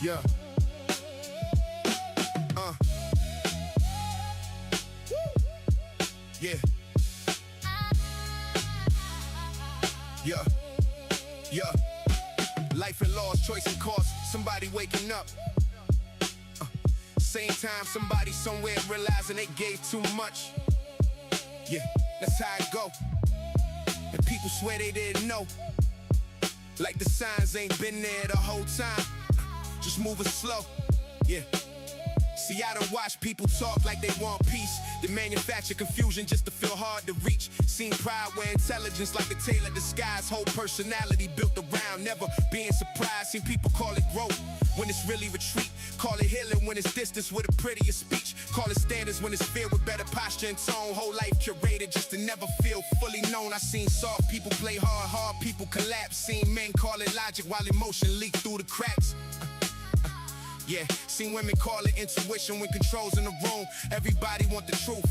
Yeah. Yeah. Yeah. Yeah. Life and laws, choice and cost. Somebody waking up. Same time, somebody somewhere realizing they gave too much. Yeah, that's how it go. And people swear they didn't know. Like the signs ain't been there the whole time. Just moving slow. Yeah. See, I don't watch people talk like they want peace. They manufacture confusion just to feel hard to reach. Seen pride where intelligence like a tailor disguise. Whole personality built around never being surprised. Seen people call it growth when it's really retreat. Call it healing when it's distance with a prettier speech. Call it standards when it's fear with better posture and tone. Whole life curated just to never feel fully known. I seen soft people play hard people collapse. Seen men call it logic while emotion leak through the cracks. Yeah, seen women call it intuition when control's in the room. Everybody want the truth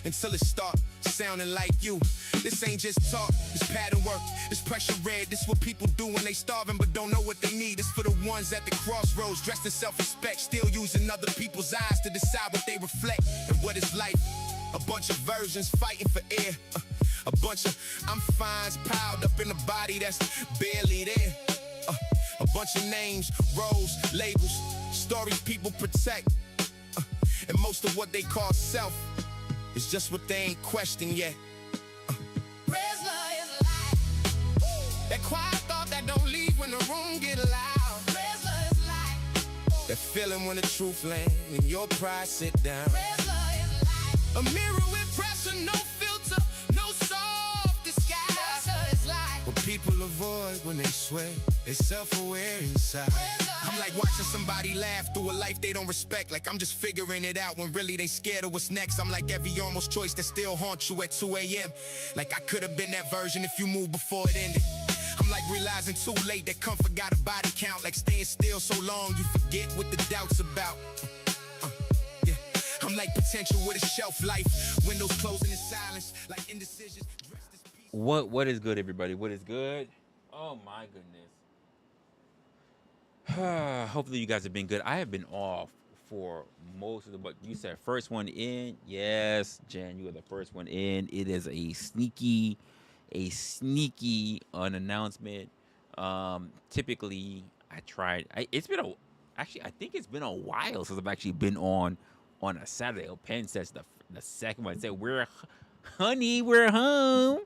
until it start sounding like you. This ain't just talk, it's pattern work, it's pressure read. This what people do when they starving but don't know what they need. It's for the ones at the crossroads, dressed in self-respect, still using other people's eyes to decide what they reflect. And what is life? A bunch of versions fighting for air. A bunch of I'm fines piled up in a body that's barely there. A bunch of names, roles, labels, stories people protect. And most of what they call self is just what they ain't questioned yet. Resla is life. That quiet thought that don't leave when the room get loud. Resla is life. That feeling when the truth land and your pride sit down. Resla is life. A mirror with pressure, no filter, no soft disguise. Resla is life. What people avoid when they swear they self-aware inside. I'm like watching somebody laugh through a life they don't respect. Like I'm just figuring it out when really they scared of what's next. I'm like every almost choice that still haunts you at 2 a.m. Like I could have been that version if you moved before it ended. I'm like realizing too late that comfort got a body count. Like staying still so long you forget what the doubt's about. Yeah. I'm like potential with a shelf life. Windows closing in silence. Like indecisions. What is good, everybody? What is good? Oh my goodness. Hopefully you guys have been good. I have been off for most of the, but you said first one in. Yes, Jan, you are the first one in. It is a sneaky announcement. Typically it's been actually I think it's been a while since I've actually been on a Saturday. Penn says the second one said we're home.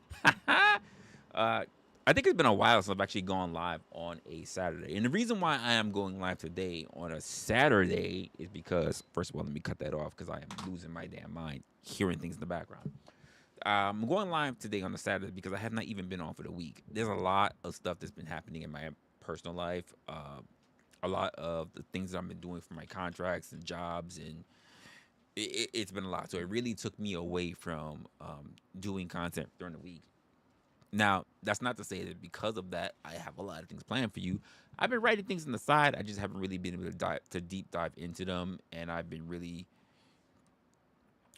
I think it's been a while since I've actually gone live on a Saturday. And the reason why I am going live today on a Saturday is because, first of all, let me cut that off because I am losing my damn mind hearing things in the background. I'm going live today on a Saturday because I have not even been on for the week. There's a lot of stuff that's been happening in my personal life. A lot of the things that I've been doing for my contracts and jobs, and it's been a lot. So it really took me away from doing content during the week. Now, that's not to say that because of that, I have a lot of things planned for you. I've been writing things on the side. I just haven't really been able to deep dive into them. And I've been really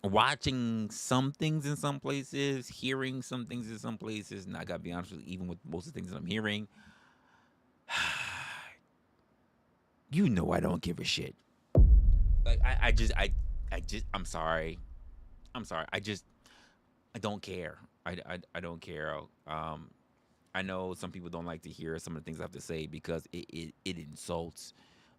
watching some things in some places, hearing some things in some places. And I got to be honest with you, even with most of the things that I'm hearing, you know I don't give a shit. Like, I'm sorry. I don't care. I don't care. I know some people don't like to hear some of the things I have to say because it insults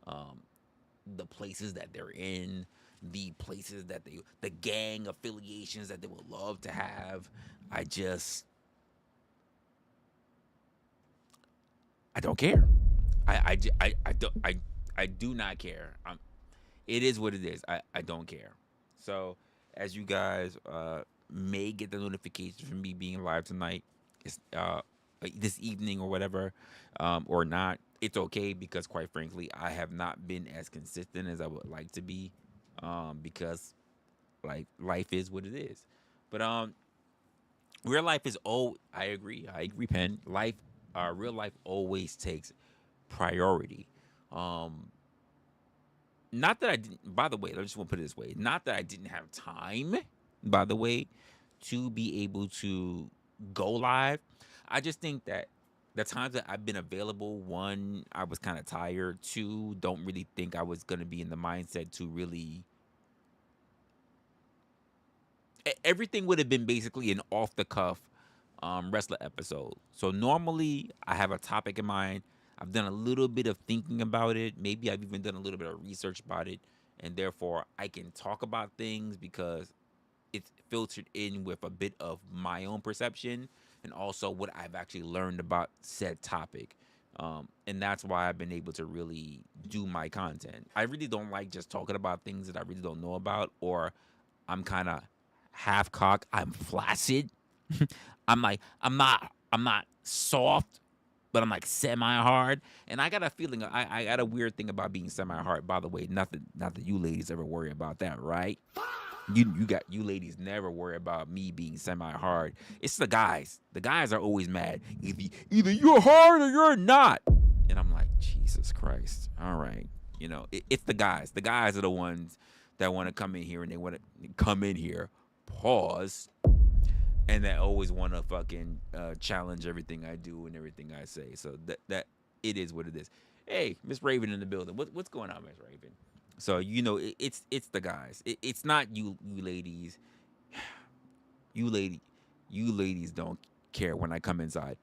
the places that they're in, the places that the gang affiliations that they would love to have. I don't care. I do not care. It is what it is. I don't care. So as you guys may get the notification from me being live tonight, this evening or whatever, or not, it's okay because quite frankly, I have not been as consistent as I would like to be, because like life is what it is. But real life is I agree, Penn. Real life always takes priority. Not that I didn't. By the way, I just want to put it this way: not that I didn't have time, by the way, to be able to go live. I just think that the times that I've been available, one, I was kind of tired. Two, don't really think I was gonna be in the mindset to really. Everything would have been basically an off the cuff wrestler episode. So normally I have a topic in mind. I've done a little bit of thinking about it. Maybe I've even done a little bit of research about it, and therefore I can talk about things because it's filtered in with a bit of my own perception and also what I've actually learned about said topic. And that's why I've been able to really do my content. I really don't like just talking about things that I really don't know about, or I'm kind of half cocked. I'm flaccid. I'm not soft, but I'm like semi hard. And I got a feeling, I got a weird thing about being semi hard. By the way, not that you ladies ever worry about that, right? You ladies never worry about me being semi hard. It's the guys. The guys are always mad. Either you're hard or you're not. And I'm like, Jesus Christ. All right. It's the guys. The guys are the ones that want to come in here and they want to come in here, pause, and that always want to fucking challenge everything I do and everything I say. So that it is what it is. Hey, Miss Raven in the building. What's going on, Miss Raven? So it's the guys. It's not you ladies. You ladies don't care when I come inside.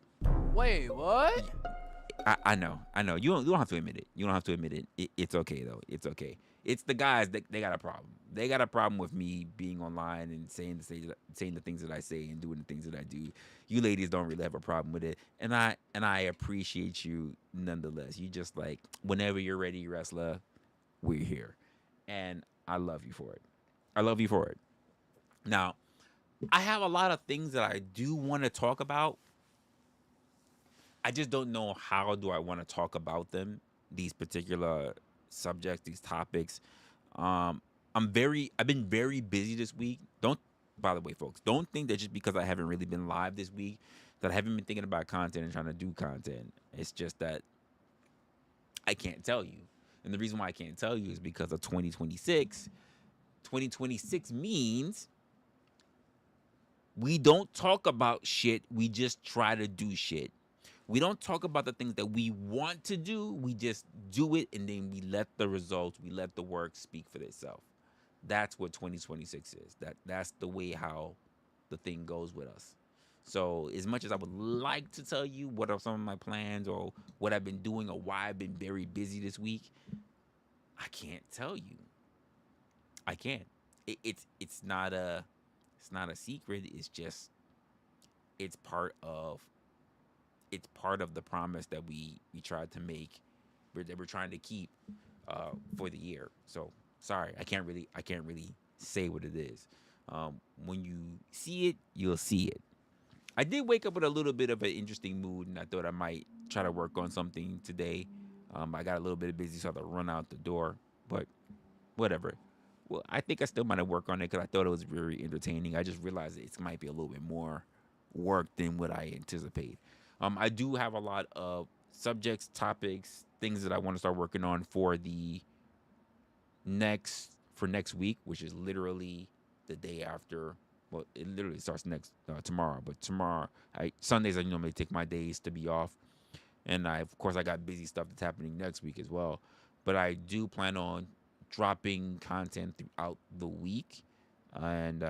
Wait, what? I know. You don't have to admit it. You don't have to admit it. It's okay though. It's okay. It's the guys that they got a problem. They got a problem with me being online and saying the things that I say and doing the things that I do. You ladies don't really have a problem with it, and I appreciate you nonetheless. You just like whenever you're ready, wrestler, we're here, and I love you for it. I love you for it. Now, I have a lot of things that I do want to talk about. I just don't know how do I want to talk about them, these particular subjects, these topics. I've been very busy this week. By the way, folks, don't think that just because I haven't really been live this week that I haven't been thinking about content and trying to do content. It's just that I can't tell you. And the reason why I can't tell you is because of 2026. 2026 means we don't talk about shit. We just try to do shit. We don't talk about the things that we want to do. We just do it, and then we let the results, we let the work speak for itself. That's what 2026 is. That's the way how the thing goes with us. So as much as I would like to tell you what are some of my plans or what I've been doing or why I've been very busy this week, I can't tell you. I can't. It's not a secret. It's just it's part of the promise that we tried to make, that we're trying to keep for the year. So sorry, I can't really say what it is. When you see it, you'll see it. I did wake up with a little bit of an interesting mood, and I thought I might try to work on something today. I got a little bit busy, so I had to run out the door. But whatever. Well, I think I still might have worked on it because I thought it was very entertaining. I just realized it might be a little bit more work than what I anticipate. I do have a lot of subjects, topics, things that I want to start working on for next week, which is literally the day after. Well, it literally starts tomorrow. But tomorrow, Sundays I normally take my days to be off, and of course I got busy stuff that's happening next week as well. But I do plan on dropping content throughout the week, and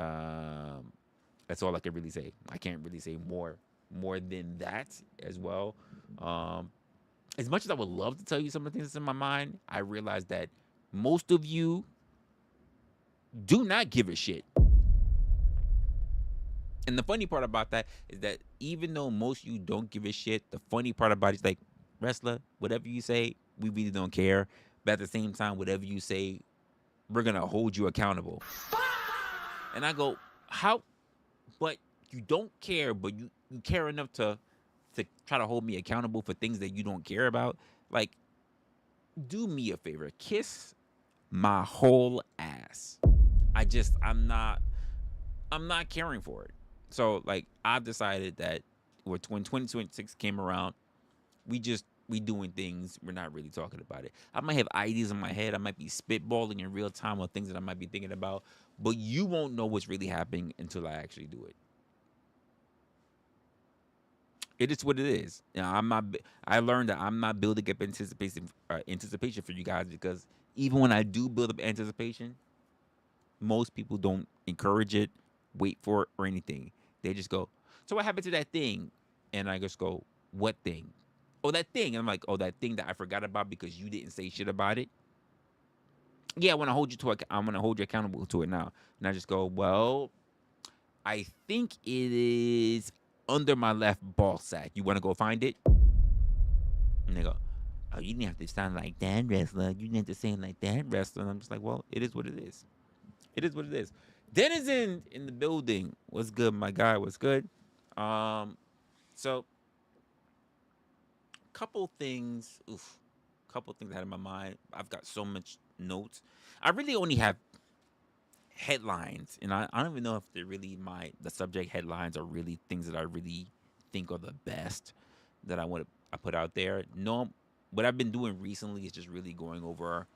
that's all I can really say. I can't really say more than that as well. As much as I would love to tell you some of the things that's in my mind, I realize that most of you do not give a shit. And the funny part about that is that even though most of you don't give a shit, the funny part about it is like, wrestler, whatever you say, we really don't care. But at the same time, whatever you say, we're going to hold you accountable. And I go, how? But you don't care, but you care enough to try to hold me accountable for things that you don't care about. Like, do me a favor. Kiss my whole ass. I'm not caring for it. So, like, I've decided that when 2026 came around, we doing things. We're not really talking about it. I might have ideas in my head. I might be spitballing in real time on things that I might be thinking about, but you won't know what's really happening until I actually do it. It is what it is. You know, I learned that I'm not building up anticipation for you guys because even when I do build up anticipation, most people don't encourage it, wait for it, or anything. They just go, "So what happened to that thing?" And I just go, "What thing?" "Oh, that thing." And I'm like, "Oh, that thing that I forgot about because you didn't say shit about it." "Yeah, I want to hold you to it. I'm gonna hold you accountable to it now." And I just go, "Well, I think it is under my left ball sack. You want to go find it?" And they go, "Oh, you didn't have to sound like that, wrestler. You didn't have to say it like that, wrestler." And I'm just like, "Well, it is what it is. It is what it is." Dennis in the building. What's good, my guy? What's good? So couple things. Couple things I had in my mind. I've got so much notes. I really only have headlines, and I don't even know if they're really the subject headlines are really things that I really think are the best that I put out there. No, what I've been doing recently is just really going over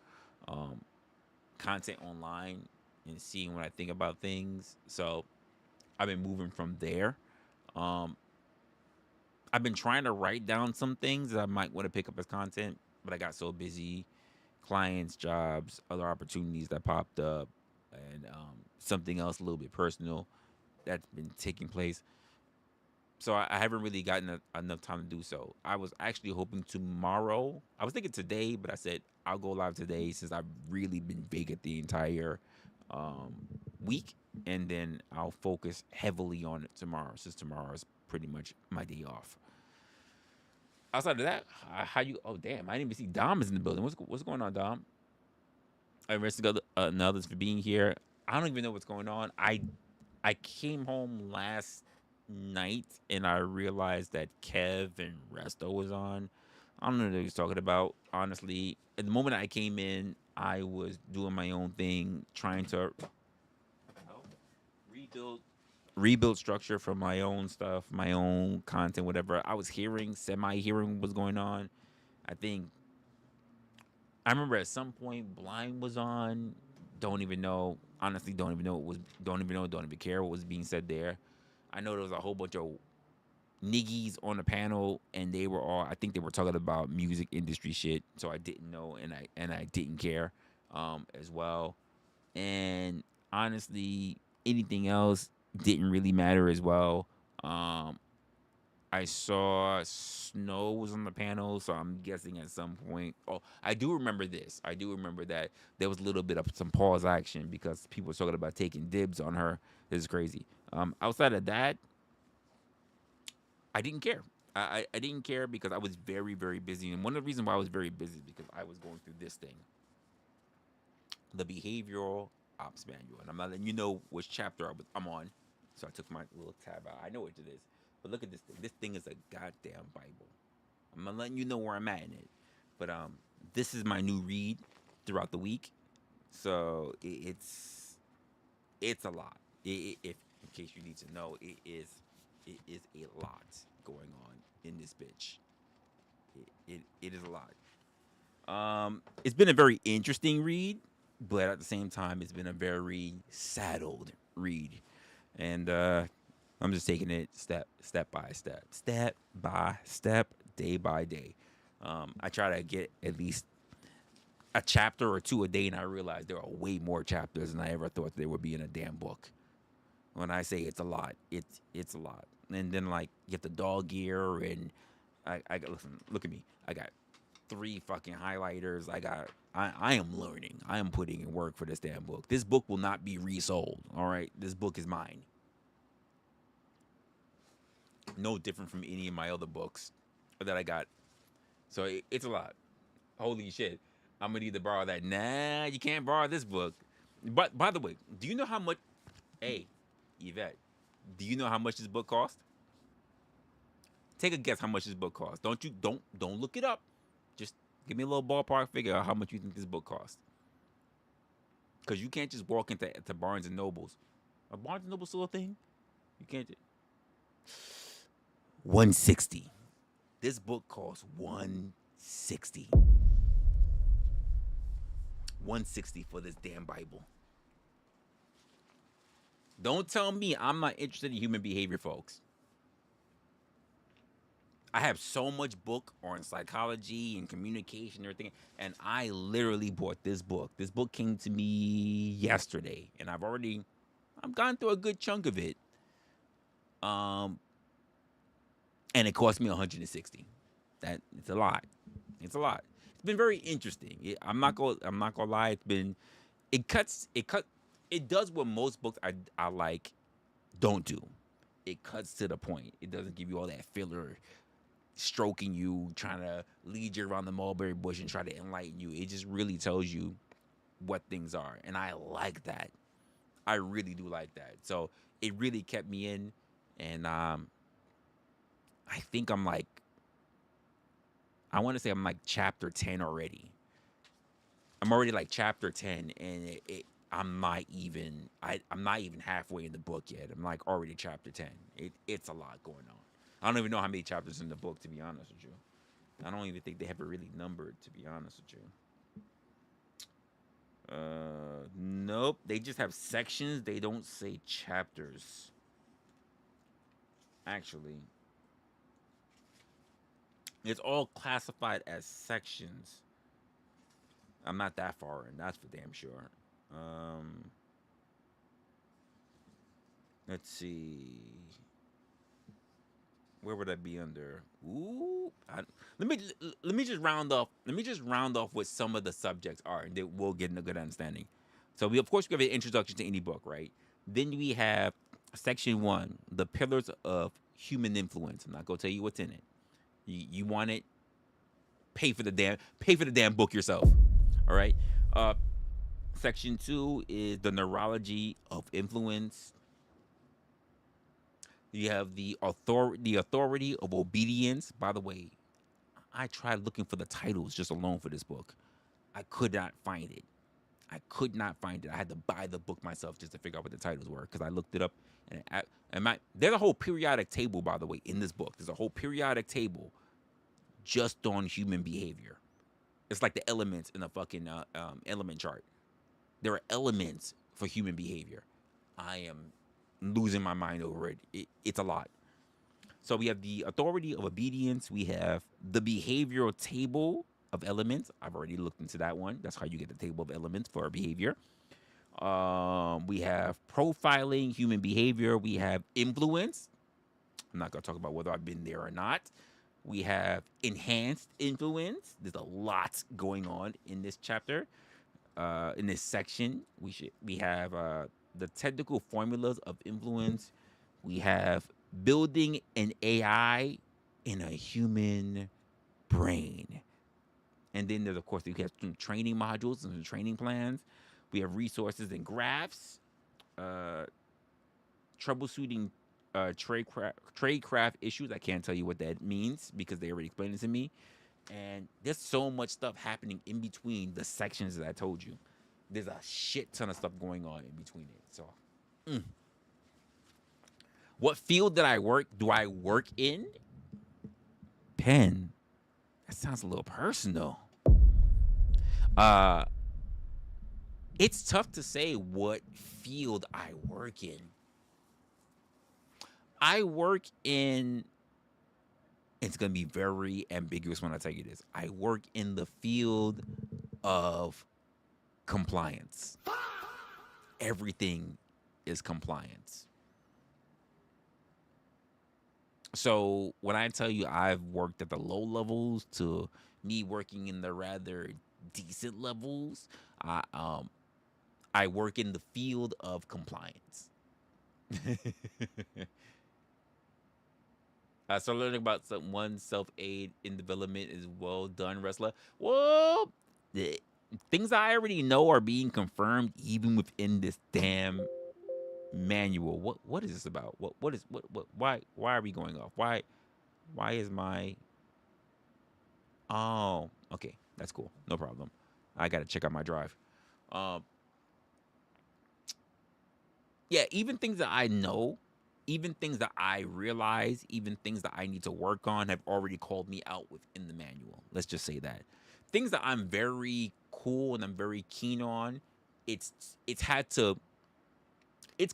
um, content online and seeing what I think about things. So I've been moving from there. Um, I've been trying to write down some things that I might want to pick up as content, but I got so busy, clients, jobs, other opportunities that popped up, and something else a little bit personal that's been taking place. So I haven't really gotten enough time to do so. I was actually hoping tomorrow. I was thinking today, but I said I'll go live today since I've really been vacant the entire um, week, and then I'll focus heavily on it tomorrow since tomorrow is pretty much my day off. Outside of that, how you? Oh damn! I didn't even see Dom is in the building. What's going on, Dom? I rest and others for being here. I don't even know what's going on. I came home last night and I realized that Kev and Resto was on. I don't know what he was talking about. Honestly, at the moment I came in, I was doing my own thing, trying to rebuild structure for my own stuff, my own content, whatever. I was semi-hearing what was going on. I think I remember at some point Blind was on. Don't even know. Honestly, don't even know what was. Don't even know. Don't even care what was being said there. I know there was a whole bunch of niggies on the panel, and they were all. I think they were talking about music industry shit. So I didn't know, and I didn't care, as well. And honestly, anything else didn't really matter as well. Um, I saw Snow was on the panel, so I'm guessing at some point. Oh, I do remember this. I do remember that there was a little bit of some pause action because people were talking about taking dibs on her. This is crazy. Outside of that, I didn't care. I didn't care because I was very, very busy. And one of the reasons why I was very busy is because I was going through this thing, the behavioral ops manual. And I'm not letting you know which chapter I'm on. So I took my little tab out. I know what it is. But look at this thing. This thing is a goddamn Bible. I'm not letting you know where I'm at in it. But this is my new read throughout the week. So it's a lot. If in case you need to know, it is a lot going on in this bitch. It is a lot. It's been a very interesting read, but at the same time, it's been a very saddled read, and I'm just taking it step by step, day by day. I try to get at least a chapter or two a day, and I realize there are way more chapters than I ever thought there would be in a damn book. When I say it's a lot, it's a lot. And then like you get the dog gear, and I listen. Look at me. I got 3 fucking highlighters. I am learning. I am putting in work for this damn book. This book will not be resold. All right, this book is mine. No different from any of my other books that I got. So it's a lot. Holy shit. I'm gonna need to borrow that. Nah, you can't borrow this book. But by the way, do you know how much? Hey, Yvette, do you know how much this book cost? Take a guess how much this book cost. Don't look it up. Just give me a little ballpark figure of how much you think this book cost. Because you can't just walk into Barnes and Nobles. Are Barnes and Noble still a thing? You can't. 160. This book costs 160. 160 for this damn Bible. Don't tell me I'm not interested in human behavior, folks. I have so much book on psychology and communication and everything, and I literally bought this book. This book came to me yesterday, and I've gone through a good chunk of it. Um, and it cost me 160. That it's a lot. It's a lot. It's been very interesting. I'm not gonna lie. It does what most books I like don't do. It cuts to the point. It doesn't give you all that filler stroking you, trying to lead you around the mulberry bush and try to enlighten you. It just really tells you what things are. And I like that. I really do like that. So it really kept me in. And I think I want to say I'm like chapter 10 already. I'm already like chapter 10, and I'm not even halfway in the book yet. I'm like already chapter 10. It's a lot going on. I don't even know how many chapters in the book, to be honest with you. I don't even think they have it really numbered, to be honest with you. Nope. They just have sections. They don't say chapters. Actually, it's all classified as sections. I'm not that far in. That's for damn sure. Let's see. Where would I be under? Ooh, let me just round off. Let me just round off what some of the subjects are, and then we'll get a good understanding. So we of course we have an introduction to any book, right? Then we have section 1, the pillars of human influence. I'm not gonna tell you what's in it. You want it? Pay for the damn book yourself. All right. Section 2 is the neurology of influence. You have the authority of obedience. By the way, I tried looking for the titles just alone for this book. I could not find it. I had to buy the book myself just to figure out what the titles were, because I looked it up. There's a whole periodic table, by the way, in this book. There's a whole periodic table just on human behavior. It's like the elements in a fucking element chart. There are elements for human behavior. I am losing my mind over it. It's a lot. So we have the authority of obedience. We have the behavioral table of elements. I've already looked into that one. That's how you get the table of elements for behavior. We have profiling human behavior. We have influence. I'm not going to talk about whether I've been there or not. We have enhanced influence. There's a lot going on in this chapter. In this section, we have the technical formulas of influence. We have building an AI in a human brain. And then there's, of course, we have some training modules and some training plans. We have resources and graphs, troubleshooting tradecraft issues. I can't tell you what that means because they already explained it to me. And there's so much stuff happening in between the sections that I told you. There's a shit ton of stuff going on in between it. So, what field do I work in? Pen. That sounds a little personal. It's tough to say what field I work in. I work in, it's going to be very ambiguous when I tell you this. I work in the field of compliance. Everything is compliance. So when I tell you I've worked at the low levels to me working in the rather decent levels, I work in the field of compliance. So learning about one's self-aid in development is well done, Resla. Well, the things I already know are being confirmed even within this damn manual. What is this about? Why are we going off? Why is my Oh, okay. That's cool. No problem. I got to check out my drive. Yeah, even things that I know, even things that I realize, even things that I need to work on have already called me out within the manual. Let's just say that. Things that I'm very cool and I'm very keen on, it's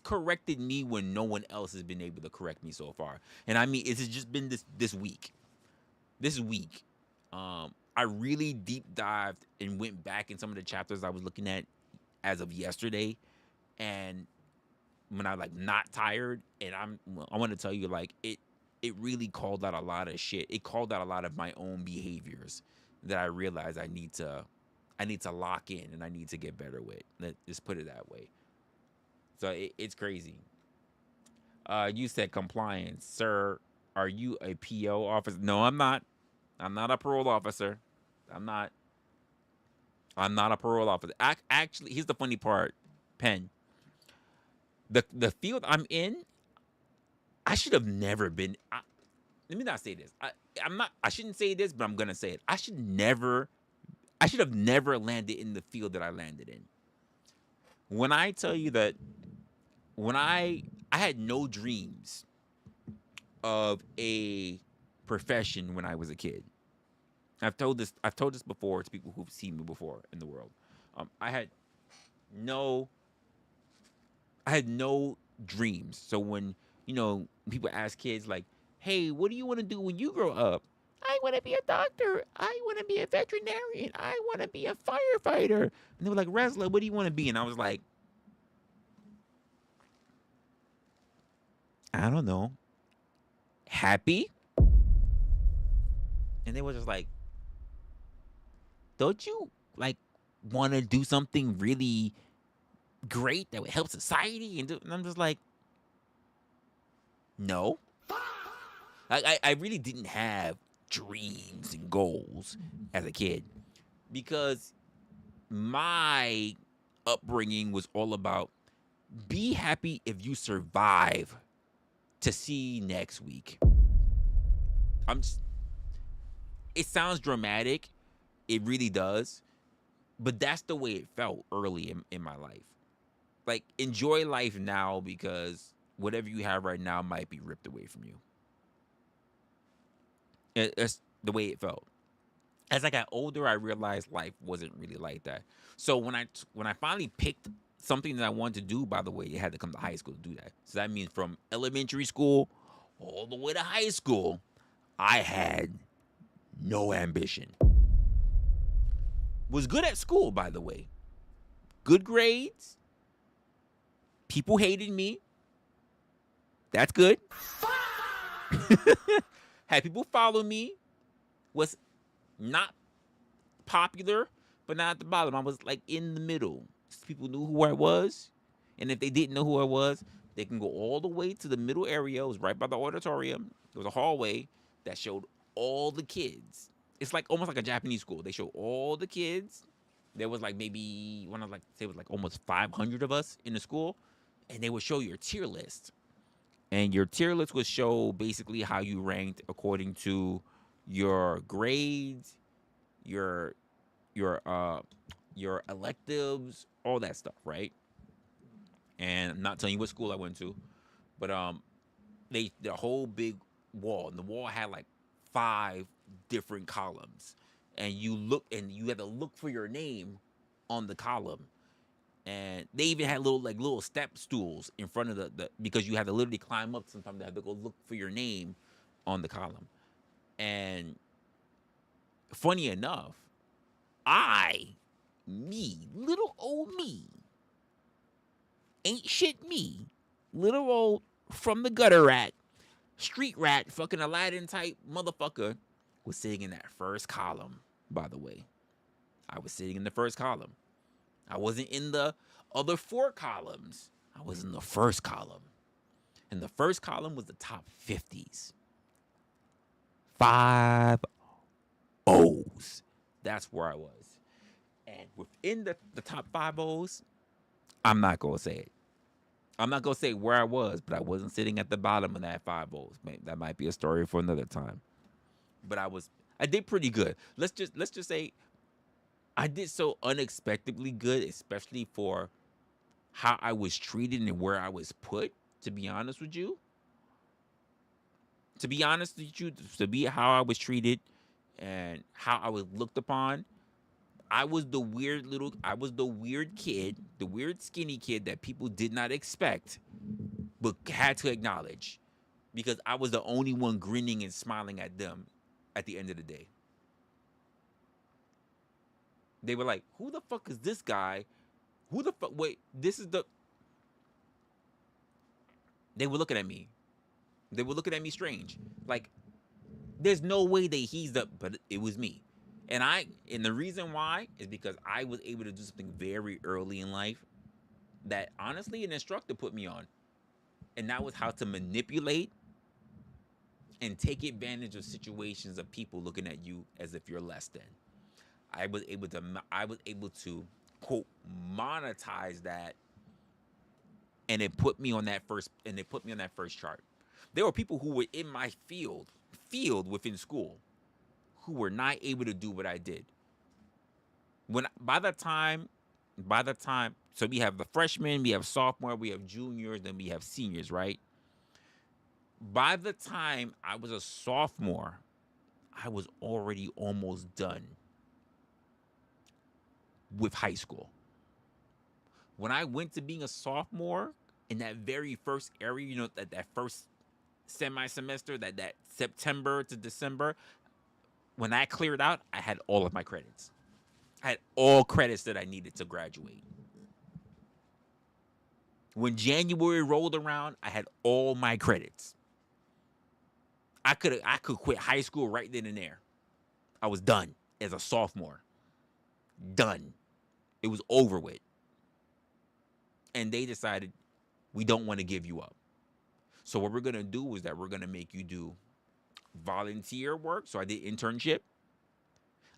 corrected me when no one else has been able to correct me so far. And I mean, it's just been this week. this week, I really deep dived and went back in some of the chapters I was looking at as of yesterday, and when I like not tired, and I want to tell you like it really called out a lot of shit. It called out a lot of my own behaviors that I realized I need to lock in and I need to get better with. Let's just put it that way. So it's crazy. You said compliance, sir. Are you a PO officer? No, I'm not. I'm not a parole officer. I'm not. I'm not a parole officer. Actually, here's the funny part, Penn. The field I'm in, I should have never been. Let me not say this. I'm not. I shouldn't say this, but I'm gonna say it. I should have never landed in the field that I landed in. When I tell you that, when I had no dreams of a profession when I was a kid. I've told this before to people who've seen me before in the world. I had no dreams. So when people ask kids like, "Hey, what do you want to do when you grow up?" I want to be a doctor. I want to be a veterinarian. I want to be a firefighter. And they were like, "Resla, what do you want to be?" And I was like, I don't know. Happy? And they were just like, don't you like want to do something really great that would help society? And I'm just like, no. I really didn't have dreams and goals as a kid because my upbringing was all about be happy if you survive to see next week. It sounds dramatic. It really does. But that's the way it felt early in my life. Like, enjoy life now because whatever you have right now might be ripped away from you. That's the way it felt. As I got older, I realized life wasn't really like that. So when I finally picked something that I wanted to do, by the way, it had to come to high school to do that. So that means from elementary school all the way to high school, I had no ambition. Was good at school, by the way. Good grades. People hated me. That's good. Had people follow me. Was not popular, but not at the bottom. I was like in the middle. People knew who I was. And if they didn't know who I was, they can go all the way to the middle area. It was right by the auditorium. There was a hallway that showed all the kids. It's like almost like a Japanese school. They show all the kids. There was like maybe, when I was like, say it was like almost 500 of us in the school. And they would show your tier list. And your tier list would show basically how you ranked according to your grades, your electives, all that stuff, right? And I'm not telling you what school I went to, but they did a whole big wall, and the wall had like 5 different columns, and you had to look for your name on the column. And they even had little step stools in front of the because you had to literally climb up. Sometimes they had to go look for your name on the column. And funny enough, little old me, ain't shit me, little old from the gutter rat, street rat, fucking Aladdin type motherfucker, was sitting in that first column, by the way. I was sitting in the first column. I wasn't in the other 4 columns. I was in the first column. And the first column was the top 50s. 5 O's. That's where I was. And within the top 5 O's, I'm not going to say it. I'm not going to say where I was, but I wasn't sitting at the bottom of that 5 O's. That might be a story for another time. But I did pretty good. Let's just say I did so unexpectedly good, especially for how I was treated and where I was put, to be honest with you. To be how I was treated and how I was looked upon, I was the weird kid, the weird skinny kid that people did not expect, but had to acknowledge because I was the only one grinning and smiling at them at the end of the day. They were like, who the fuck is this guy? Who the fuck? Wait, this is the... They were looking at me. They were looking at me strange. Like, there's no way that he's the... But it was me. And the reason why is because I was able to do something very early in life that, honestly, an instructor put me on. And that was how to manipulate and take advantage of situations of people looking at you as if you're less than. I was able to quote monetize that, and it put me on that first chart. There were people who were in my field within school who were not able to do what I did. By the time, so we have the freshmen, we have sophomore, we have juniors, then we have seniors, right? By the time I was a sophomore, I was already almost done with high school. When I went to being a sophomore, in that very first area, you know, that first semi-semester, that September to December, when I cleared out, I had all of my credits. I had all credits that I needed to graduate. When January rolled around, I had all my credits. I could quit high school right then and there. I was done as a sophomore. Done. It was over with. And they decided, we don't want to give you up. So what we're going to do is that we're going to make you do volunteer work. So I did internship.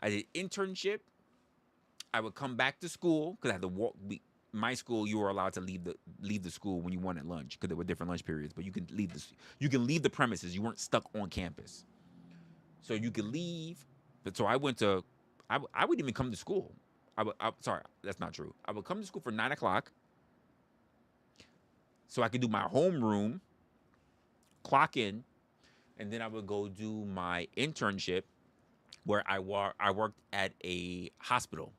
I would come back to school because I had to walk. My school, you were allowed to leave the school when you wanted lunch because there were different lunch periods. But you can leave the premises. You weren't stuck on campus, so you could leave. But so I went to. I wouldn't even come to school. Sorry, that's not true. I would come to school for 9 o'clock, so I could do my homeroom, clock in, and then I would go do my internship, where I worked at a hospital.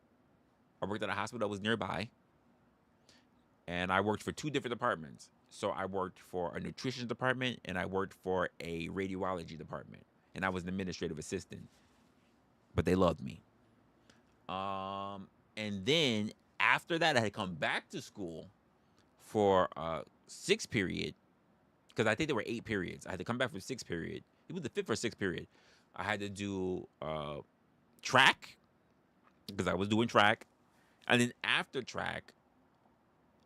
I worked at a hospital that was nearby. And I worked for 2 different departments. So I worked for a nutrition department and I worked for a radiology department. And I was an administrative assistant. But they loved me. And then after that, I had to come back to school for 6th period. Because I think there were 8 periods. I had to come back for 6th period. It was the 5th or 6th period. I had to do track. Because I was doing track. And then after track,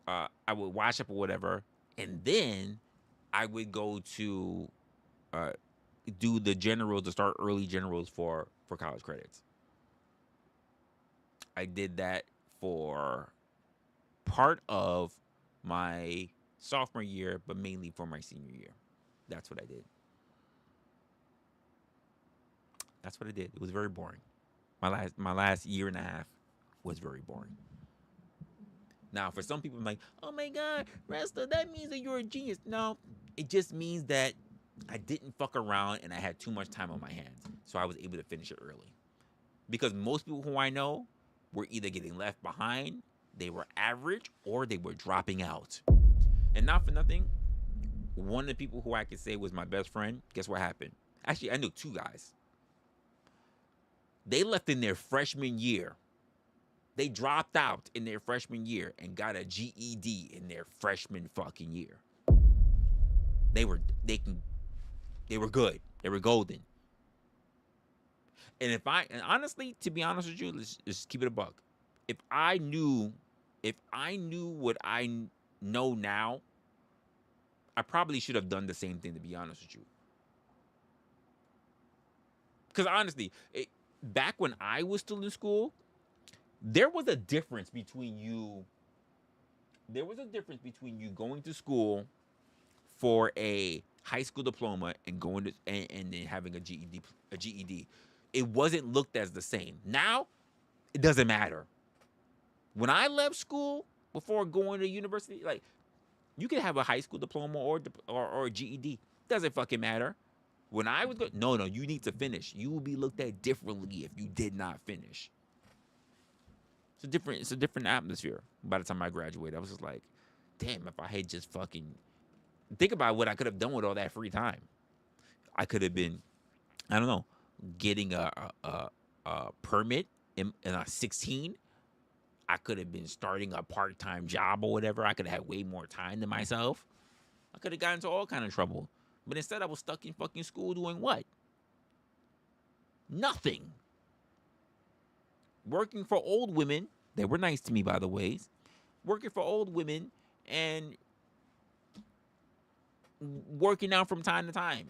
I would wash up or whatever, and then I would go to do the generals, to start early generals for college credits. I did that for part of my sophomore year, but mainly for my senior year. That's what I did. It was very boring. My last year and a half was very boring. Now, for some people, I'm like, oh my God, Resla, that means that you're a genius. No, it just means that I didn't fuck around and I had too much time on my hands. So I was able to finish it early. Because most people who I know were either getting left behind, they were average, or they were dropping out. And not for nothing, one of the people who I could say was my best friend, guess what happened? Actually, I knew 2 guys. They left in their freshman year. They dropped out in their freshman year and got a GED in their freshman fucking year. They were good. They were golden. And honestly, to be honest with you, let's just keep it a buck. If I knew what I know now, I probably should have done the same thing, to be honest with you. Because honestly, back when I was still in school, there was a difference between you going to school for a high school diploma and going to and then having a GED. It wasn't looked as the same. Now, it doesn't matter. When I left school before going to university, like, you could have a high school diploma or a GED. Doesn't fucking matter. When I was going, no, you need to finish. You will be looked at differently if you did not finish. It's a different atmosphere. By the time I graduated, I was just like, damn, if I had just fucking think about what I could have done with all that free time. I could have been, I don't know, getting a permit in a 16, I could have been starting a part-time job or whatever. I could have had way more time than myself. I could have gotten into all kind of trouble. But instead, I was stuck in fucking school doing what? Nothing. Working for old women. They were nice to me, by the way. Working for old women and working out from time to time.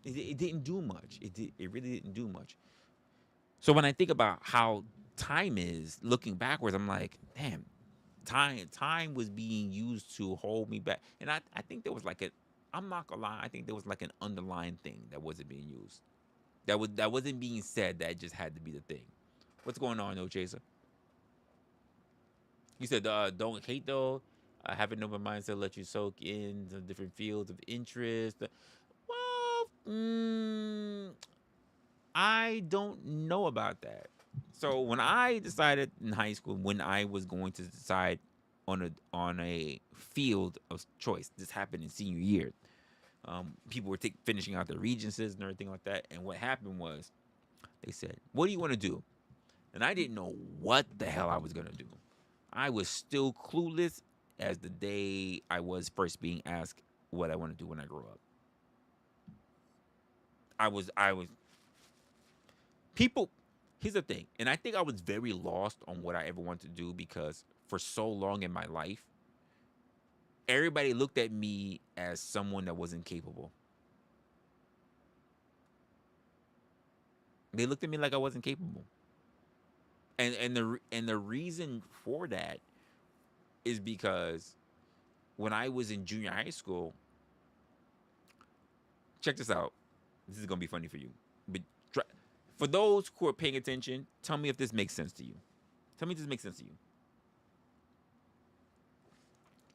It didn't do much. It really didn't do much. So when I think about how time is looking backwards, I'm like, damn, time was being used to hold me back. And I think there was like I'm not gonna lie, I think there was like an underlying thing that wasn't being used. That wasn't being said, that just had to be the thing. What's going on, No Chaser? You said don't hate though. Have an open mindset, let you soak in the different fields of interest. Well, I don't know about that. So when I decided in high school, when I was going to decide on a field of choice, this happened in senior year. People were finishing out their regencies and everything like that. And what happened was, they said, "What do you want to do?" And I didn't know what the hell I was gonna do. I was still clueless as the day I was first being asked what I want to do when I grow up. I was people. Here's the thing, and I think I was very lost on what I ever wanted to do, because for so long in my life, everybody looked at me as someone that wasn't capable. They looked at me like I wasn't capable, and the reason for that is because when I was in junior high school, check this out. This is gonna be funny for you, but for those who are paying attention, tell me if this makes sense to you. Tell me if this makes sense to you.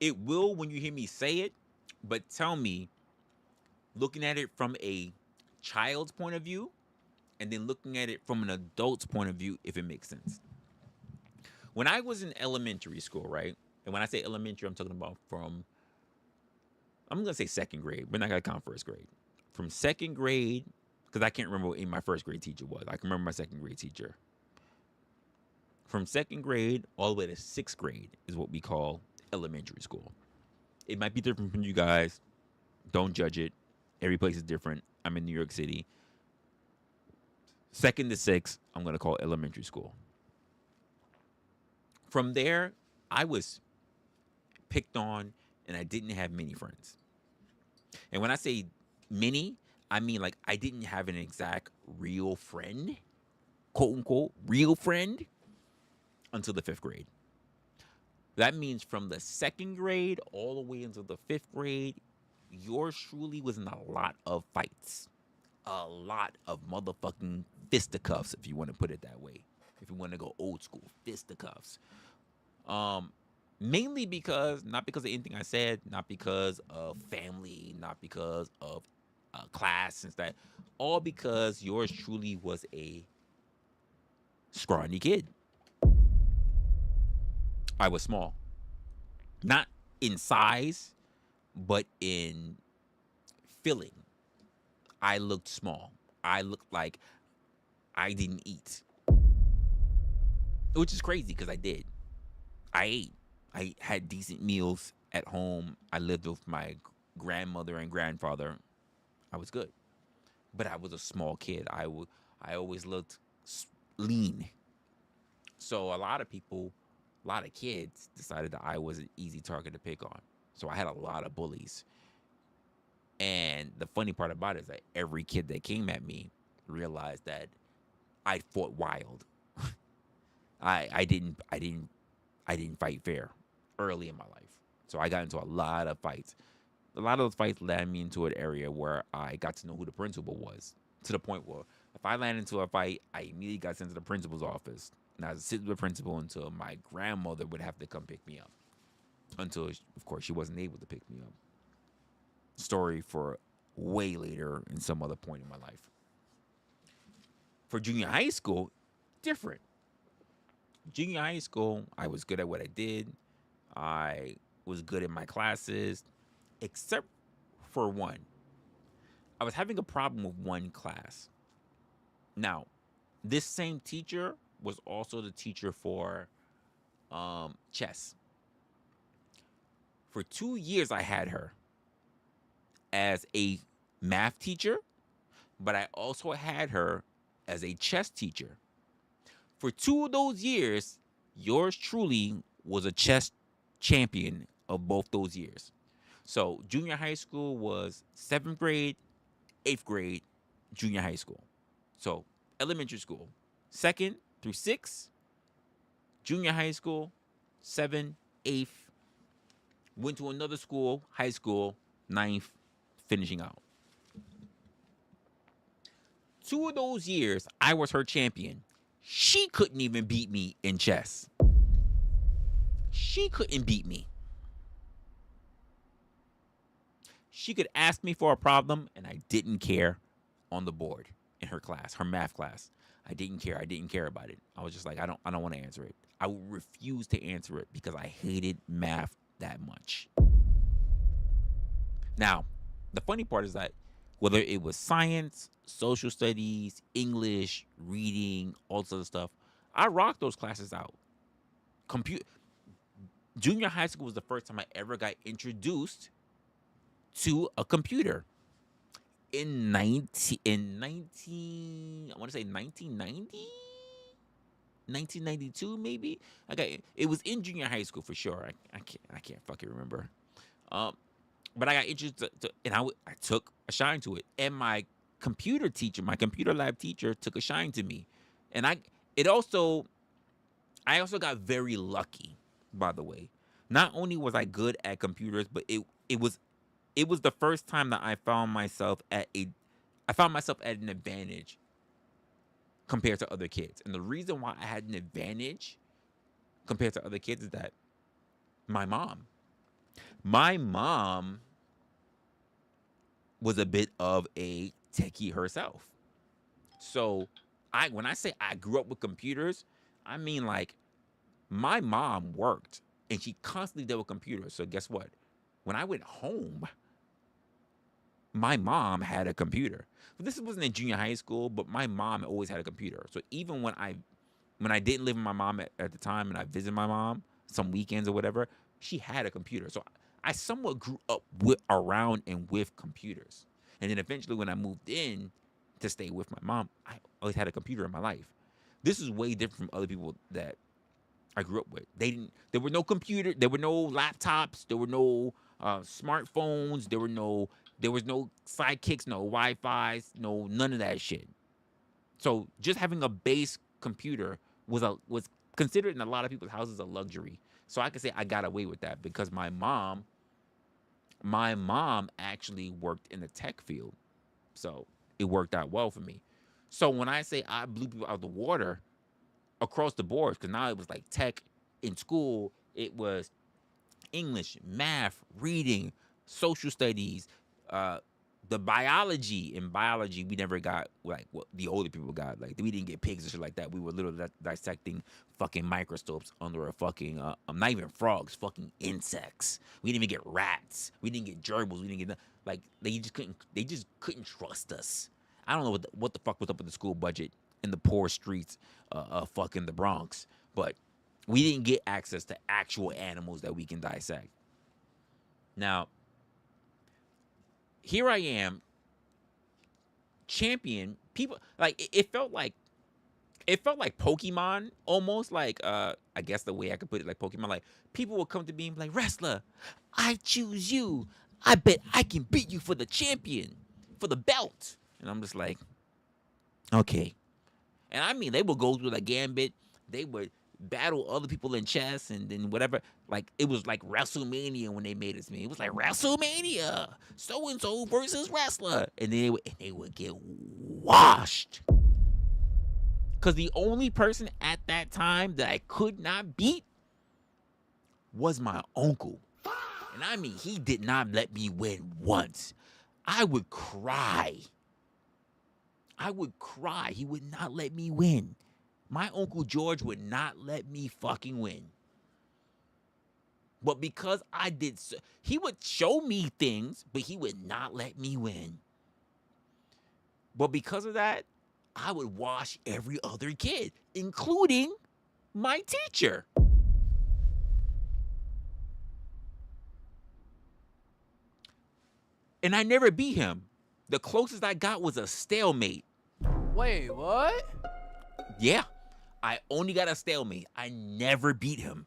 It will when you hear me say it, but tell me, looking at it from a child's point of view and then looking at it from an adult's point of view, if it makes sense. When I was in elementary school, right? And when I say elementary, I'm talking about I'm going to say second grade. We're not going to count first grade. From second grade, because I can't remember what my first grade teacher was. I can remember my second grade teacher. From second grade all the way to sixth grade is what we call elementary school. It might be different from you guys. Don't judge it. Every place is different. I'm in New York City. Second to sixth, I'm going to call elementary school. From there, I was picked on and I didn't have many friends. And when I say many, I mean like I didn't have an exact real friend, quote unquote, real friend, until the fifth grade. That means from the second grade all the way until the fifth grade, yours truly was in a lot of fights. A lot of motherfucking fisticuffs, if you want to put it that way. If you want to go old school, fisticuffs. Mainly because, not because of anything I said, not because of family, not because of class and stuff. All because yours truly was a scrawny kid. I was small. Not in size, but in filling. I looked small. I looked like I didn't eat. Which is crazy because I did. I ate. I had decent meals at home. I lived with my grandmother and grandfather. I was good. But I was a small kid. I always looked lean. So a lot of people, a lot of kids decided that I was an easy target to pick on. So I had a lot of bullies. And the funny part about it is that every kid that came at me realized that I fought wild. I didn't fight fair early in my life. So I got into a lot of fights. A lot of those fights led me into an area where I got to know who the principal was, to the point where if I landed into a fight, I immediately got sent to the principal's office. And I was sitting with the principal until my grandmother would have to come pick me up. Until, of course, she wasn't able to pick me up. Story for way later in some other point in my life. For junior high school, different. Junior high school, I was good at what I did. I was good in my classes, except for one. I was having a problem with one class. Now, this same teacher was also the teacher for chess. For 2 years, I had her as a math teacher, but I also had her as a chess teacher. For 2 of those years, yours truly was a chess champion of both those years. So junior high school was 7th grade, 8th grade, junior high school. So elementary school, 2nd through 6th, junior high school, 7th, 8th, went to another school, high school, 9th, finishing out. 2 of those years, I was her champion. She couldn't even beat me in chess. She couldn't beat me. She could ask me for a problem, and I didn't care on the board in her class, her math class. I didn't care. I didn't care about it. I was just like, I don't want to answer it. I would refuse to answer it because I hated math that much. Now, the funny part is that whether it was science, social studies, English, reading, all this other stuff, I rocked those classes out. Junior high school was the first time I ever got introduced to a computer. In 19 I want to say 1990, 1992 maybe. It was in junior high school for sure. I can't fucking remember. But I got introduced and I took a shine to it. And my computer teacher, my computer lab teacher, took a shine to me. And I also got very lucky, by the way. Not only was I good at computers, but it was the first time that I found myself at an advantage compared to other kids. And the reason why I had an advantage compared to other kids is that my mom was a bit of a techie herself. So when I say I grew up with computers, I mean like my mom worked and she constantly dealt with computers. So guess what? When I went home, my mom had a computer. But this wasn't in junior high school, but my mom always had a computer. So even when I didn't live with my mom at the time and I visited my mom some weekends or whatever, she had a computer. So I somewhat grew up around and with computers. And then eventually when I moved in to stay with my mom, I always had a computer in my life. This is way different from other people that I grew up with. There were no computer, there were no laptops, there were no smartphones, there was no sidekicks, no Wi-Fi's, none of that shit. So just having a base computer was considered in a lot of people's houses a luxury. So I can say I got away with that because my mom actually worked in the tech field. So it worked out well for me. So when I say I blew people out of the water across the board, because now it was like tech in school, it was English, math, reading, social studies, the biology. In biology, we never got like what the older people got. Like we didn't get pigs and shit like that. We were literally dissecting fucking microscopes under a fucking not even frogs, fucking insects. We didn't even get rats. We didn't get gerbils. We didn't get like they just couldn't trust us. I don't know what the fuck was up with the school budget in the poor streets of fucking the Bronx, but we didn't get access to actual animals that we can dissect. Now, here I am, champion. People like it felt like Pokemon almost. Like I guess the way I could put it, like Pokemon. Like people would come to me and be like, "Resla, I choose you. I bet I can beat you for the champion, for the belt." And I'm just like, okay. And I mean, they would go through the gambit. They would battle other people in chess and then whatever. Like, it was like WrestleMania when they made it to me. It was like WrestleMania, so-and-so versus wrestler. And they would get washed. Because the only person at that time that I could not beat was my uncle. And I mean, he did not let me win once. I would cry. He would not let me win. My Uncle George would not let me fucking win. But because I did so, he would show me things, but he would not let me win. But because of that, I would wash every other kid, including my teacher. And I never beat him. The closest I got was a stalemate. Wait, what? Yeah, I only got a stalemate. I never beat him.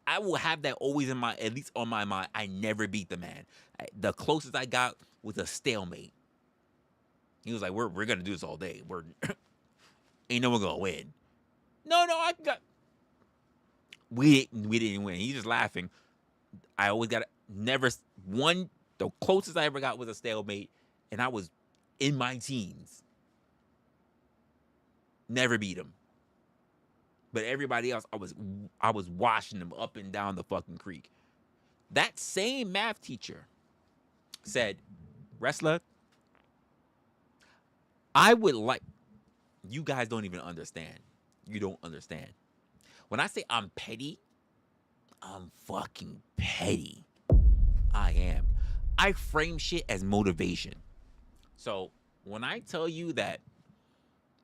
I will have that always in my, at least on my mind. I never beat the man. The closest I got was a stalemate. He was like, "We're gonna do this all day. We're ain't no one gonna win." No, I got. We didn't win. He's just laughing. I always got never one. The closest I ever got was a stalemate, and I was in my teens. Never beat him. But everybody else, I was washing them up and down the fucking creek. That same math teacher said, "Resla, I would like, you guys don't even understand. You don't understand. When I say I'm petty, I'm fucking petty. I am. I frame shit as motivation. So when I tell you that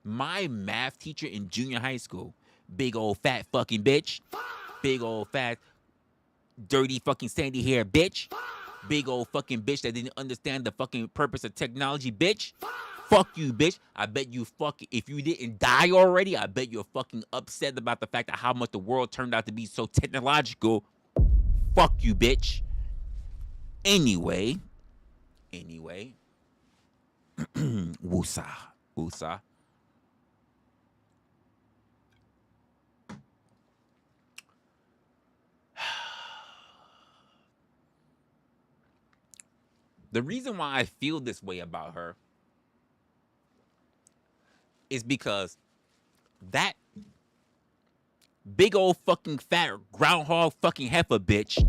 my math teacher in junior high school, big old fat fucking bitch, big old fat dirty fucking sandy hair bitch, big old fucking bitch that didn't understand the fucking purpose of technology, bitch. Fuck you, bitch. I bet you if you didn't die already, I bet you're fucking upset about the fact that how much the world turned out to be so technological. Fuck you, bitch. Anyway. Woosah. The reason why I feel this way about her is because that big old fucking fat groundhog fucking heifer bitch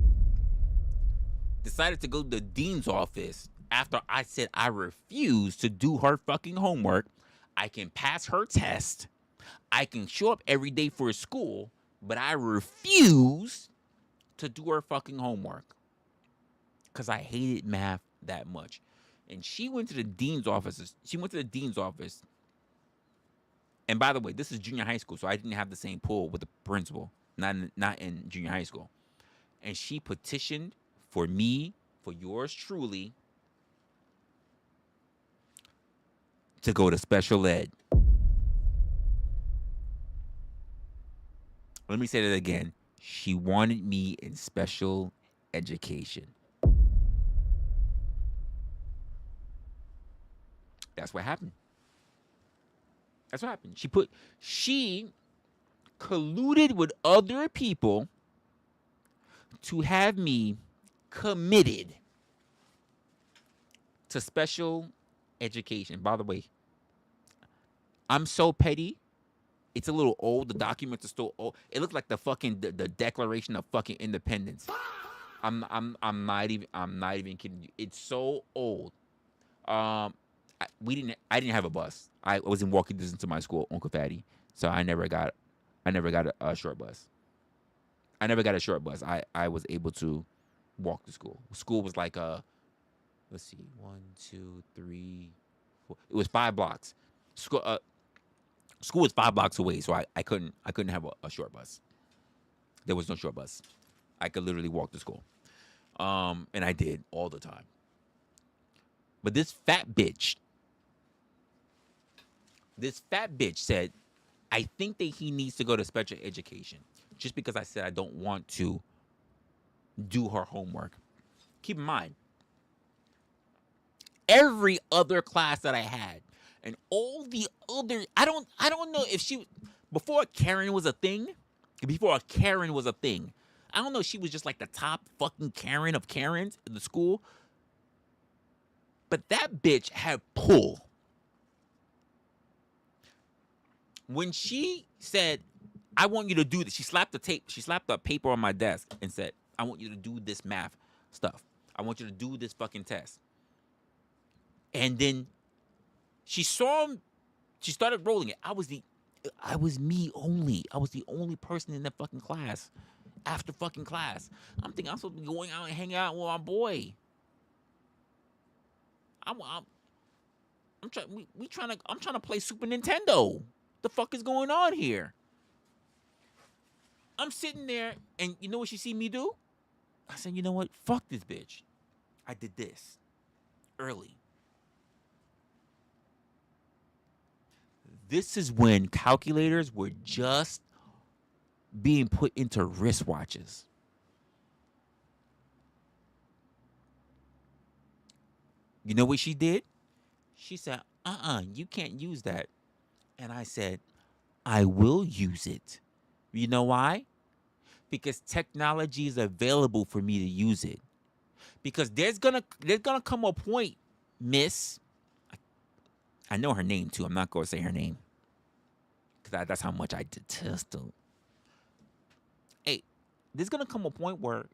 decided to go to the dean's office after I said I refuse to do her fucking homework. I can pass her test. I can show up every day for school, but I refuse to do her fucking homework because I hated math that much. And she went to the dean's office. And by the way, this is junior high school, so I didn't have the same pull with the principal, not in junior high school. And she petitioned for me, for yours truly, to go to special ed. Let me say that again. She wanted me in special education. That's what happened. She colluded with other people to have me committed to special education. By the way, I'm so petty. It's a little old. The documents are still old. It looks like the Declaration of fucking Independence. I'm not even kidding you. It's so old. I didn't have a bus. I was in walking distance to my school, Uncle Fatty. So I never got a short bus. I was able to walk to school. School was like let's see, 1, 2, 3, 4. It was 5 blocks. School was 5 blocks away, so I couldn't have a short bus. There was no short bus. I could literally walk to school. And I did all the time. But this fat bitch said, I think that he needs to go to special education just because I said I don't want to do her homework. Keep in mind, every other class that I had and all the other, I don't know if she, before Karen was a thing, I don't know if she was just like the top fucking Karen of Karens in the school. But that bitch had pull. When she said, I want you to do this, she slapped the paper on my desk and said, I want you to do this math stuff. I want you to do this fucking test. And then she started rolling it. I was me only. I was the only person in that fucking class. After fucking class. I'm thinking I'm supposed to be going out and hanging out with my boy. I'm trying to play Super Nintendo. The fuck is going on here? I'm sitting there, and you know what she see me do? I said, you know what? Fuck this bitch. I did this early. This is when calculators were just being put into wristwatches. You know what she did? She said, you can't use that. And I said, I will use it. You know why? Because technology is available for me to use it. Because there's gonna come a point, miss. I know her name too. I'm not gonna say her name. Because that's how much I detest her. Hey, there's gonna come a point where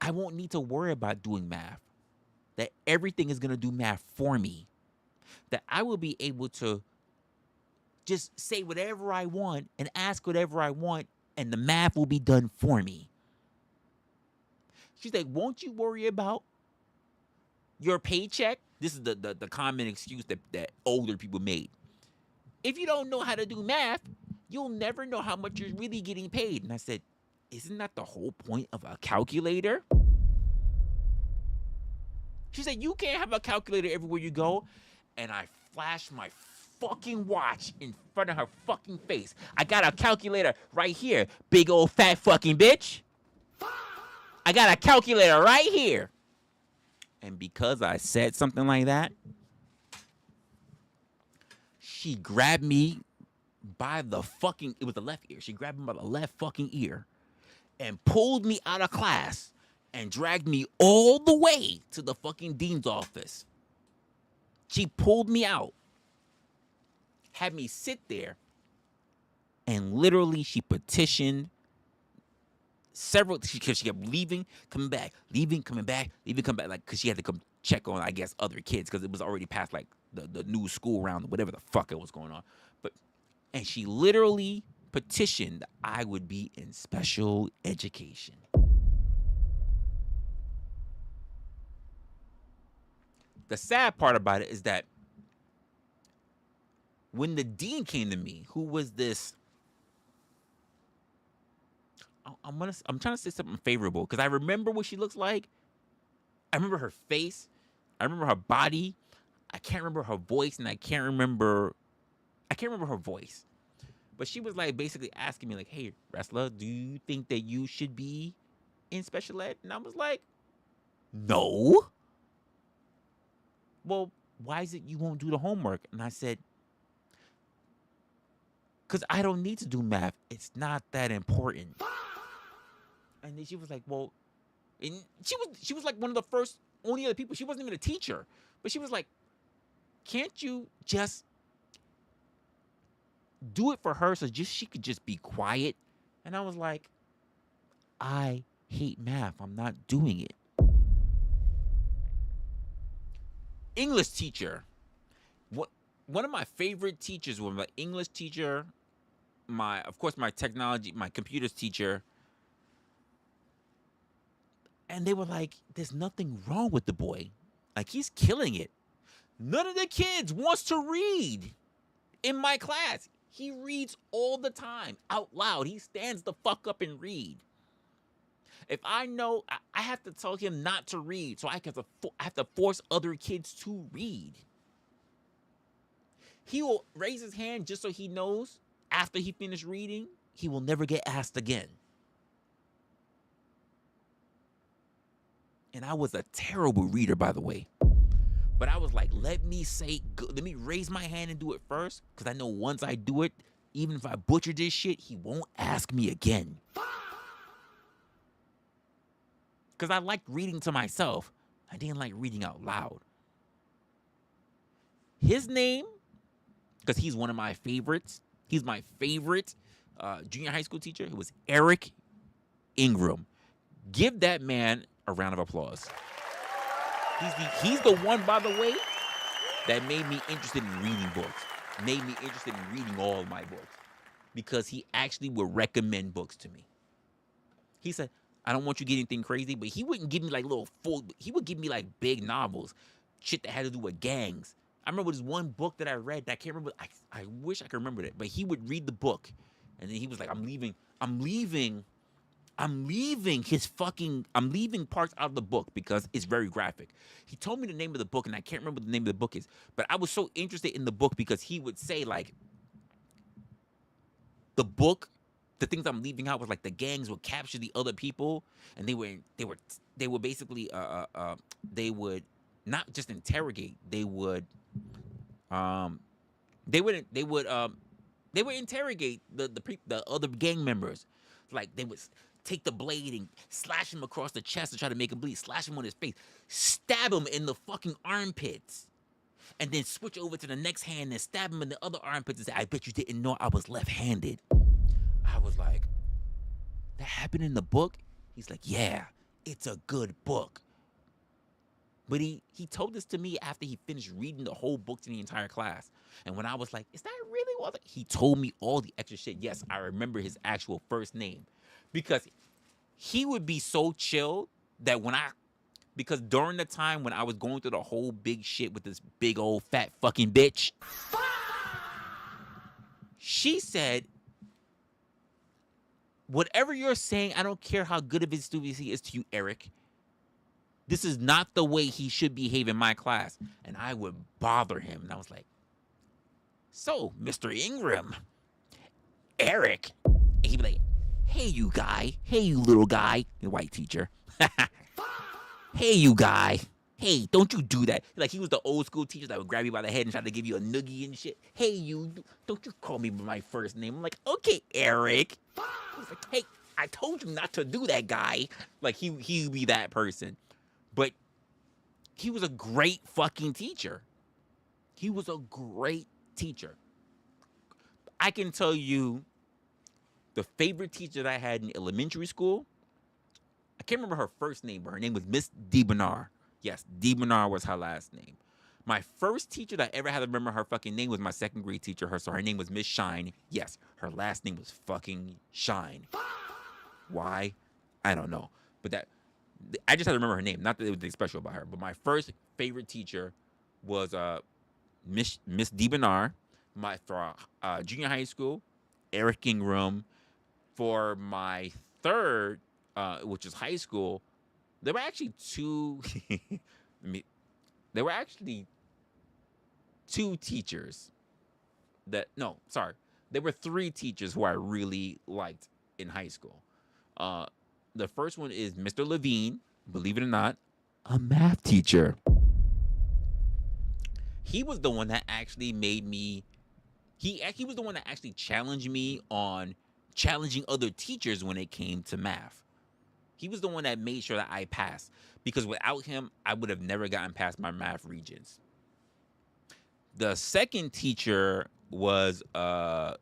I won't need to worry about doing math. That everything is gonna do math for me. That I will be able to just say whatever I want and ask whatever I want, and the math will be done for me. She's like, won't you worry about your paycheck? This is the common excuse that older people made. If you don't know how to do math, you'll never know how much you're really getting paid. And I said, isn't that the whole point of a calculator? She said, you can't have a calculator everywhere you go. And I flashed my fucking watch in front of her fucking face. I got a calculator right here, big old fat fucking bitch. I got a calculator right here. And because I said something like that, she grabbed me by the fucking, it was the left ear. She grabbed me by the left fucking ear and pulled me out of class and dragged me all the way to the fucking dean's office. She pulled me out, had me sit there, and literally she petitioned several, because she kept leaving, coming back, leaving, coming back, leaving, coming back, like, because she had to come check on, I guess, other kids, because it was already past, like, the new school round, whatever the fuck it was going on. And she literally petitioned that I would be in special education. The sad part about it is that when the dean came to me, who was this, I'm trying to say something favorable, because I remember what she looks like. I remember her face. I remember her body. I can't remember her voice, and I can't remember her voice. But she was like basically asking me like, hey, Resla, do you think that you should be in special ed? And I was like, no. Well, why is it you won't do the homework? And I said, because I don't need to do math. It's not that important. And then she was like, well, and she was like one of the first, only other people. She wasn't even a teacher. But she was like, can't you just do it for her so she could just be quiet? And I was like, I hate math. I'm not doing it. English teacher. One of my favorite teachers was my English teacher, of course, my computers teacher. And they were like, there's nothing wrong with the boy. Like, he's killing it. None of the kids wants to read in my class. He reads all the time, out loud. He stands the fuck up and read. If I know, I have to tell him not to read, so I have to force other kids to read. He will raise his hand just so he knows after he finished reading, he will never get asked again. And I was a terrible reader, by the way. But I was like, let me raise my hand and do it first, because I know once I do it, even if I butcher this shit, he won't ask me again. Because I liked reading to myself. I didn't like reading out loud. His name, because he's one of my favorites, he's my favorite junior high school teacher. It was Eric Ingram. Give that man a round of applause. He's the one, by the way, that made me interested in reading books. Made me interested in reading all of my books. Because he actually would recommend books to me. He said, I don't want you to get anything crazy, but he wouldn't give me like he would give me like big novels. Shit that had to do with gangs. I remember this one book that I read that I can't remember. I wish I could remember it, but he would read the book, and then he was like, I'm leaving I'm leaving parts out of the book because it's very graphic. He told me the name of the book, and I can't remember what the name of the book is, but I was so interested in the book because he would say, like, the book, the things I'm leaving out was like the gangs would capture the other people, and they would basically they would not just interrogate, they would interrogate the other gang members. Like, they would take the blade and slash him across the chest to try to make him bleed, slash him on his face, stab him in the fucking armpits, and then switch over to the next hand and stab him in the other armpits and say, I bet you didn't know I was left-handed. I was like, that happened in the book? He's like, yeah, it's a good book. But he told this to me after he finished reading the whole book to the entire class. And when I was like, is that really what? He told me all the extra shit. Yes, I remember his actual first name. Because he would be so chill that because during the time when I was going through the whole big shit with this big old fat fucking bitch, she said, whatever you're saying, I don't care how good of a student he is to you, Eric. This is not the way he should behave in my class. And I would bother him. And I was like, so, Mr. Ingram, Eric. And he'd be like, hey, you guy. Hey, you little guy. The white teacher. Hey, you guy. Hey, don't you do that. Like, he was the old school teacher that would grab you by the head and try to give you a noogie and shit. Hey, you. Don't you call me by my first name. I'm like, okay, Eric. He's like, hey, I told you not to do that, guy. Like, he'd be that person. But he was a great fucking teacher. He was a great teacher. I can tell you the favorite teacher that I had in elementary school, I can't remember her first name, but her name was Miss DeBernard. Yes, DeBernard was her last name. My first teacher that I ever had to remember her fucking name was my second grade teacher. Her name was Miss Shine. Yes, her last name was fucking Shine. Why? I don't know. But I just had to remember her name. Not that there was anything special about her. But my first favorite teacher was Miss DeBernard. For junior high school, Eric Ingram. For my third, which is high school, there were actually two. There were actually two teachers there were three teachers who I really liked in high school. The first one is Mr. Levine, believe it or not, a math teacher. He was the one that actually made me, he was the one that actually challenged me on challenging other teachers when it came to math. He was the one that made sure that I passed, because without him, I would have never gotten past my math regions. The second teacher was Mr.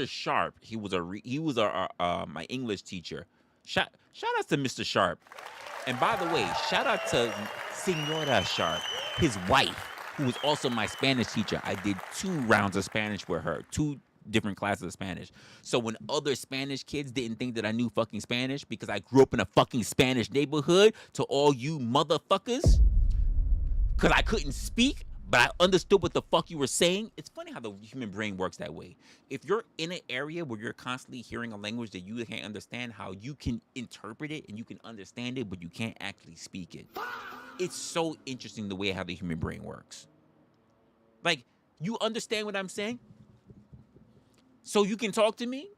Sharp. He was my English teacher. Shout out to Mr. Sharp. And by the way, shout out to Senora Sharp, his wife, who was also my Spanish teacher. I did 2 rounds of Spanish with her, 2 different classes of Spanish. So when other Spanish kids didn't think that I knew fucking Spanish because I grew up in a fucking Spanish neighborhood, to all you motherfuckers, because I couldn't speak, but I understood what the fuck you were saying. It's funny how the human brain works that way. If you're in an area where you're constantly hearing a language that you can't understand, how you can interpret it and you can understand it, but you can't actually speak it. It's so interesting the way how the human brain works. Like, you understand what I'm saying? So you can talk to me?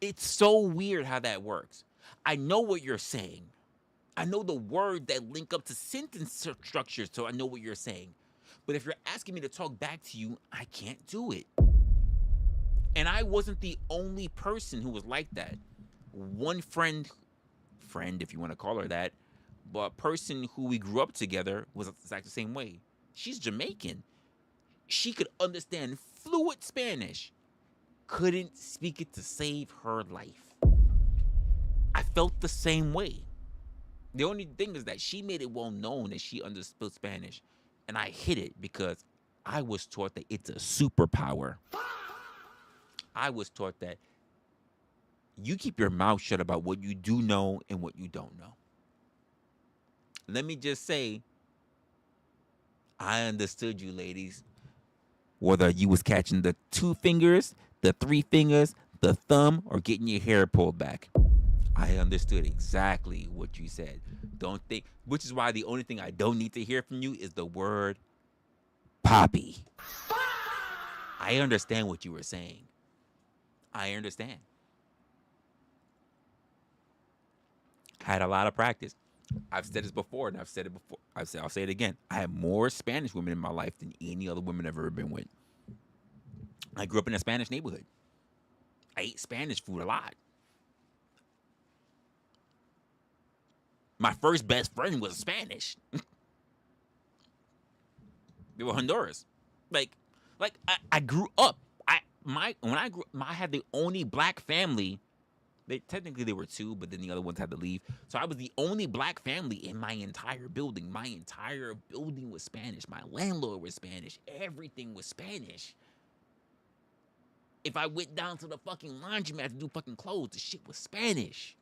It's so weird how that works. I know what you're saying. I know the word that link up to sentence structures, so I know what you're saying. But if you're asking me to talk back to you, I can't do it. And I wasn't the only person who was like that. One friend, if you want to call her that, but person who we grew up together was exactly the same way. She's Jamaican. She could understand fluent Spanish. Couldn't speak it to save her life. I felt the same way. The only thing is that she made it well known that she understood Spanish. And I hid it because I was taught that it's a superpower. I was taught that you keep your mouth shut about what you do know and what you don't know. Let me just say, I understood you, ladies. Whether you was catching the 2 fingers, the 3 fingers, the thumb, or getting your hair pulled back. I understood exactly what you said. Don't think, which is why the only thing I don't need to hear from you is the word poppy. I understand what you were saying. I understand. Had a lot of practice. I've said this before, and I'll say it again. I have more Spanish women in my life than any other women I've ever been with. I grew up in a Spanish neighborhood. I ate Spanish food a lot. My first best friend was Spanish. They were Honduras. Like I grew up. I had the only black family. Technically they were 2, but then the other ones had to leave. So I was the only black family in my entire building. My entire building was Spanish. My landlord was Spanish. Everything was Spanish. If I went down to the fucking laundromat to do fucking clothes, the shit was Spanish.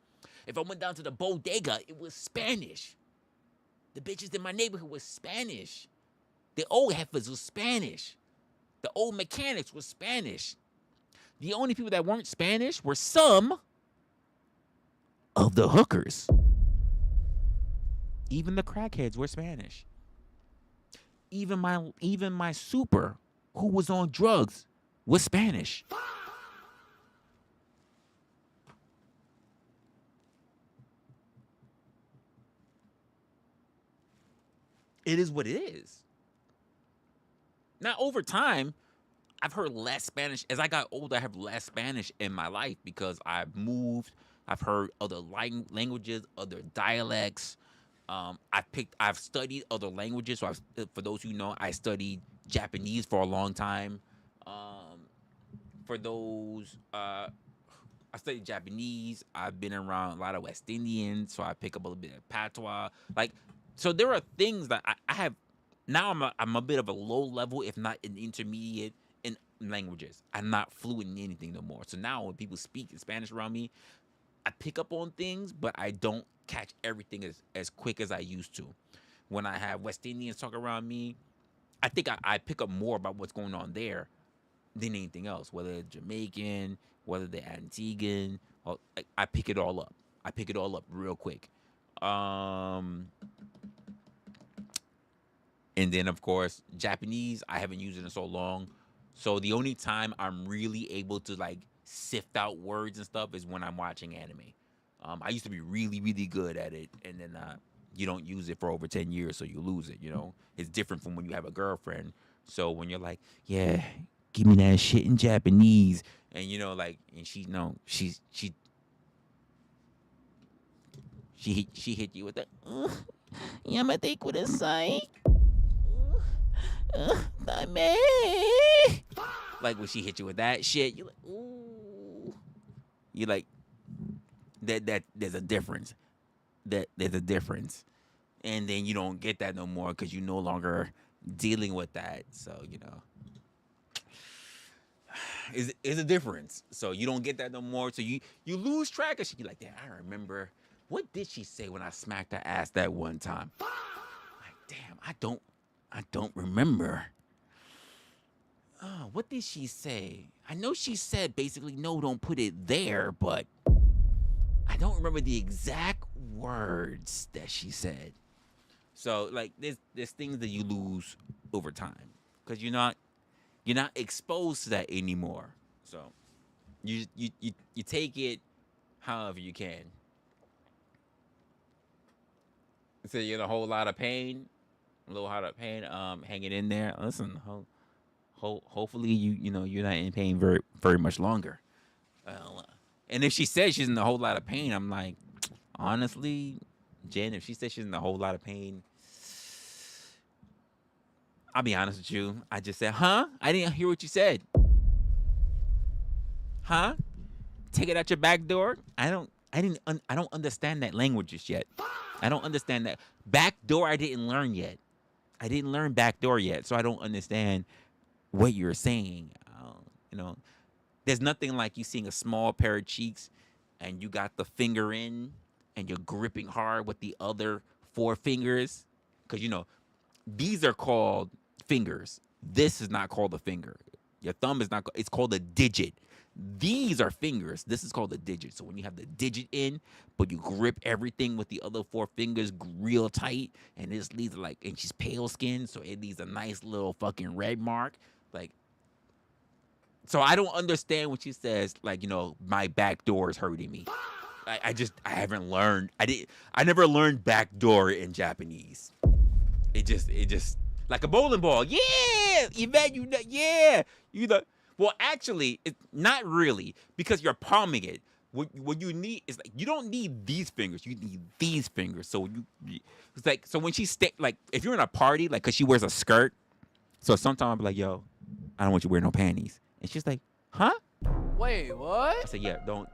If I went down to the bodega, it was Spanish. The bitches in my neighborhood was Spanish. The old heifers was Spanish. The old mechanics was Spanish. The only people that weren't Spanish were some of the hookers. Even the crackheads were Spanish. Even my super, who was on drugs, was Spanish. It is what it is. Now, over time, I've heard less Spanish. As I got older, I have less Spanish in my life because I've moved. I've heard other languages, other dialects. I've studied other languages. So for those who know, I studied Japanese for a long time. I studied Japanese. I've been around a lot of West Indians, so I pick up a little bit of patois. So there are things that I have. Now I'm a bit of a low level, if not an intermediate in languages. I'm not fluent in anything no more. So now when people speak in Spanish around me, I pick up on things, but I don't catch everything as quick as I used to. When I have West Indians talk around me, I think I pick up more about what's going on there than anything else. Whether it's Jamaican, whether they're Antiguan, I pick it all up. I pick it all up real quick. And then, of course, Japanese, I haven't used it in so long. So the only time I'm really able to, sift out words and stuff is when I'm watching anime. I used to be really, really good at it. And then you don't use it for over 10 years, so you lose it, It's different from when you have a girlfriend. So when you're like, yeah, give me that shit in Japanese. And, and she hit you with that, Yamate kudasai. Like when she hit you with that shit, you're like, ooh. You're like, that there's a difference. There's a difference. And then you don't get that no more because you're no longer dealing with that. So, is a difference. So you don't get that no more. So you lose track of shit. You're like, damn, I remember. What did she say when I smacked her ass that one time? Like, damn, I don't remember. Oh, what did she say? I know she said basically, no, don't put it there, but I don't remember the exact words that she said. So, there's things that you lose over time because you're not exposed to that anymore. So, you take it however you can. So you're in a whole lot of pain. Hang it in there. Listen, hopefully you're not in pain very, very much longer. And if she says she's in a whole lot of pain, I'm like, honestly, Jen, if she says she's in a whole lot of pain, I'll be honest with you. I just said, huh? I didn't hear what you said. Huh? Take it out your back door? I don't understand that language just yet. I don't understand that. Back door I didn't learn yet. I didn't learn backdoor yet, so I don't understand what you're saying. There's nothing like you seeing a small pair of cheeks and you got the finger in and you're gripping hard with the other 4 fingers. Because, these are called fingers. This is not called a finger. Your thumb is not. It's called a digit. These are fingers. This is called a digit. So when you have the digit in, but you grip everything with the other four fingers real tight, and this leaves like, and she's pale skinned, so it leaves a nice little fucking red mark. Like, so I don't understand when she says, like, my back door is hurting me. I haven't learned. I never learned back door in Japanese. It just like a bowling ball. Yeah, Yvette, yeah. Well, actually, it's not really, because you're palming it. What you need is, like, you don't need these fingers. You need these fingers. So it's like, so when she like, if you're in a party, like, cause she wears a skirt, so sometimes I'll be like, yo, I don't want you to wear no panties, and she's like, huh? Wait, what? I said, yeah, don't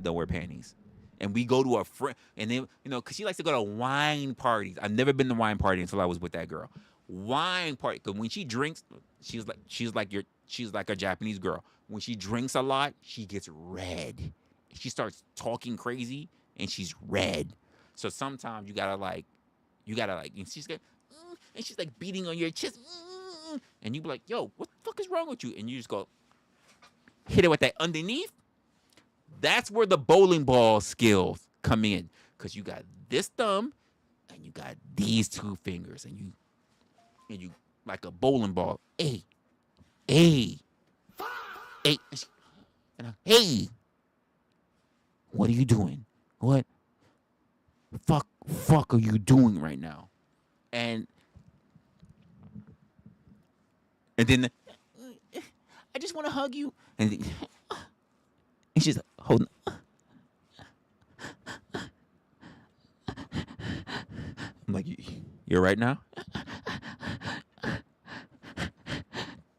wear panties. And we go to a friend, and then, because she likes to go to wine parties. I've never been to wine party until I was with that girl. Wine party, because when she drinks, she's like a Japanese girl. When she drinks a lot, she gets red. She starts talking crazy, and she's red. So sometimes you gotta like, and she's like beating on your chest, and you be like, yo, what the fuck is wrong with you? And you just go, hit it with that underneath. That's where the bowling ball skills come in, because you got this thumb and you got these two fingers, and you like a bowling ball. Hey, and hey, what are you doing? What fuck are you doing right now? And then I just want to hug you, and she's like, hold on. I'm like, you're right now?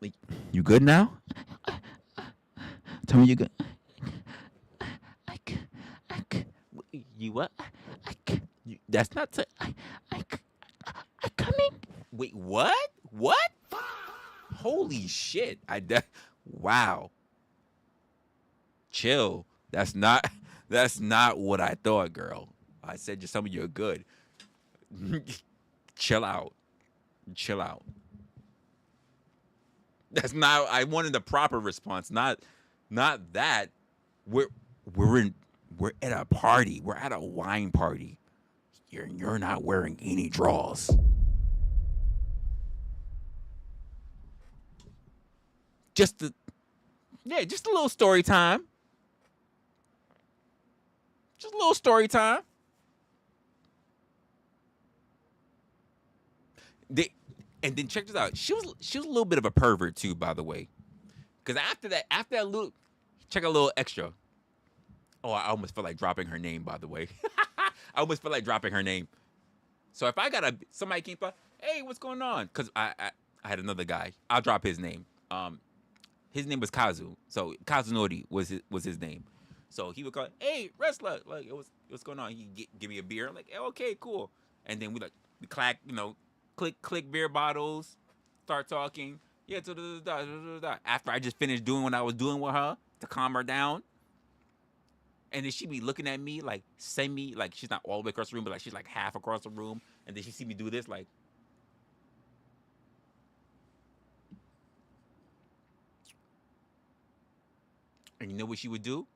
Like, you good now? Tell me you good. You what? That's not. I coming. Wait, what? What? Holy shit! Wow. Chill. That's not what I thought, girl. I said just tell me you're good. Chill out. That's not. I wanted the proper response. Not that. We're at a party. We're at a wine party. You're not wearing any drawers. Just a little story time. Just a little story time. And then check this out. She was a little bit of a pervert too, by the way. Because after that little, check a little extra. Oh, I almost felt like dropping her name, by the way. I almost felt like dropping her name. So if I got somebody came by, hey, what's going on? Because I had another guy. I'll drop his name. His name was Kazu. So Kazunori was his name. So he would call, hey, Resla, like, what's going on? He'd give me a beer. I'm like, hey, okay, cool. And then we clack, click beer bottles, start talking. Yeah, after I just finished doing what I was doing with her to calm her down. And then she'd be looking at me like, send me, like, she's not all the way across the room, but like she's like half across the room. And then she see me do this, like. And you know what she would do?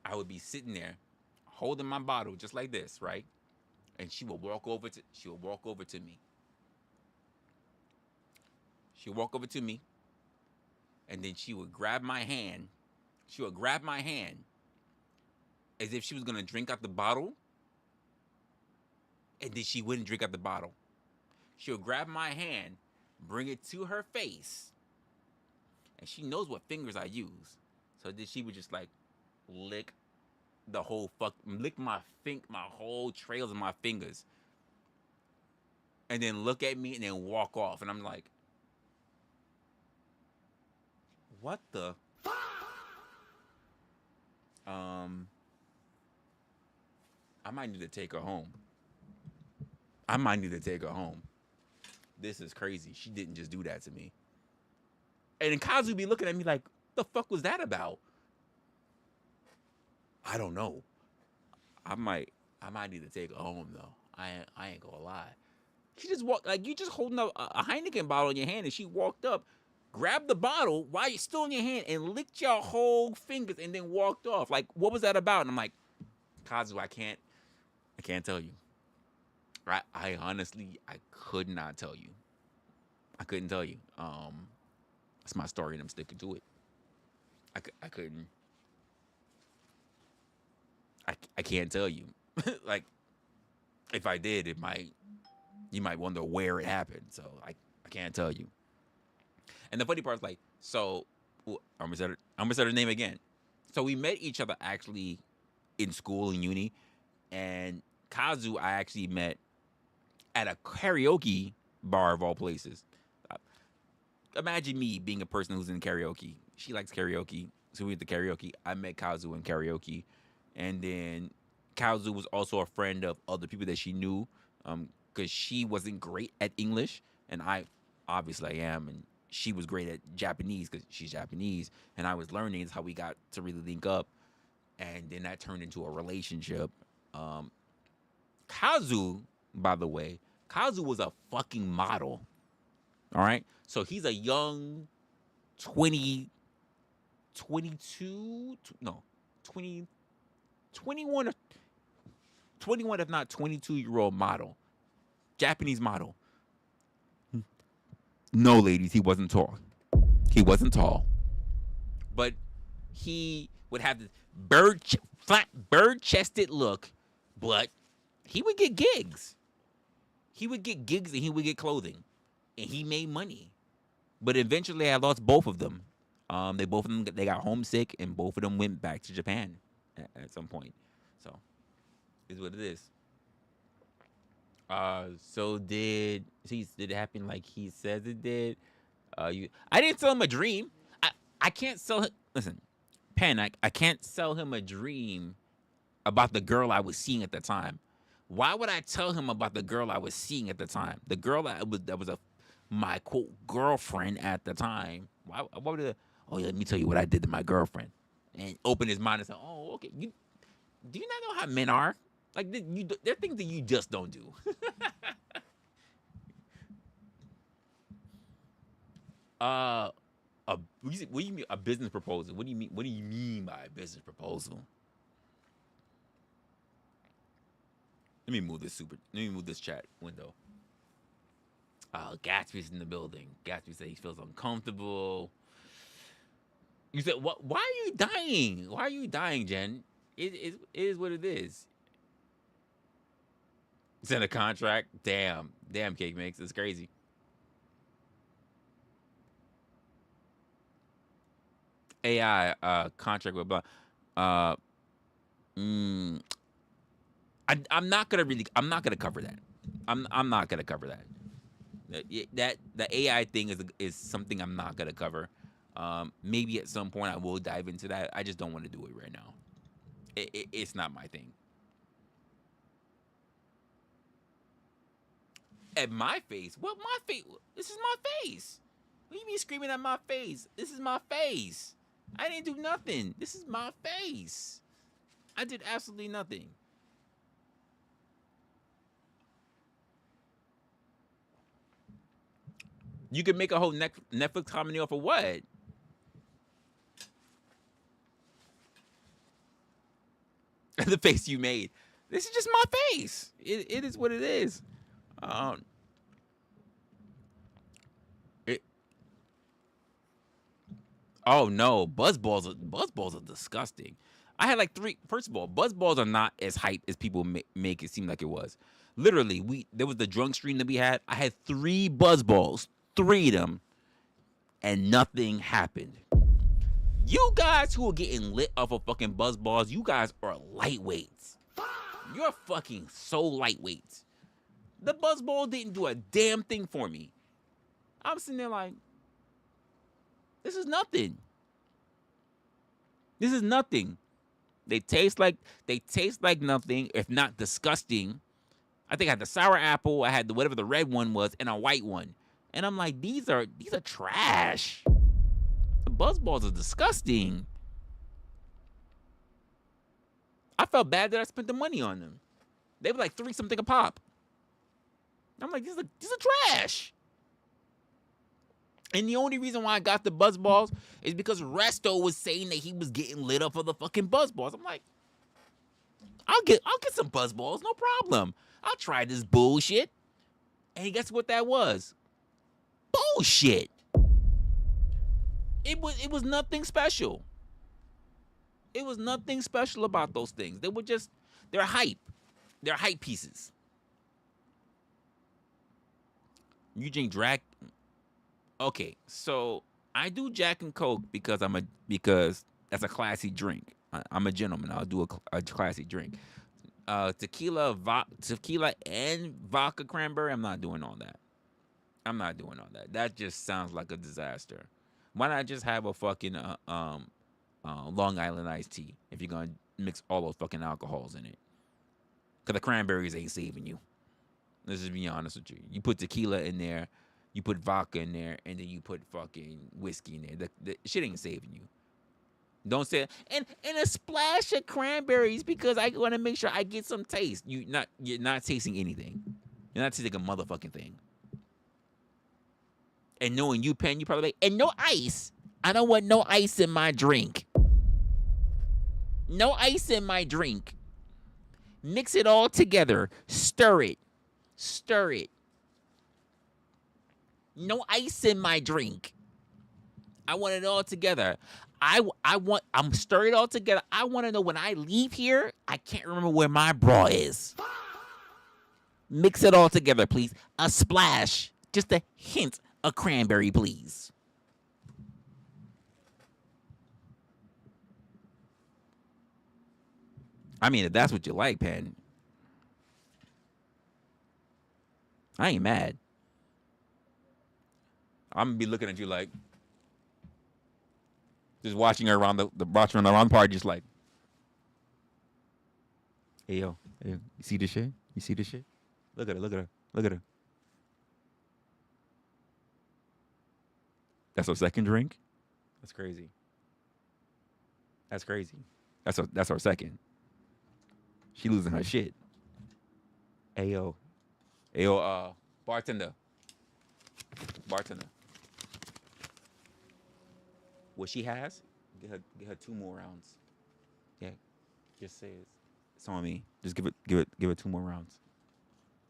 I would be sitting there holding my bottle just like this, right? And she would walk over to me. She would walk over to me. And then she would grab my hand. As if she was gonna drink out the bottle. And then she wouldn't drink out the bottle. She would grab my hand, bring it to her face. And she knows what fingers I use. So then she would just like lick my whole trails of my fingers. And then look at me and then walk off. And I'm like, what the? I might need to take her home. This is crazy. She didn't just do that to me. And then Kazu be looking at me like, what the fuck was that about? I don't know. I might need to take her home though. I ain't gonna lie. She just walked, like, you just holding a Heineken bottle in your hand, and she walked up, grabbed the bottle while you're still in your hand, and licked your whole fingers, and then walked off. Like, what was that about? And I'm like, Kazu, I can't tell you. Right? I honestly, I could not tell you. I couldn't tell you. It's my story, and I'm sticking to it. I couldn't. I can't tell you. Like, if I did, you might wonder where it happened. So I can't tell you. And the funny part is, like, so I'm gonna say her name again. So we met each other actually in school in uni, and Kazu I actually met at a karaoke bar of all places. Imagine me being a person who's in karaoke. She likes karaoke, so we went to karaoke. I met Kazu in karaoke, and then Kazu was also a friend of other people that she knew, because she wasn't great at English, and I obviously am, and she was great at Japanese because she's Japanese, and I was learning. Is how we got to really link up, and then that turned into a relationship. Kazu, by the way, Kazu was a fucking model. All right, so he's a young 21 if not 22-year-old model, Japanese model. No, ladies, he wasn't tall. He wasn't tall, but he would have this flat bird-chested look, but he would get gigs. He would get gigs and he would get clothing, and he made money. But eventually, I lost both of them. They got homesick, and both of them went back to Japan at some point. So, is what it is. So did it happen like he says it did? I didn't sell him a dream. I can't sell him. Listen, Pen, I can't sell him a dream about the girl I was seeing at the time. Why would I tell him about the girl I was seeing at the time? The girl that was my quote girlfriend at the time. Why would I? Oh yeah, let me tell you what I did to my girlfriend, and open his mind and say, oh okay, do you not know how men are? Like, there are things that you just don't do. What do you mean a business proposal? What do you mean? What do you mean by a business proposal? Let me move this chat window. Gatsby's in the building. Gatsby said he feels uncomfortable. You said, what? Why are you dying? Why are you dying, Jen? It is what it is. It's in a contract. Damn, Cake Mix. It's crazy. AI contract with blah. I'm not gonna cover that. I'm not gonna cover that. That the AI thing is something I'm not gonna cover. Maybe at some point I will dive into that. I just don't want to do it right now. It's not my thing. At my face? What my face? This is my face. What do you mean screaming at my face? This is my face. I didn't do nothing. This is my face. I did absolutely nothing. You could make a whole Netflix comedy off of what? The face you made. This is just my face. It is what it is. Oh no, buzzballs are disgusting. I had like 3. First of all, buzzballs are not as hype as people make it seem like it was. Literally, there was the drunk stream that we had. I had 3 buzzballs, 3 of them, and nothing happened. You guys who are getting lit off of fucking buzzballs, you guys are lightweights. You're fucking so lightweights. The buzzball didn't do a damn thing for me. I'm sitting there like, this is nothing. This is nothing. They taste like nothing, if not disgusting. I think I had the sour apple, I had whatever the red one was, and a white one. And I'm like, these are trash. The buzzballs are disgusting. I felt bad that I spent the money on them. They were like 3 something a pop. I'm like, these are trash. And the only reason why I got the buzz balls is because Resto was saying that he was getting lit up for the fucking buzz balls. I'm like, I'll get some buzz balls, no problem. I'll try this bullshit. And guess what that was? Bullshit. It was nothing special. It was nothing special about those things. They're hype. They're hype pieces. You drink Drac. Okay, so I do Jack and Coke because that's a classy drink. I'm a gentleman. I'll do a classy drink. Tequila and vodka cranberry. I'm not doing all that. That just sounds like a disaster. Why not just have a fucking Long Island iced tea if you're gonna mix all those fucking alcohols in it? Cause the cranberries ain't saving you. Let's just be honest with you. You put tequila in there, you put vodka in there, and then you put fucking whiskey in there. The shit ain't saving you. Don't say it. And a splash of cranberries because I want to make sure I get some taste. You're not tasting anything. You're not tasting a motherfucking thing. And knowing you, Penn, you probably and no ice. I don't want no ice in my drink. No ice in my drink. Mix it all together. Stir it. No ice in my drink. I want it all together. I'm stirring it all together. I want to know when I leave here, I can't remember where my bra is. Mix it all together, please. A splash. Just a hint of cranberry, please. I mean, if that's what you like, Penn, I ain't mad. I'm gonna be looking at you like, just watching her around the party, just like, hey yo, you see this shit? Look at her. That's her second drink. That's crazy. That's her second. She losing her shit. Hey yo, bartender. What she has, get her 2 more rounds. Yeah, just say it's on me. Just give it 2 more rounds.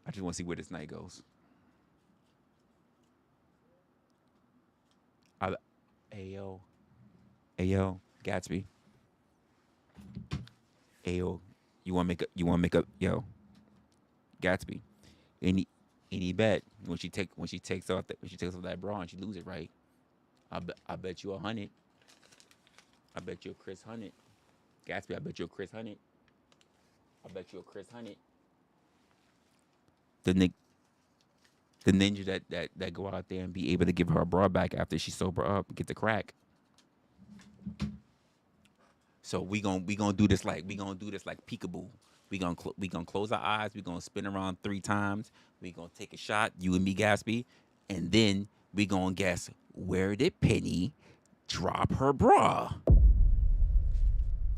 I just want to see where this night goes. Hey yo, Gatsby. Hey yo, you want to make up, yo, Gatsby. Any bet when she takes off that bra and she lose it, right? I bet you 100. I bet you a Chris 100. Gatsby, I bet you a Chris 100. The ninja that go out there and be able to give her bra back after she sober up and get the crack. So we gonna do this like peekaboo. We gonna close our eyes. We gonna spin around 3 times. We gonna take a shot, you and me, Gatsby, and then we gonna guess where did Penny drop her bra,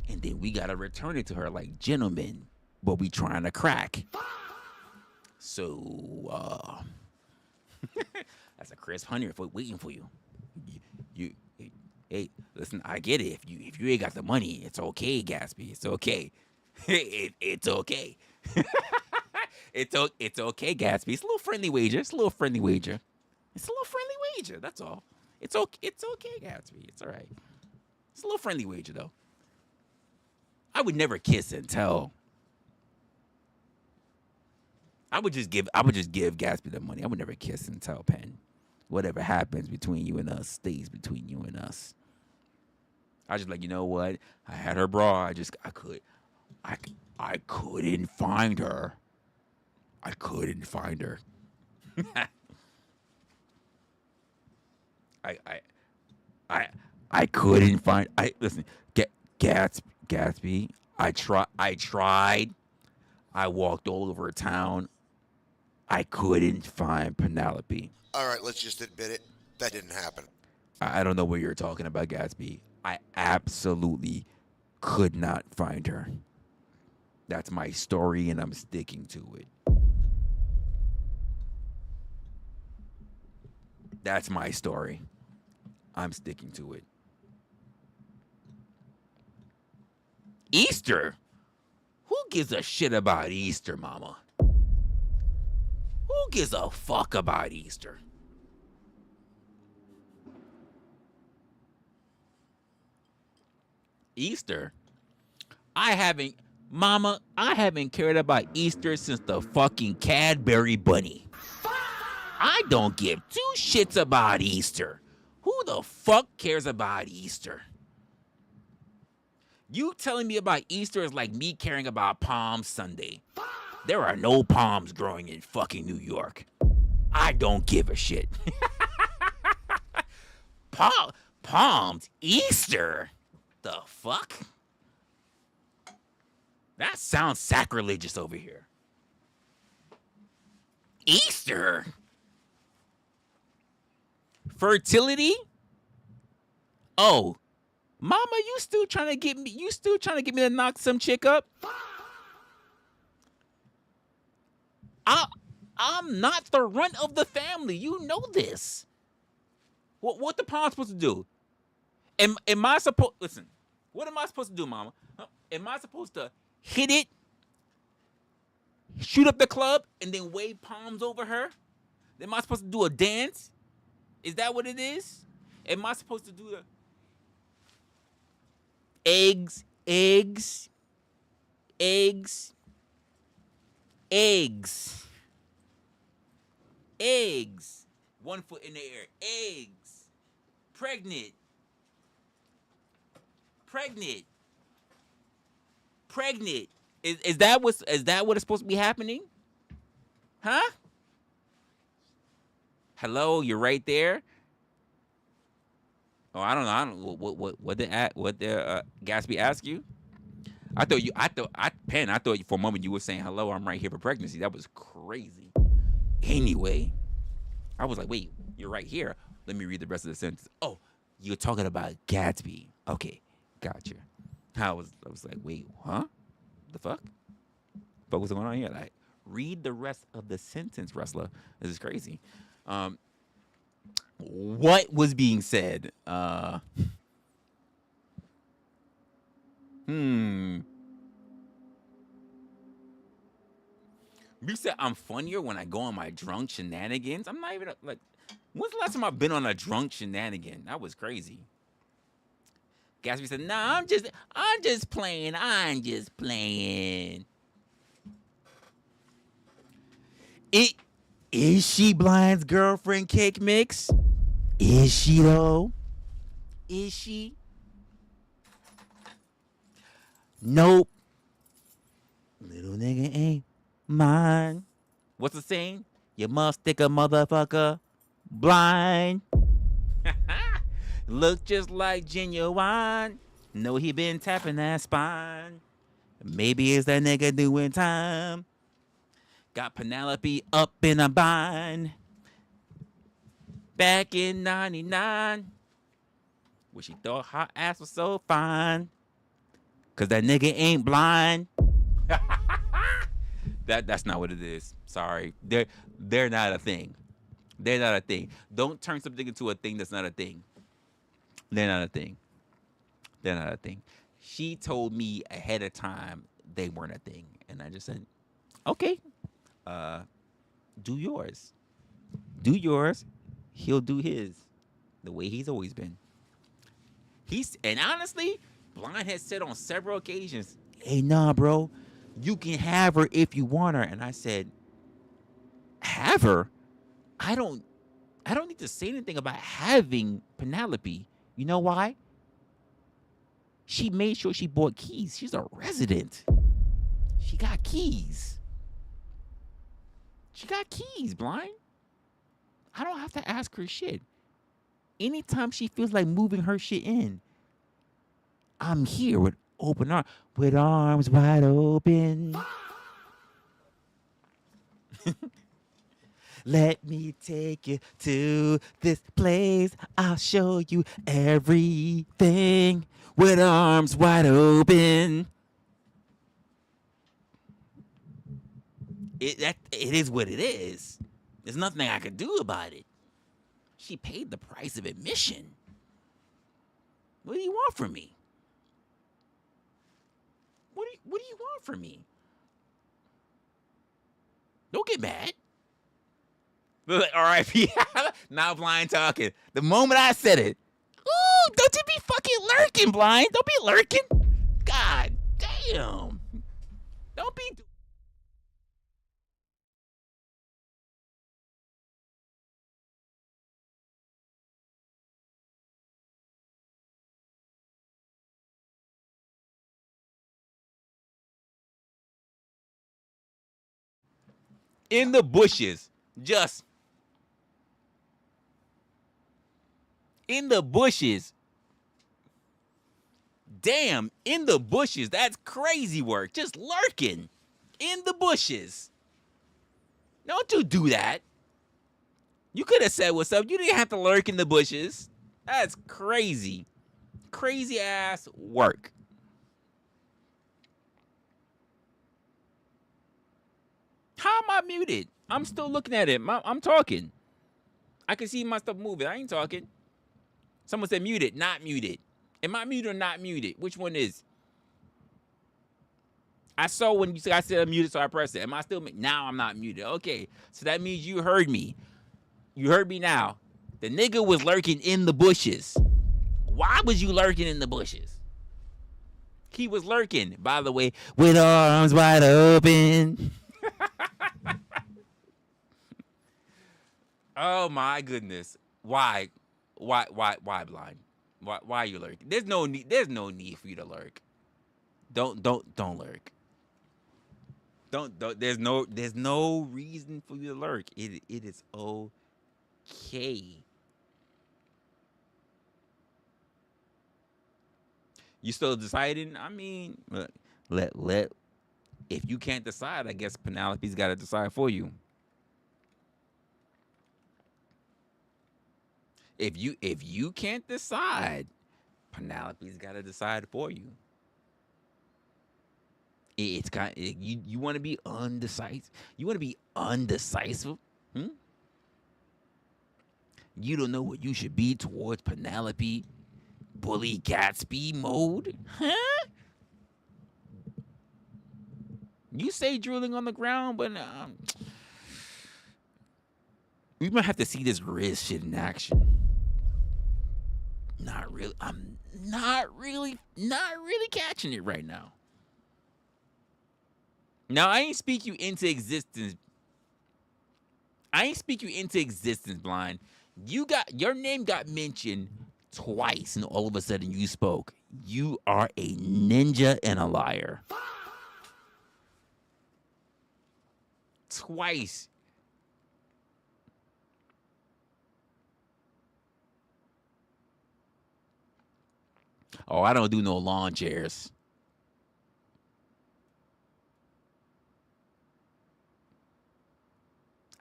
and then we gotta return it to her like gentlemen, but we trying to crack. So that's a crisp 100 for waiting for you. You hey, listen, I get it. If you ain't got the money, it's okay, Gatsby. It's okay. It's okay. It's okay, Gatsby. It's a little friendly wager. That's all. It's okay, Gatsby. It's all right. It's a little friendly wager, though. I would never kiss and tell. I would just give Gatsby the money. I would never kiss and tell Penn. Whatever happens between you and us stays between you and us. I just like, you know what? I had her bra. I couldn't find her. I couldn't find her. I couldn't find. Listen, Gatsby. I tried. I walked all over town. I couldn't find Penelope. All right, let's just admit it. That didn't happen. I don't know what you're talking about, Gatsby. I absolutely could not find her. That's my story, and I'm sticking to it. That's my story. I'm sticking to it. Easter? Who gives a shit about Easter, mama? Who gives a fuck about Easter? Easter? I haven't cared about Easter since the fucking Cadbury Bunny. I don't give two shits about Easter. Who the fuck cares about Easter? You telling me about Easter is like me caring about Palm Sunday. There are no palms growing in fucking New York. I don't give a shit. Palms? Easter? The fuck? That sounds sacrilegious over here. Easter? Fertility? Oh, mama, you still trying to get me to knock some chick up? I'm not the runt of the family. You know this. What the palm supposed to do? Am I supposed listen? What am I supposed to do, mama? Am I supposed to hit it, shoot up the club, and then wave palms over her? Am I supposed to do a dance? Is that what it is? Am I supposed to do the eggs? 1 foot in the air. Eggs. Pregnant. Is that what's supposed to be happening? Huh? Hello, you're right there. Oh, I don't know. What did Gatsby ask you? I thought for a moment you were saying hello. I'm right here for pregnancy. That was crazy. Anyway, I was like, wait, you're right here. Let me read the rest of the sentence. Oh, you're talking about Gatsby. Okay, gotcha. I was like, wait, huh? The fuck? But what's going on here? Like, read the rest of the sentence, Resla. This is crazy. What was being said? You said I'm funnier when I go on my drunk shenanigans. I'm not even like. When's the last time I've been on a drunk shenanigan? That was crazy. Gatsby said, "Nah, I'm just playing. I'm just playing." Is she Blind's girlfriend, Cake Mix? Is she though? Is she? Nope. Little nigga ain't mine. What's the saying? You must stick a motherfucker blind. Look just like genuine. Know he been tapping that spine. Maybe it's that nigga doing time. Got Penelope up in a bind. Back in 99. Where she thought her ass was so fine. Cause that nigga ain't blind. That's not what it is. Sorry. They're not a thing. They're not a thing. Don't turn something into a thing that's not a thing. They're not a thing. They're not a thing. She told me ahead of time they weren't a thing. And I just said, okay. Do yours. Do yours. He'll do his. The way he's always been. And honestly, Blind has said on several occasions, hey, nah, bro. You can have her if you want her. And I said, have her? I don't need to say anything about having Penelope. You know why? She made sure she bought keys. She's a resident. She got keys. She got keys, Blind. I don't have to ask her shit. Anytime she feels like moving her shit in, I'm here with arms wide open. Let me take you to this place. I'll show you everything with arms wide open. It is what it is. There's nothing I can do about it. She paid the price of admission. What do you want from me? What do you want from me? Don't get mad. All right, now Blind talking. The moment I said it, ooh, don't you be fucking lurking, Blind. Don't be lurking. God damn. Don't be. In the bushes. Just. In the bushes. Damn, in the bushes. That's crazy work. Just lurking. In the bushes. Don't you do that. You could have said what's up. You didn't have to lurk in the bushes. That's crazy. Crazy ass work. How am I muted? I'm still looking at it. I'm talking. I can see my stuff moving. I ain't talking. Someone said muted, not muted. Am I muted or not muted? Which one is? I saw when I said I'm muted, so I pressed it. Am I still? Now I'm not muted. Okay, so that means you heard me. You heard me now. The nigga was lurking in the bushes. Why was you lurking in the bushes? He was lurking, by the way, with arms wide open. Oh my goodness. Why Blind? Why are you lurking? There's no need for you to lurk. Don't lurk. Don't there's no reason for you to lurk. It is okay. You still deciding? I mean, let if you can't decide, I guess Penelope's got to decide for you. If you can't decide, Penelope's got to decide for you. It's kind you want to be undecisive. You want to be undecisive. You don't know what you should be towards Penelope. Bully Gatsby mode, huh? You say drooling on the ground, but we might have to see this Riz shit in action. Not really. I'm not really catching it right now. Now I ain't speak you into existence. Blind. Your name got mentioned twice, and all of a sudden you spoke. You are a ninja and a liar. Twice. Oh, I don't do no lawn chairs.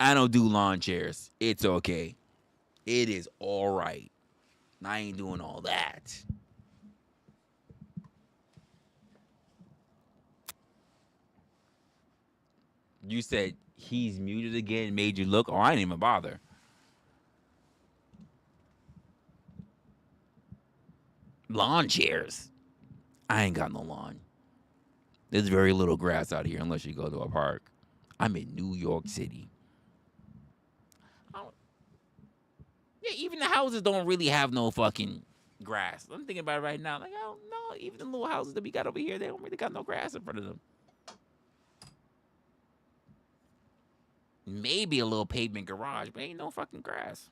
I don't do lawn chairs. It's okay. It is all right. I ain't doing all that. You said he's muted again, made you look. Oh, I didn't even bother. Lawn chairs. I ain't got no lawn. There's very little grass out here unless you go to a park. I'm in New York City. Yeah, even the houses don't really have no fucking grass. I'm thinking about it right now. Like, I don't know. Even the little houses that we got over here, they don't really got no grass in front of them. Maybe a little pavement garage, but ain't no fucking grass.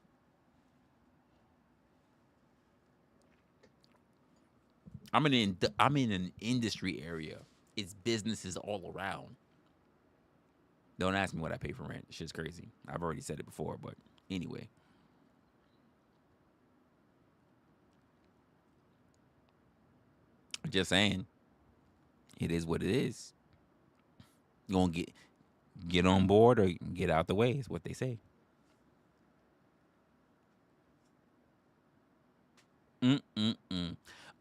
I'm in an industry area. It's businesses all around. Don't ask me what I pay for rent. Shit's crazy. I've already said it before, but anyway. Just saying. It is what it is. You gonna get on board or get out the way is what they say.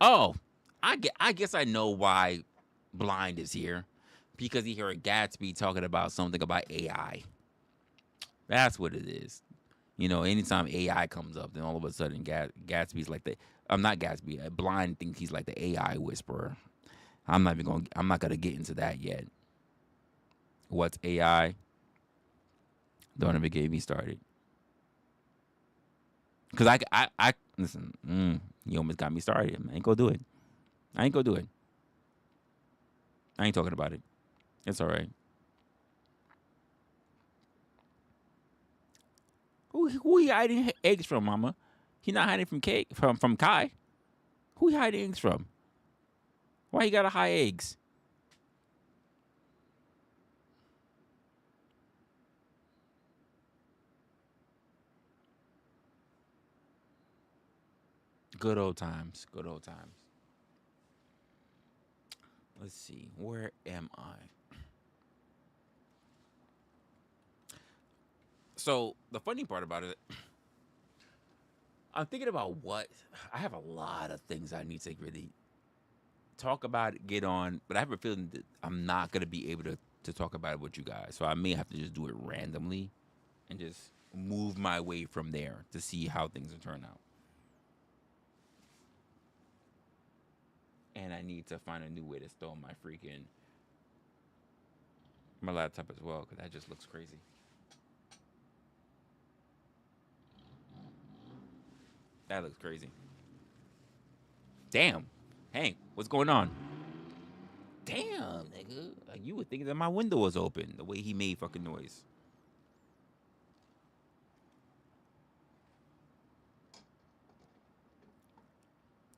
Oh, I guess I know why Blind is here. Because he heard Gatsby talking about something about AI. That's what it is. You know, anytime AI comes up, then all of a sudden Gatsby's like I'm not Gatsby. Blind thinks he's like the AI whisperer. I'm not gonna get into that yet. What's AI? Don't ever get me started. Cause I listen. You almost got me started. I ain't gonna do it. I ain't talking about it. It's all right. Who he hiding eggs from, Mama? He not hiding from Kai. Who he hiding eggs from? Why he gotta hide eggs? Good old times. Good old times. Let's see. Where am I? So the funny part about it, I'm thinking about what I have a lot of things I need to really talk about it, get on, but I have a feeling that I'm not gonna be able to talk about it with you guys. So I may have to just do it randomly and just move my way from there to see how things will turn out. And I need to find a new way to store my laptop as well, because that just looks crazy. That looks crazy. Damn. Hank, what's going on? Damn, nigga. Like, you would think that my window was open, the way he made fucking noise.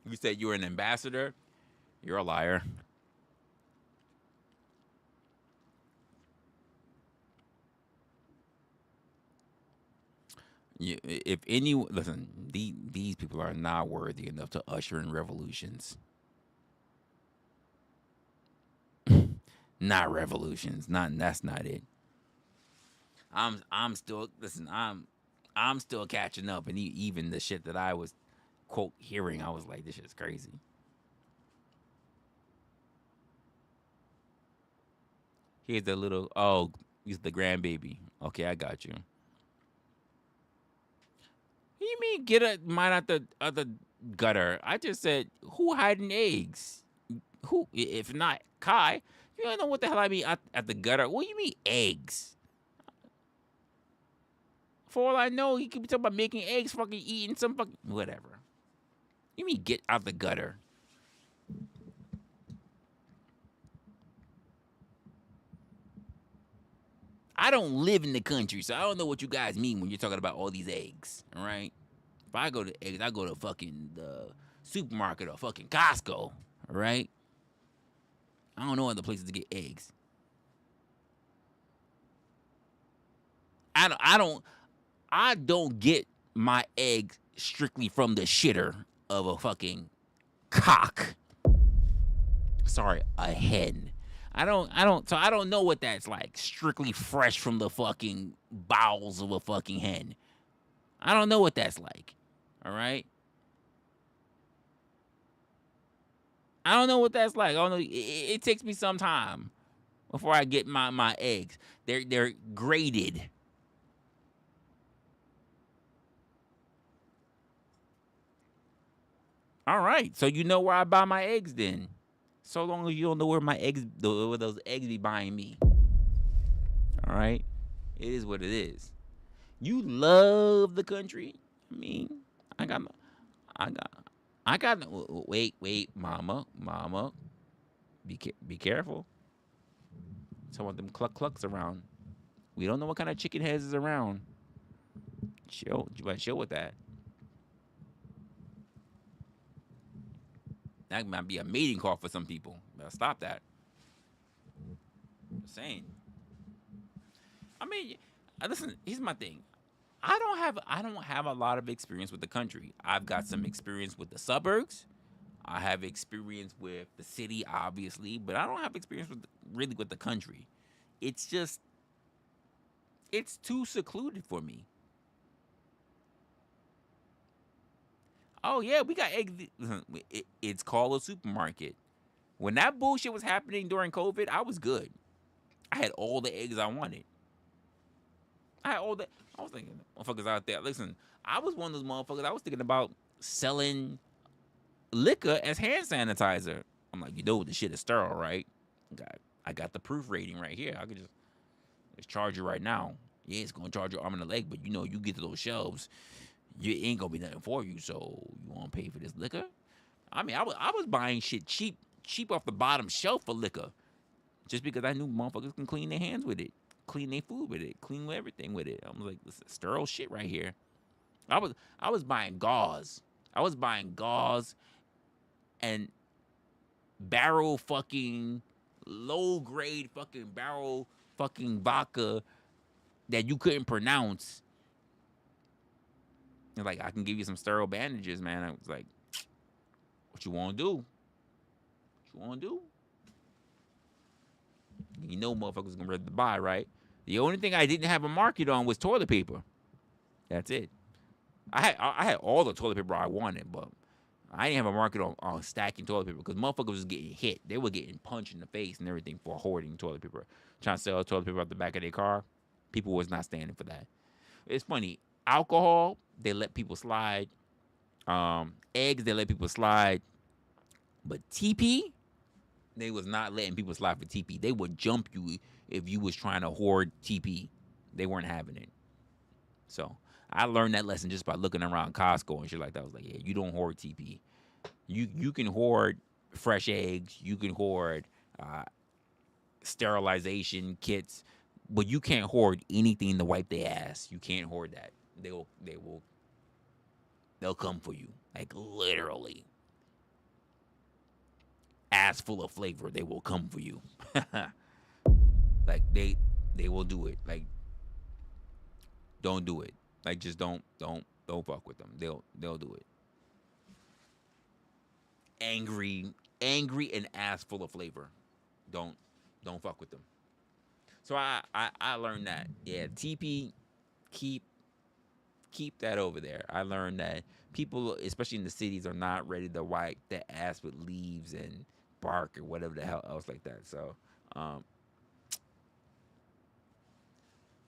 You said you were an ambassador? You're a liar. Listen, these people are not worthy enough to usher in revolutions. Not revolutions. That's not it. I'm still catching up, and even the shit that I was quote hearing, I was like, this shit's crazy. Here's the little he's the grandbaby. Okay, I got you. What do you mean get mine out the gutter? I just said, who hiding eggs? Who, if not Kai? You don't know what the hell I mean at the gutter. What do you mean eggs? For all I know, he could be talking about making eggs, fucking eating some fucking whatever. You mean get out the gutter? I don't live in the country, so I don't know what you guys mean when you're talking about all these eggs. All right. If I go to eggs, I go to fucking the supermarket or fucking Costco. All right. I don't know other places to get eggs. I don't get my eggs strictly from the shitter of a fucking cock. Sorry, a hen. I don't know what that's like. Strictly fresh from the fucking bowels of a fucking hen. I don't know what that's like. All right. I don't know what that's like. I don't know. It takes me some time before I get my eggs. They're graded. All right. So you know where I buy my eggs then. So long as you don't know where where those eggs be buying me. All right. It is what it is. You love the country. I mean, I got. Wait, mama. Be careful. Some of them clucks around. We don't know what kind of chicken heads is around. You better chill with that. That might be a mating call for some people. Better stop that. Just saying. I mean, listen. Here's my thing. I don't have a lot of experience with the country. I've got some experience with the suburbs. I have experience with the city, obviously, but I don't have experience with the country. It's too secluded for me. Oh yeah, we got eggs. It's called a supermarket. When that bullshit was happening during COVID, I was good. I had all the eggs I wanted. I was thinking, motherfuckers out there. Listen, I was one of those motherfuckers. I was thinking about selling liquor as hand sanitizer. I'm like, the shit is sterile, right? I got the proof rating right here. I could just charge you right now. Yeah, it's gonna charge your arm and a leg, but you get to those shelves, you ain't gonna be nothing for you. So you want to pay for this liquor? I mean, I was buying shit cheap off the bottom shelf for liquor, just because I knew motherfuckers can clean their hands with it, clean their food with it, clean everything with it. I was like, this is sterile shit right here. I was buying gauze. I was buying gauze and barrel fucking low grade fucking barrel fucking vodka that you couldn't pronounce. And like, I can give you some sterile bandages, man. I was like, what you want to do? What you want to do? You know motherfuckers gonna ready to buy, right? The only thing I didn't have a market on was toilet paper. That's it. I had all the toilet paper I wanted, but I didn't have a market on stacking toilet paper because motherfuckers was getting hit. They were getting punched in the face and everything for hoarding toilet paper. Trying to sell toilet paper out the back of their car. People was not standing for that. It's funny. Alcohol, they let people slide. Eggs, they let people slide. But TP, they was not letting people slide for TP. They would jump you if you was trying to hoard TP. They weren't having it. So I learned that lesson just by looking around Costco and shit like that. I was like, yeah, you don't hoard TP. You can hoard fresh eggs. You can hoard sterilization kits, but you can't hoard anything to wipe their ass. You can't hoard that. They'll come for you, like literally. Ass full of flavor, they will come for you. Like they will do it. Like, don't do it. Like, just don't fuck with them. They'll do it. Angry and ass full of flavor. Don't fuck with them. So I learned that. Yeah, TP, keep that over there. I learned that people, especially in the cities, are not ready to wipe their ass with leaves and bark or whatever the hell else like that. So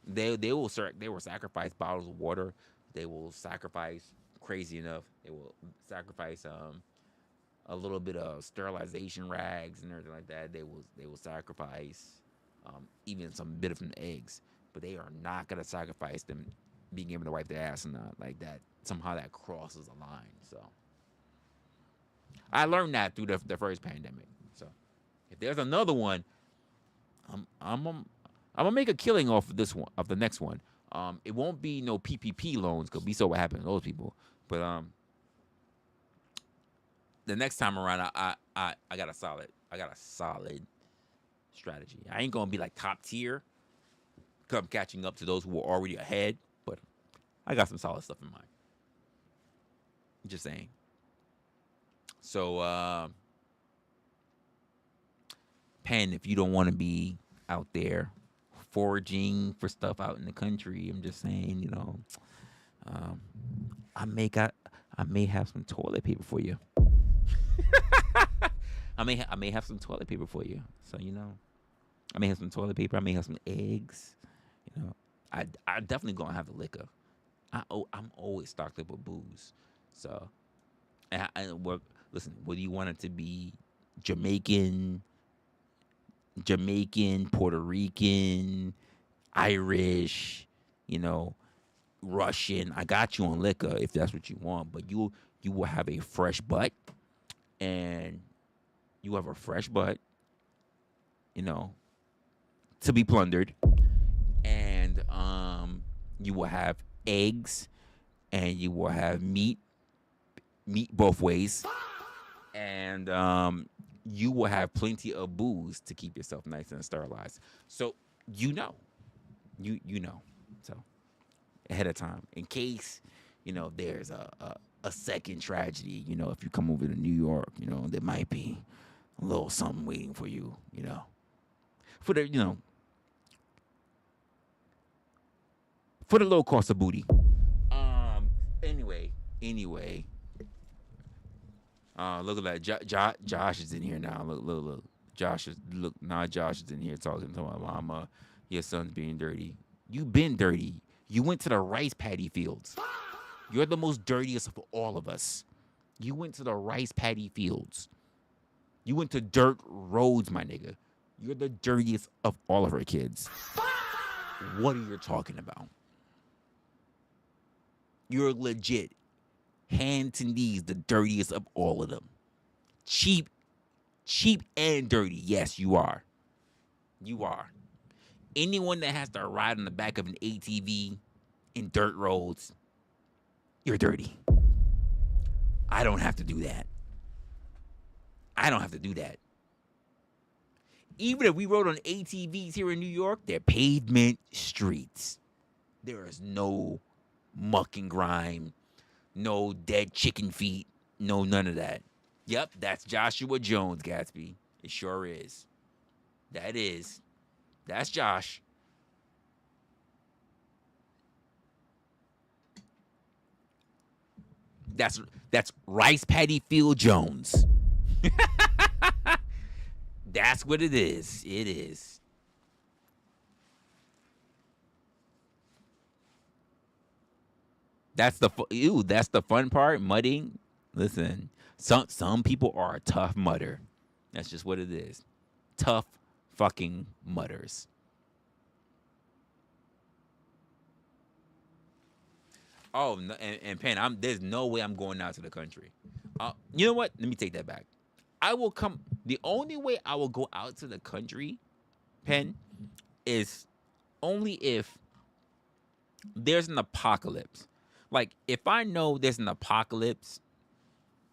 they will sacrifice bottles of water. They will sacrifice, crazy enough, they will sacrifice a little bit of sterilization rags and everything like that. They will sacrifice even some bit of some eggs, but they are not gonna sacrifice them being able to wipe their ass and not like that. Somehow that crosses a line. So I learned that through the first pandemic. So if there's another one, I'm gonna make a killing off of this one, of the next one. It won't be no PPP loans because we saw what happened to those people. But the next time around, I got a solid strategy. I ain't gonna be like top tier, come catching up to those who were already ahead. But I got some solid stuff in mind. Just saying. So, Pen, if you don't want to be out there foraging for stuff out in the country, I'm just saying, I may have some toilet paper for you. I may have some toilet paper for you. So, I may have some toilet paper. I may have some eggs. I definitely gonna have the liquor. I'm always stocked up with booze. So, listen, whether you want it to be Jamaican, Puerto Rican, Irish, Russian, I got you on liquor if that's what you want. But you will have a fresh butt, and you have a fresh butt, to be plundered, and you will have eggs, and you will have meat both ways, and you will have plenty of booze to keep yourself nice and sterilized. So you know, so ahead of time, in case there's a second tragedy. If you come over to New York, there might be a little something waiting for you. For the for the low cost of booty. Anyway. Look at that. Josh is in here now. Look. Josh is in here talking to my mama. Your son's being dirty. You been dirty. You went to the rice paddy fields. You're the most dirtiest of all of us. You went to the rice paddy fields. You went to dirt roads, my nigga. You're the dirtiest of all of our kids. What are you talking about? You're legit, hands and knees, the dirtiest of all of them. Cheap and dirty. Yes, you are. You are. Anyone that has to ride on the back of an ATV in dirt roads, you're dirty. I don't have to do that. I don't have to do that. Even if we rode on ATVs here in New York, they're pavement streets. There is no muck and grime, no dead chicken feet, no none of that. Yep, that's Joshua Jones, Gatsby. It sure is. That's Josh. That's Rice Paddy Field Jones. That's what it is. It is. That's the fun part. Mudding. Listen, some people are a tough mudder. That's just what it is. Tough fucking mudders. Oh, no, and Penn, there's no way I'm going out to the country. You know what? Let me take that back. I will come. The only way I will go out to the country, Penn, is only if there's an apocalypse. Like, if I know there's an apocalypse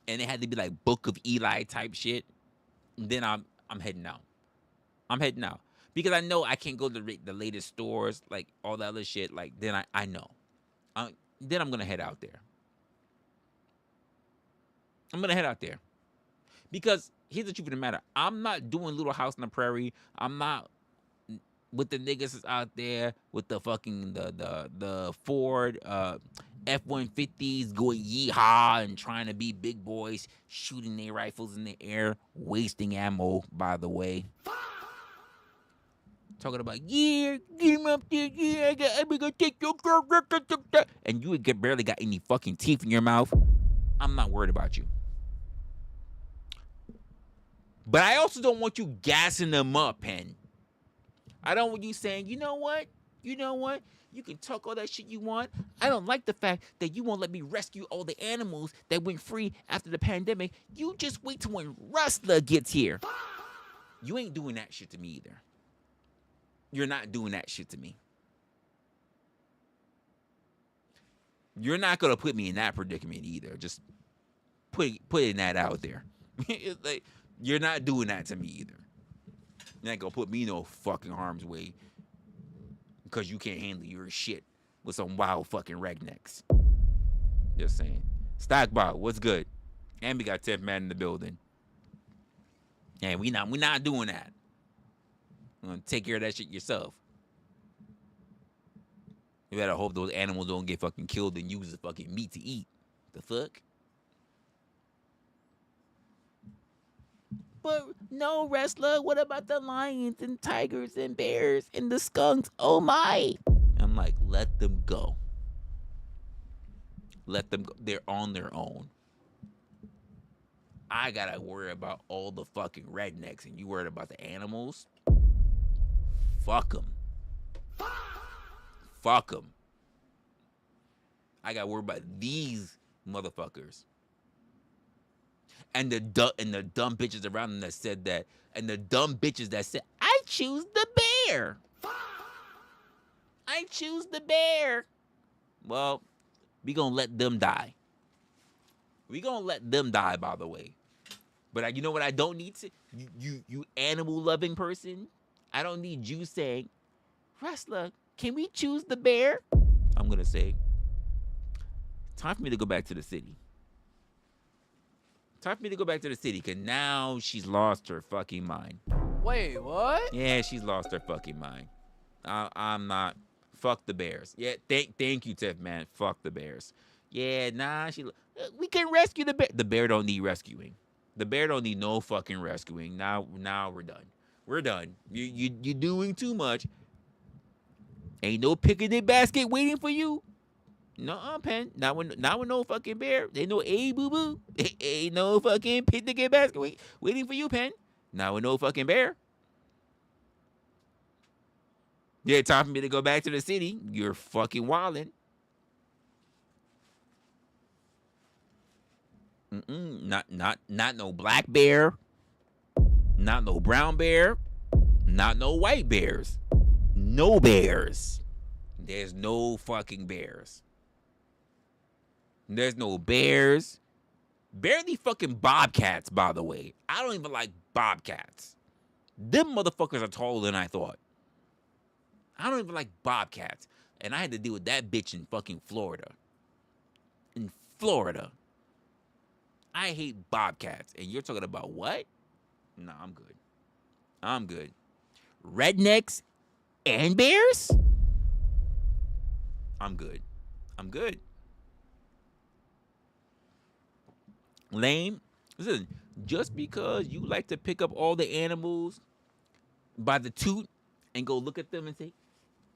and it had to be like Book of Eli type shit, then I'm heading out. I'm heading out. Because I know I can't go to the latest stores, like all the other shit. Like, then I know. Then I'm going to head out there. I'm going to head out there. Because here's the truth of the matter. I'm not doing Little House on the Prairie. I'm not with the niggas that's out there with the fucking the Ford F-150s going yeehaw and trying to be big boys, shooting their rifles in the air, wasting ammo, by the way. Talking about, yeah, get him up there, yeah, I'm gonna take your girl, and you barely got any fucking teeth in your mouth. I'm not worried about you. But I also don't want you gassing them up, Penn. I don't want you saying, you know what? You can talk all that shit you want. I don't like the fact that you won't let me rescue all the animals that went free after the pandemic. You just wait till when Resla gets here. You ain't doing that shit to me either. You're not doing that shit to me. You're not going to put me in that predicament either. Just putting that out there. Like, you're not doing that to me either. You're not going to put me in no fucking harm's way because you can't handle your shit with some wild fucking rednecks. Just saying. Stockbot, what's good? And we got 10th man in the building. And we not doing that. You're gonna take care of that shit yourself. You better hope those animals don't get fucking killed and use as fucking meat to eat. The fuck? But no, Resla, what about the lions and tigers and bears and the skunks? Oh my. I'm like, let them go. Let them go. They're on their own. I gotta worry about all the fucking rednecks and you worried about the animals? Fuck them. Fuck them. I got to worry about these motherfuckers. And the dumb bitches around them that said that. And the dumb bitches that said, I choose the bear. I choose the bear. Well, we going to let them die. We going to let them die, by the way. But you know what I don't need to? You animal-loving person? I don't need you saying, Resla, can we choose the bear? I'm going to say, time for me to go back to the city. Time for me to go back to the city, because now she's lost her fucking mind. Wait, what? Yeah, she's lost her fucking mind. I'm not. Fuck the bears. Yeah, thank you, Tiff, man. Fuck the bears. Yeah, nah, we can rescue the bear. The bear don't need rescuing. The bear don't need no fucking rescuing. Now we're done. We're done. You're doing too much. Ain't no picnic basket waiting for you. No, Pen. Not with no fucking bear. Ain't no boo boo. Ain't no fucking picnic basket waiting for you, Pen. Not with no fucking bear. Yeah, time for me to go back to the city. You're fucking wildin'. Not no black bear. Not no brown bear. Not no white bears. No bears. There's no fucking bears. There's no bears. Barely fucking bobcats, by the way. I don't even like bobcats. Them motherfuckers are taller than I thought. I don't even like bobcats. And I had to deal with that bitch in fucking Florida. In Florida. I hate bobcats. And you're talking about what? Nah, I'm good. I'm good. Rednecks and bears? I'm good. I'm good. Lame. Listen, just because you like to pick up all the animals by the toot and go look at them and say,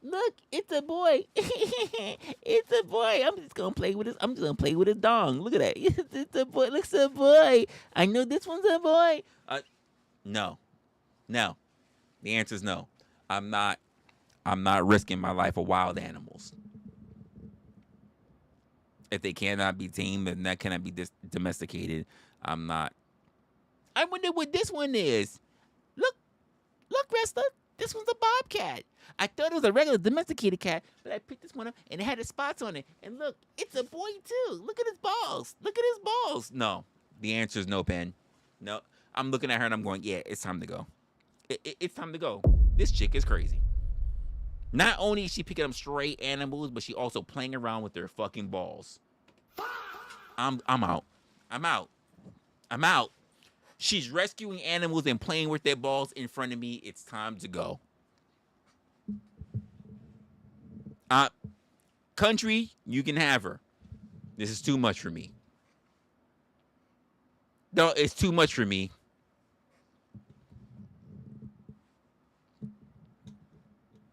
look, it's a boy. It's a boy. I'm just gonna play with his dong. Look at that. It's a boy. Looks a boy. I know this one's a boy. No. No. The answer is no. I'm not risking my life for wild animals. If they cannot be tamed and that cannot be domesticated, I'm not. I wonder what this one is. Look, Resla. This one's a bobcat. I thought it was a regular domesticated cat, but I picked this one up and it had the spots on it. And look, it's a boy too. Look at his balls. Look at his balls. No, the answer is no, Pen. No, I'm looking at her and I'm going, yeah, it's time to go. It's time to go. This chick is crazy. Not only is she picking up stray animals, but she also playing around with their fucking balls. I'm out. I'm out. I'm out. She's rescuing animals and playing with their balls in front of me. It's time to go. Country, you can have her. This is too much for me. No, it's too much for me.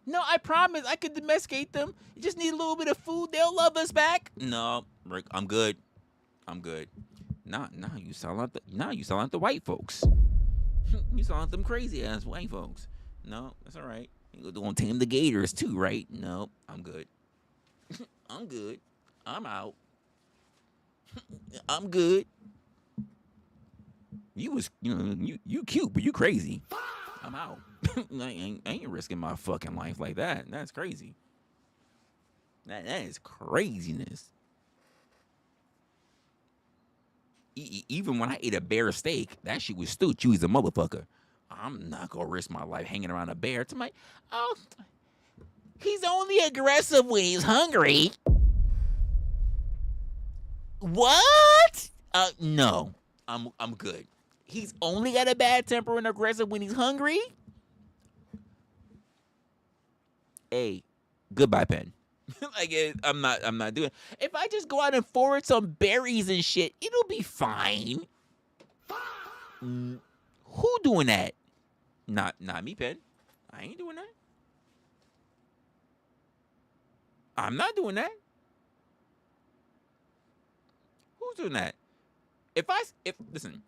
No, I promise I could domesticate them. You just need a little bit of food. They'll love us back. No, Rick, I'm good. I'm good. Now you sound like the white folks. You sound like them crazy ass white folks. No, that's all right. You're gonna tame the gators too, right? No, I'm good. I'm good. I'm out. I'm good. You cute, but you crazy. I'm out. I ain't risking my fucking life like that. That's crazy. That is craziness. Even when I ate a bear steak, that shit was still chewy as a motherfucker. I'm not gonna risk my life hanging around a bear. He's only aggressive when he's hungry. What? No. I'm good. He's only got a bad temper and aggressive when he's hungry? Hey, goodbye, Pen. I'm not doing it. If I just go out and forage some berries and shit, it'll be fine. Who doing that? Not me, Pen. I ain't doing that. I'm not doing that. Who's doing that? Listen,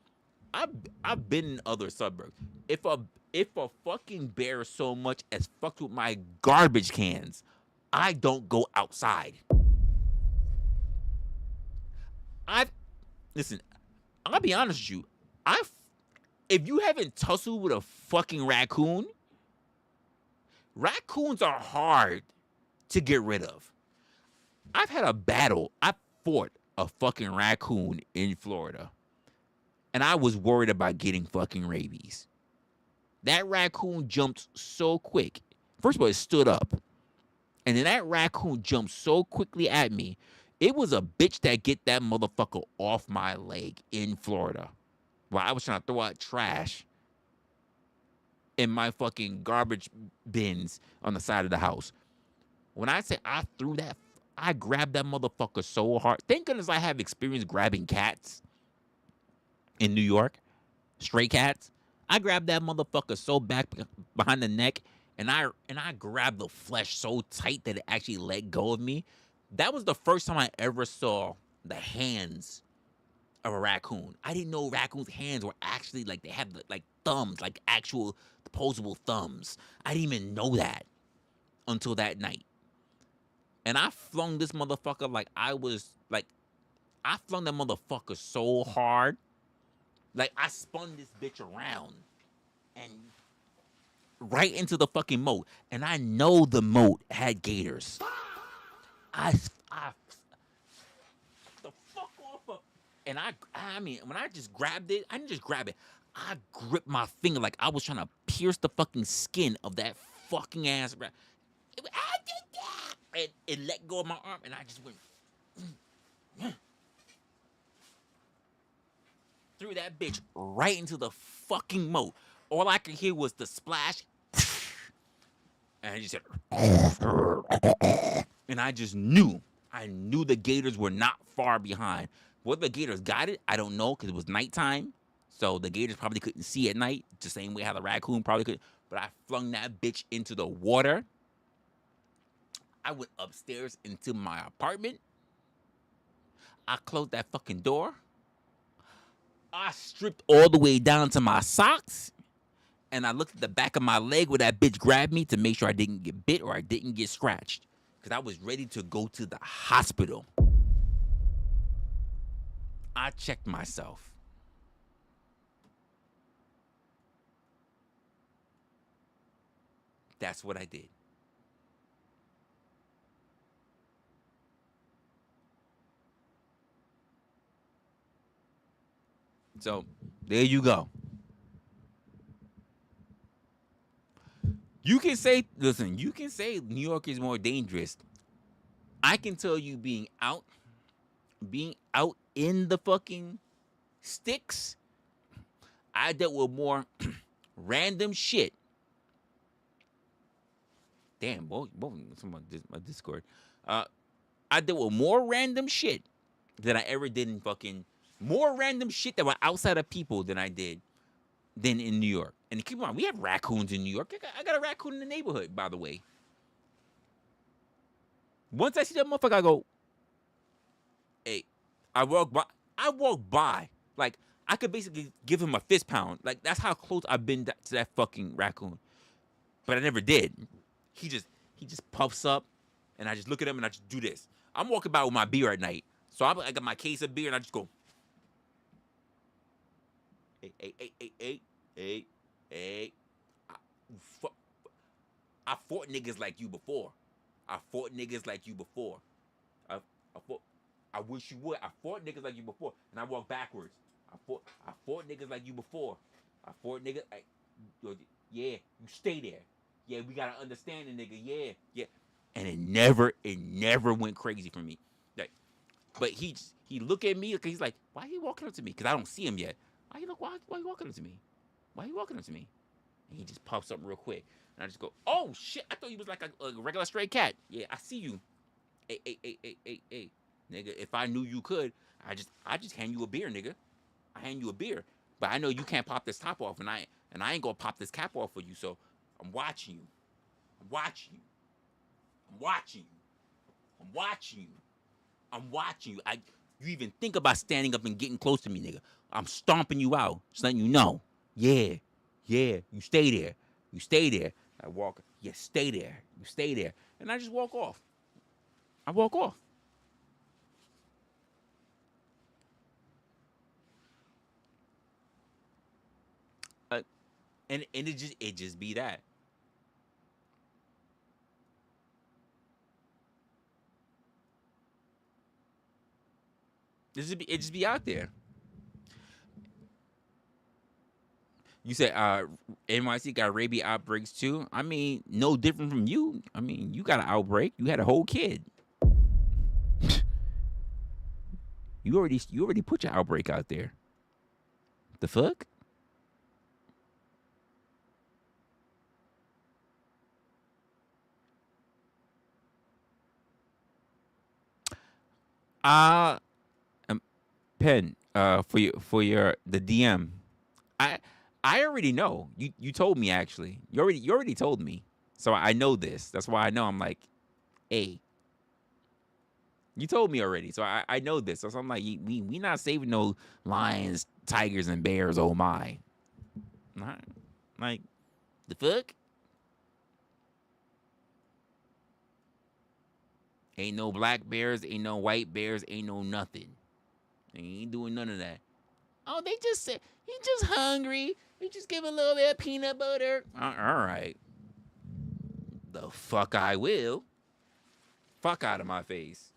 I've been in other suburbs. If a fucking bear so much as fucked with my garbage cans, I don't go outside. Listen, I'll be honest with you. If you haven't tussled with a fucking raccoon, raccoons are hard to get rid of. I've had a battle. I fought a fucking raccoon in Florida. And I was worried about getting fucking rabies. That raccoon jumped so quick. First of all, it stood up. And then that raccoon jumped so quickly at me. It was a bitch that get that motherfucker off my leg in Florida. While I was trying to throw out trash in my fucking garbage bins on the side of the house. When I say I threw that, I grabbed that motherfucker so hard. Thank goodness I have experience grabbing cats in New York. Stray cats. I grabbed that motherfucker so back behind the neck and I grabbed the flesh so tight that it actually let go of me. That was the first time I ever saw the hands of a raccoon. I didn't know raccoons' hands were actually like they have like thumbs, like actual opposable thumbs. I didn't even know that until that night. And I flung this motherfucker like I flung that motherfucker so hard. Like I spun this bitch around and right into the fucking moat. And I know the moat had gators. I the fuck off of, and I mean, when I just grabbed it, I didn't just grab it. I gripped my finger like I was trying to pierce the fucking skin of that fucking ass rat. And it let go of my arm, and I just went threw that bitch right into the fucking moat. All I could hear was the splash, and I just said, and I just knew. I knew the gators were not far behind. Whether the gators got it, I don't know, because it was nighttime. So the gators probably couldn't see at night, the same way how the raccoon probably could. But I flung that bitch into the water. I went upstairs into my apartment. I closed that fucking door. I stripped all the way down to my socks. And I looked at the back of my leg where that bitch grabbed me to make sure I didn't get bit or I didn't get scratched. Because I was ready to go to the hospital. I checked myself. That's what I did. So, there you go. You can say New York is more dangerous. I can tell you being out in the fucking sticks, I dealt with more random shit. Damn, boy, someone my Discord. I dealt with more random shit than I ever did in fucking more random shit that were outside of people than I did than in New York. And keep in mind, we have raccoons in New York. I got a raccoon in the neighborhood, by the way. Once I see that motherfucker, I go, hey, I walk by. Like, I could basically give him a fist pound. Like, that's how close I've been to that fucking raccoon. But I never did. He just puffs up, and I just look at him, and I just do this. I'm walking by with my beer at night. So I got my case of beer, and I just go, hey. I fought niggas like you before. I wish you would. I fought niggas like you before, and I walk backwards. I fought niggas like you before. I fought niggas like, yeah, you stay there. Yeah, we gotta understand the nigga. Yeah. And it never went crazy for me. Like, but he look at me, he's like, why he walking up to me? Because I don't see him yet. Why you walking up to me? Why you walking up to me? And he just pops up real quick. And I just go, oh shit, I thought you was like a regular stray cat. Yeah, I see you. Hey. Nigga, if I knew you could, I just hand you a beer, nigga. I hand you a beer. But I know you can't pop this top off, and I ain't gonna pop this cap off for you, so I'm watching you. You even think about standing up and getting close to me, nigga. I'm stomping you out. Just letting you know. Yeah. You stay there. I walk. Yeah, stay there. And I just walk off. And it just be that. It just be out there. You said NYC got rabies outbreaks too. I mean, no different from you. I mean, you got an outbreak. You had a whole kid. You already put your outbreak out there. The fuck? Pen, for your the DM. I already know. You told me actually. You already told me. So I know this. That's why I know. I'm like, hey, you told me already. So I know this. So I'm like, we not saving no lions, tigers, and bears. Oh my. Like, the fuck? Ain't no black bears, ain't no white bears, ain't no nothing. They ain't doing none of that. Oh, they just said he just hungry. He just give a little bit of peanut butter. All right. The fuck I will. Fuck out of my face.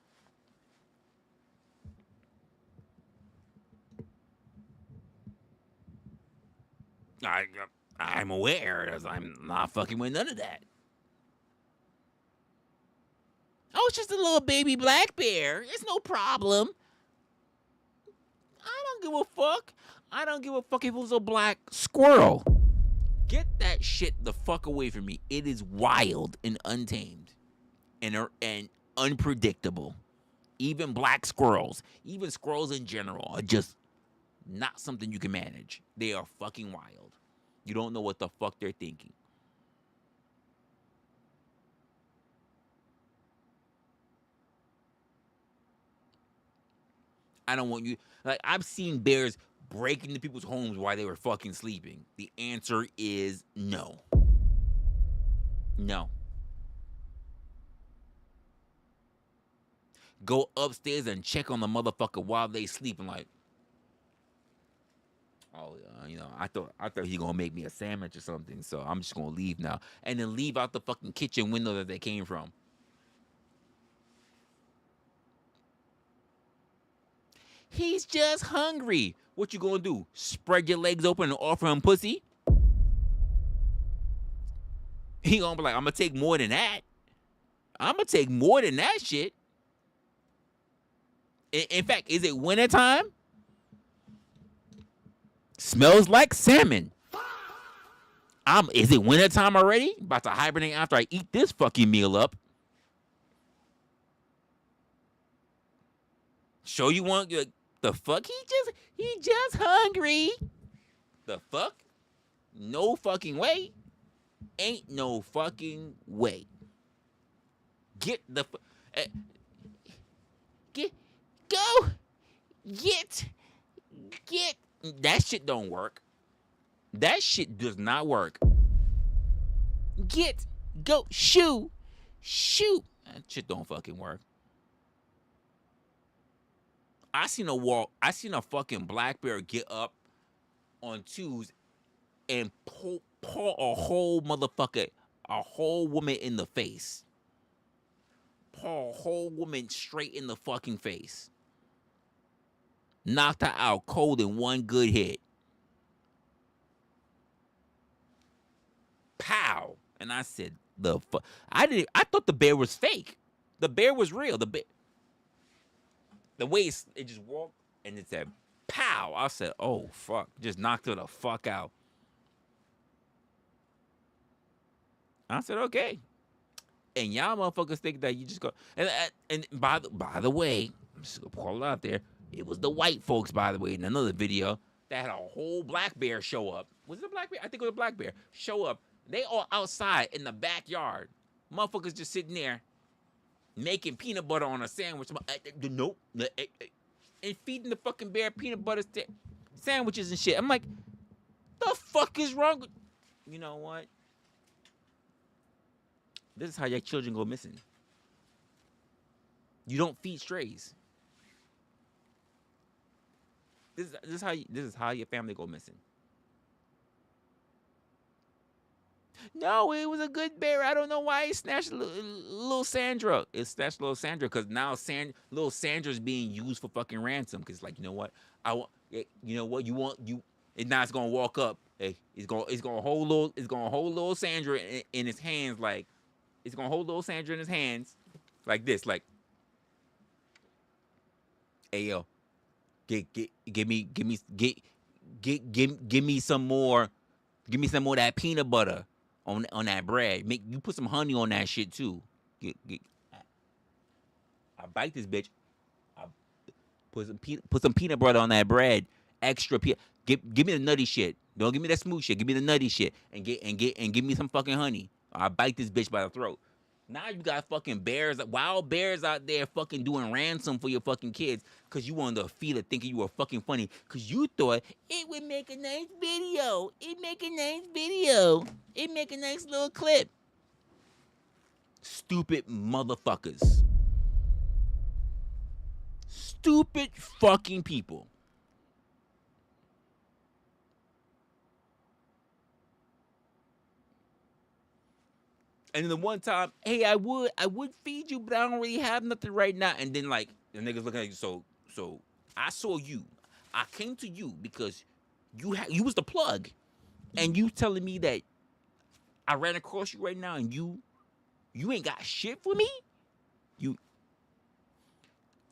I'm aware. I'm not fucking with none of that. Oh, it's just a little baby black bear. It's no problem. I don't give a fuck. I don't give a fuck if it was a black squirrel. Get that shit the fuck away from me. It is wild and untamed and unpredictable. Even black squirrels, even squirrels in general, are just not something you can manage. They are fucking wild. You don't know what the fuck they're thinking. I don't want you. Like, I've seen bears break into people's homes while they were fucking sleeping. The answer is no. No. Go upstairs and check on the motherfucker while they sleeping. Like, oh, I thought he gonna make me a sandwich or something. So I'm just gonna leave now, and then leave out the fucking kitchen window that they came from. He's just hungry. What you gonna do? Spread your legs open and offer him pussy? He gonna be like, I'm gonna take more than that. I'm gonna take more than that shit. In fact, is it wintertime? Smells like salmon. Is it wintertime already? About to hibernate after I eat this fucking meal up. Show you want the fuck? He just hungry. The fuck? No fucking way. Ain't no fucking way. Get the go. Get. That shit don't work. That shit does not work. Go, shoot. That shit don't fucking work. I seen a fucking black bear get up on twos and pull a whole motherfucker, a whole woman in the face. Pull a whole woman straight in the fucking face. Knocked her out cold in one good hit. Pow! And I said, the fuck? I thought the bear was fake. The bear was real. The way it just walked and it said, pow! I said, oh fuck! Just knocked her the fuck out. I said, okay. And y'all motherfuckers think that you just go and by the way, I'm just gonna call it out there. It was the white folks, by the way, in another video that had a whole black bear show up. Was it a black bear? I think it was a black bear. Show up. They all outside in the backyard. Motherfuckers just sitting there making peanut butter on a sandwich. Nope. And feeding the fucking bear peanut butter sandwiches and shit. I'm like, the fuck is wrong with... You know what? This is how your children go missing. You don't feed strays. This is how your family go missing. No, it was a good bear. I don't know why he snatched little Sandra. It snatched little Sandra because now little Sandra's being used for fucking ransom. Because like, you know what? And now it's gonna walk up. Hey, it's gonna hold little Sandra in his hands. Like, it's gonna hold little Sandra in his hands like this. Like, hey yo. Give me some more. Give me some more of that peanut butter on that bread. You put some honey on that shit too. I bite this bitch. I put some peanut butter on that bread. Extra give me the nutty shit. Don't give me that smooth shit. Give me the nutty shit and give me some fucking honey. I bite this bitch by the throat. Now you got fucking bears, wild bears out there fucking doing ransom for your fucking kids because you wanted to feed it thinking you were fucking funny because you thought it would make a nice video. It make a nice video. It make a nice little clip. Stupid motherfuckers. Stupid fucking people. And then the one time, hey, I would feed you, but I don't really have nothing right now. And then like the niggas looking at you, so I saw you. I came to you because you was the plug, and you telling me that I ran across you right now, and you ain't got shit for me.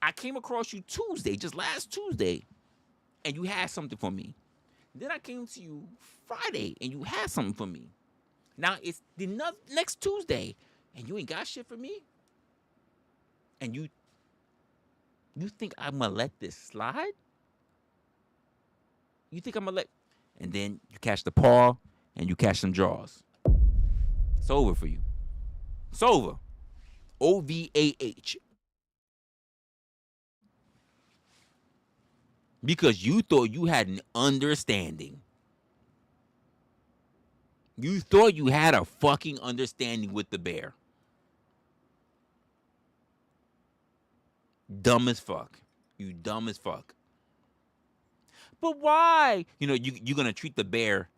I came across you Tuesday, just last Tuesday, and you had something for me. Then I came to you Friday, and you had something for me. Now it's the next Tuesday, and you ain't got shit for me. And you think I'm gonna let this slide? You think I'm gonna let? And then you catch the paw, and you catch some jaws. It's over for you. It's over. OVAH. Because you thought you had an understanding. You thought you had a fucking understanding with the bear. Dumb as fuck. You dumb as fuck. But why? You know, you're going to treat the bear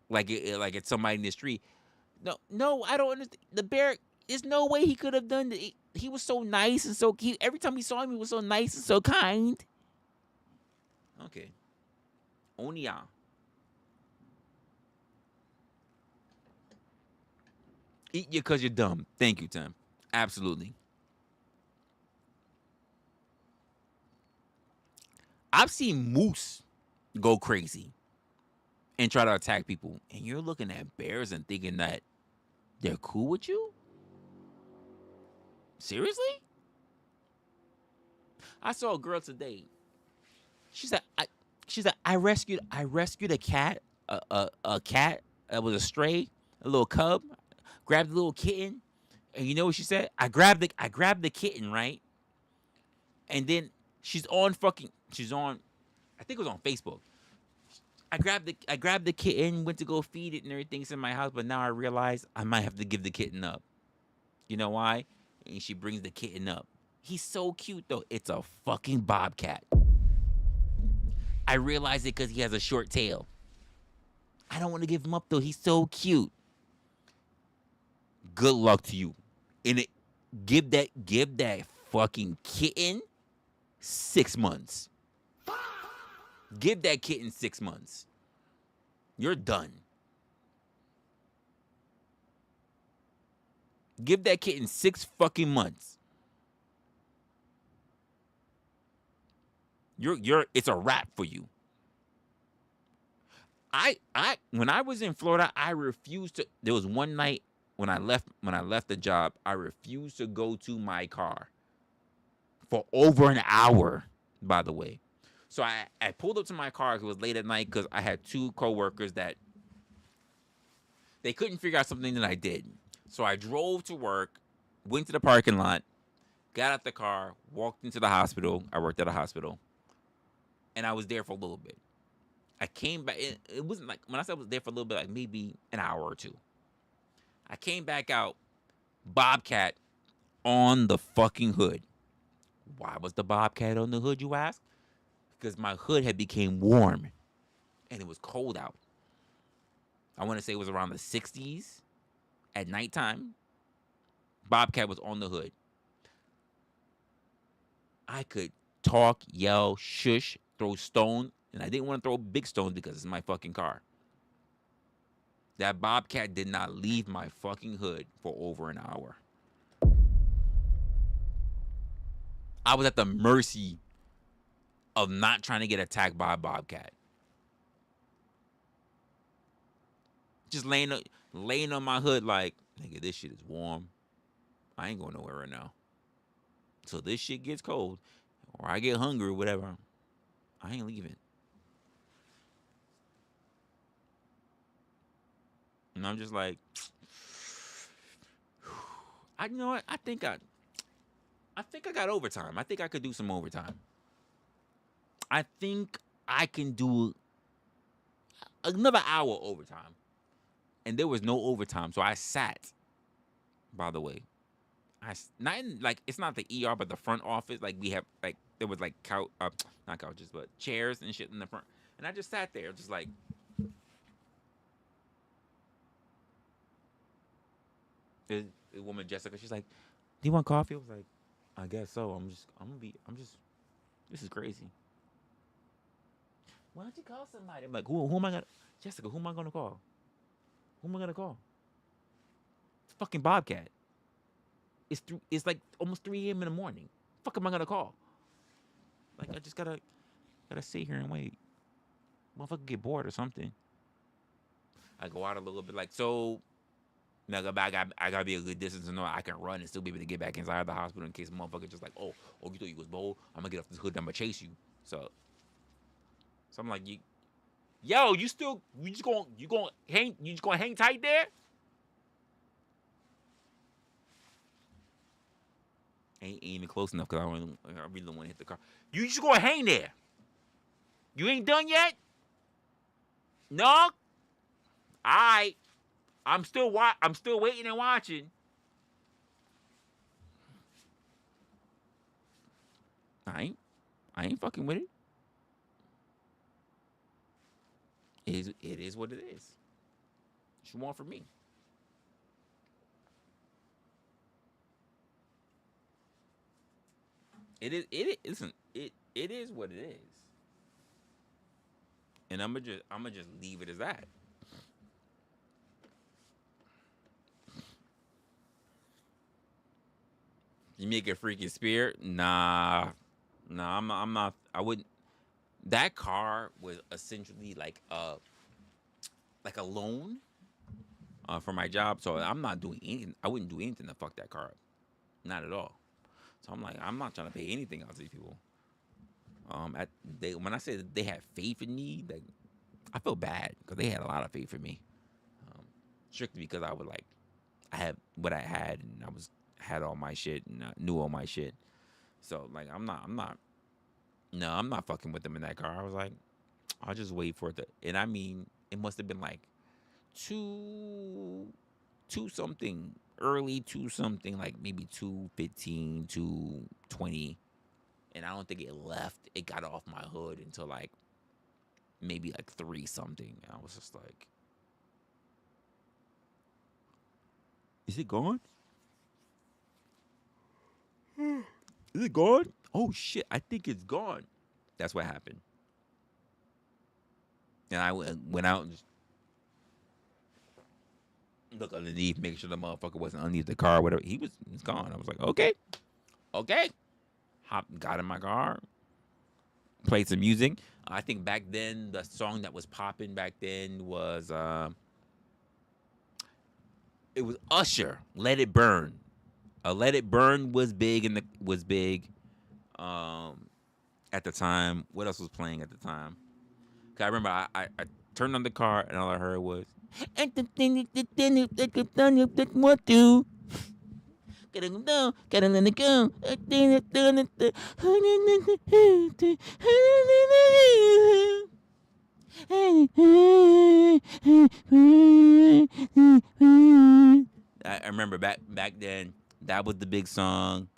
like it's somebody in the street. No, I don't understand. The bear, there's no way he could have done it. He was so nice and so cute. Every time he saw him, he was so nice and so kind. Okay. Onia. Eat you because you're dumb. Thank you, Tim. Absolutely. I've seen moose go crazy and try to attack people. And you're looking at bears and thinking that they're cool with you? Seriously? I saw a girl today. She said, I rescued a cat, a cat that was a stray, a little cub. Grabbed the little kitten, and you know what she said? I grabbed the kitten, right? And then she's on, I think it was on Facebook. I grabbed the kitten, went to go feed it and everything. It's in my house, but now I realize I might have to give the kitten up. You know why? And she brings the kitten up. He's so cute though. It's a fucking bobcat. I realize it because he has a short tail. I don't want to give him up though. He's so cute. Good luck to you. And give that fucking kitten 6 months. Give that kitten 6 months. You're done. Give that kitten 6 fucking months. It's a wrap for you. When I was in Florida, I refused to. There was one night when I left the job, I refused to go to my car for over an hour, by the way. So I pulled up to my car. It was late at night because I had 2 coworkers that they couldn't figure out something that I did. So I drove to work, went to the parking lot, got out the car, walked into the hospital. I worked at a hospital. And I was there for a little bit. I came back. It wasn't like, when I said I was there for a little bit, like maybe an hour or 2. I came back out, bobcat on the fucking hood. Why was the bobcat on the hood, you ask? Because my hood had became warm and it was cold out. I want to say it was around the 60s at nighttime. Bobcat was on the hood. I could talk, yell, shush, throw stone, and I didn't want to throw big stones because it's my fucking car. That bobcat did not leave my fucking hood for over an hour. I was at the mercy of not trying to get attacked by a bobcat. Just laying on my hood like, nigga, this shit is warm. I ain't going nowhere right now. So this shit gets cold or I get hungry or whatever, I ain't leaving. And I'm just like, You know what? I think I got overtime. I think I could do some overtime. I think I can do another hour overtime. And there was no overtime, so I sat. By the way, not in, like, it's not the ER, but the front office. Like, we have, like, there was like not couches, but chairs and shit in the front. And I just sat there, just like. The woman Jessica, she's like, "Do you want coffee?" I was like, "I guess so." This is crazy. Why don't you call somebody? I'm like, who am I gonna, Jessica? Who am I gonna call? Who am I gonna call? It's fucking Bobcat. It's like almost 3 a.m. in the morning. Fuck am I gonna call? Like, I just gotta sit here and wait. Motherfucker get bored or something. I go out a little bit, like, so. Now, I gotta be a good distance to know I can run and still be able to get back inside the hospital in case a motherfucker just like, oh, you thought you was bold? I'm gonna get off this hood and I'm gonna chase you. So I'm like, you just gonna hang tight there? Ain't even close enough because I really don't want to hit the car. You just gonna hang there? You ain't done yet? No. All right. I'm still waiting and watching. I ain't fucking with it. It is what it is. What you want from me? It is what it is. And I'm gonna just leave it as that. You make a freaking spirit? Nah, I'm not. I wouldn't. That car was essentially like a loan for my job, so I'm not doing anything. I wouldn't do anything to fuck that car up, not at all. So I'm like, I'm not trying to pay anything out to these people. When I said they had faith in me, like, I feel bad because they had a lot of faith in me, strictly because I had what I had, and had all my shit and knew all my shit. So, like, I'm not fucking with them in that car. I was like, I'll just wait for it to, and I mean, it must have been like two something, early 2 something, like maybe 2:15, 2:20, and I don't think it got off my hood until like maybe like 3 something. And I was just like, is it gone? Is it gone? Oh shit, I think it's gone. That's what happened. And I went out and just look underneath, make sure the motherfucker wasn't underneath the car or whatever. He's gone. I was like, okay. Got in my car, played some music. I think back then the song that was popping back then was it was Usher, "Let It Burn." "Let It Burn" was big at the time. What else was playing at the time? 'Cause I remember I turned on the car and all I heard was I remember back then that was the big song.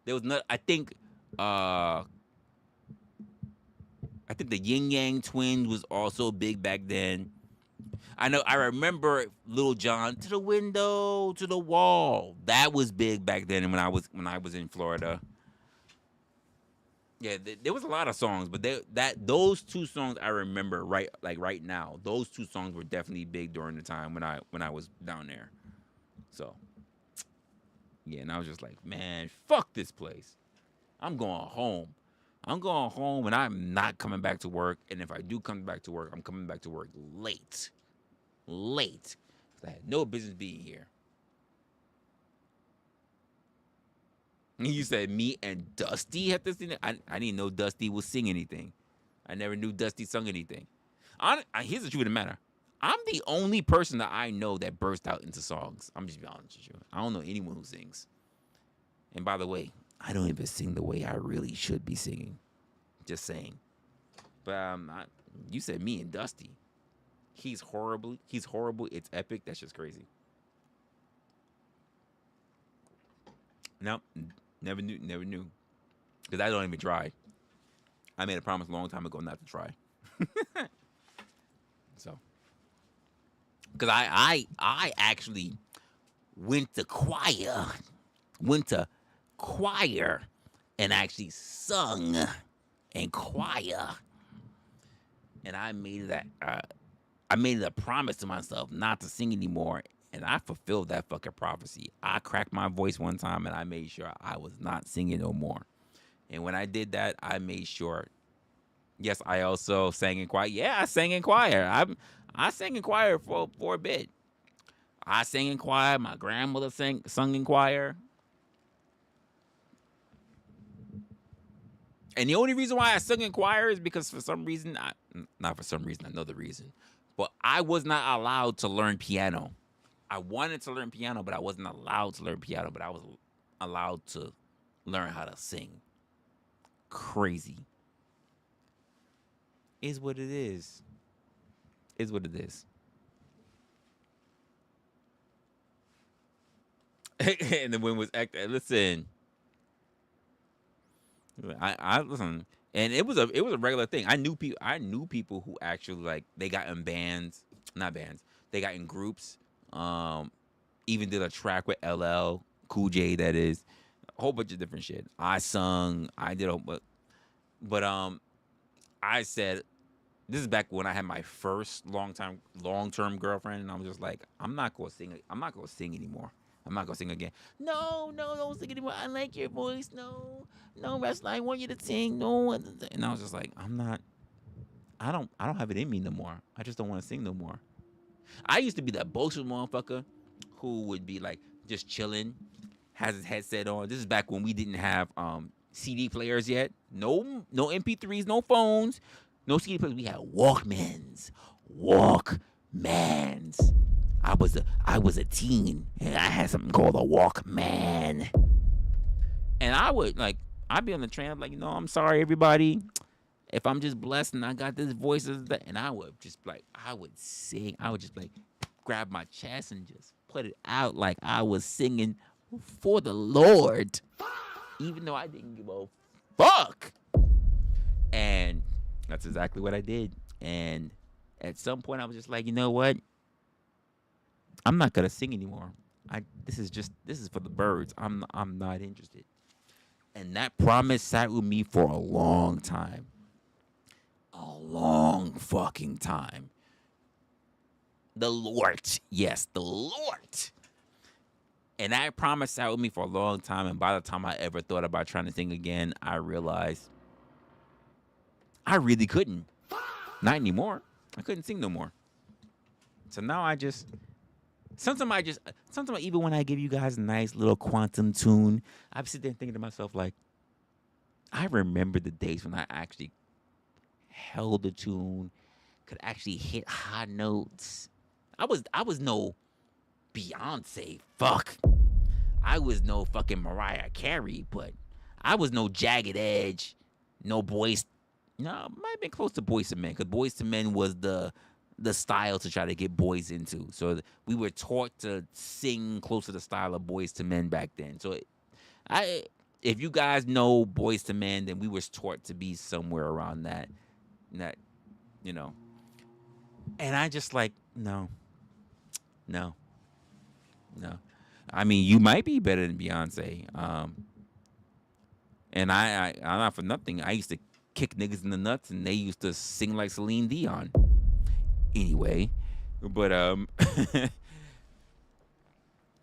There was not. I think the Yin Yang Twins was also big back then. I remember Lil Jon, "To the Window, to the Wall." That was big back then when I was in Florida. Yeah, there was a lot of songs, but those 2 songs I remember right now. Those 2 songs were definitely big during the time when I was down there. So yeah, and I was just like, man, fuck this place. I'm going home. And I'm not coming back to work. And if I do come back to work, I'm coming back to work late. Because I had no business being here. You said me and Dusty had this thing. I didn't know Dusty would sing anything. I never knew Dusty sung anything. Here's the truth of the matter. I'm the only person that I know that burst out into songs. I'm just be honest with you. I don't know anyone who sings. And by the way, I don't even sing the way I really should be singing. Just saying. But you said me and Dusty. He's horrible. He's horrible. It's epic. That's just crazy. Nope. Never knew. Never knew. Because I don't even try. I made a promise a long time ago not to try. So. Because I actually went to choir. And actually sung in choir. And I made it a promise to myself not to sing anymore. And I fulfilled that fucking prophecy. I cracked my voice one time and I made sure I was not singing no more. And when I did that, I made sure. Yes, I also sang in choir. Yeah, I sang in choir. I sang in choir for a bit. I sang in choir. My grandmother sung in choir. And the only reason why I sung in choir is because for some reason, not for some reason, I know the reason, but I was not allowed to learn piano. I wanted to learn piano, but I wasn't allowed to learn piano, but I was allowed to learn how to sing. Crazy. Is what it is. Is what it is. And the wind was acting. Listen. I listen, and it was a regular thing. I knew people who actually like they got in bands, not bands. They got in groups. Even did a track with LL Cool J. That is a whole bunch of different shit. I sung. I did but I said this is back when I had my first long term girlfriend, and I was just like, I'm not gonna sing. I'm not gonna sing anymore. I'm not gonna sing again. No, don't sing anymore. I like your voice. No, Resla, I want you to sing. No, and I was just like, I don't have it in me no more. I just don't want to sing no more. I used to be that boastful motherfucker who would be like just chilling, has his headset on. This is back when we didn't have CD players yet. No MP3s, no phones, no CD players. We had Walkmans. I was a teen and I had something called a Walkman. And I'd be on the train, I'm like, I'm sorry everybody. If I'm just blessed and I got this voice, and I would just I would sing. I would just grab my chest and just put it out like I was singing for the Lord. Even though I didn't give a fuck. And that's exactly what I did. And at some point I was just like, you know what? I'm not gonna sing anymore. This is for the birds. I'm not interested. And that promise sat with me for a long time. A long fucking time. The Lord. Yes, the Lord. And that promise sat with me for a long time. And by the time I ever thought about trying to sing again, I realized I really couldn't. Not anymore. I couldn't sing no more. So now sometimes even when I give you guys a nice little quantum tune, I sit there thinking to myself like, I remember the days when I actually held the tune, could actually hit high notes. I was no Beyonce, fuck. I was no fucking Mariah Carey, but I was no Jagged Edge, no Boys. No, might have been close to Boys to Men, because Boys to Men was the style to try to get boys into. So we were taught to sing close to the style of Boys to Men back then. So if you guys know Boys to Men, then we was taught to be somewhere around that, And I just no. I mean, you might be better than Beyonce. And I'm not for nothing. I used to kick niggas in the nuts, and they used to sing like Celine Dion. Anyway, but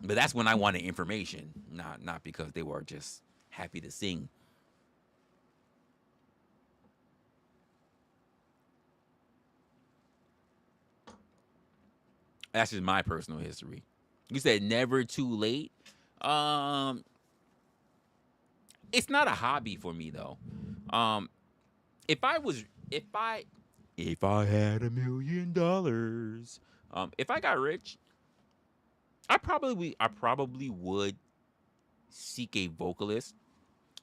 but that's when I wanted information, not because they were just happy to sing. That's just my personal history. You said never too late. It's not a hobby for me though. If I If I had $1 million, if I got rich, I probably would seek a vocalist.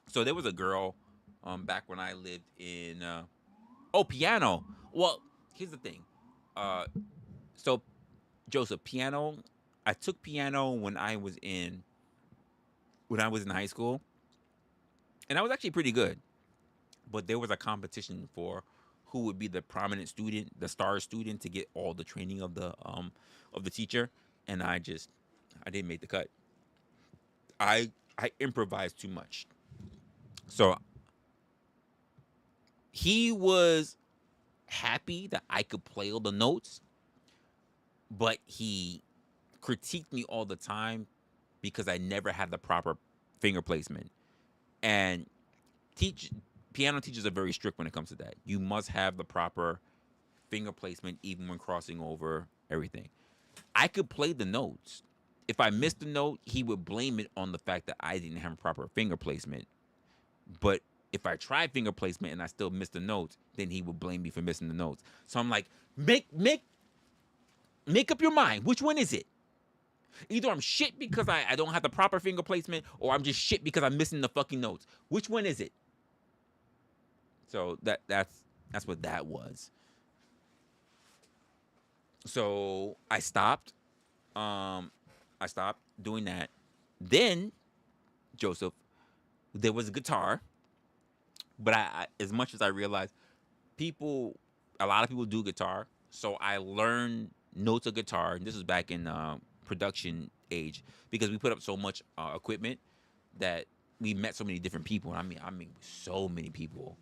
So there was a girl, back when I lived in, piano. Well, here's the thing, uh, so Joseph, piano. I took piano when I was in high school, and I was actually pretty good. But there was a competition for who would be the prominent student, the star student, to get all the training of the teacher, and I didn't make the cut. I improvised too much, so he was happy that I could play all the notes, but he critiqued me all the time because I never had the proper finger placement. And teach piano teachers are very strict when it comes to that. You must have the proper finger placement even when crossing over everything. I could play the notes. If I missed the note, he would blame it on the fact that I didn't have proper finger placement. But if I tried finger placement and I still missed the notes, then he would blame me for missing the notes. So I'm like, make up your mind. Which one is it? Either I'm shit because I don't have the proper finger placement, or I'm just shit because I'm missing the fucking notes. Which one is it? So that's what that was. So I stopped. I stopped doing that. Then, Joseph, there was a guitar, but I as much as I realized a lot of people do guitar, so I learned notes of guitar. And this was back in production age, because we put up so much equipment that we met so many different people. I mean, so many people.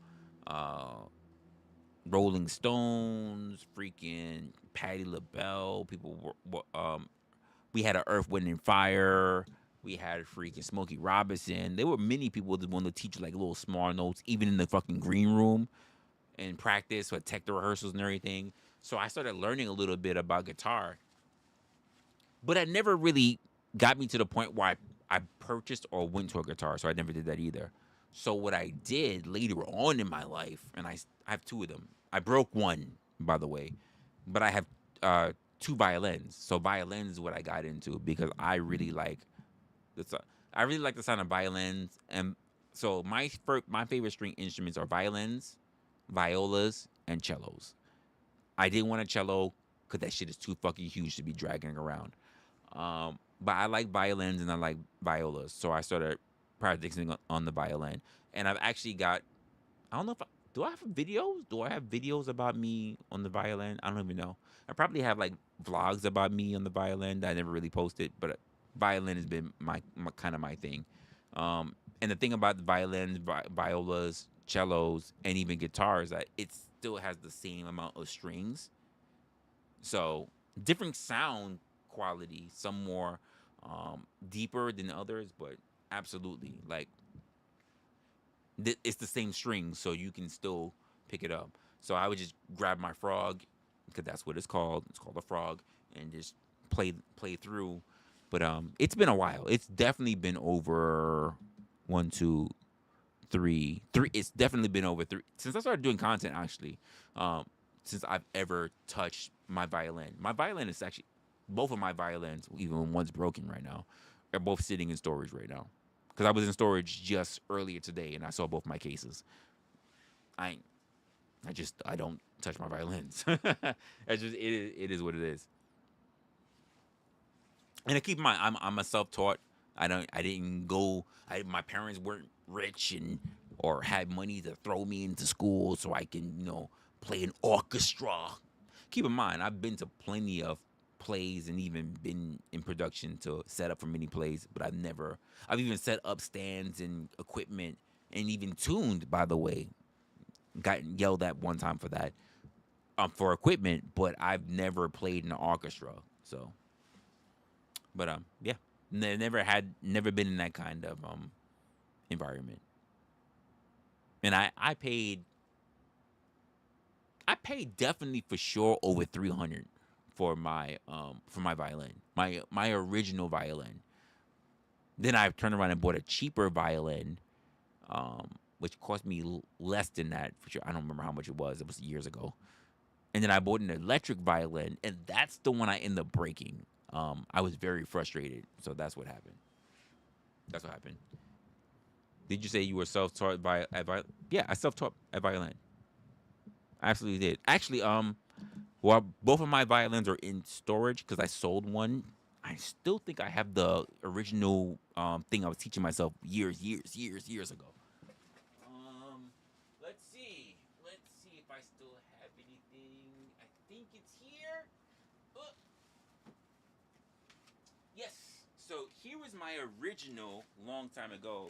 Rolling Stones, freaking Patti LaBelle. People were we had an Earth, Wind, and Fire. We had freaking Smokey Robinson. There were many people that wanted to teach like little small notes, even in the fucking green room and practice for tech the rehearsals and everything. So I started learning a little bit about guitar, but I never really got me to the point where I purchased or went to a guitar. So I never did that either. So what I did later on in my life, and I have two of them. I broke one, by the way, but I have two violins. So violins is what I got into because I really like the sound of violins. And so my favorite string instruments are violins, violas, and cellos. I didn't want a cello because that shit is too fucking huge to be dragging around. But I like violins and I like violas, so I started practicing on the violin. And I've actually got, I don't know if do I have videos? Do I have videos about me on the violin? I don't even know. I probably have like vlogs about me on the violin that I never really posted, but violin has been my kind of my thing. And the thing about the violins, violas, cellos, and even guitars, that it still has the same amount of strings. So different sound quality, some more deeper than others, but absolutely, like it's the same string, so you can still pick it up. So I would just grab my frog, because that's what it's called. It's called a frog, and just play through. But it's been a while. It's definitely been over 1, 2, 3. It's definitely been over 3 since I started doing content. Actually, since I've ever touched my violin. My violin is actually both of my violins, even when one's broken right now, are both sitting in storage right now. Because I was in storage just earlier today, and I saw both my cases. I don't touch my violins. It's just it is what it is. And to keep in mind, I'm a self-taught. My parents weren't rich or had money to throw me into school so I can play an orchestra. Keep in mind, I've been to plenty of plays and even been in production to set up for many plays, but I've even set up stands and equipment and even tuned, by the way. Got yelled at one time for that, for equipment, but I've never played in an orchestra. So, but yeah, never been in that kind of environment. And I paid definitely for sure over 300 for my violin, my original violin. Then I turned around and bought a cheaper violin, which cost me less than that for sure. I don't remember how much it was. It was years ago. And then I bought an electric violin, and that's the one I ended up breaking. I was very frustrated, so that's what happened. That's what happened. Did you say you were self-taught at violin? Yeah, I self-taught at violin. I absolutely did. Actually, well, both of my violins are in storage because I sold one. I still think I have the original thing I was teaching myself years ago. Let's see. Let's see if I still have anything. I think it's here. Uh, yes. So here was my original long time ago.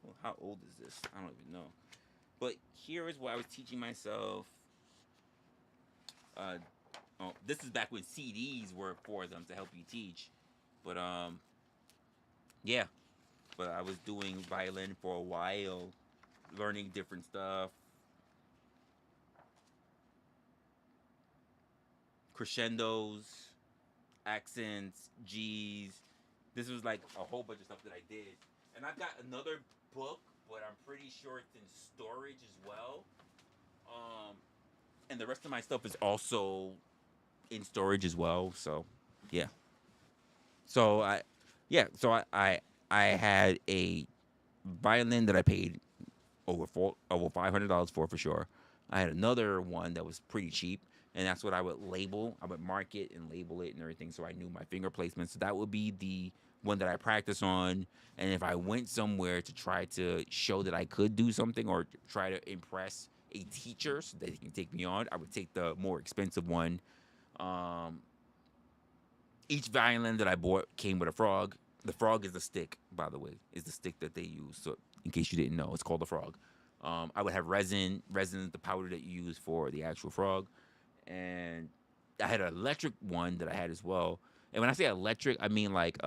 Well, how old is this? I don't even know. But here is what I was teaching myself. This is back when CDs were for them to help you teach. But yeah. But I was doing violin for a while, learning different stuff. Crescendos, accents, G's. This was like a whole bunch of stuff that I did. And I've got another book, but I'm pretty sure it's in storage as well. And the rest of my stuff is also in storage as well. So, yeah. So I had a violin that I paid over $500 for sure. I had another one that was pretty cheap, and that's what I would label. I would mark it and label it and everything, so I knew my finger placement. So that would be the one that I practice on. And if I went somewhere to try to show that I could do something or try to impress a teacher so that he can take me on, I would take the more expensive one. Each violin that I bought came with a frog. The frog is the stick, by the way, is the stick that they use. So in case you didn't know, it's called the frog. I would have resin. Resin is the powder that you use for the actual frog. And I had an electric one that I had as well. And when I say electric, I mean like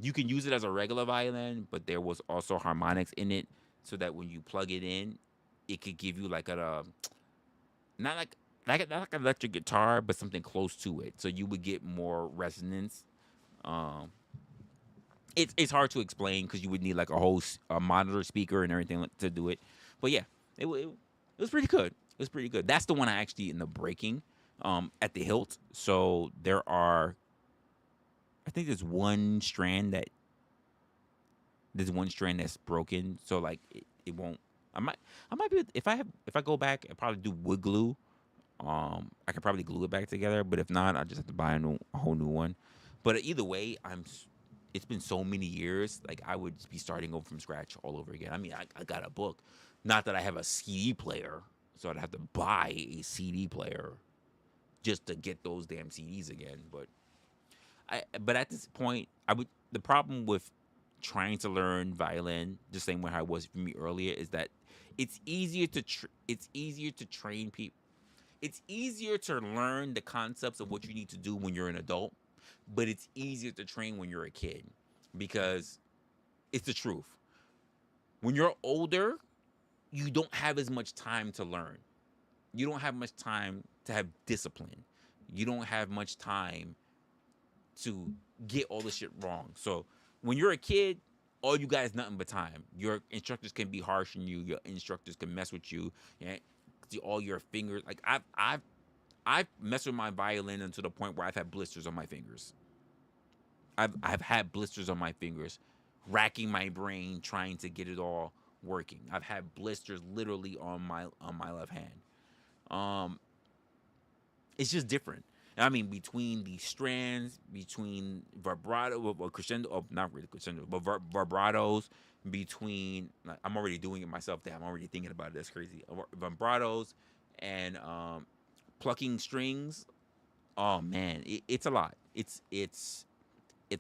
you can use it as a regular violin, but there was also harmonics in it, so that when you plug it in, it could give you like a not like not like an electric guitar, but something close to it. So you would get more resonance. Um, it's hard to explain because you would need like a whole monitor speaker and everything to do it. But yeah, it was pretty good. It was pretty good. That's the one I actually ended up breaking at the hilt. So there are, I think there's one strand that's broken. So like it won't. I might be if I go back and probably do wood glue. I could probably glue it back together, but if not, I just have to buy a whole new one. But either way, it's been so many years. Like I would be starting over from scratch all over again. I mean, I got a book. Not that I have a CD player, so I'd have to buy a CD player just to get those damn CDs again. But at this point, the problem with trying to learn violin the same way I was for me earlier is that it's easier to train people. It's easier to learn the concepts of what you need to do when you're an adult, but it's easier to train when you're a kid because it's the truth. When you're older, you don't have as much time to learn. You don't have much time to have discipline. You don't have much time to get all this shit wrong. So when you're a kid, all you got is nothing but time. Your instructors can be harsh on you. Your instructors can mess with you. Yeah, see all your fingers. Like I've messed with my violin until the point where I've had blisters on my fingers. I've had blisters on my fingers, racking my brain trying to get it all working. I've had blisters literally on my left hand. It's just different. I mean, between the strands, between vibrato or crescendo, or not really crescendo, but vibratos, between, like, I'm already doing it myself. Damn, I'm already thinking about it. That's crazy. Vibratos and plucking strings. Oh man, it's a lot. It's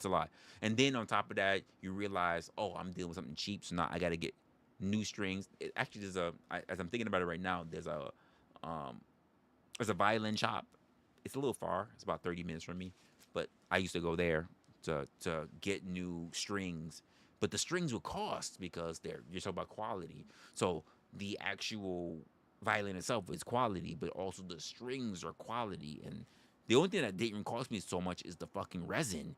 a lot. And then on top of that, you realize, oh, I'm dealing with something cheap, so now I got to get new strings. Actually, as I'm thinking about it right now, there's a violin shop. It's a little far. It's about 30 minutes from me, but I used to go there to get new strings. But the strings would cost because you're talking about quality. So the actual violin itself is quality, but also the strings are quality. And the only thing that didn't cost me so much is the fucking resin.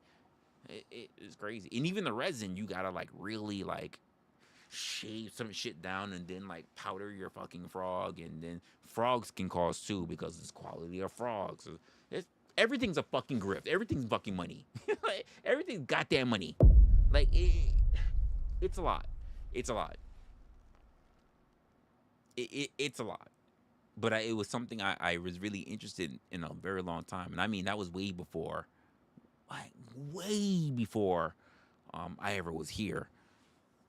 It is crazy. And even the resin, you gotta like really like shave some shit down and then like powder your fucking frog, and then frogs can cause too because it's quality of frogs. Everything's a fucking grift. Everything's fucking money. Everything's goddamn money. Like it's a lot. It's a lot. It's a lot. But it was something I was really interested in a very long time, and I mean that was way before, like way before, I ever was here.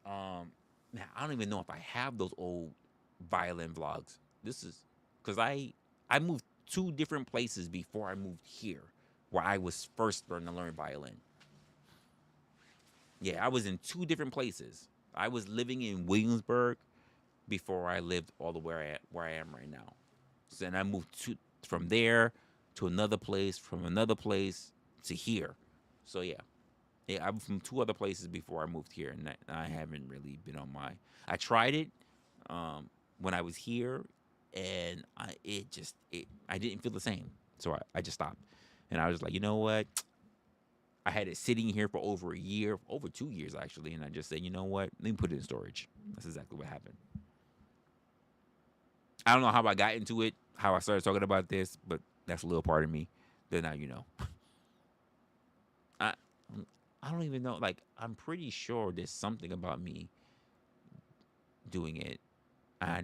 Now I don't even know if I have those old violin vlogs. This is because I moved 2 different places before I moved here, where I was first starting to learn violin. Yeah, I was in 2 different places. I was living in Williamsburg before I lived all the way where I am right now. So then I moved from there to another place, from another place to here. So yeah, I'm from 2 other places before I moved here, and I haven't really been on my. I tried it when I was here, and I didn't feel the same, so I just stopped, and I was like, you know what? I had it sitting here for over a year, over 2 years actually, and I just said, you know what? Let me put it in storage. That's exactly what happened. I don't know how I got into it, how I started talking about this, but that's a little part of me. Then now you know. I I don't even know. Like, I'm pretty sure there's something about me doing it. I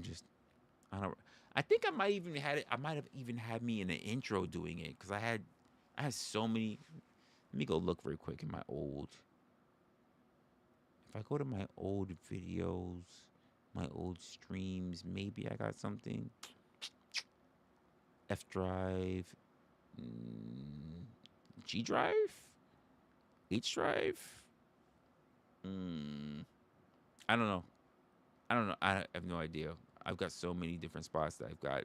don't. I think I might even had it. I might have even had me in the intro doing it because I had so many. Let me go look very quick in my old. If I go to my old videos, my old streams, maybe I got something. F drive, G drive, H drive. I don't know. I don't know. I have no idea. I've got so many different spots that I've got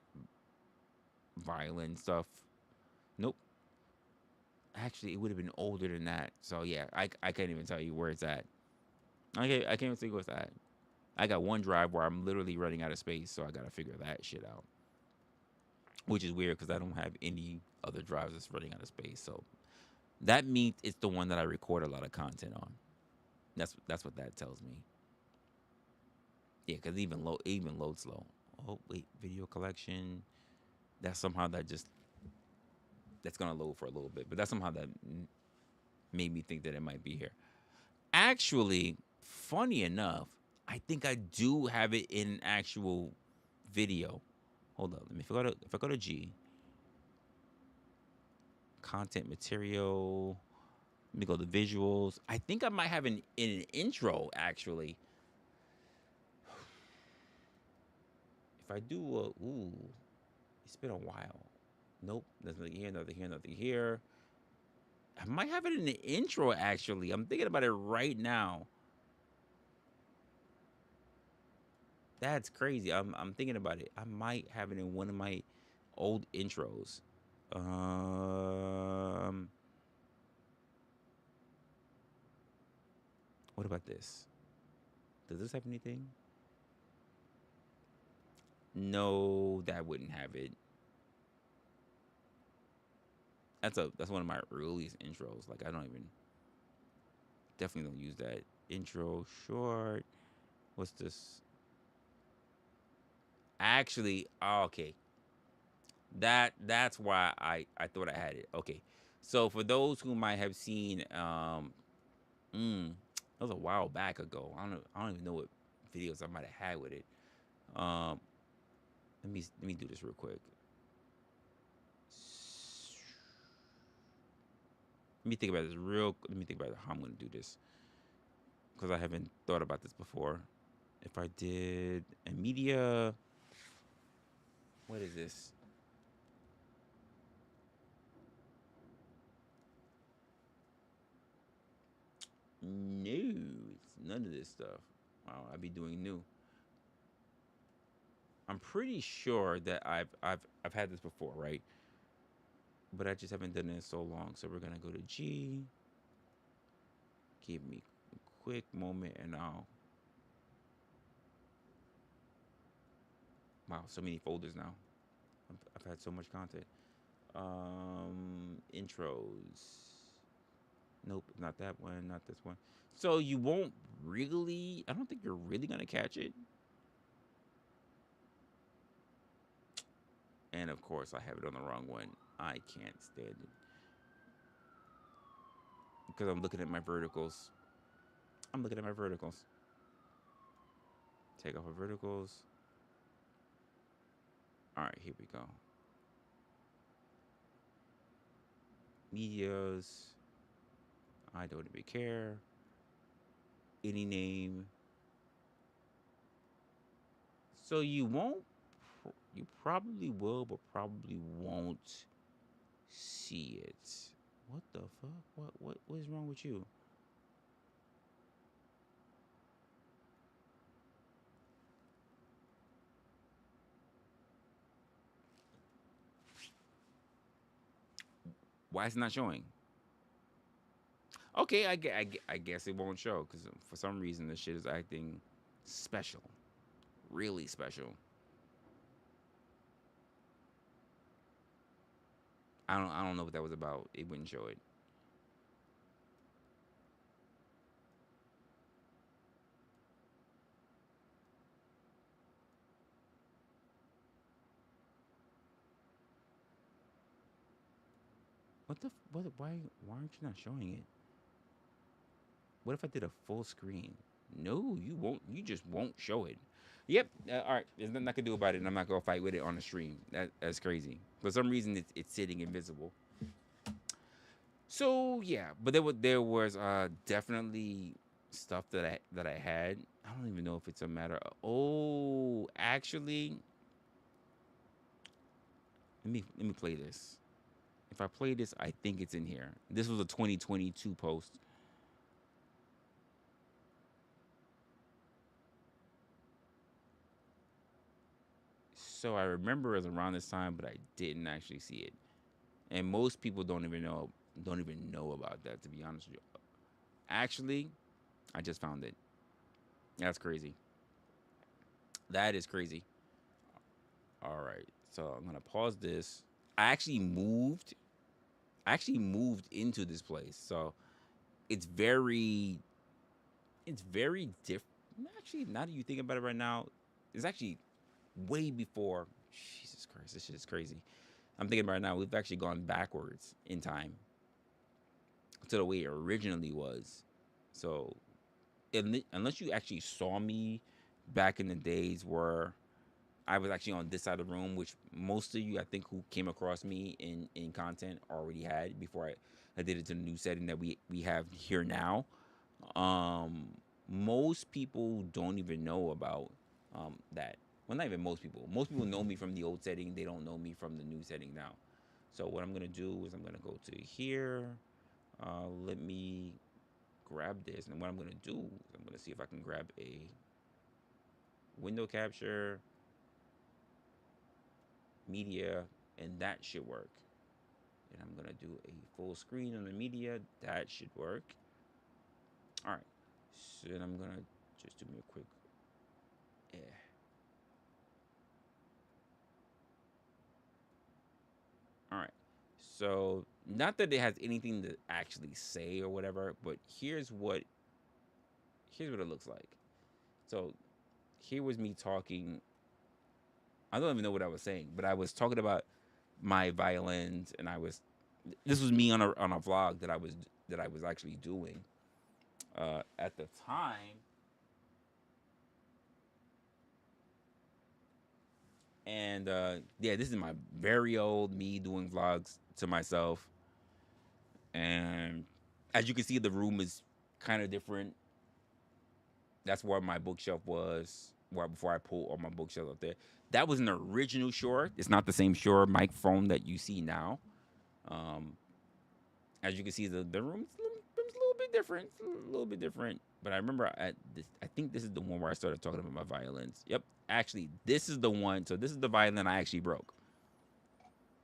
violent stuff. Nope. Actually, it would have been older than that. So yeah, I can't even tell you where it's at. I can't even think what's at. I got one drive where I'm literally running out of space, so I gotta figure that shit out. Which is weird because I don't have any other drives that's running out of space. So that means it's the one that I record a lot of content on. That's what that tells me. Yeah, because even load slow. Oh wait, video collection. That's gonna load for a little bit, but that's somehow that made me think that it might be here. Actually, funny enough, I think I do have it in an actual video. Hold up, if I go to G, content material. Let me go to visuals. I think I might have in an intro actually. If I do it's been a while. Nope, there's nothing here, nothing here, nothing here. I might have it in the intro actually. I'm thinking about it right now. That's crazy. I'm thinking about it. I might have it in one of my old intros. What about this? Does this have anything? No, that wouldn't have it. That's one of my earliest intros. Like I don't even definitely don't use that intro short. What's this? Actually, okay. That's why I thought I had it. Okay. So for those who might have seen that was a while back ago. I don't even know what videos I might have had with it. Let me do this real quick. Let me think about how I'm gonna do this. Because I haven't thought about this before. If I did a media, what is this? No, it's none of this stuff. Wow, I'd be doing new. I'm pretty sure that I've had this before, right? But I just haven't done it in so long. So we're gonna go to G. Give me a quick moment and I'll. Wow, so many folders now. I've had so much content. Intros. Nope, not that one, not this one. So you won't really, I don't think you're really going to catch it. And of course, I have it on the wrong one. I can't stand it. Because I'm looking at my verticals. I'm looking at my verticals. Take off our verticals. All right, here we go. Medias. I don't even care. Any name. So you won't, you probably will, but probably won't see it. What the fuck? What is wrong with you? Why is it not showing? Okay, I guess it won't show because for some reason this shit is acting special, really special. I don't know what that was about. It wouldn't show it. What the what? Why aren't you not showing it? What if I did a full screen? No, you won't. You just won't show it. Yep. All right. There's nothing I can do about it, and I'm not gonna fight with it on the stream. That's crazy. For some reason, it's sitting invisible. So yeah, but there was definitely stuff that I had. I don't even know if it's a matter of. Oh, actually, let me play this. If I play this, I think it's in here. This was a 2022 post. So I remember it was around this time, but I didn't actually see it. And most people don't even know about that, to be honest with you. Actually, I just found it. That's crazy. That is crazy. All right. So I'm gonna pause this. I actually moved. I actually moved into this place. So it's very different. Actually, now that you think about it right now, it's actually way before. Jesus Christ, this shit is crazy. I'm thinking right now, we've actually gone backwards in time to the way it originally was. So, unless you actually saw me back in the days where I was actually on this side of the room, which most of you, I think, who came across me in content already had before I did it to the new setting that we have here now. Um, Most people don't even know about that. Well, not even most people. Most people know me from the old setting. They don't know me from the new setting now. So what I'm gonna do is I'm gonna go to here. Let me grab this, and what I'm gonna do is I'm gonna see if I can grab a window capture, media, and that should work. And I'm gonna do a full screen on the media. That should work. All right. So then I'm gonna just do me a quick. Yeah. All right. So not that it has anything to actually say or whatever, but here's what it looks like. So here was me talking. I don't even know what I was saying, but I was talking about my violins, and this was me on a vlog that I was actually doing at the time. And yeah, this is my very old me doing vlogs to myself. And as you can see, the room is kind of different. That's where my bookshelf was. Where before I pulled all my bookshelf up there. That was an original Shure. It's not the same Shure microphone that you see now. Um, as you can see, the room's a little bit different. It's a little bit different. But I remember I think this is the one where I started talking about my violins. Yep. Actually, this is the one. So this is the violin I actually broke.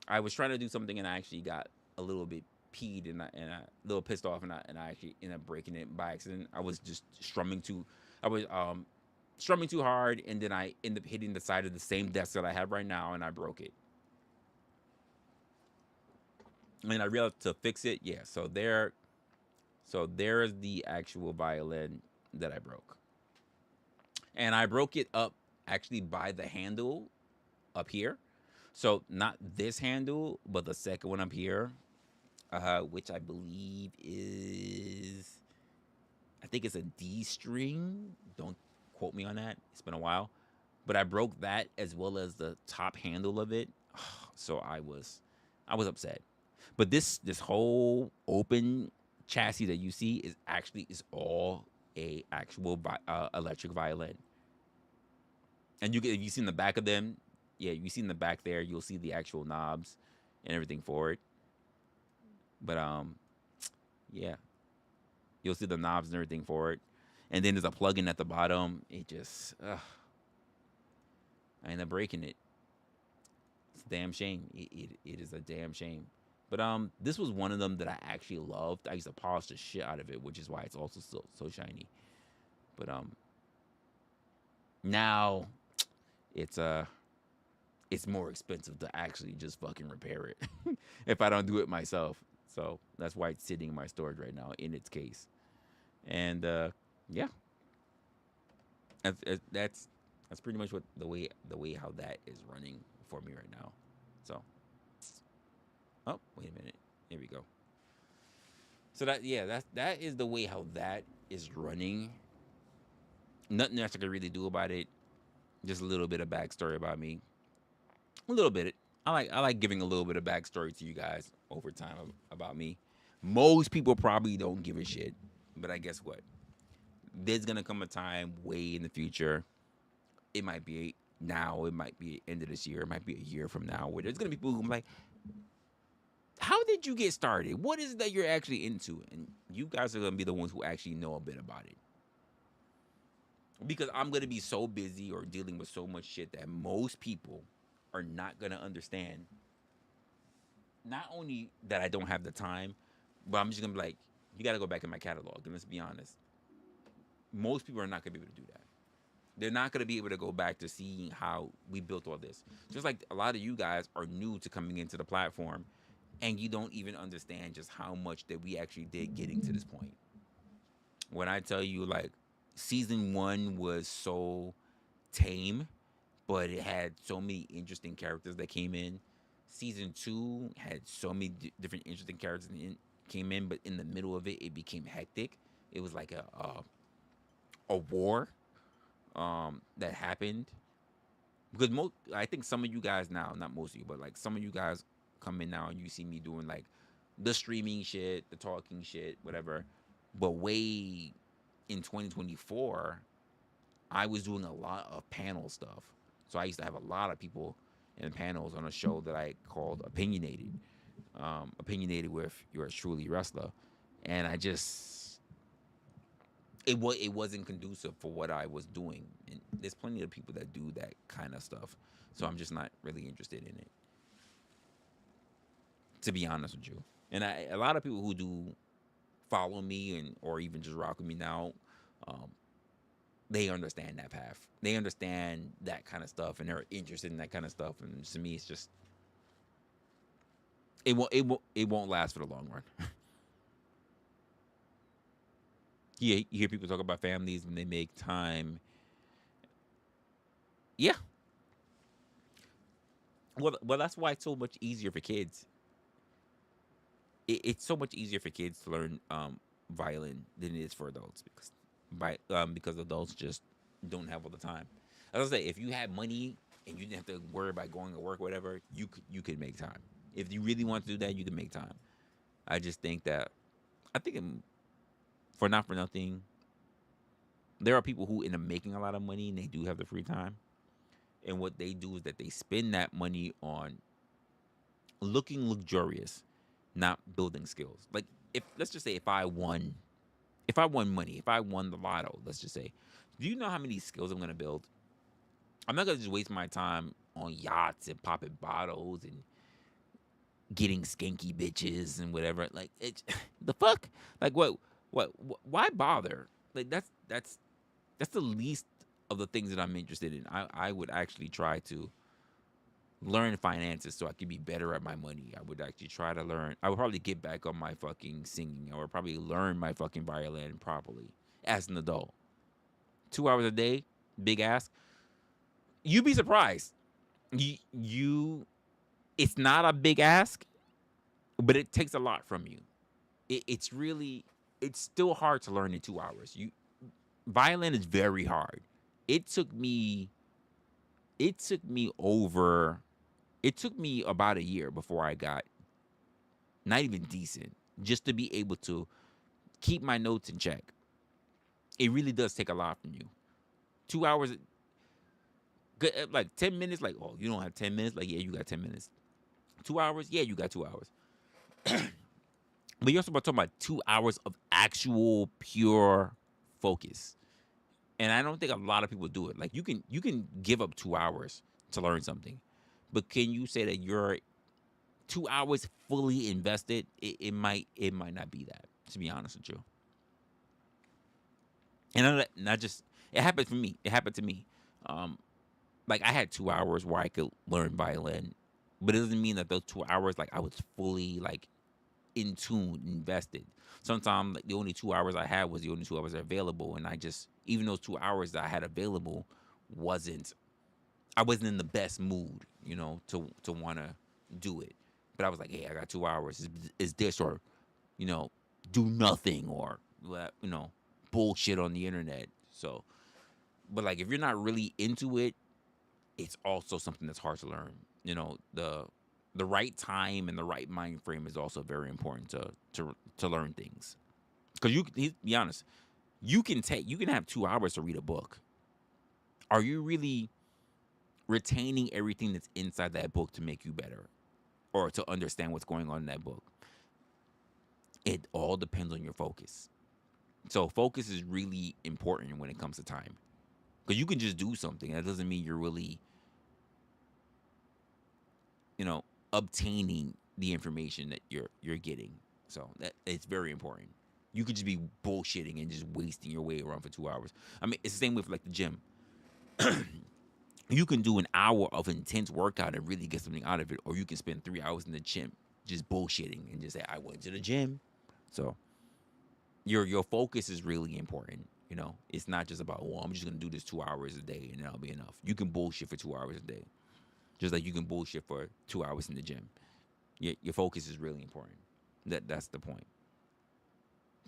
I was trying to do something and I actually got a little bit peed and a little pissed off, and I actually ended up breaking it by accident. I was just strumming too hard, and then I ended up hitting the side of the same desk that I have right now, and I broke it. And I realized to fix it, yeah. So there, So there's the actual violin that I broke. And I broke it up actually by the handle up here. So not this handle, but the second one up here, which I believe is, I think it's a D string. Don't quote me on that. It's been a while. But I broke that as well as the top handle of it. So I was upset. But this whole open chassis that you see is all a actual electric violin. And if you see in the back of them, yeah, you see in the back there, you'll see the actual knobs and everything for it. But yeah, you'll see the knobs and everything for it. And then there's a plug-in at the bottom. It just, I end up breaking it. It's a damn shame. It is a damn shame. But this was one of them that I actually loved. I used to polish the shit out of it, which is why it's also so shiny. But now it's more expensive to actually just fucking repair it if I don't do it myself. So that's why it's sitting in my storage right now in its case. And yeah, that's pretty much what the way how that is running for me right now. So, oh wait a minute, here we go. So that is the way how that is running. Nothing else I can really do about it. Just a little bit of backstory about me. A little bit. I like giving a little bit of backstory to you guys over time about me. Most people probably don't give a shit, but I guess what? There's gonna come a time way in the future. It might be now. It might be end of this year. It might be a year from now, where there's gonna be people who are like, "How did you get started? What is it that you're actually into?" And you guys are gonna be the ones who actually know a bit about it. Because I'm gonna be so busy or dealing with so much shit that most people are not gonna understand. Not only that I don't have the time, but I'm just gonna be like, you gotta go back in my catalog. And let's be honest, most people are not gonna be able to do that. They're not gonna be able to go back to seeing how we built all this. Just like a lot of you guys are new to coming into the platform, and you don't even understand just how much that we actually did getting to this point. When I tell you, like, season 1 was so tame, but it had so many interesting characters that came in. Season 2 had so many different interesting characters came in, but in the middle of it, it became hectic. It was like a war that happened. Because I think some of you guys now, not most of you, but like some of you guys come in now and you see me doing like the streaming shit, the talking shit, whatever. But way in 2024, I was doing a lot of panel stuff. So I used to have a lot of people in panels on a show that I called Opinionated. Opinionated with yours truly, Resla. And I just, it wasn't conducive for what I was doing. And there's plenty of people that do that kind of stuff. So I'm just not really interested in it, to be honest with you. And a lot of people who do follow me or even just rock with me now, they understand that path. They understand that kind of stuff, and they're interested in that kind of stuff. And to me, it's just it won't last for the long run. You hear people talk about families when they make time. Yeah. Well, that's why it's so much easier for kids. It's so much easier for kids to learn violin than it is for adults because adults just don't have all the time. As I say, if you had money and you didn't have to worry about going to work or whatever, you could make time. If you really want to do that, you can make time. I just think that for nothing, there are people who end up making a lot of money and they do have the free time. And what they do is that they spend that money on looking luxurious, not building skills. Like, let's just say if I won money, if I won the lotto, let's just say, do you know how many skills I'm gonna build? I'm not gonna just waste my time on yachts and popping bottles and getting skanky bitches and whatever. Like, the fuck? Like, what? Why bother? Like, that's the least of the things that I'm interested in. I would actually try to learn finances so I could be better at my money. I would actually try to learn. I would probably get back on my fucking singing. I would probably learn my fucking violin properly as an adult. 2 hours a day, big ask. You'd be surprised. You it's not a big ask, but it takes a lot from you. It's still hard to learn in 2 hours. Violin is very hard. It took me it took me over it took me about a year before I got not even decent, just to be able to keep my notes in check. It really does take a lot from you. 2 hours, like 10 minutes, like, oh, you don't have 10 minutes? Like, yeah, you got 10 minutes. 2 hours? Yeah, you got 2 hours. But you're also talking about 2 hours of actual pure focus. And I don't think a lot of people do it. Like you can give up 2 hours to learn something. But can you say that you're 2 hours fully invested? It might not be that, to be honest with you. And not just it happened for me. It happened to me. Like I had 2 hours where I could learn violin, but it doesn't mean that those 2 hours like I was fully like in tune, invested. Sometimes like the only 2 hours I had was the only 2 hours available, and I just even those 2 hours that I had available I wasn't in the best mood, to want to do it. But I was like, hey, I got 2 hours. Is this or, do nothing or bullshit on the internet. So, but like if you're not really into it, it's also something that's hard to learn. The right time and the right mind frame is also very important to learn things. Because be honest, you can have 2 hours to read a book. Are you really retaining everything that's inside that book to make you better or to understand what's going on in that book? It all depends on your focus. So focus is really important when it comes to time. Because you can just do something. That doesn't mean you're really, obtaining the information that you're getting. So that it's very important. You could just be bullshitting and just wasting your way around for 2 hours. I mean, it's the same with like the gym. You can do an hour of intense workout and really get something out of it, or you can spend 3 hours in the gym just bullshitting and just say, I went to the gym. So your focus is really important. It's not just about, well, I'm just gonna do this 2 hours a day and that'll be enough. You can bullshit for 2 hours a day, just like you can bullshit for 2 hours in the gym. Your focus is really important. That's the point.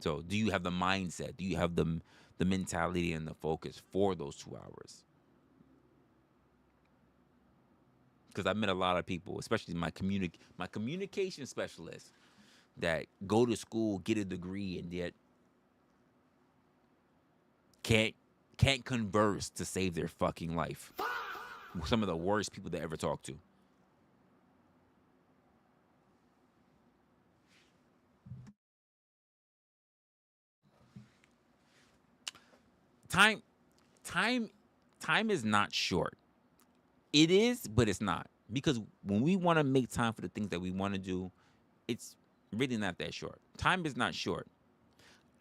So, do you have the mindset? Do you have the mentality and the focus for those 2 hours? Because I've met a lot of people, especially my communication specialists, that go to school, get a degree, and yet can't converse to save their fucking life. Some of the worst people to ever talk to. Time is not short. It is, but it's not. Because when we want to make time for the things that we want to do, it's really not that short. Time is not short.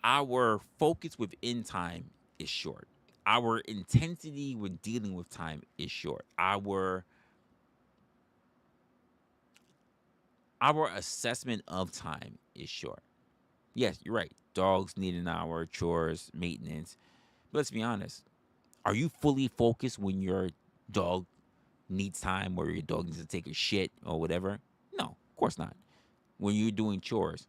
Our focus within time is short. Our intensity when dealing with time is short. Our assessment of time is short. Yes, you're right. Dogs need an hour, chores, maintenance. But let's be honest. Are you fully focused when your dog needs time or your dog needs to take a shit or whatever? No, of course not. When you're doing chores,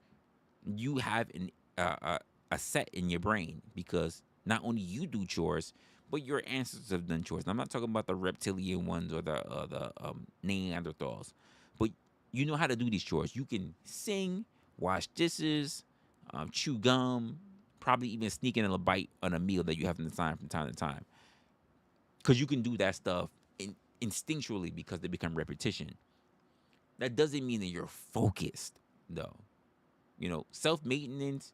you have a set in your brain because not only you do chores, but your ancestors have done chores. And I'm not talking about the reptilian ones or the Neanderthals, but you know how to do these chores. You can sing, wash dishes, chew gum, probably even sneak in a bite on a meal that you have in the time from time to time. Because you can do that stuff instinctually because they become repetition. That doesn't mean that you're focused, though. Self-maintenance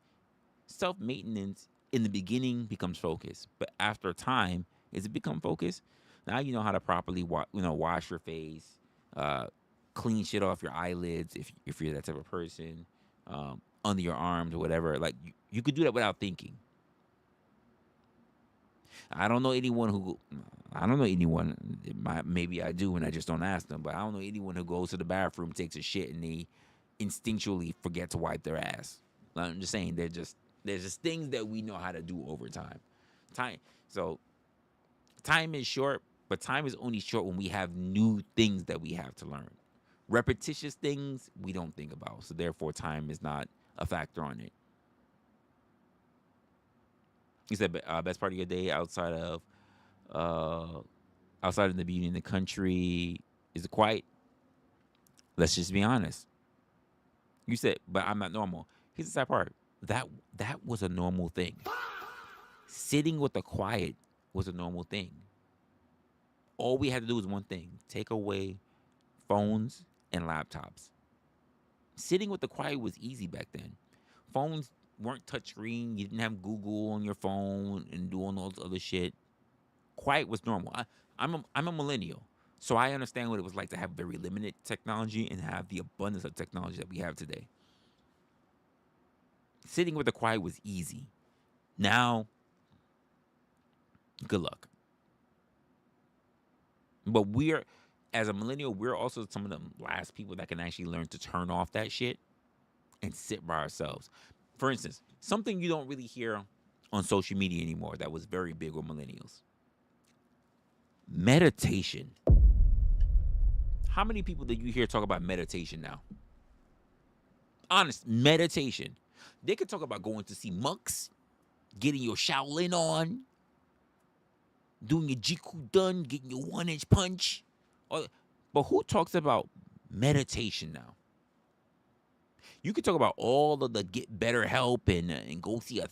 in the beginning becomes focus. But after time, as it becomes focus, now you know how to properly wash your face, clean shit off your eyelids if you're that type of person, under your arms or whatever. Like, you could do that without thinking. I don't know anyone who. I don't know anyone. Maybe I do, and I just don't ask them. But I don't know anyone who goes to the bathroom, takes a shit, and they instinctually forget to wipe their ass. I'm just saying, there's just things that we know how to do over time. So time is short, but time is only short when we have new things that we have to learn. Repetitious things we don't think about, so therefore time is not a factor on it. You said best part of your day outside of the beauty in the country is it quiet? Let's just be honest. You said, but I'm not normal. Here's the sad part. That was a normal thing. Sitting with the quiet was a normal thing. All we had to do was one thing: take away phones and laptops. Sitting with the quiet was easy back then. Phones weren't touchscreen. You didn't have Google on your phone and doing all this other shit. Quiet was normal. I'm a millennial, so I understand what it was like to have very limited technology and have the abundance of technology that we have today. Sitting with the quiet was easy. Now, good luck. But as a millennial, we're also some of the last people that can actually learn to turn off that shit and sit by ourselves. For instance, something you don't really hear on social media anymore that was very big with millennials. Meditation. How many people did you hear talk about meditation now? Honest, meditation. They could talk about going to see monks, getting your Shaolin on, doing your Jiku done, getting your 1-inch punch. But who talks about meditation now? You could talk about all of the get better help and go see a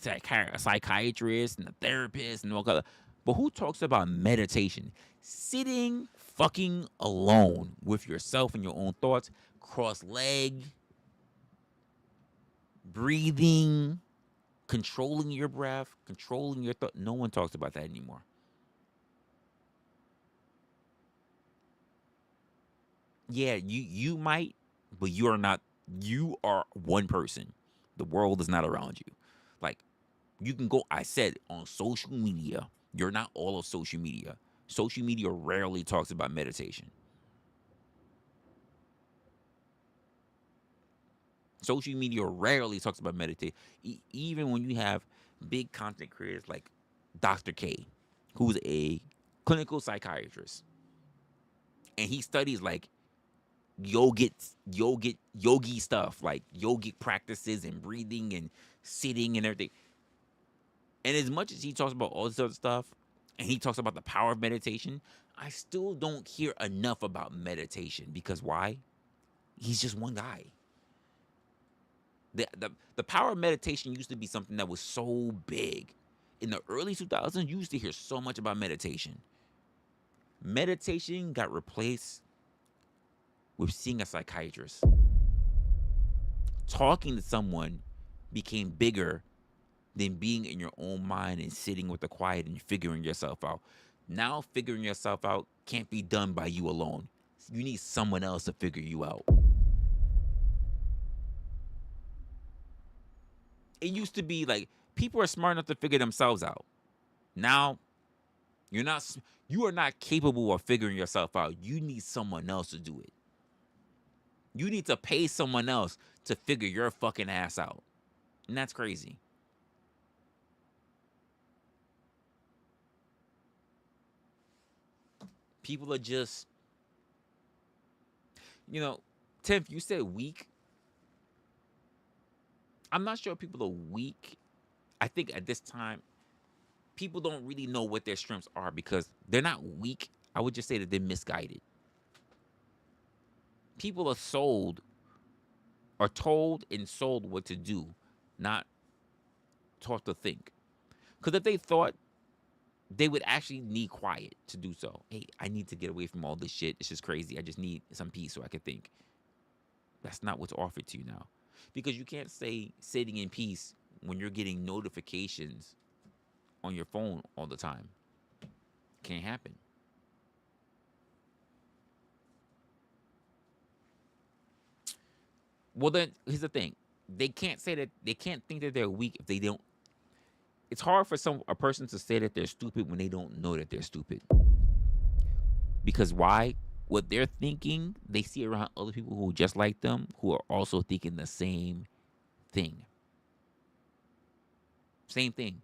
psychiatrist and a therapist and all that. But who talks about meditation? Sitting fucking alone with yourself and your own thoughts, cross-legged, breathing, controlling your breath, controlling your thought. No one talks about that anymore. Yeah, you might, but you are not. You are one person. The world is not around you. Like, you can go, I said, on social media. You're not all of social media. Social media rarely talks about meditation. Social media rarely talks about meditation. Even when you have big content creators like Dr. K, who's a clinical psychiatrist, and he studies like yogi stuff, like yogic practices and breathing and sitting and everything. And as much as he talks about all this other stuff, and he talks about the power of meditation, I still don't hear enough about meditation. Because why? He's just one guy. The power of meditation used to be something that was so big. In the early 2000s, you used to hear so much about meditation. Meditation got replaced with seeing a psychiatrist. Talking to someone became bigger than being in your own mind and sitting with the quiet and figuring yourself out. Now figuring yourself out can't be done by you alone. You need someone else to figure you out. It used to be like people are smart enough to figure themselves out. Now you are not capable of figuring yourself out. You need someone else to do it. You need to pay someone else to figure your fucking ass out. And that's crazy. People are just, Tiff, you said weak. I'm not sure people are weak. I think at this time, people don't really know what their strengths are because they're not weak. I would just say that they're misguided. People are told and sold what to do, not taught to think. Because if they thought, they would actually need quiet to do so. Hey, I need to get away from all this shit. It's just crazy. I just need some peace so I can think. That's not what's offered to you now. Because you can't say sitting in peace when you're getting notifications on your phone all the time. Can't happen. Well, then, here's the thing. They can't think that they're weak if they don't. it's hard for a person to say that they're stupid when they don't know that they're stupid. Because why? What they're thinking, they see around other people who are just like them, who are also thinking the same thing. Same thing.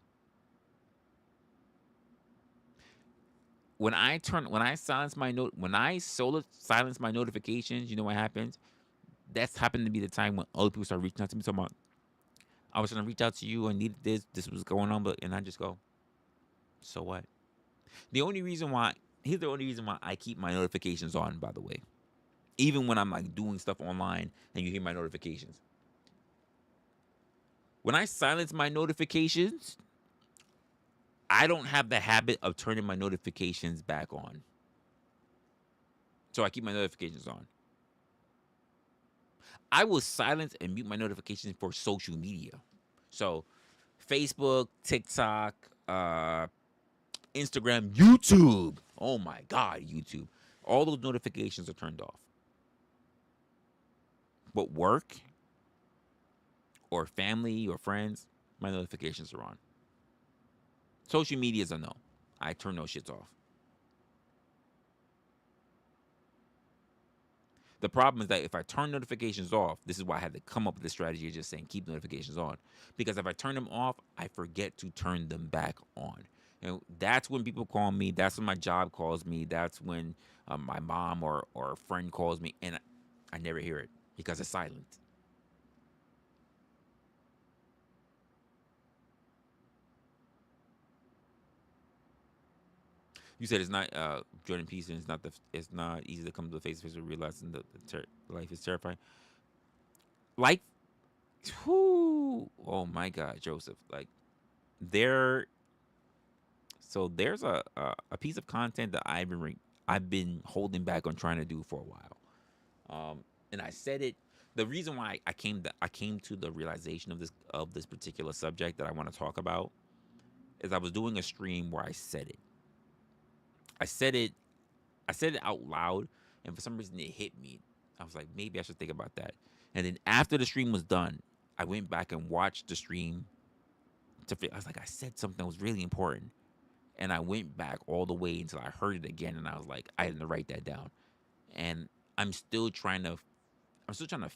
When I silence my notifications, you know what happens? That's happened to be the time when other people start reaching out to me talking about, I was trying to reach out to you, I needed this was going on, and I just go, so what? Here's the only reason why I keep my notifications on, by the way. Even when I'm like doing stuff online and you hear my notifications. When I silence my notifications, I don't have the habit of turning my notifications back on. So I keep my notifications on. I will silence and mute my notifications for social media. So Facebook, TikTok, Instagram, YouTube. Oh my God, YouTube. All those notifications are turned off. But work or family or friends, my notifications are on. Social media is a no. I turn those shits off. The problem is that if I turn notifications off, this is why I had to come up with the strategy of just saying keep notifications on. Because if I turn them off, I forget to turn them back on. And that's when people call me. That's when my job calls me. That's when my mom or a friend calls me. And I never hear it because it's silent. You said it's not Jordan Peterson. It's not easy to come to the face with realizing life is terrifying. Life, oh my God, Joseph. Like there's a piece of content that I've been holding back on trying to do for a while. And I said it. The reason why I came to the realization of this particular subject that I want to talk about is I was doing a stream where I said it. I said it out loud, and for some reason it hit me. I was like, maybe I should think about that. And then after the stream was done, I went back and watched the stream. I was like, I said something that was really important. And I went back all the way until I heard it again, and I was like, I had to write that down. And I'm still trying to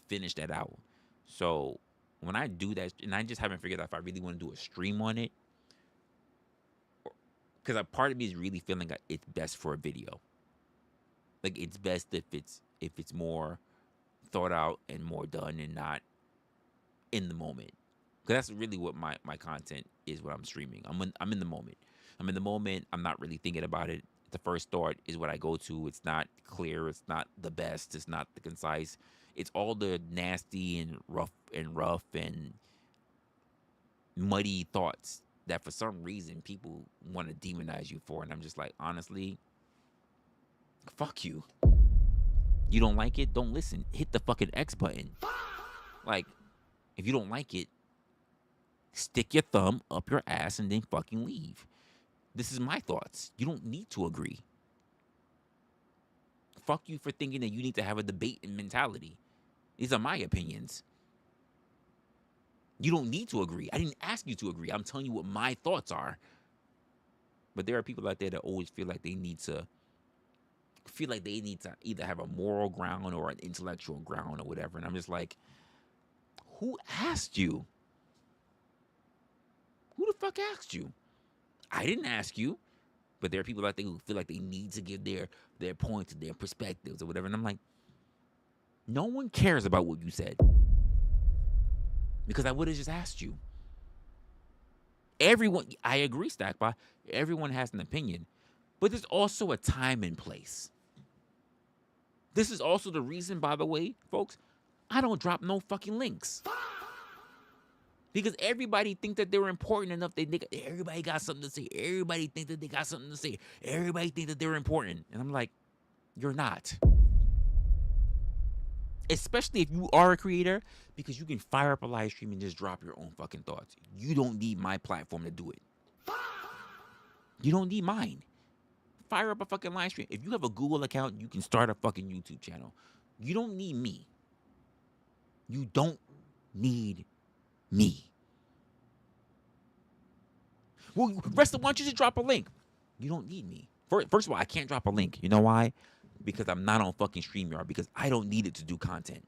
finish that out. So when I do that, and I just haven't figured out if I really want to do a stream on it, because a part of me is really feeling like it's best for a video. Like it's best if it's more thought out and more done and not in the moment. Because that's really what my content is when I'm streaming. I'm in the moment. I'm in the moment. I'm not really thinking about it. The first thought is what I go to. It's not clear. It's not the best. It's not the concise. It's all the nasty and rough and muddy thoughts that for some reason people want to demonize you for. And I'm just like, honestly, fuck you. You don't like it? Don't listen. Hit the fucking X button. Like, if you don't like it, stick your thumb up your ass and then fucking leave. This is my thoughts. You don't need to agree. Fuck you for thinking that you need to have a debate and mentality. These are my opinions. You don't need to agree. I didn't ask you to agree. I'm telling you what my thoughts are. But there are people out there that always feel like they need to either have a moral ground or an intellectual ground or whatever. And I'm just like, who asked you? Who the fuck asked you? I didn't ask you. But there are people out there who feel like they need to give their points and their perspectives or whatever. And I'm like, no one cares about what you said. Because I would have just asked you. I agree, Stackby. Everyone has an opinion. But there's also a time and place. This is also the reason, by the way, folks, I don't drop no fucking links. Because everybody think that they're important enough. Everybody got something to say. Everybody think that they got something to say. Everybody think that they're important. And I'm like, you're not. Especially if you are a creator, because you can fire up a live stream and just drop your own fucking thoughts. You don't need my platform to do it. You don't need mine. Fire up a fucking live stream. If you have a Google account, you can start a fucking YouTube channel. You don't need me. You don't need me. Well, Resla, why don't you just drop a link? You don't need me. First of all, I can't drop a link. You know why? Because I'm not on fucking StreamYard. Because I don't need it to do content.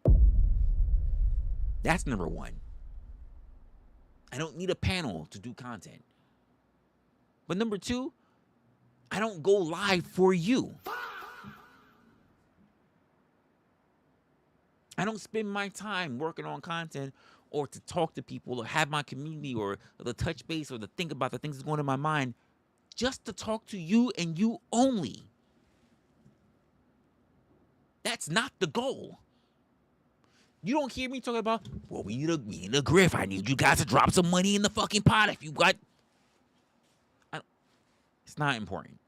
That's number one. I don't need a panel to do content. But number two, I don't go live for you. I don't spend my time working on content or to talk to people or have my community or the touch base or to think about the things that's going on in my mind just to talk to you and you only. That's not the goal. You don't hear me talking about, well, we need a griff. I need you guys to drop some money in the fucking pot if you got... It's not important.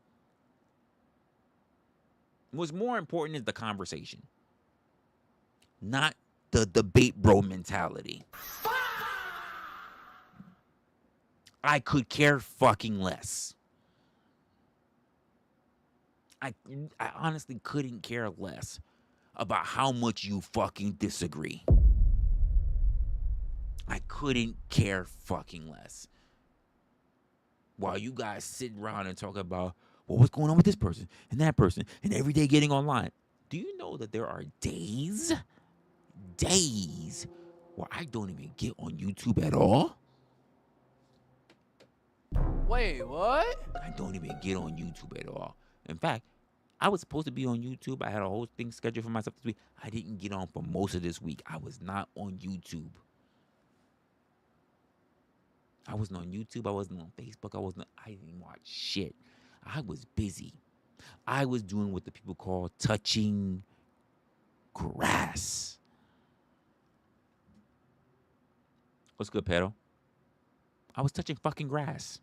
What's more important is the conversation. Not the debate bro mentality. I could care fucking less. I honestly couldn't care less about how much you fucking disagree. I couldn't care fucking less. While you guys sit around and talk about, well, what's going on with this person and that person and every day getting online. Do you know that there are days where I don't even get on YouTube at all? Wait, what? I don't even get on YouTube at all. In fact, I was supposed to be on YouTube. I had a whole thing scheduled for myself this week. I didn't get on for most of this week. I was not on YouTube. I wasn't on YouTube. I wasn't on Facebook. I didn't watch shit. I was busy. I was doing what the people call touching grass. What's good, Pedro? I was touching fucking grass.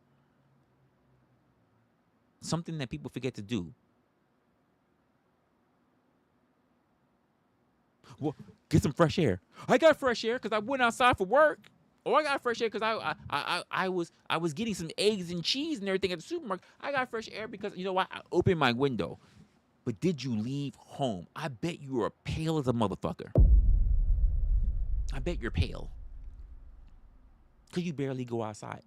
Something that people forget to do. Well, get some fresh air. I got fresh air because I went outside for work. Or I got fresh air because I was getting some eggs and cheese and everything at the supermarket. I got fresh air because, you know what? I opened my window. But did you leave home? I bet you were pale as a motherfucker. I bet you're pale. Because you barely go outside.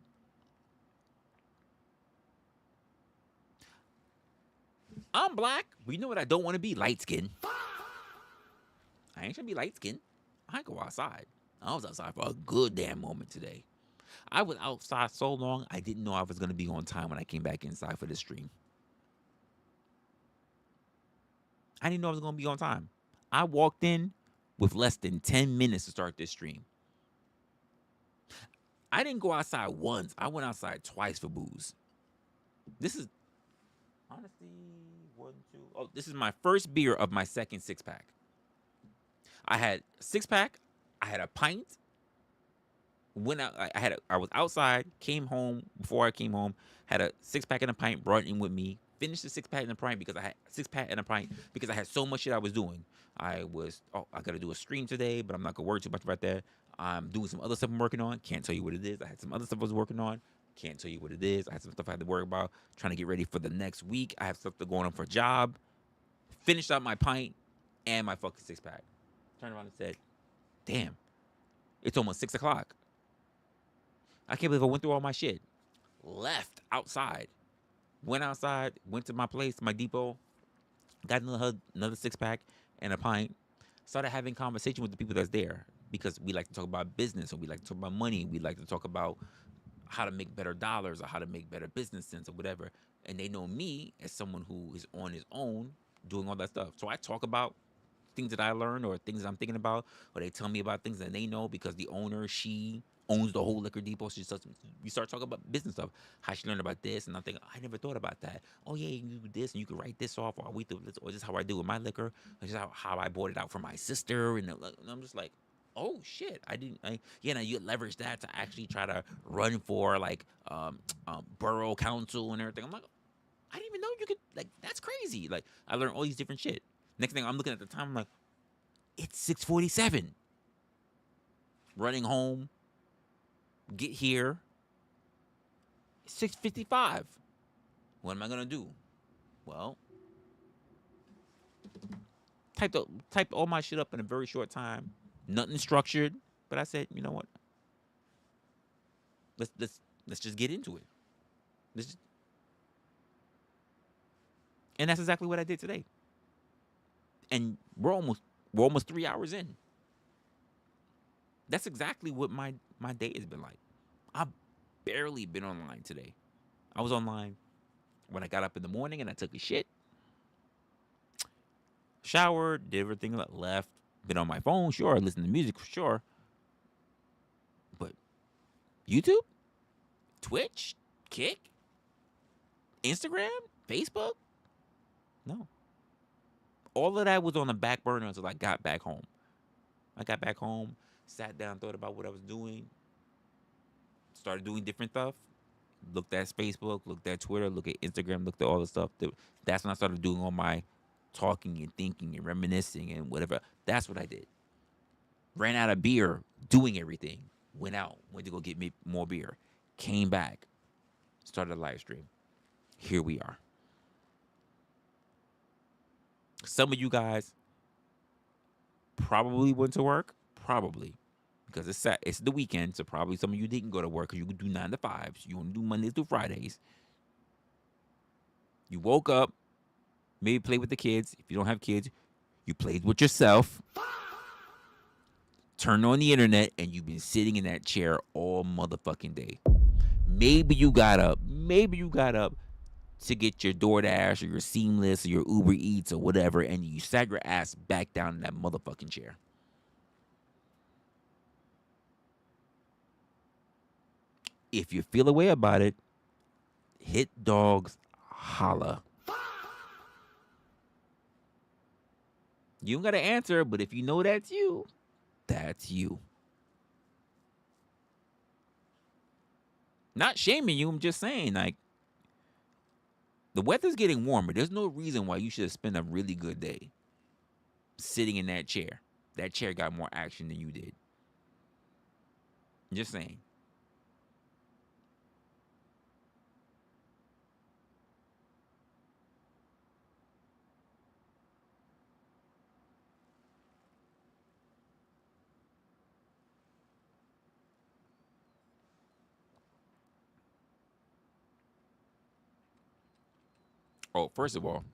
I'm black. But you know what I don't want to be? Light skin. I ain't trying to be light skin. I go outside. I was outside for a good damn moment today. I was outside so long, I didn't know I was going to be on time when I came back inside for the stream. I didn't know I was going to be on time. I walked in with less than 10 minutes to start this stream. I didn't go outside once. I went outside twice for booze. This is, honestly, this is my first beer of my second six-pack. I had a six-pack. I had a pint. Went out. I was outside. Came home. Before I came home, had a six-pack and a pint. Brought it in with me. Finished the six-pack and a pint because I had so much shit I was doing. I gotta do a stream today, but I'm not gonna worry too much about that. I'm doing some other stuff I'm working on. Can't tell you what it is. I had some other stuff I was working on. Can't tell you what it is. I had some stuff I had to worry about. Trying to get ready for the next week. I have stuff going on for a job. Finished out my pint and my fucking six-pack. Turned around and said, damn, it's almost 6 o'clock. I can't believe I went through all my shit. Left outside. Went outside, went to my place, my depot, got another six-pack and a pint. Started having conversation with the people that's there because we like to talk about business or we like to talk about money. We like to talk about how to make better dollars or how to make better business sense or whatever. And they know me as someone who is on his own doing all that stuff. So I talk about things that I learned or things that I'm thinking about, or they tell me about things that they know because the owner, she owns the whole liquor depot. We start talking about business stuff, how she learned about this, and I'm thinking, I never thought about that. Oh yeah, you can do this, and you can write this off, or we do this, or this is how I do with my liquor. This is how I bought it out for my sister, and I'm just like, oh shit, now you leverage that to actually try to run for like borough council and everything. I'm like, I didn't even know you could, like, that's crazy. Like, I learned all these different shit. Next thing I'm looking at the time, I'm like, it's 6:47. Running home, get here, 6:55. What am I gonna do? Well, typed all my shit up in a very short time. Nothing structured, but I said, you know what? Let's just get into it. This- And that's exactly what I did today. And we're almost 3 hours in. That's exactly what my day has been like. I've barely been online today. I was online when I got up in the morning and I took a shit, showered, did everything, left, been on my phone, sure, listened to music, sure. But YouTube, Twitch, Kick, Instagram, Facebook, no. All of that was on the back burner until I got back home. I got back home, sat down, thought about what I was doing, started doing different stuff. Looked at Facebook, looked at Twitter, looked at Instagram, looked at all the stuff. That's when I started doing all my talking and thinking and reminiscing and whatever. That's what I did. Ran out of beer doing everything. Went out, went to go get me more beer. Came back, started a live stream. Here we are. Some of you guys probably went to work. Probably. Because it's the weekend, so probably some of you didn't go to work because you could do 9 to 5s. You want to do Mondays through Fridays. You woke up, maybe played with the kids. If you don't have kids, you played with yourself. Turned on the internet, and you've been sitting in that chair all motherfucking day. Maybe you got up to get your DoorDash or your Seamless or your Uber Eats or whatever, and you sat your ass back down in that motherfucking chair. If you feel a way about it, hit dogs, holla. You don't got to answer, but if you know that's you, that's you. Not shaming you, I'm just saying, like, the weather's getting warmer. There's no reason why you should spend a really good day sitting in that chair. That chair got more action than you did. Just saying. Oh, first of all,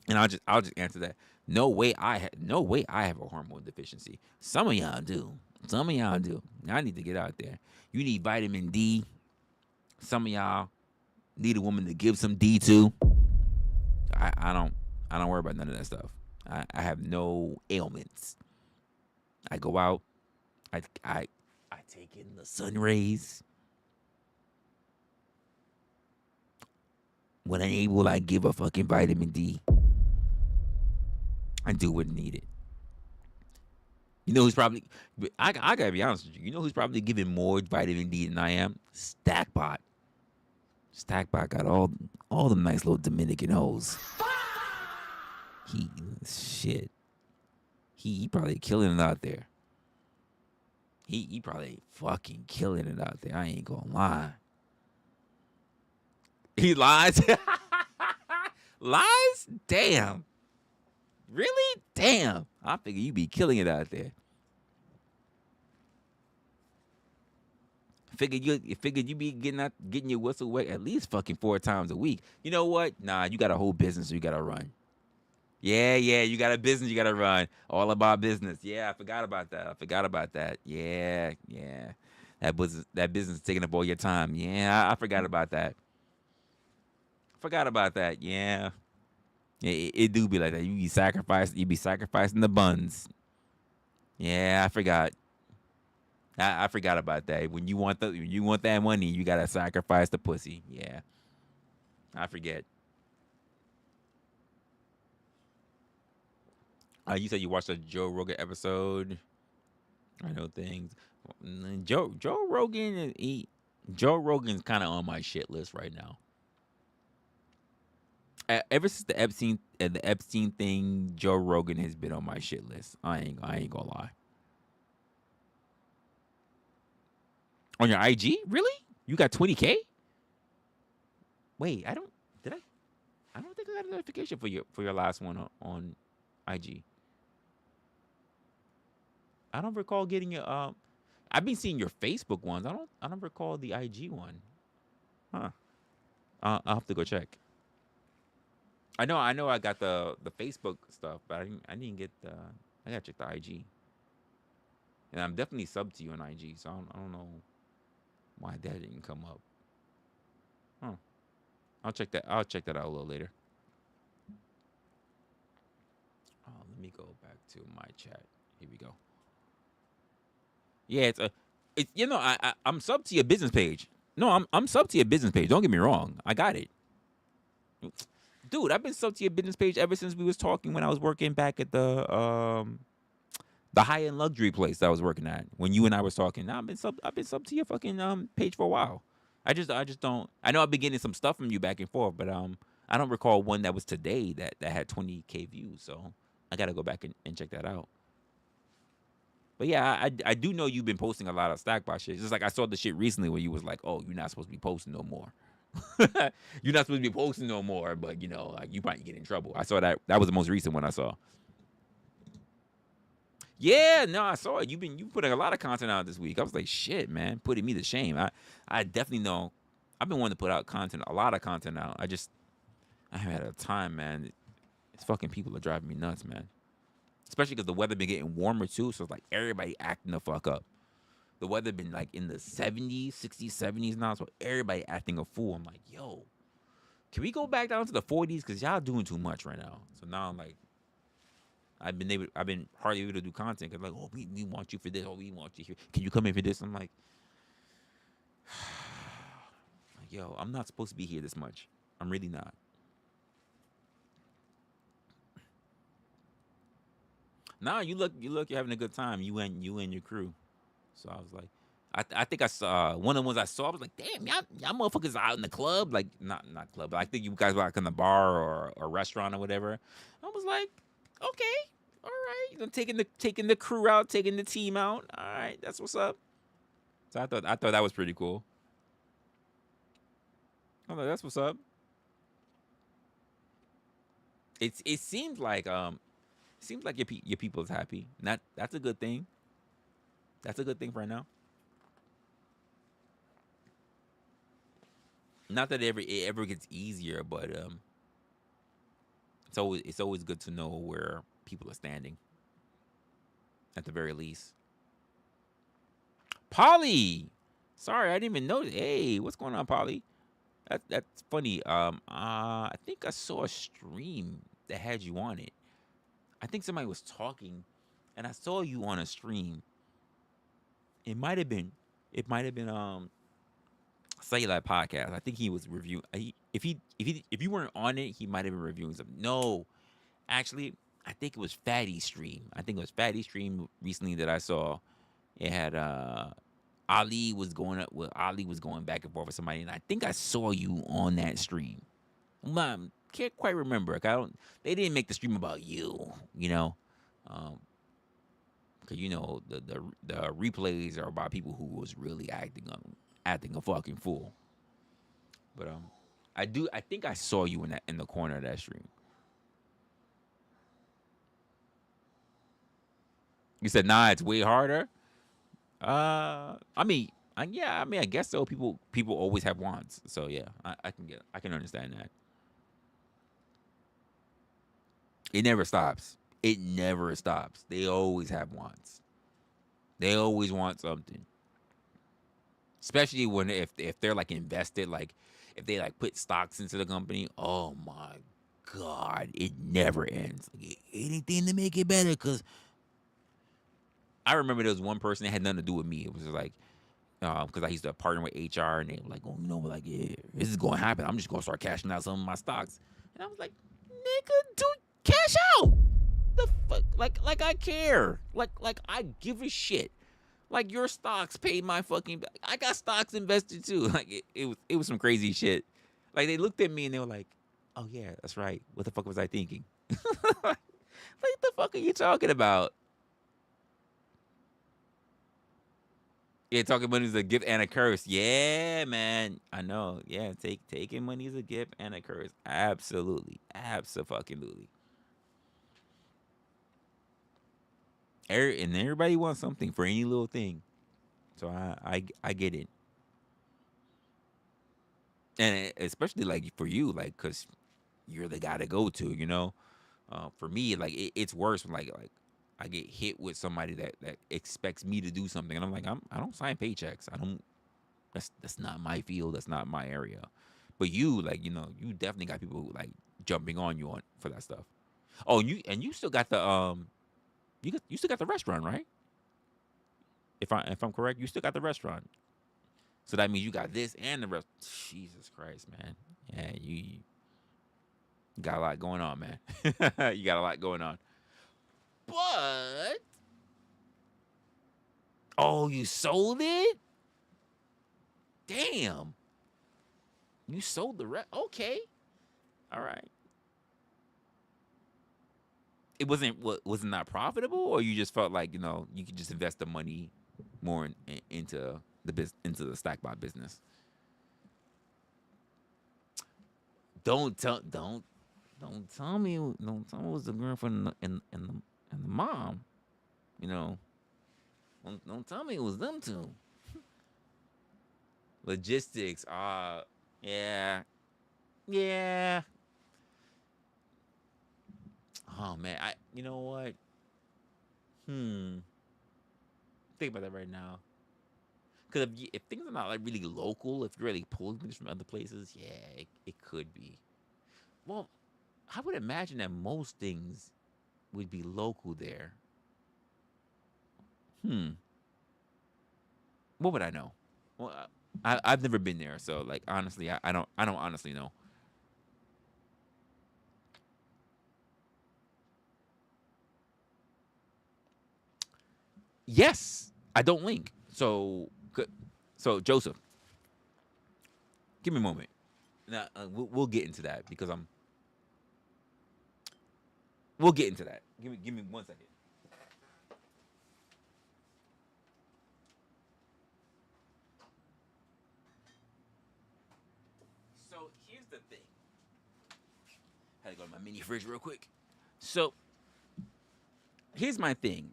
and I'll just answer that. No way I have a hormone deficiency. Some of y'all do. Some of y'all do. Y'all need to get out there. You need vitamin D. Some of y'all need a woman to give some D to. I don't worry about none of that stuff. I have no ailments. I go out. I take in the sun rays. When I'm able, I give a fucking vitamin D. I do what needed. You know who's probably, I gotta be honest with you. You know who's probably giving more vitamin D than I am? Stackbot. Stackbot got all the nice little Dominican hoes. He probably killing it out there. He probably fucking killing it out there. I ain't gonna lie. He lies. Lies? Damn. Really? Damn. I figure you be killing it out there. Figured you be getting your whistle wet at least fucking 4 times a week. You know what? Nah, you got a whole business you gotta run. Yeah, you got a business you gotta run. All about business. Yeah, I forgot about that. Yeah. That business is taking up all your time. Yeah, I forgot about that. Yeah. It do be like that. You be sacrificing the buns. Yeah, I forgot. I forgot about that. When you want that money, you gotta sacrifice the pussy. Yeah. I forget. You said you watched a Joe Rogan episode. I know things. Joe Rogan's kind of on my shit list right now. Ever since the Epstein thing, Joe Rogan has been on my shit list. I ain't gonna lie. On your IG, really? You got 20K? Wait, I don't think I got a notification for your last one on IG. I don't recall getting your I've been seeing your Facebook ones. I don't recall the IG one. Huh. I'll have to go check. I know I got the Facebook stuff, but I didn't get the. I gotta check the IG. And I'm definitely sub to you on IG, so I don't know why that didn't come up. Huh. I'll check that out a little later. Oh, let me go back to my chat. Here we go. Yeah, it's I'm sub to your business page. No, I'm sub to your business page. Don't get me wrong. I got it. Dude, I've been sub to your business page ever since we was talking when I was working back at the high-end luxury place that I was working at. When you and I was talking. Now I've been sub to your fucking page for a while. I just don't. I know I've been getting some stuff from you back and forth, but I don't recall one that was today that had 20K views. So I gotta go back and check that out. But yeah, I do know you've been posting a lot of Stackbot shit. Just like I saw the shit recently where you was like, oh, you're not supposed to be posting no more. You're not supposed to be posting no more, but you know, like you might get in trouble. I saw that. That was the most recent one I saw. Yeah, no, I saw it. You putting a lot of content out this week. I was like, shit, man, putting me to shame. I definitely know. I've been wanting to put out content, a lot of content out. I haven't had a time, man. It's fucking people are driving me nuts, man. Especially because the weather been getting warmer too, so it's like everybody acting the fuck up. The weather been like in the 70s, 60s, 70s now, so everybody acting a fool. I'm like, yo, can we go back down to the 40s? Because y'all doing too much right now. So now I'm like, I've been hardly able to do content because like, oh, we want you for this. Oh, we want you here. Can you come in for this? I'm like, yo, I'm not supposed to be here this much. I'm really not. Nah, you look, you're having a good time. You and your crew. So I was like, I think I saw one of the ones I saw. I was like, damn, y'all motherfuckers out in the club, like not club, but I think you guys were like in the bar or a restaurant or whatever. I was like, okay, all right, you know, taking the crew out, taking the team out. All right, that's what's up. So I thought that was pretty cool. I'm like, that's what's up. It seems like your people is happy. That's a good thing. That's a good thing right now. Not that it ever gets easier, but it's always good to know where people are standing. At the very least. Polly, sorry, I didn't even notice. Hey, what's going on, Polly? That's funny. I think I saw a stream that had you on it. I think somebody was talking, and I saw you on a stream. It might have been Cellular Podcast. I think he was reviewing. If you weren't on it, he might have been reviewing something. No, actually, I think it was Fatty's stream. I think it was Fatty's stream recently that I saw. It had Ali was going back and forth with somebody, and I think I saw you on that stream. Can't quite remember. They didn't make the stream about you, you know. Cause you know the replays are about people who was really acting a fucking fool. But I think I saw you in the corner of that stream. You said, nah, it's way harder. I guess so. People always have wants, so yeah, I can understand that. It never stops. It never stops. They always have wants. They always want something. Especially if they're like invested, like if they like put stocks into the company. Oh my God, it never ends. Like, anything to make it better. Cause I remember there was one person that had nothing to do with me. It was just like, because I used to partner with HR, and they were like, oh, you know, like, yeah, this is gonna happen. I'm just gonna start cashing out some of my stocks. And I was like, nigga, dude, cash out. The fuck, like I care. Like I give a shit. Like your stocks paid my fucking. I got stocks invested too. Like it was some crazy shit. Like they looked at me and they were like, oh yeah, that's right. What the fuck was I thinking? Like the fuck are you talking about? Yeah, talking money is a gift and a curse. Yeah, man. I know. Yeah, taking money is a gift and a curse. Absolutely. Abso-fucking-lutely. And everybody wants something for any little thing. So I get it. and especially like for you, like because you're the guy to go to, you know. For me, like it's worse when like I get hit with somebody that expects me to do something, and I'm like, I don't sign paychecks. I don't. That's not my field. That's not my area. But you, like, you know, you definitely got people who, like, jumping on you on for that stuff. Oh, you still got the you still got the restaurant, right? If I'm correct, you still got the restaurant. So that means you got this and the rest. Jesus Christ, man. Yeah, you got a lot going on, man. You got a lot going on. But oh, you sold it? Damn. You sold the rest. Okay. All right. It wasn't that profitable, or you just felt like, you know, you could just invest the money more into into the stack bot business. Don't tell me it was the girlfriend and the mom. You know, don't tell me it was them two. Logistics. Yeah, yeah. Oh man, you know what? Think about that right now. Because if things are not like really local, if you're really pulling things from other places, yeah, it could be. Well, I would imagine that most things would be local there. What would I know? Well, I've never been there, so like honestly, I don't honestly know. Yes, I don't link. So Joseph, give me a moment. Now we'll get into that because we'll get into that. Give me 1 second. So here's the thing. Had to go to my mini fridge real quick. So here's my thing,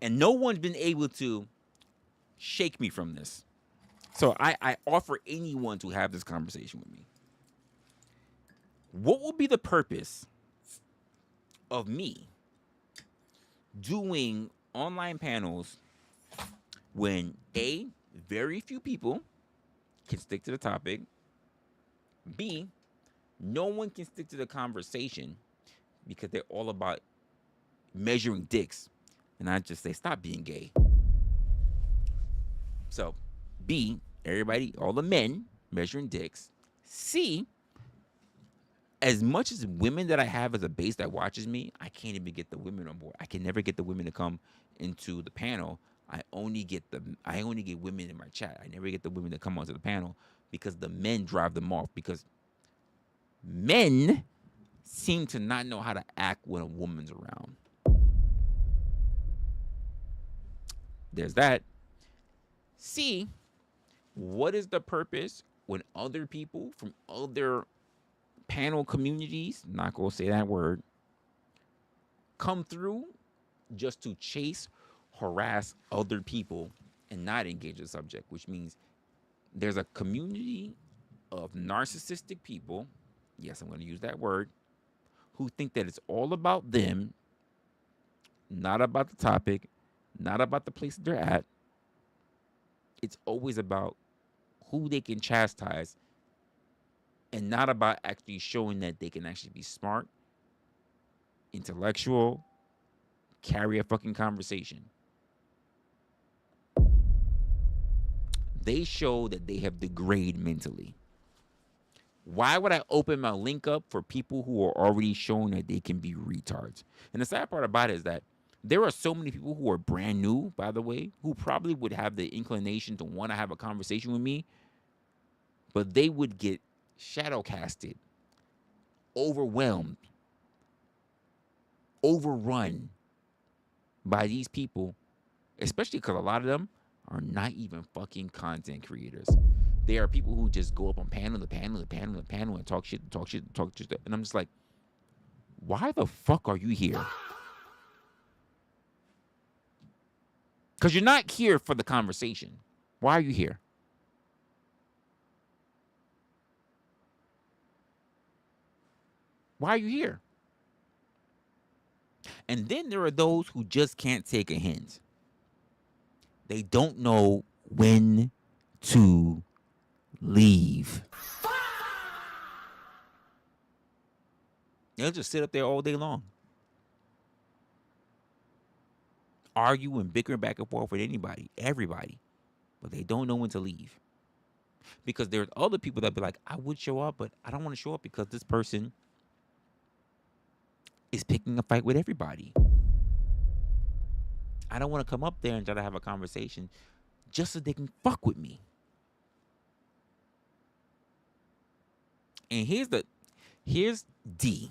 and no one's been able to shake me from this. So I offer anyone to have this conversation with me. What will be the purpose of me doing online panels when A, very few people can stick to the topic, B, no one can stick to the conversation because they're all about measuring dicks, and I just say stop being gay. So B, everybody, all the men measuring dicks. C, as much as women that I have as a base that watches me, I can't even get the women on board. I can never get the women to come into the panel. I only get women in my chat. I never get the women to come onto the panel because the men drive them off, because men seem to not know how to act when a woman's around. There's that. C, what is the purpose when other people from other panel communities, not gonna say that word, come through just to chase, harass other people and not engage the subject, which means there's a community of narcissistic people, yes, I'm going to use that word, who think that it's all about them, not about the topic, not about the place that they're at. It's always about who they can chastise and not about actually showing that they can actually be smart, intellectual, carry a fucking conversation. They show that they have degraded mentally. Why would I open my link up for people who are already showing that they can be retards? And the sad part about it is that there are so many people who are brand new, by the way, who probably would have the inclination to want to have a conversation with me, but they would get shadow casted, overwhelmed, overrun by these people, especially because a lot of them are not even fucking content creators. They are people who just go up on panel and talk shit. And I'm just like, why the fuck are you here? Because you're not here for the conversation. Why are you here? Why are you here? And then there are those who just can't take a hint. They don't know when to leave. They'll just sit up there all day long. Argue and bicker back and forth with anybody, everybody. But they don't know when to leave. Because there's other people that be like, I would show up, but I don't want to show up because this person is picking a fight with everybody. I don't want to come up there and try to have a conversation just so they can fuck with me. And here's D.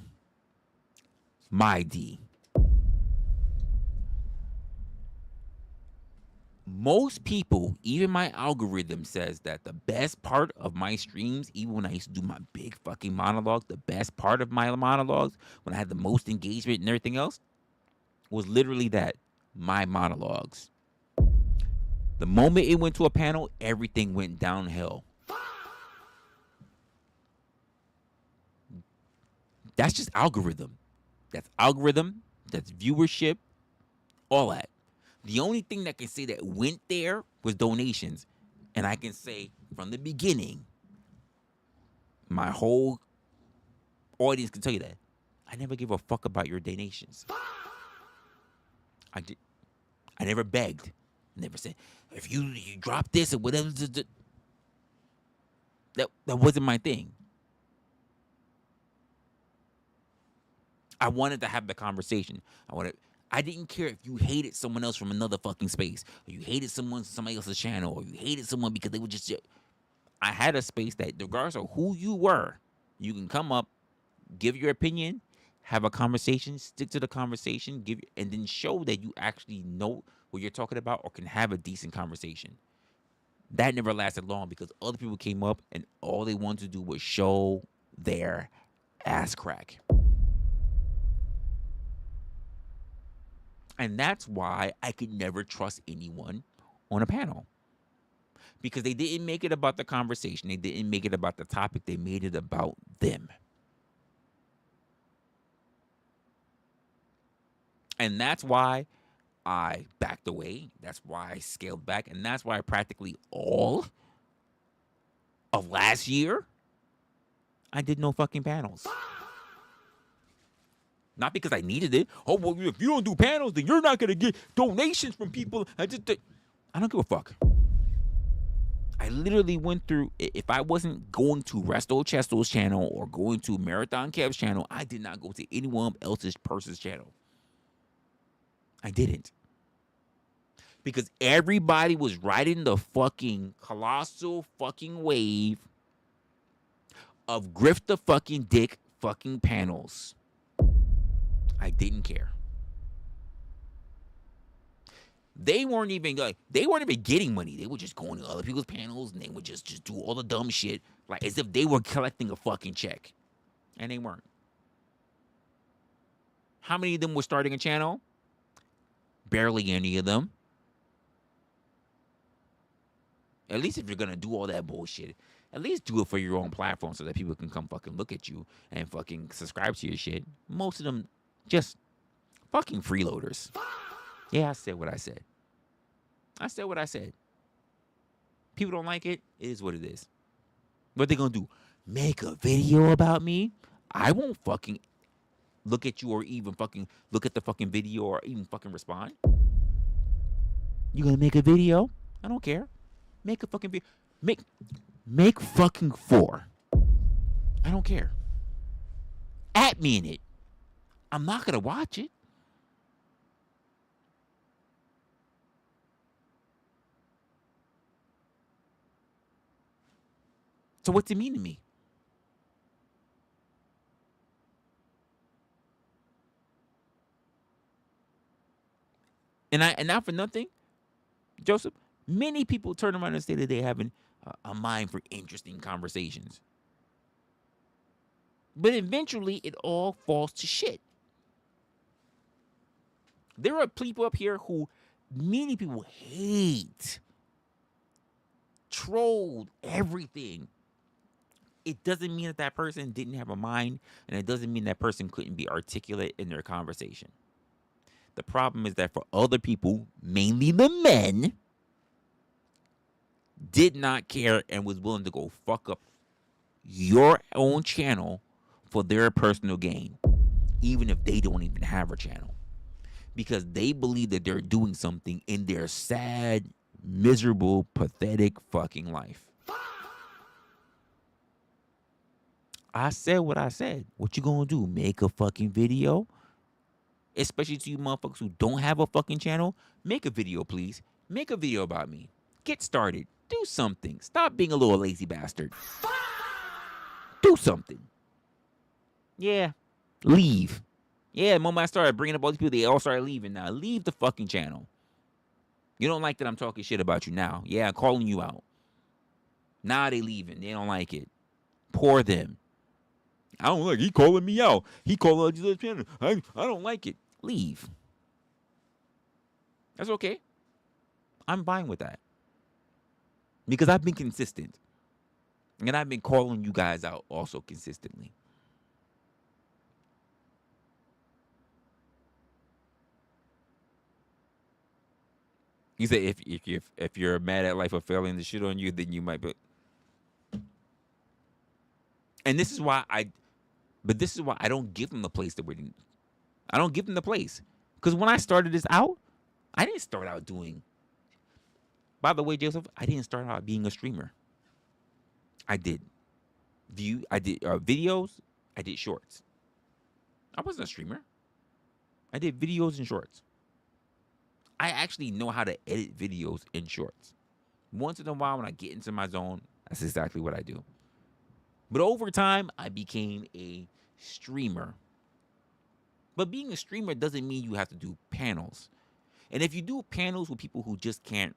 My D. Most people, even my algorithm says that the best part of my streams, even when I used to do my big fucking monologues, the best part of my monologues, when I had the most engagement and everything else, was literally that, my monologues. The moment it went to a panel, everything went downhill. That's just algorithm. That's algorithm. That's viewership. All that. The only thing that can say that went there was donations. And I can say from the beginning, my whole audience can tell you that. I never give a fuck about your donations. I never begged. Never said, if you drop this or whatever. That wasn't my thing. I wanted to have the conversation. I didn't care if you hated someone else from another fucking space, or you hated somebody else's channel, or you hated someone because they were just. I had a space that, regardless of who you were, you can come up, give your opinion, have a conversation, stick to the conversation, and then show that you actually know what you're talking about or can have a decent conversation. That never lasted long because other people came up and all they wanted to do was show their ass crack. And that's why I could never trust anyone on a panel. Because they didn't make it about the conversation. They didn't make it about the topic. They made it about them. And that's why I backed away. That's why I scaled back. And that's why practically all of last year, I did no fucking panels. Not because I needed it. Oh, well, if you don't do panels, then you're not going to get donations from people. I don't give a fuck. I literally went through, if I wasn't going to Resto Chesto's channel or going to Marathon Kev's channel, I did not go to anyone else's person's channel. I didn't. Because everybody was riding the fucking colossal fucking wave of grift the fucking dick fucking panels. I didn't care. They weren't even getting money. They were just going to other people's panels and they would just do all the dumb shit like as if they were collecting a fucking check. And they weren't. How many of them were starting a channel? Barely any of them. At least if you're gonna do all that bullshit, at least do it for your own platform so that people can come fucking look at you and fucking subscribe to your shit. Most of them just fucking freeloaders. Yeah, I said what I said. I said what I said. People don't like it. It is what it is. What they gonna do? Make a video about me? I won't fucking look at you or even fucking look at the fucking video or even fucking respond. You gonna make a video? I don't care. Make a fucking video. Make fucking 4. I don't care. At me in it. I'm not gonna watch it. So what's it mean to me? And not for nothing, Joseph, many people turn around and say that they're having a mind for interesting conversations. But eventually, it all falls to shit. There are people up here who many people hate, trolled everything, it doesn't mean that that person didn't have a mind, and it doesn't mean that person couldn't be articulate in their conversation. The problem is that for other people, mainly the men, did not care and was willing to go fuck up your own channel for their personal gain, even if they don't even have a channel, because they believe that they're doing something in their sad, miserable, pathetic fucking life. I said what I said. What you gonna do? Make a fucking video? Especially to you motherfuckers who don't have a fucking channel, make a video, please. Make a video about me. Get started. Do something. Stop being a little lazy bastard. Do something. Yeah. Leave. Yeah, the moment I started bringing up all these people, they all started leaving now. Leave the fucking channel. You don't like that I'm talking shit about you now. Yeah, I'm calling you out. Now they leaving. They don't like it. Poor them. I don't like it. He calling me out. He calling out this channel. I don't like it. Leave. That's okay. I'm fine with that. Because I've been consistent. And I've been calling you guys out also consistently. You say if you're mad at life for failing to shit on you, then you might be. And this is why I don't give them the place that we're in. I don't give them the place. Because when I started this out, I didn't start out doing. By the way, Joseph, I didn't start out being a streamer. I did videos. I did shorts. I wasn't a streamer. I did videos and shorts. I actually know how to edit videos in shorts. Once in a while, when I get into my zone, that's exactly what I do. But over time, I became a streamer. But being a streamer doesn't mean you have to do panels. And if you do panels with people who just can't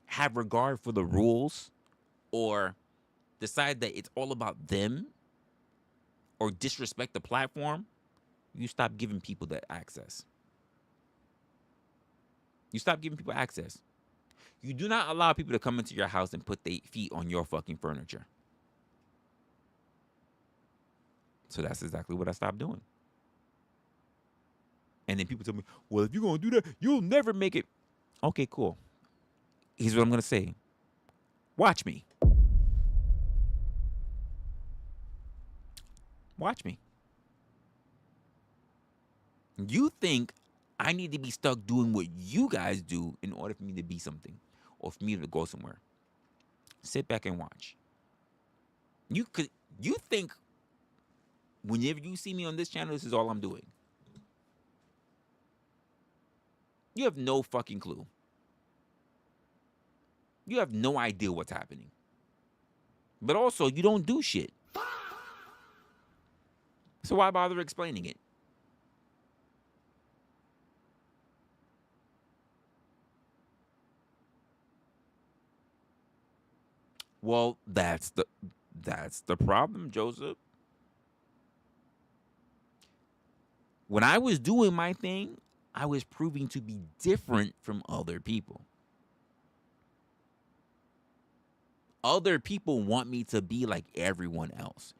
have regard for the rules or decide that it's all about them or disrespect the platform, you stop giving people that access. You stop giving people access. You do not allow people to come into your house and put their feet on your fucking furniture. So that's exactly what I stopped doing. And then people tell me, well, if you're going to do that, you'll never make it. Okay, cool. Here's what I'm going to say. Watch me. Watch me. You think I need to be stuck doing what you guys do in order for me to be something or for me to go somewhere. Sit back and watch. You think whenever you see me on this channel, this is all I'm doing. You have no fucking clue. You have no idea what's happening. But also, you don't do shit. So why bother explaining it? Well, that's the problem, Joseph. When I was doing my thing, I was proving to be different from other people. Other people want me to be like everyone else.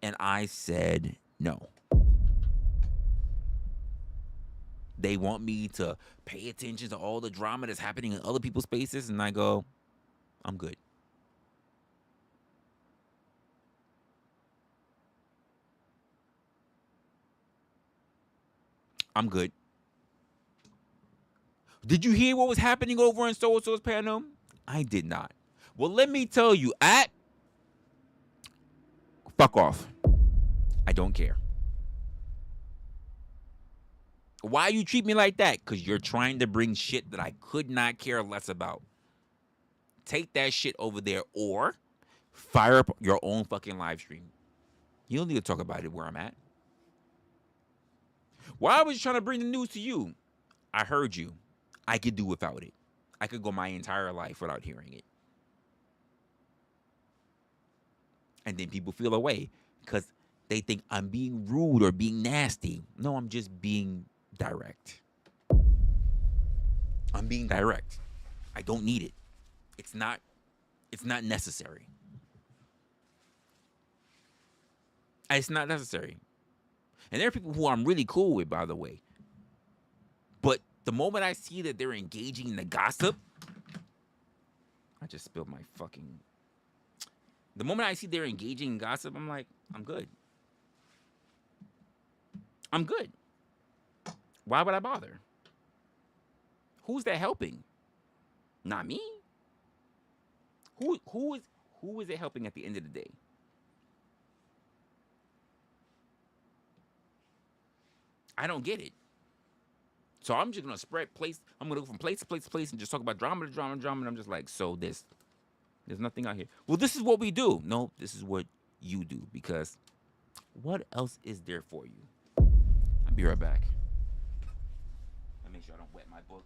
And I said no. They want me to pay attention to all the drama that's happening in other people's spaces. And I go, I'm good. I'm good. Did you hear what was happening over in so-and-so's panel? I did not. Well, let me tell you, fuck off. I don't care. Why you treat me like that? Because you're trying to bring shit that I could not care less about. Take that shit over there or fire up your own fucking live stream. You don't need to talk about it where I'm at. Why was you trying to bring the news to you? I heard you. I could do without it. I could go my entire life without hearing it. And then people feel away because they think I'm being rude or being nasty. No, I'm just being direct. I'm being direct. I don't need it. It's not necessary. It's not necessary. And there are people who I'm really cool with, by the way. But the moment I see that they're engaging in the gossip, I just spilled my fucking... The moment I see they're engaging in gossip, I'm like, I'm good. I'm good. Why would I bother? Who's that helping? Not me. Who is it helping at the end of the day? I don't get it. So I'm just gonna spread place. I'm gonna go from place to place to place and just talk about drama to drama to drama. And I'm just like, so there's nothing out here. Well, this is what we do. No, this is what you do, because what else is there for you? I'll be right back. Let me make sure I don't wet my book.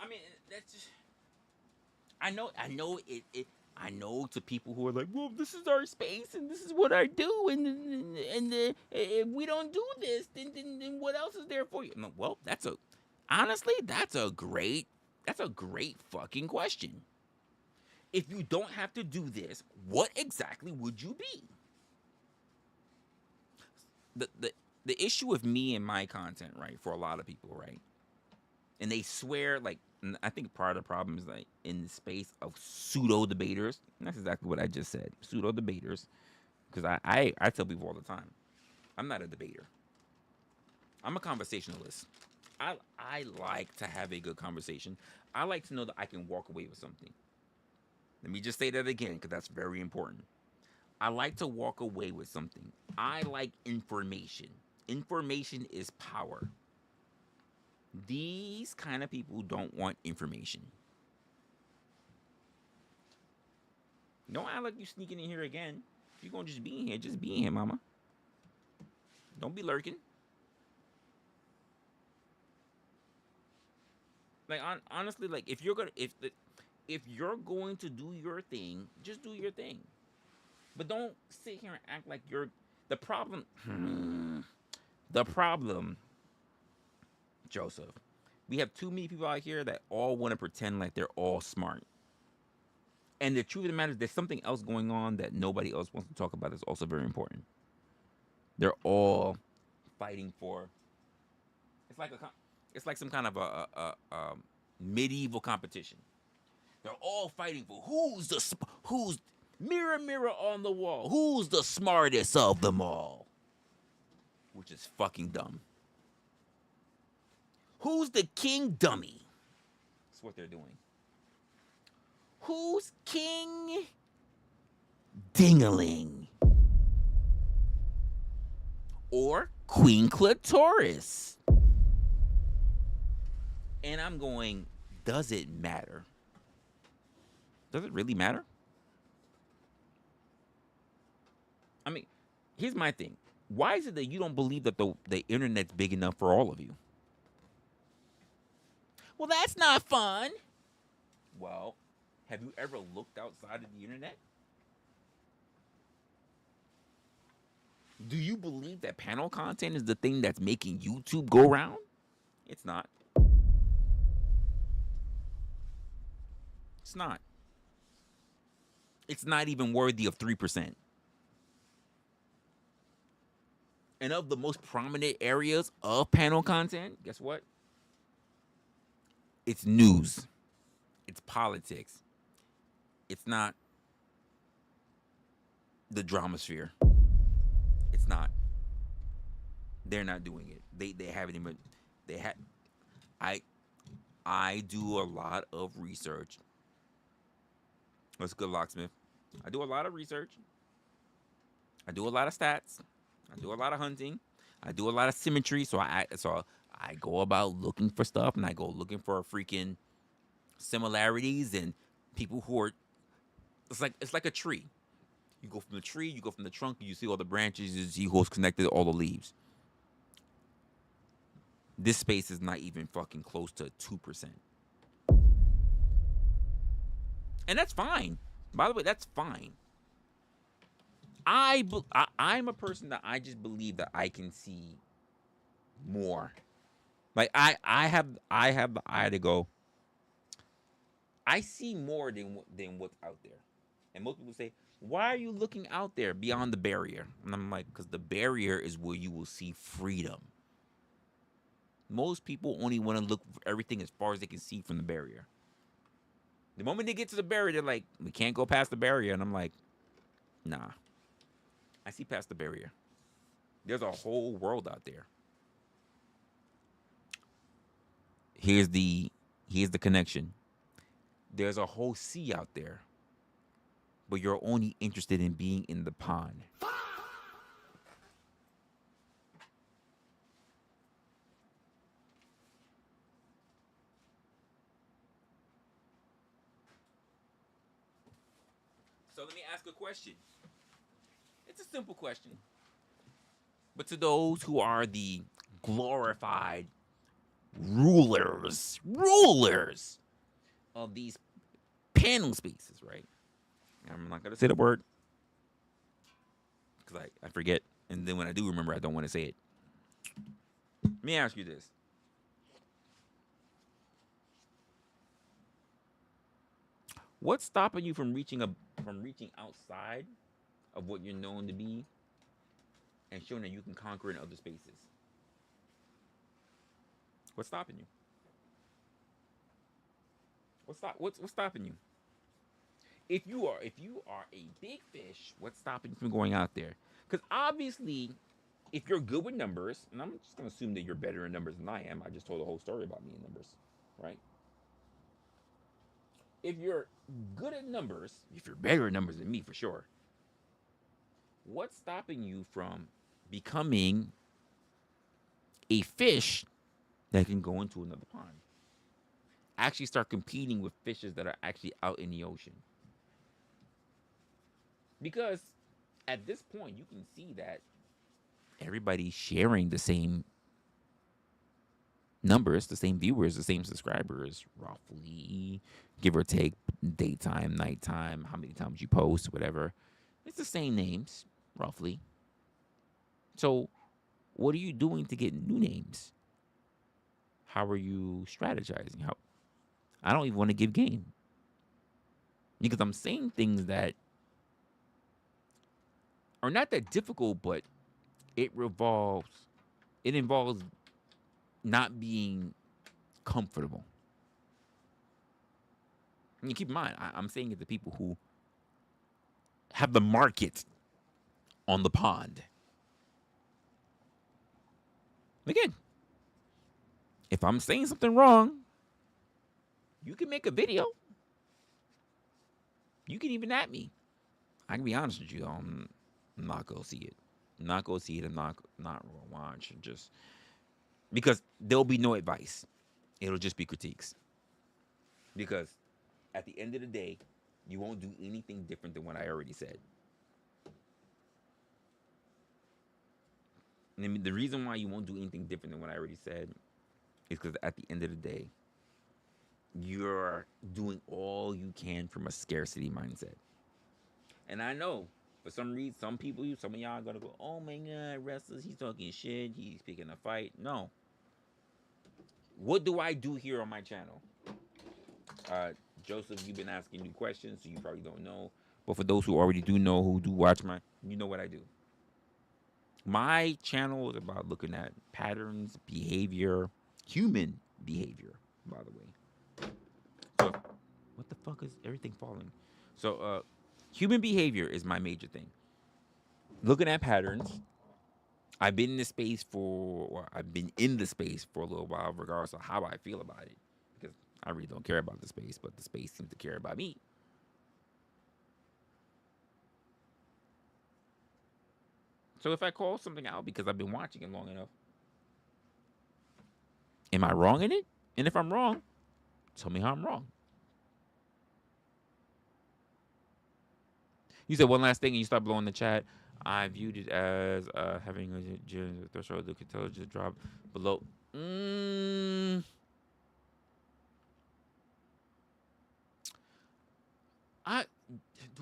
I mean, that's just... I know it. I know to people who are like, well, this is our space and this is what I do, and if we don't do this, then what else is there for you? No, well, honestly, that's a great fucking question. If you don't have to do this, what exactly would you be? The issue with me and my content, right, for a lot of people, right, and they swear, like, I think part of the problem is, like, in the space of pseudo debaters. That's exactly what I just said, pseudo debaters, because I tell people all the time, I'm not a debater. I'm a conversationalist. I like to have a good conversation. I like to know that I can walk away with something. Let me just say that again, because that's very important. I like to walk away with something. I like information. Information is power. These kind of people don't want information. Don't act like you sneaking in here again. If you're going to just be in here, just be in here, mama. Don't be lurking. Like, honestly, like, if you're going to do your thing, just do your thing. But don't sit here and act like you're the problem. The problem, Joseph, we have too many people out here that all want to pretend like they're all smart. And the truth of the matter is, there's something else going on that nobody else wants to talk about that's also very important. They're all fighting for... It's like some kind of a medieval competition. They're all fighting for who's mirror, mirror on the wall, who's the smartest of them all. Which is fucking dumb. Who's the king dummy? That's what they're doing. Who's king dingaling? Or queen clitoris? And I'm going, does it matter? Does it really matter? I mean, here's my thing. Why is it that you don't believe that the internet's big enough for all of you? Well, that's not fun. Well, have you ever looked outside of the internet? Do you believe that panel content is the thing that's making YouTube go round? It's not. It's not. It's not even worthy of 3%. And of the most prominent areas of panel content, guess what? It's news. It's politics. It's not the dramasphere. It's not. They're not doing it. They haven't even... I do a lot of research. What's good, locksmith? I do a lot of research. I do a lot of stats. I do a lot of hunting. I do a lot of symmetry. So I go about looking for stuff, and I go looking for freaking similarities and people who are... It's like a tree. You go from the tree, you go from the trunk, you see all the branches, you see who's connected to all the leaves. This space is not even fucking close to 2%. And that's fine. By the way, that's fine. I'm a person that I just believe that I can see more Like I have the eye to go. I see more than what's out there, and most people say, "Why are you looking out there beyond the barrier?" And I'm like, "Because the barrier is where you will see freedom." Most people only want to look for everything as far as they can see from the barrier. The moment they get to the barrier, they're like, "We can't go past the barrier," and I'm like, "Nah, I see past the barrier. There's a whole world out there." Here's the connection. There's a whole sea out there, but you're only interested in being in the pond. So let me ask a question. It's a simple question. But to those who are the glorified rulers of these panel spaces, right? I'm not going to say the word because I forget. And then when I do remember, I don't want to say it. Let me ask you this. What's stopping you from reaching outside of what you're known to be and showing that you can conquer in other spaces? What's stopping you? What's stopping you? If you are a big fish, what's stopping you from going out there? Because obviously, if you're good with numbers, and I'm just gonna assume that you're better in numbers than I am. I just told a whole story about me in numbers, right? If you're good at numbers, if you're better at numbers than me for sure, what's stopping you from becoming a fish that can go into another pond? Actually start competing with fishes that are actually out in the ocean. Because at this point, you can see that everybody's sharing the same numbers, the same viewers, the same subscribers, roughly, give or take, daytime, nighttime, how many times you post, whatever. It's the same names, roughly. So, what are you doing to get new names? How are you strategizing? I don't even want to give game because I'm saying things that are not that difficult, but it involves not being comfortable. And you keep in mind, I'm saying it to people who have the market on the pond. Again, if I'm saying something wrong, you can make a video. You can even at me. I can be honest with you. I'm not gonna see it. I'm not gonna see it. I'm not gonna watch. Just because there'll be no advice. It'll just be critiques. Because at the end of the day, you won't do anything different than what I already said. And the reason why you won't do anything different than what I already said is because at the end of the day, you're doing all you can from a scarcity mindset. And I know for some reason, some of y'all are gonna go, "Oh my God, Resla, he's talking shit. He's picking a fight." No. What do I do here on my channel? Joseph, you've been asking new questions, so you probably don't know. But for those who already do know, who do watch you know what I do. My channel is about looking at patterns, behavior, human behavior, by the way. So, what the fuck is everything falling? So, human behavior is my major thing. Looking at patterns. I've been in the space for a little while, regardless of how I feel about it. Because I really don't care about the space, but the space seems to care about me. So if I call something out because I've been watching it long enough, am I wrong in it? And if I'm wrong, tell me how I'm wrong. You said one last thing and you start blowing the chat. I viewed it as having a threshold of intelligence drop below. Do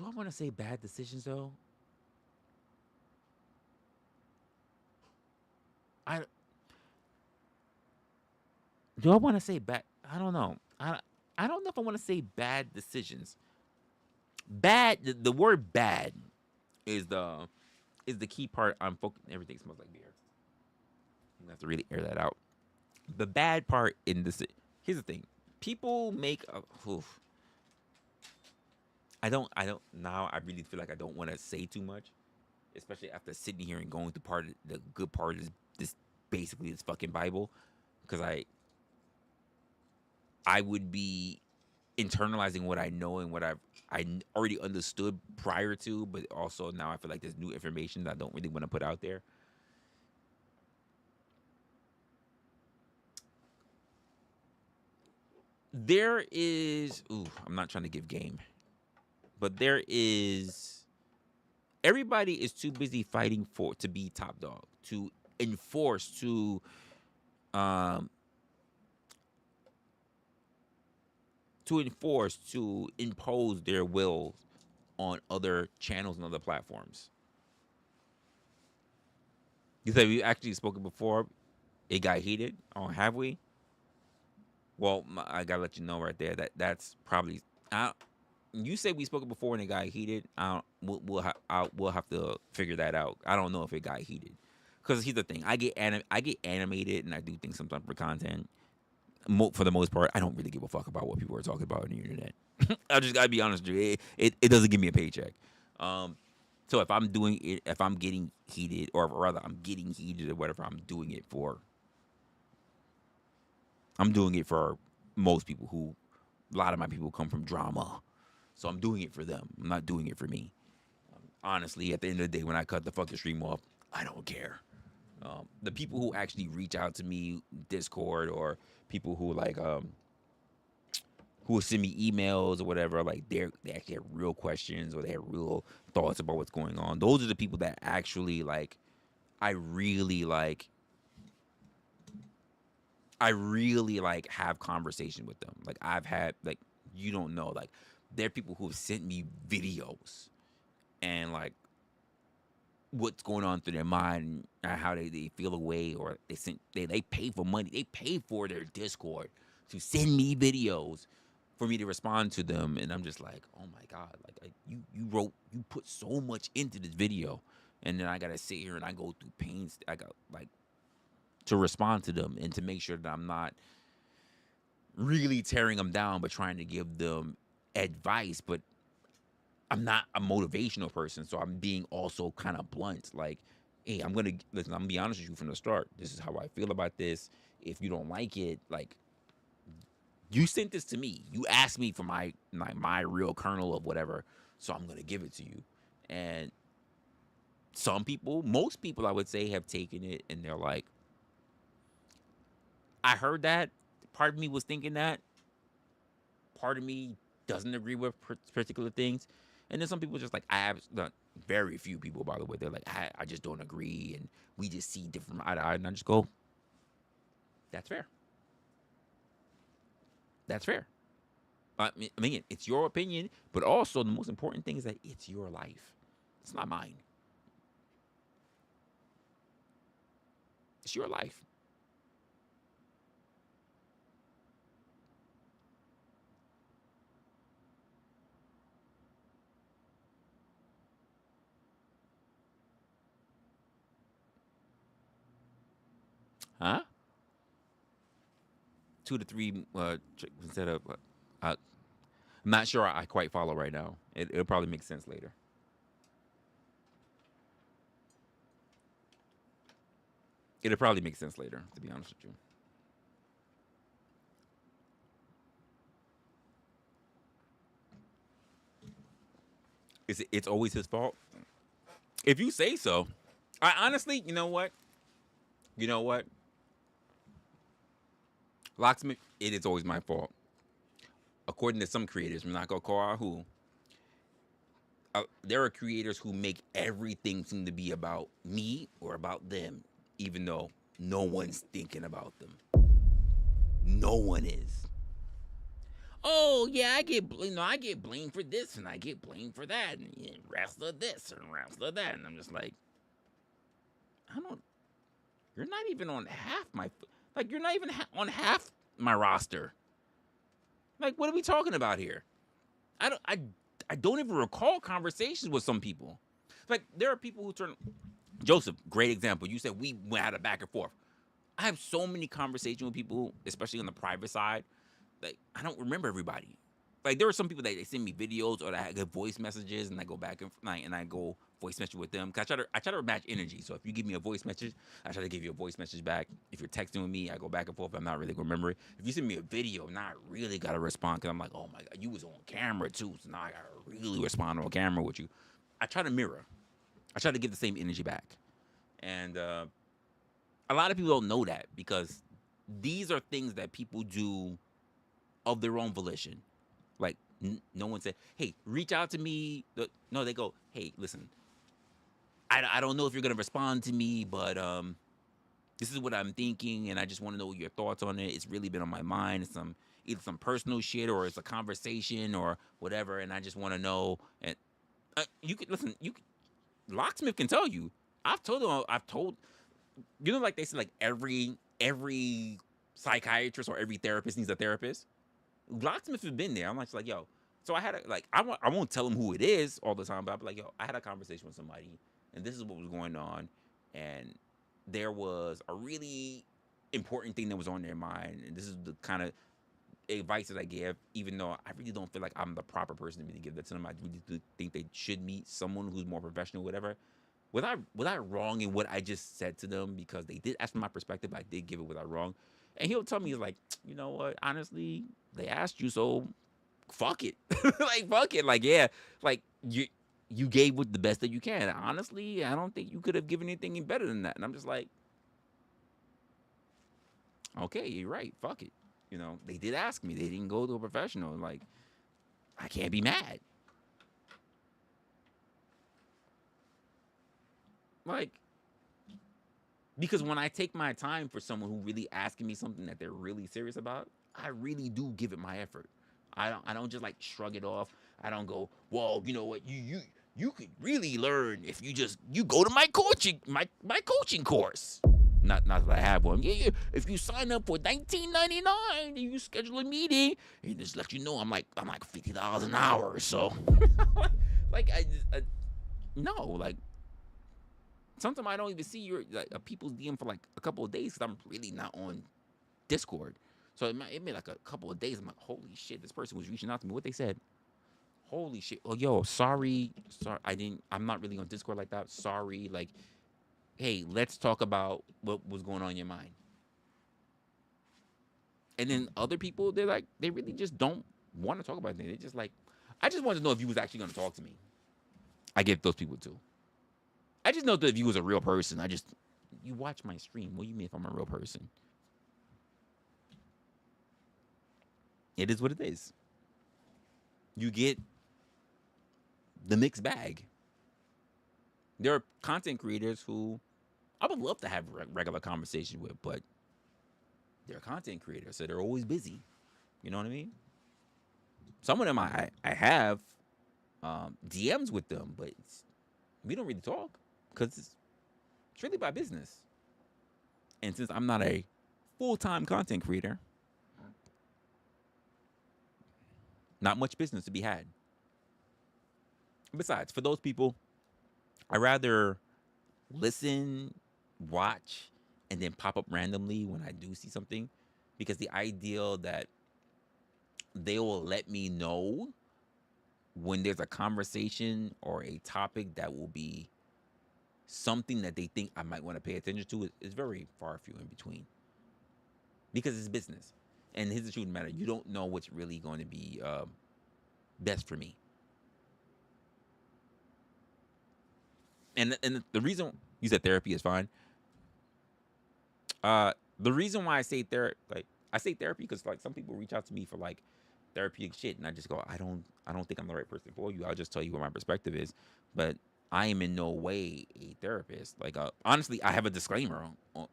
I want to say bad decisions though? Do I want to say bad? I don't know. I don't know if I want to say bad decisions. Bad. The word bad is the key part. I'm focusing. Everything smells like beer. I'm gonna have to really air that out. The bad part in this. Here's the thing. People make. Oof. I don't. Now I really feel like I don't want to say too much, especially after sitting here and going through the good part is this basically this fucking Bible, because I would be internalizing what I know and what I already understood prior to, but also now I feel like there's new information that I don't really want to put out there. There is, I'm not trying to give game, but there is, everybody is too busy fighting to be top dog, to enforce, um, to impose their will on other channels and other platforms. You said we actually spoken before. It got heated. Oh, have we? Well, I gotta let you know right there that that's probably. You said we spoke before and it got heated. We'll have to figure that out. I don't know if it got heated, because here's the thing. I get animated and I do things sometimes for content. For the most part, I don't really give a fuck about what people are talking about on the internet. I just gotta be honest with you. It doesn't give me a paycheck. So if I'm doing it, if I'm getting heated, or rather I'm getting heated or whatever, I'm doing it for most people who, a lot of my people come from drama. So I'm doing it for them. I'm not doing it for me. Honestly, at the end of the day, when I cut the fucking stream off, I don't care. The people who actually reach out to me, Discord, or people who who will send me emails or whatever, like they actually have real questions or they have real thoughts about what's going on. Those are the people that actually I really have conversation with them. Like I've had you don't know, there are people who have sent me videos and what's going on through their mind and how they feel away, or they pay for money. They pay for their Discord to send me videos for me to respond to them, and I'm just like, oh my god, you put so much into this video, and then I gotta sit here and I go through pains. I got to respond to them and to make sure that I'm not really tearing them down, but trying to give them advice. But I'm not a motivational person, so I'm being also kind of blunt. Like, hey, I'm gonna be honest with you from the start. This is how I feel about this. If you don't like it, you sent this to me. You asked me for my real kernel of whatever, so I'm gonna give it to you. And some people, most people, I would say, have taken it and they're like, I heard that. Part of me was thinking that. Part of me doesn't agree with particular things. And then some people just I have very few people, by the way, they're like, I just don't agree, and we just see different eye to eye, and I just go, that's fair. That's fair. I mean, it's your opinion, but also the most important thing is that it's your life. It's not mine. It's your life. Huh? 2 to 3 instead of. I'm not sure I quite follow right now. It'll probably make sense later. It'll probably make sense later, to be honest with you. It's always his fault? If you say so. I honestly, you know what? Locksmith, it is always my fault. According to some creators, I'm not going to call out who. There are creators who make everything seem to be about me or about them, even though no one's thinking about them. No one is. Oh yeah, I get blamed for this and I get blamed for that, and wrestler this and wrestler that, and I'm just like, you're not even on half my, you're not even on half my roster. Like, what are we talking about here? I don't even recall conversations with some people. Like, there are people who turn. Joseph, great example. You said we went at a back and forth. I have so many conversations with people, especially on the private side. Like, I don't remember everybody. Like, there are some people that they send me videos or that I get voice messages, and I go back and I go voice message with them. Cause I try to match energy. So if you give me a voice message, I try to give you a voice message back. If you're texting with me, I go back and forth. I'm not really gonna remember it. If you send me a video, now I really gotta respond because I'm like, oh my god, you was on camera too, so now I gotta really respond on camera with you. I try to mirror. I try to give the same energy back, and a lot of people don't know that because these are things that people do of their own volition. Like, no one said, hey, reach out to me. No, they go, hey, listen, I don't know if you're going to respond to me, but this is what I'm thinking, and I just want to know your thoughts on it. It's really been on my mind. It's either some personal shit or it's a conversation or whatever, and I just want to know. And you could listen. Locksmith can tell you. I've told, like they said, like every psychiatrist or every therapist needs a therapist. Locksmith has been there. I'm like, yo. So I had I won't tell them who it is all the time, but I'll be like, yo, I had a conversation with somebody, and this is what was going on, and there was a really important thing that was on their mind, and this is the kind of advice that I give, even though I really don't feel like I'm the proper person to give that to them. I really do think they should meet someone who's more professional, whatever. Was I wrong in what I just said to them? Because they did ask for my perspective, I did give it without wrong. And he'll tell me, he's like, you know what, honestly, they asked you, so fuck it. Like, fuck it. Like, yeah, like, you gave with the best that you can. Honestly, I don't think you could have given anything better than that. And I'm just like, okay, you're right. Fuck it. You know, they did ask me. They didn't go to a professional. Like, I can't be mad. Like, because when I take my time for someone who really asking me something that they're really serious about, I really do give it my effort. I don't just like shrug it off. I don't go, well, you know what, you could really learn if you go to my coaching course. Not that I have one. Yeah. If you sign up for $19.99 and you schedule a meeting, and just let you know I'm like $50 an hour. So, like no, like. Sometimes I don't even see your people's DM for like a couple of days because I'm really not on Discord. So it made like a couple of days. I'm like, holy shit, this person was reaching out to me. What they said? Holy shit. Oh, yo, sorry. I'm not really on Discord like that. Sorry. Like, hey, let's talk about what was going on in your mind. And then other people, they really just don't want to talk about anything. They just like, I just want to know if you was actually going to talk to me. I get those people too. I just know that if you was a real person, you watch my stream. What do you mean if I'm a real person? It is what it is. You get the mixed bag. There are content creators who I would love to have regular conversation with, but they're content creators, so they're always busy. You know what I mean? Some of them I have DMs with them, but we don't really talk. Because it's really my business. And since I'm not a full-time content creator, not much business to be had. Besides, for those people, I rather listen, watch, and then pop up randomly when I do see something. Because the ideal that they will let me know when there's a conversation or a topic that will be something that they think I might want to pay attention to is very far few in between. Because it's business. And here's the truth of the matter. You don't know what's really going to be best for me. And the reason you said therapy is fine. The reason why I say therapy because like some people reach out to me for like therapeutic shit, and I just go, I don't think I'm the right person for you. I'll just tell you what my perspective is, but I am in no way a therapist. Like, honestly, I have a disclaimer.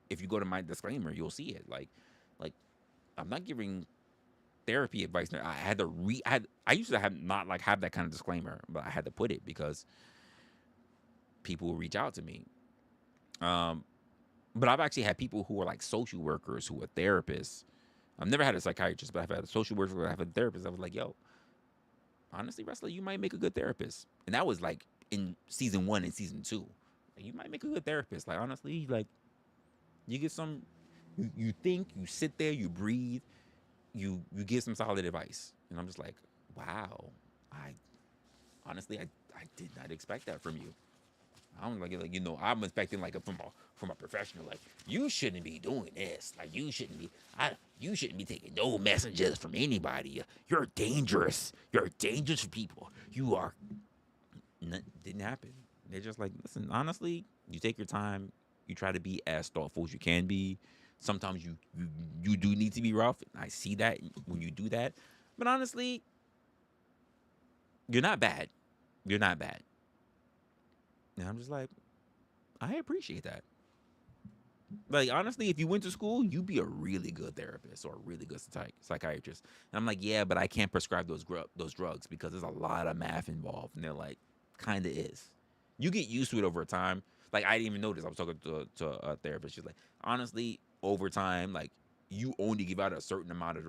If you go to my disclaimer, you'll see it. Like, I'm not giving therapy advice. I used to have that kind of disclaimer, but I had to put it because people will reach out to me. But I've actually had people who are like social workers who are therapists, I've never had a psychiatrist, but I've had a social worker, I've had a therapist. I was like, yo, honestly, Resla, you might make a good therapist. And that was like in season 1 and season 2. Like, you might make a good therapist. Like, honestly, like, you get some, you think, you sit there, you breathe, you give some solid advice. And I'm just like, wow, I honestly, I did not expect that from you. I'm like, I'm expecting like from a professional, like, you shouldn't be doing this. Like, you shouldn't be taking no messages from anybody. You're dangerous. You're dangerous for people. You are. Didn't happen. They're just like, listen, honestly, you take your time. You try to be as thoughtful as you can be. Sometimes you do need to be rough. I see that when you do that. But honestly, you're not bad. You're not bad. And I'm just like, I appreciate that. Like, honestly, if you went to school, you'd be a really good therapist or a really good psychiatrist. And I'm like, yeah, but I can't prescribe those drugs because there's a lot of math involved. And they're like, kind of is. You get used to it over time. Like, I didn't even notice. I was talking to a therapist. She's like, honestly, over time, like, you only give out a certain amount of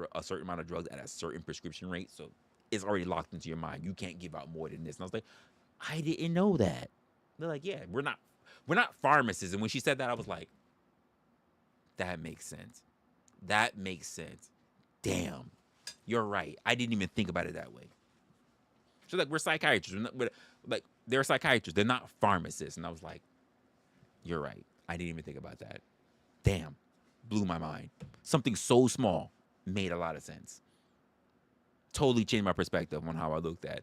drugs at a certain prescription rate. So it's already locked into your mind. You can't give out more than this. And I was like, I didn't know that. They're like, yeah, we're not pharmacists. And when she said that, I was like, that makes sense. That makes sense. Damn, you're right. I didn't even think about it that way. So like, we're psychiatrists. They're psychiatrists. They're not pharmacists. And I was like, you're right. I didn't even think about that. Damn, blew my mind. Something so small made a lot of sense. Totally changed my perspective on how I looked at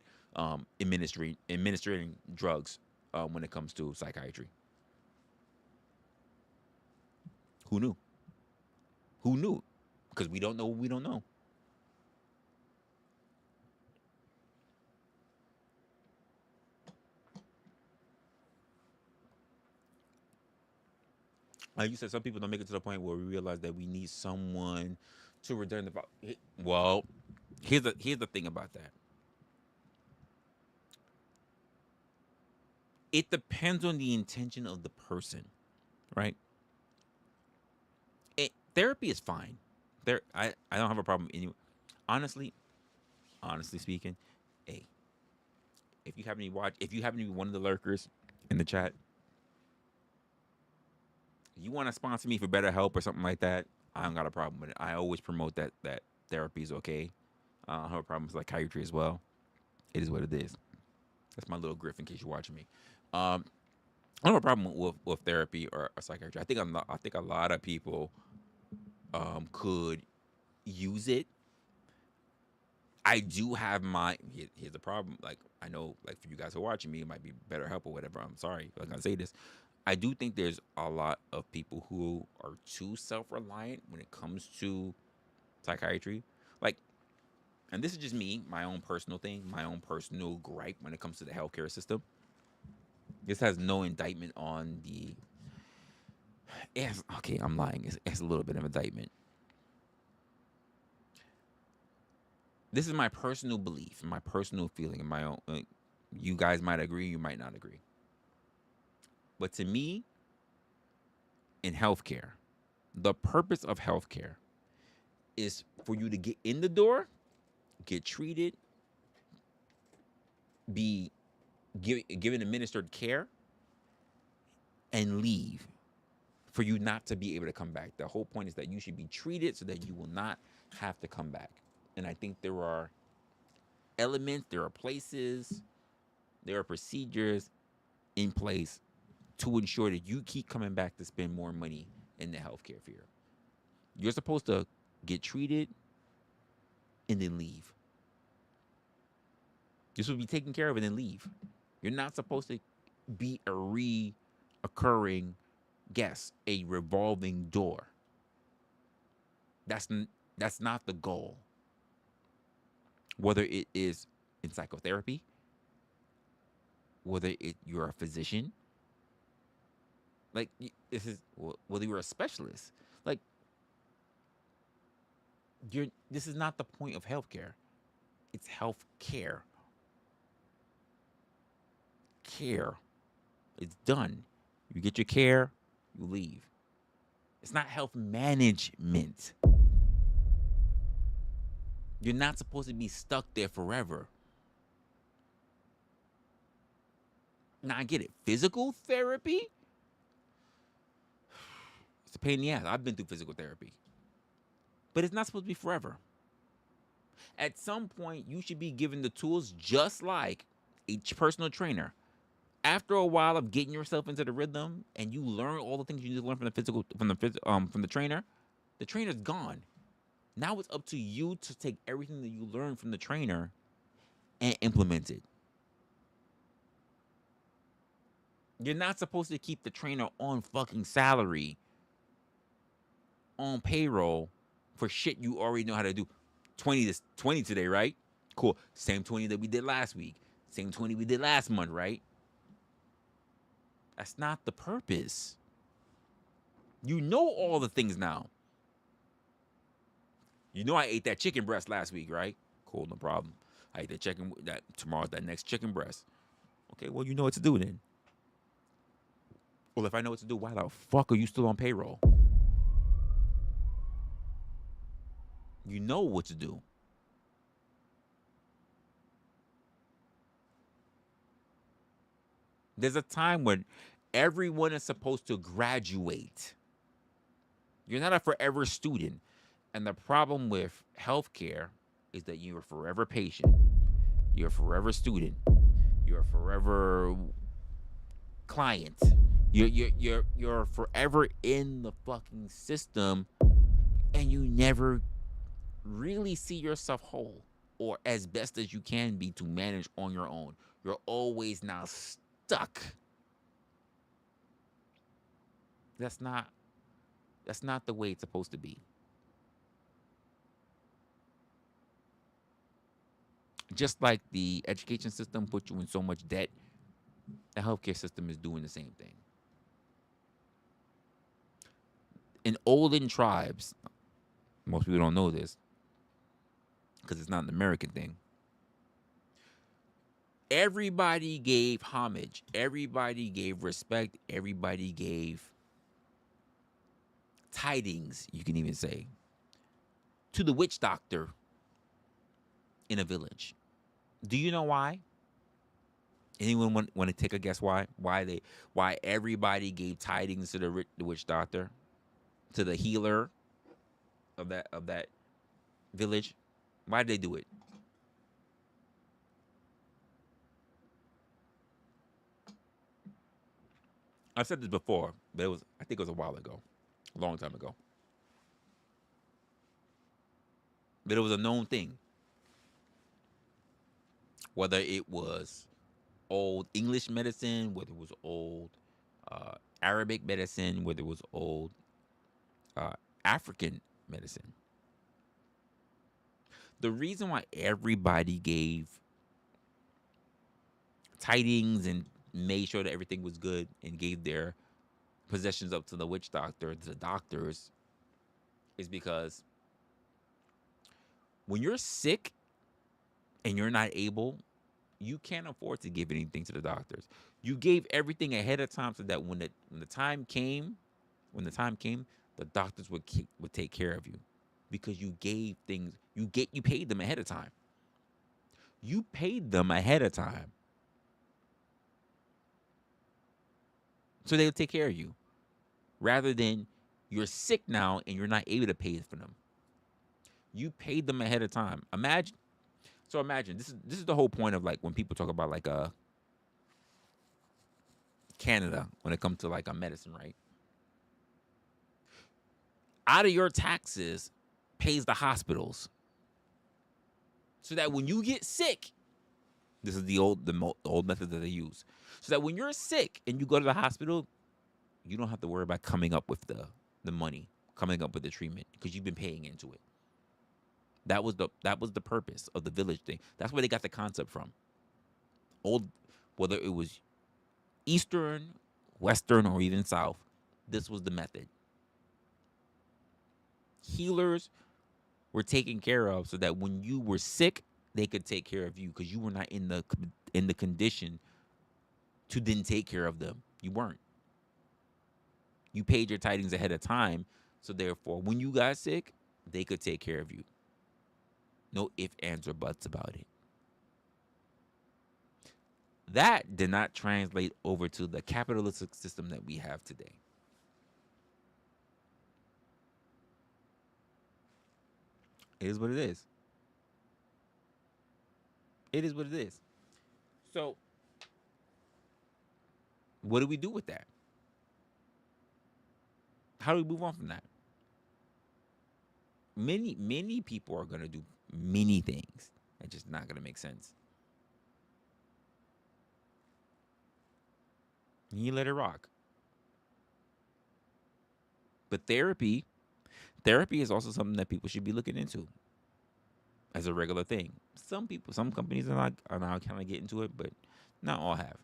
administering drugs when it comes to psychiatry. Who knew? Who knew? Because we don't know what we don't know. Like you said, some people don't make it to the point where we realize that we need someone to return the. Well, here's the thing about that. It depends on the intention of the person, right? Therapy is fine. I don't have a problem anyway. Honestly speaking, hey, if you happen to be one of the lurkers in the chat, you want to sponsor me for BetterHelp or something like that, I don't got a problem with it. I always promote that therapy is okay. I don't have a problem with psychiatry as well. It is what it is. That's my little grift in case you're watching me. I don't have a problem with therapy or psychiatry. I think a lot of people could use it. I do have here's the problem. Like, I know, like, for you guys who are watching me, it might be BetterHelp or whatever. I'm sorry if I'm gonna say this. I do think there's a lot of people who are too self-reliant when it comes to psychiatry. Like, and this is just me, my own personal thing, my own personal gripe when it comes to the healthcare system. This has no indictment on the. Okay, I'm lying. It's a little bit of indictment. This is my personal belief, my personal feeling, and my own. You guys might agree, you might not agree. But to me, in healthcare, the purpose of healthcare is for you to get in the door, get treated, be given administered care, and leave. For you not to be able to come back. The whole point is that you should be treated so that you will not have to come back. And I think there are elements, there are places, there are procedures in place to ensure that you keep coming back to spend more money in the healthcare field. You're supposed to get treated and then leave. You're supposed to be taken care of and then leave. You're not supposed to be a reoccurring guest, a revolving door. That's not the goal. Whether it is in psychotherapy, whether you're a physician, like, whether you're a specialist, like, this is not the point of healthcare. It's health care. Care. It's done. You get your care, you leave. It's not health management. You're not supposed to be stuck there forever. Now, I get it. Physical therapy? It's a pain in the ass. I've been through physical therapy. But it's not supposed to be forever. At some point, you should be given the tools just like a personal trainer. After a while of getting yourself into the rhythm and you learn all the things you need to learn from the trainer, the trainer's gone. Now it's up to you to take everything that you learned from the trainer and implement it. You're not supposed to keep the trainer on fucking salary, on payroll for shit you already know how to do. 20 today, right? Cool. Same 20 that we did last week. Same 20 we did last month, right? That's not the purpose. You know all the things now. You know I ate that chicken breast last week, right? Cool, no problem. I ate tomorrow's that next chicken breast. Okay, well, you know what to do then. Well, if I know what to do, why the fuck are you still on payroll? You know what to do. There's a time when everyone is supposed to graduate. You're not a forever student. And the problem with healthcare is that you're a forever patient. You're a forever student. You're a forever client. You're forever in the fucking system, and you never really see yourself whole or as best as you can be to manage on your own. You're always now stuck. That's not the way it's supposed to be. Just like the education system puts you in so much debt, the healthcare system is doing the same thing. In olden tribes, most people don't know this because it's not an American thing. Everybody gave homage. Everybody gave respect. Everybody gave tidings, you can even say, to the witch doctor in a village. Do you know why? Anyone want to take a guess why? Why everybody gave tidings to the witch doctor, to the healer of that village? Why did they do it? I've said this before, but I think it was a while ago, a long time ago. But it was a known thing. Whether it was old English medicine, whether it was old Arabic medicine, whether it was old African medicine. The reason why everybody gave tidings and made sure that everything was good and gave their possessions up to the witch doctor, to the doctors, is because when you're sick and you're not able, you can't afford to give anything to the doctors. You gave everything ahead of time so that when the time came, the doctors would take care of you, because you gave things. You paid them ahead of time. You paid them ahead of time, so they would take care of you, rather than you're sick now and you're not able to pay for them. You paid them ahead of time. Imagine this is the whole point of, like, when people talk about, like, Canada when it comes to, like, a medicine, right? Out of your taxes pays the hospitals, so that when you get sick, this is the old method that they use, so that when you're sick and you go to the hospital, you don't have to worry about coming up with the money, coming up with the treatment, because you've been paying into it. That was the purpose of the village thing. That's where they got the concept from. Whether it was Eastern, Western, or even South, this was the method. Healers were taken care of so that when you were sick, they could take care of you, because you were not in the condition to then take care of them. You weren't. You paid your tidings ahead of time, so therefore, when you got sick, they could take care of you. No ifs, ands, or buts about it. That did not translate over to the capitalistic system that we have today. It is what it is. It is what it is. So, what do we do with that? How do we move on from that? Many people are going to do many things that just not going to make sense. You let it rock. But therapy is also something that people should be looking into as a regular thing. Some companies are now kind of getting into it, but not all have.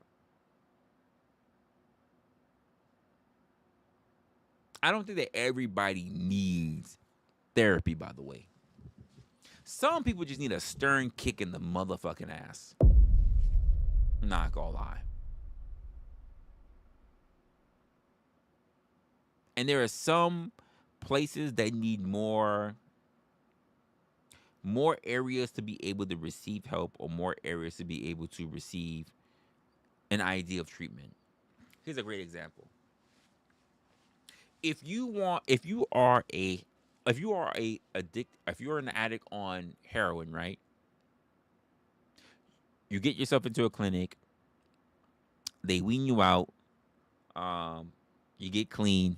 I don't think that everybody needs therapy, by the way. Some people just need a stern kick in the motherfucking ass. Not gonna lie. And there are some places that need more areas to be able to receive help, or more areas to be able to receive an idea of treatment. Here's a great example. If you are an addict on heroin, right? You get yourself into a clinic, they wean you out, you get clean,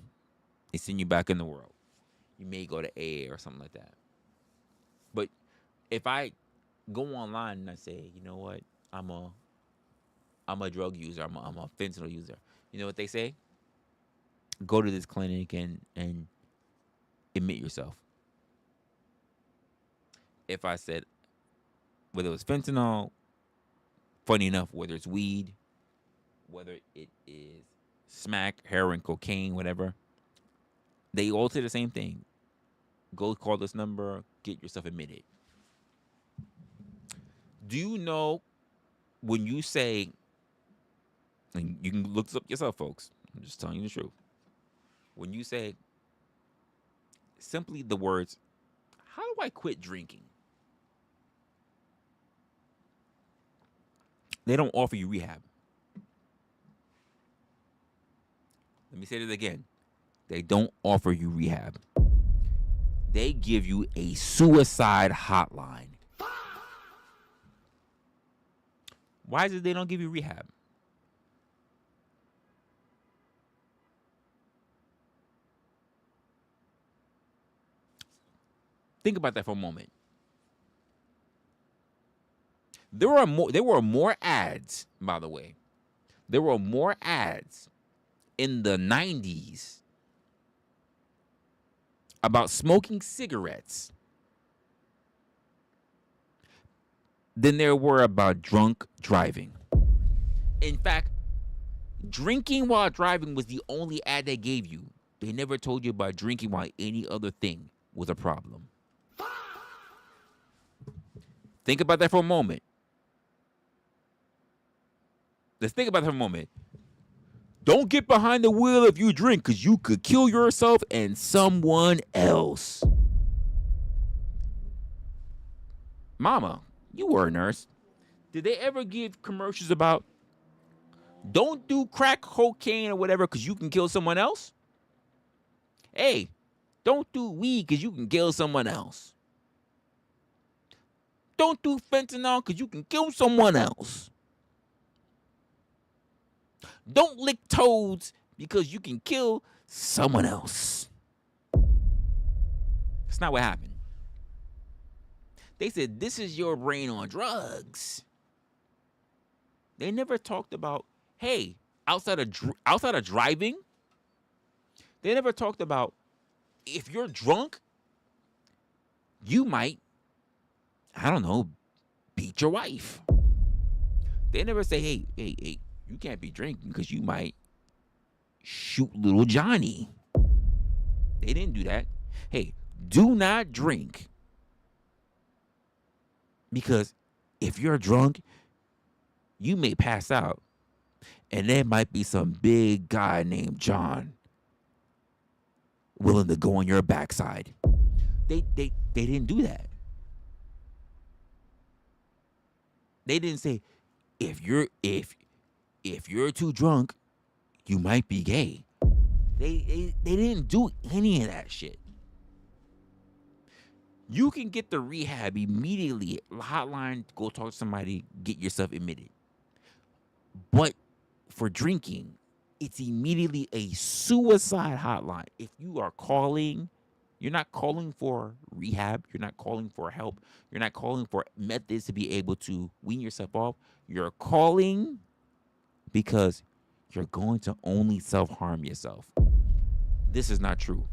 they send you back in the world. You may go to AA or something like that. But if I go online and I say, you know what, I'm a drug user, I'm a fentanyl user, you know what they say? Go to this clinic and admit yourself. If I said whether it was fentanyl, funny enough, whether it's weed, whether it is smack, heroin, cocaine, whatever, they all say the same thing. Go call this number, get yourself admitted. Do you know when you say, and you can look this up yourself, folks, I'm just telling you the truth. When you say simply the words, how do I quit drinking? They don't offer you rehab. Let me say this again. They don't offer you rehab. They give you a suicide hotline. Why is it they don't give you rehab? Think about that for a moment. There were more ads, by the way. There were more ads in the 90s about smoking cigarettes than there were about drunk driving. In fact, drinking while driving was the only ad they gave you. They never told you about drinking while any other thing was a problem. Think about that for a moment. Let's think about that for a moment. Don't get behind the wheel if you drink, because you could kill yourself and someone else. Mama, you were a nurse. Did they ever give commercials about don't do crack cocaine or whatever because you can kill someone else? Hey, don't do weed because you can kill someone else. Don't do fentanyl because you can kill someone else. Don't lick toads because you can kill someone else. That's not what happened. They said, this is your brain on drugs. They never talked about, hey, outside of driving, they never talked about if you're drunk, you might, I don't know, beat your wife. They never say, hey, you can't be drinking because you might shoot little Johnny. They didn't do that. Hey, do not drink. Because if you're drunk, you may pass out. And there might be some big guy named John willing to go on your backside. They didn't do that. They didn't say if you're too drunk, you might be gay. They didn't do any of that shit. You can get the rehab immediately. Hotline, go talk to somebody, get yourself admitted. But for drinking, it's immediately a suicide hotline. If you are calling, you're not calling for rehab. You're not calling for help. You're not calling for methods to be able to wean yourself off. You're calling because you're going to only self-harm yourself. This is not true.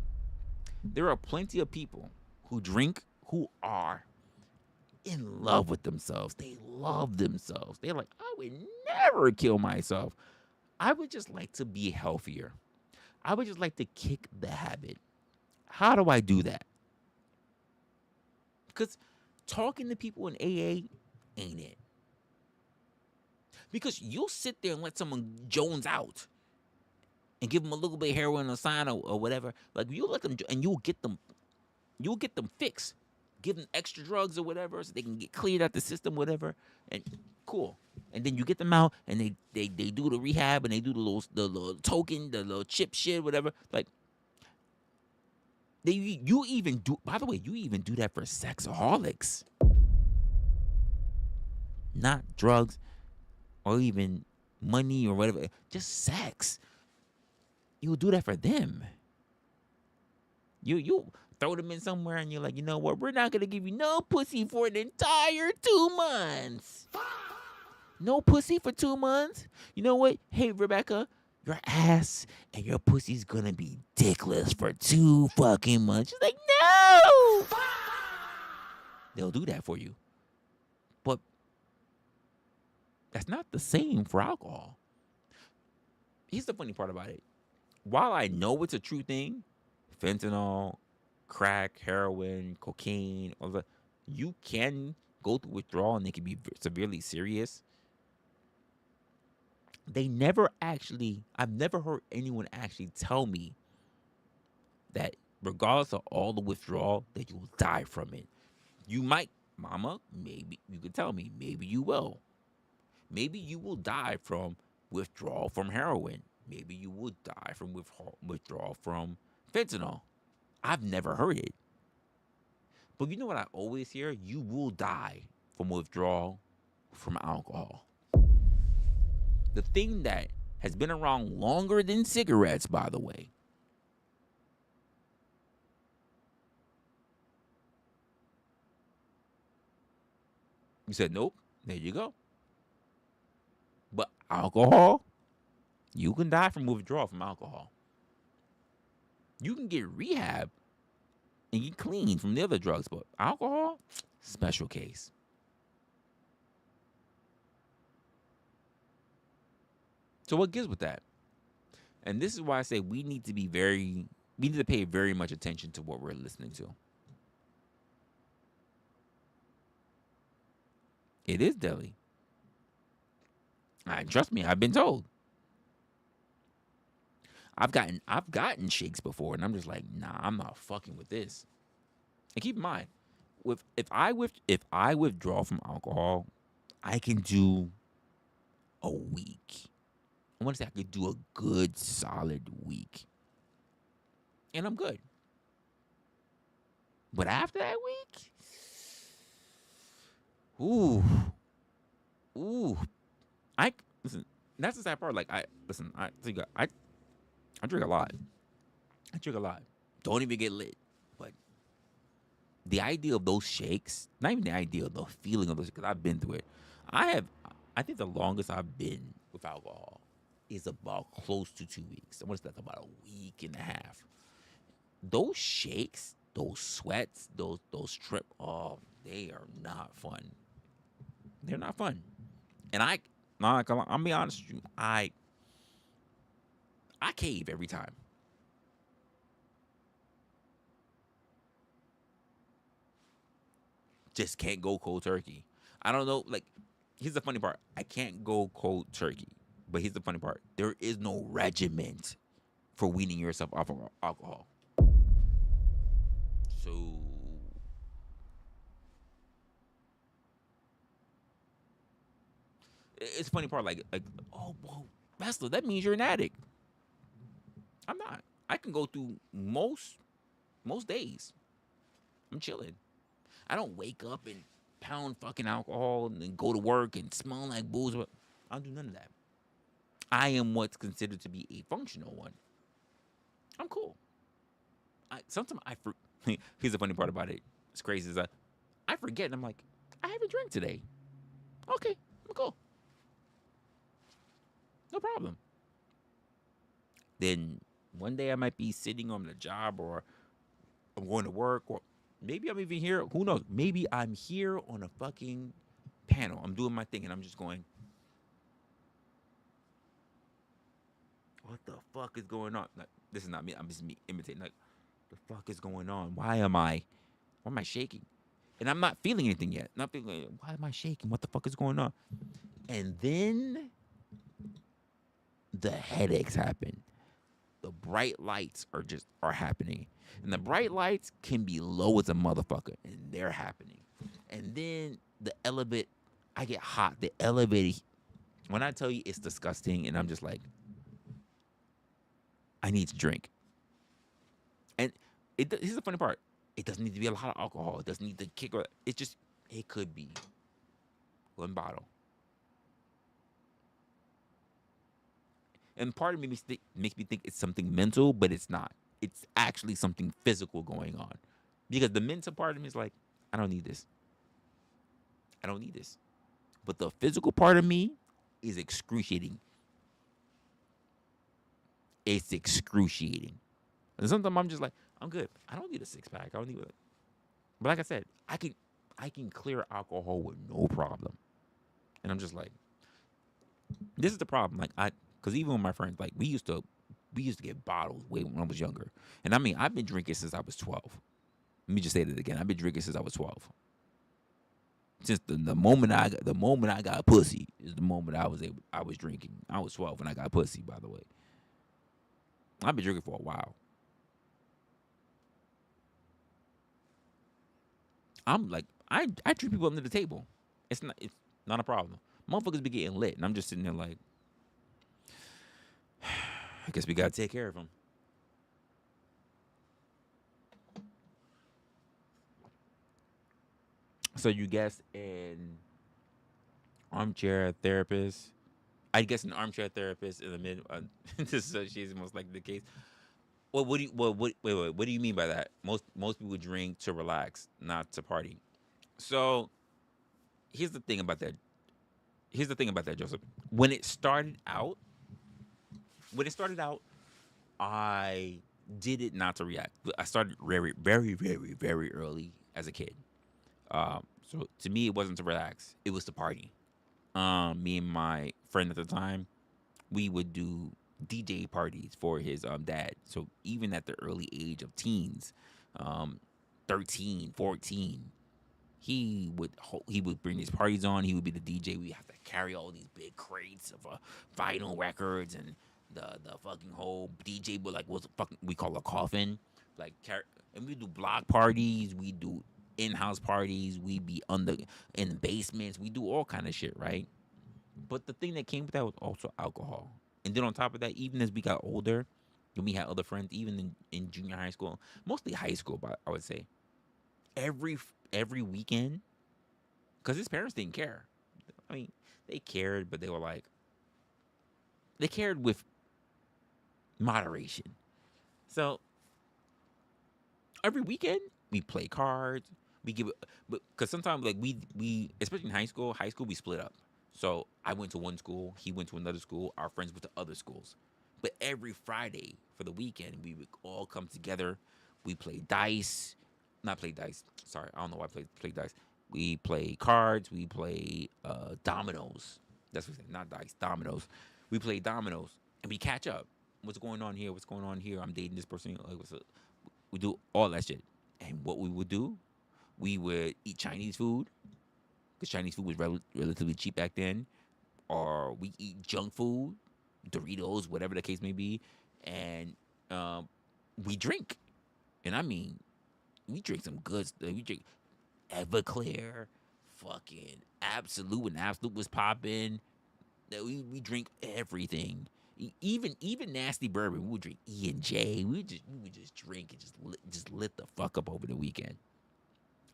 There are plenty of people who drink who are in love with themselves. They love themselves. They're like, I would never kill myself. I would just like to be healthier. I would just like to kick the habit. How do I do that? Because talking to people in AA ain't it. Because you'll sit there and let someone Jones out and give them a little bit of heroin or sign or whatever. Like you let them, and you'll get them fixed. Give them extra drugs or whatever so they can get cleared out the system, whatever. And cool. And then you get them out and they do the rehab and they do the little token, the little chip shit, whatever. Like you even do, by the way, you even do that for sexaholics. Not drugs or even money or whatever. Just sex. You'll do that for them. You throw them in somewhere and you're like, you know what? We're not going to give you no pussy for an entire 2 months. No pussy for 2 months? You know what? Hey, Rebecca, your ass and your pussy's going to be dickless for 2 fucking months. She's like, no! They'll do that for you. But that's not the same for alcohol. Here's the funny part about it. While I know it's a true thing, fentanyl, crack, heroin, cocaine, all that, you can go through withdrawal and it can be severely serious. I've never heard anyone actually tell me that regardless of all the withdrawal, that you will die from it. You might, mama, maybe you could tell me, maybe you will. Maybe you will die from withdrawal from heroin. Maybe you will die from withdrawal from fentanyl. I've never heard it. But you know what I always hear? You will die from withdrawal from alcohol. The thing that has been around longer than cigarettes, by the way. You said nope. There you go. But alcohol, you can die from withdrawal from alcohol. You can get rehab and get clean from the other drugs, but alcohol, special case. So what gives with that? And this is why I say we need to pay very much attention to what we're listening to. It is deadly. Trust me, I've been told. I've gotten shakes before, and I'm just like, nah, I'm not fucking with this. And keep in mind, if I withdraw from alcohol, I can do a week. I want to say I could do a good solid week, and I'm good. But after that week, listen. That's the sad part. Like I drink a lot. Don't even get lit. But the idea of those shakes, not even the idea, the feeling of those, because I've been through it. I think the longest I've been with alcohol is about close to 2 weeks. I want to say that's about a week and a half. Those shakes, those sweats, those trip, they are not fun. They're not fun. And I'll be honest with you, I cave every time. Just can't go cold turkey. I don't know, like, here's the funny part. I can't go cold turkey. But here's the funny part. There is no regiment for weaning yourself off of alcohol. So It's a funny part. Like, oh, well, Resla, that means you're an addict. I'm not. I can go through most days. I'm chilling. I don't wake up and pound fucking alcohol and then go to work and smell like booze. I don't do none of that. I am what's considered to be a functional one. I'm cool. Sometimes here's the funny part about it. It's crazy. Is I forget and I'm like, I haven't drank today. Okay, I'm cool. No problem. Then one day I might be sitting on the job or I'm going to work or maybe I'm even here. Who knows? Maybe I'm here on a fucking panel. I'm doing my thing and I'm just going, what the fuck is going on? Like, this is not me. I'm just me imitating. Like, the fuck is going on? Why am I shaking? And I'm not feeling anything yet. Not feeling. Why am I shaking? What the fuck is going on? And then the headaches happen. The bright lights are happening. And the bright lights can be low as a motherfucker. And they're happening. And then the elevator, I get hot. The elevator, when I tell you it's disgusting, and I'm just like, I need to drink. And here's the funny part. It doesn't need to be a lot of alcohol. It doesn't need to kick. It could be one bottle. And part of me makes me think it's something mental, but it's not. It's actually something physical going on. Because the mental part of me is like, I don't need this. I don't need this. But the physical part of me is excruciating. It's excruciating. And sometimes I'm just like, I'm good. I don't need a six-pack. I don't need it. But like I said, I can clear alcohol with no problem. And I'm just like, this is the problem. Like because even with my friends, like we used to get bottles way when I was younger. And I mean, I've been drinking since I was 12. Let me just say that again. I've been drinking since I was 12. Since the moment I got pussy is the moment I was drinking. I was 12 when I got pussy, by the way. I've been drinking for a while. I'm like, I treat people under the table. It's not a problem. Motherfuckers be getting lit, and I'm just sitting there like, I guess we gotta take care of them. So you guess an armchair therapist. I guess an armchair therapist in the mid. This is most likely the case. Well, wait. What do you mean by that? Most people drink to relax, not to party. So here's the thing about that. Joseph. When it started out, I did it not to react. I started very, very, very, very early as a kid. So to me, it wasn't to relax; it was to party. Me and my friend at the time, we would do DJ parties for his dad. So even at the early age of teens, 13, 14, he would bring these parties on. He would be the DJ. We have to carry all these big crates of vinyl records and the fucking whole DJ would like what's fucking we call a coffin, like and we do block parties. We do in-house parties. We be in the basements. We do all kind of shit, right? But the thing that came with that was also alcohol. And then on top of that, even as we got older, and we had other friends, even in junior high school, mostly high school, but I would say, every weekend, because his parents didn't care. I mean, they cared, but they cared with moderation. So every weekend we play cards. We give it, but because sometimes like we especially in high school we split up. So I went to one school, he went to another school, our friends went to other schools. But every Friday for the weekend, we would all come together. We play dice. Not play dice. Sorry, I don't know why I play dice. We play cards. We play dominoes. That's what we say, not dice, dominoes. We play dominoes, and we catch up. What's going on here? What's going on here? I'm dating this person. Like, what's up? We do all that shit. And what we would do, we would eat Chinese food, because Chinese food was relatively cheap back then. Or we eat junk food, Doritos, whatever the case may be, and we drink. And I mean, we drink some good stuff. We drink Everclear, fucking Absolute, when Absolute was popping. that we drink everything. Even nasty bourbon, we would drink E&J. We would just drink and just lit the fuck up over the weekend.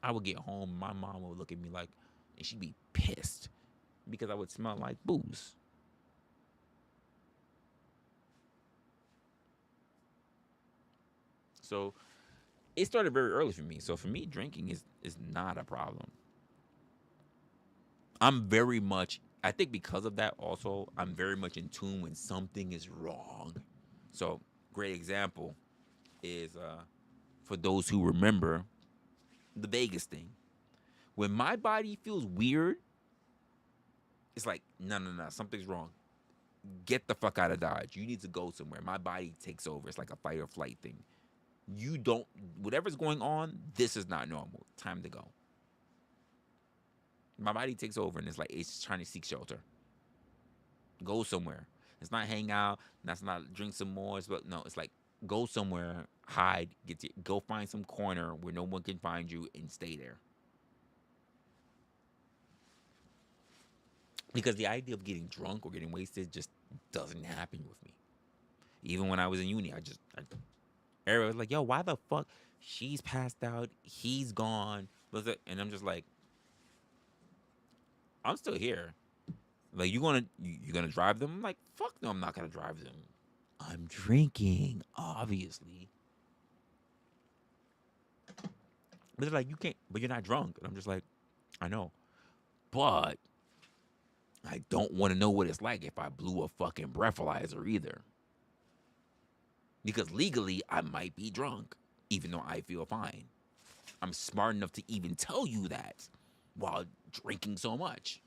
I would get home, my mom would look at me like, and she'd be pissed because I would smell like booze. So it started very early for me. So for me, drinking is not a problem. I'm very much, I think because of that also, I'm very much in tune when something is wrong. So, great example is for those who remember the Vegas thing. When my body feels weird, it's like, no, something's wrong. Get the fuck out of Dodge. You need to go somewhere. My body takes over. It's like a fight or flight thing. You don't, whatever's going on, this is not normal. Time to go. My body takes over and it's like, it's trying to seek shelter. Go somewhere. It's not hang out. That's not drink some more. It's like go somewhere, hide, go find some corner where no one can find you and stay there. Because the idea of getting drunk or getting wasted just doesn't happen with me. Even when I was in uni, everybody was like, yo, why the fuck? She's passed out. He's gone. And I'm just like, I'm still here. Like, you gonna drive them? I'm like, fuck no, I'm not gonna drive them. I'm drinking, obviously. But they're like, you can't, but you're not drunk. And I'm just like, I know. But I don't want to know what it's like if I blew a fucking breathalyzer either. Because legally, I might be drunk, even though I feel fine. I'm smart enough to even tell you that while drinking so much.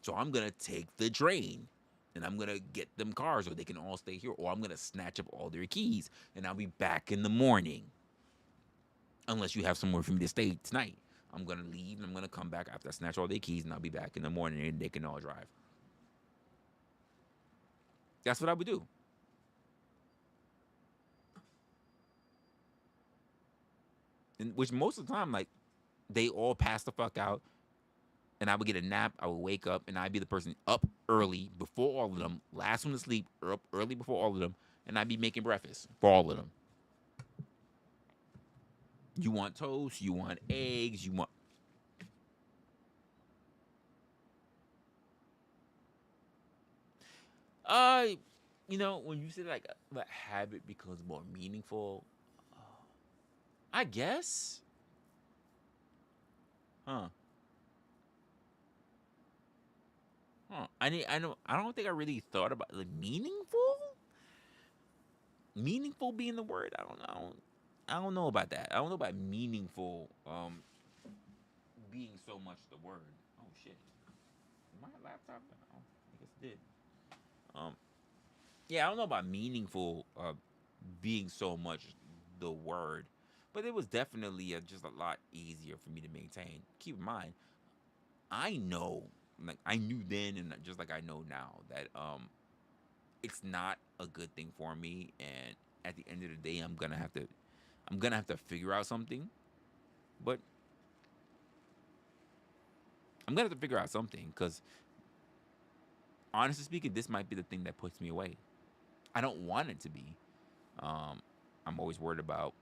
So I'm going to take the drain and I'm going to get them cars so they can all stay here. Or I'm going to snatch up all their keys and I'll be back in the morning. Unless you have somewhere for me to stay tonight. I'm going to leave and I'm going to come back after I snatch all their keys and I'll be back in the morning and they can all drive. That's what I would do. And which most of the time, like, they all pass the fuck out. And I would get a nap. I would wake up, and I'd be the person up early before all of them, last one to sleep, or up early before all of them, and I'd be making breakfast for all of them. You want toast? You want eggs? You want... when you say like a habit becomes more meaningful, I guess. Huh. I don't think I really thought about like meaningful. Meaningful being the word. I don't know about that. I don't know about meaningful being so much the word. Oh shit. My laptop. Oh, I guess it did. Yeah, I don't know about meaningful being so much the word, but it was definitely just a lot easier for me to maintain. Keep in mind, I know. Like I knew then and just like I know now that it's not a good thing for me, and at the end of the day I'm gonna have to figure out something. But I'm gonna have to figure out something because honestly speaking, this might be the thing that puts me away. I don't want it to be. I'm always worried about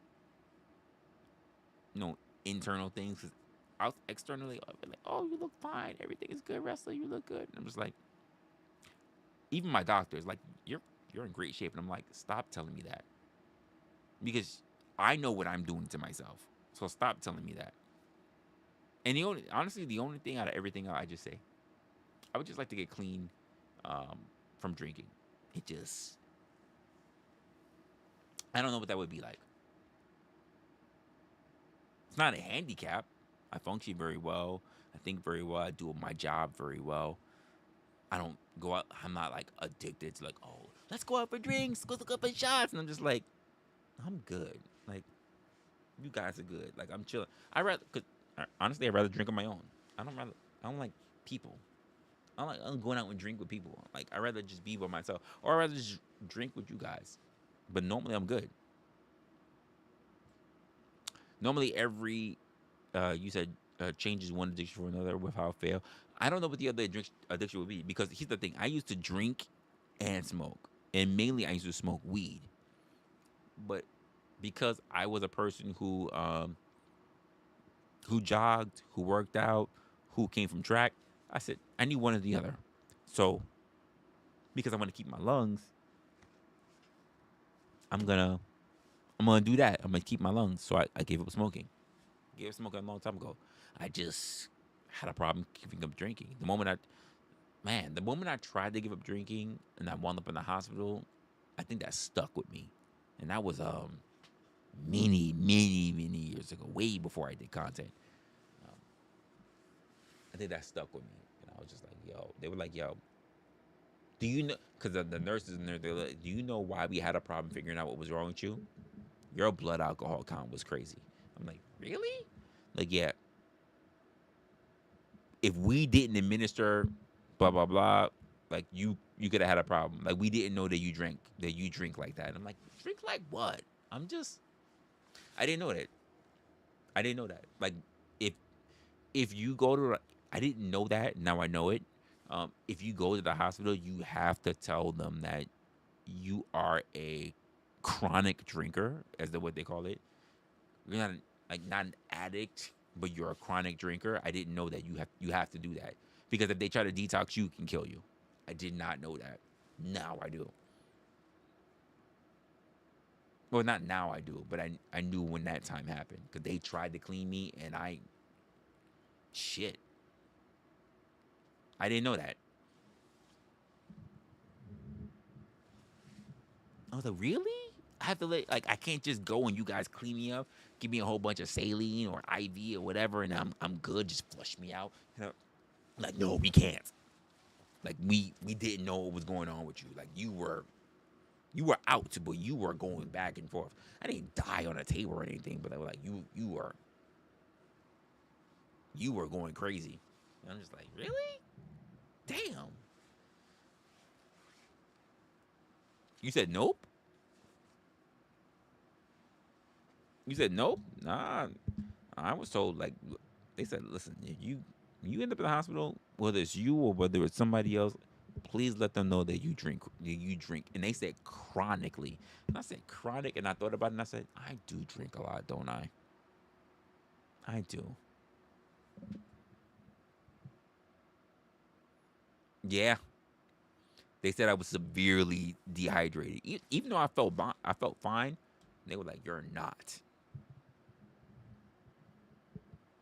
internal things because out externally I'll be like, oh, you look fine, everything is good, wrestler, you look good. And I'm just like, even my doctor is like, you're in great shape. And I'm like, stop telling me that. Because I know what I'm doing to myself. So stop telling me that. And the only thing out of everything I just say, I would just like to get clean from drinking. I don't know what that would be like. It's not a handicap. I function very well. I think very well. I do my job very well. I don't go out. I'm not like addicted to like, oh, let's go out for drinks, go look up for shots. And I'm just like, I'm good. Like, you guys are good. Like, I'm chilling. Honestly, I'd rather drink on my own. I don't like people. I'm going out and drink with people. Like, I'd rather just be by myself. Or I'd rather just drink with you guys. But normally I'm good. Normally every, you said changes one addiction for another with how I fail. I don't know what the other addiction would be, because here's the thing: I used to drink and smoke, and mainly I used to smoke weed. But because I was a person who jogged, who worked out, who came from track, I said I need one or the other. So because I want to keep my lungs, I'm gonna I'm gonna do that. I'm gonna keep my lungs. So I gave up smoking. Gave up smoking a long time ago. I just had a problem keeping up drinking. The moment I tried to give up drinking and I wound up in the hospital, I think that stuck with me. And that was many years ago, way before I did content. Um, I think that stuck with me. And I was just like, yo, they were like, yo, do you know? Because the nurses in there, they're like, do you know why we had a problem figuring out what was wrong with you? Your blood alcohol count was crazy. I'm like, really? Like, yeah. If we didn't administer blah blah blah, like you could have had a problem. Like we didn't know that you drink like that. And I'm like, drink like what? I didn't know that. I didn't know that. Like if you go to, I didn't know that. Now I know it. If you go to the hospital, you have to tell them that you are a chronic drinker, as what they call it. You're not an addict, but you're a chronic drinker. I didn't know that you have to do that, because if they try to detox you, it can kill you. I did not know that. Now I do. Well, not now I do, but I knew when that time happened, because they tried to clean me and shit. I didn't know that. I was like, really? I have to I can't just go and you guys clean me up, give me a whole bunch of saline or IV or whatever, and I'm good. Just flush me out. Like, no, we can't. Like we didn't know what was going on with you. Like you were out, but you were going back and forth. I didn't die on a table or anything, but they were like, you were going crazy. And I'm just like, really? Damn. You said nope? You said nope? Nah. I was told, like, they said, listen, if you end up in the hospital, whether it's you or whether it's somebody else, please let them know that you drink. And they said chronically. And I said chronic, and I thought about it, and I said, I do drink a lot, don't I? I do. Yeah. They said I was severely dehydrated. Even though I felt fine, they were like, you're not.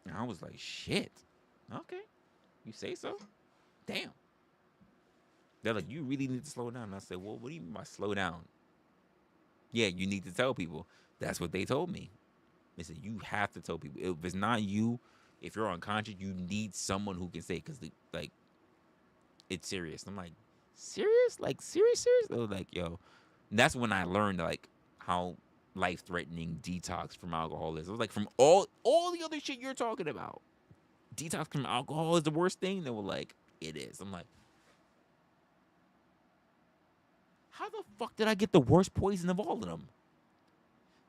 And I was like, shit. Okay. You say so? Damn. They're like, you really need to slow down. And I said, well, what do you mean by slow down? Yeah, you need to tell people. That's what they told me. They said, you have to tell people. If it's not you, if you're unconscious, you need someone who can say it, because, like, it's serious. I'm like, serious? Like, serious? They were like, yo. And that's when I learned, like, how life-threatening detox from alcohol is. I was like, from all the other shit you're talking about, detox from alcohol is the worst thing? They were like, it is. I'm like, how the fuck did I get the worst poison of all of them?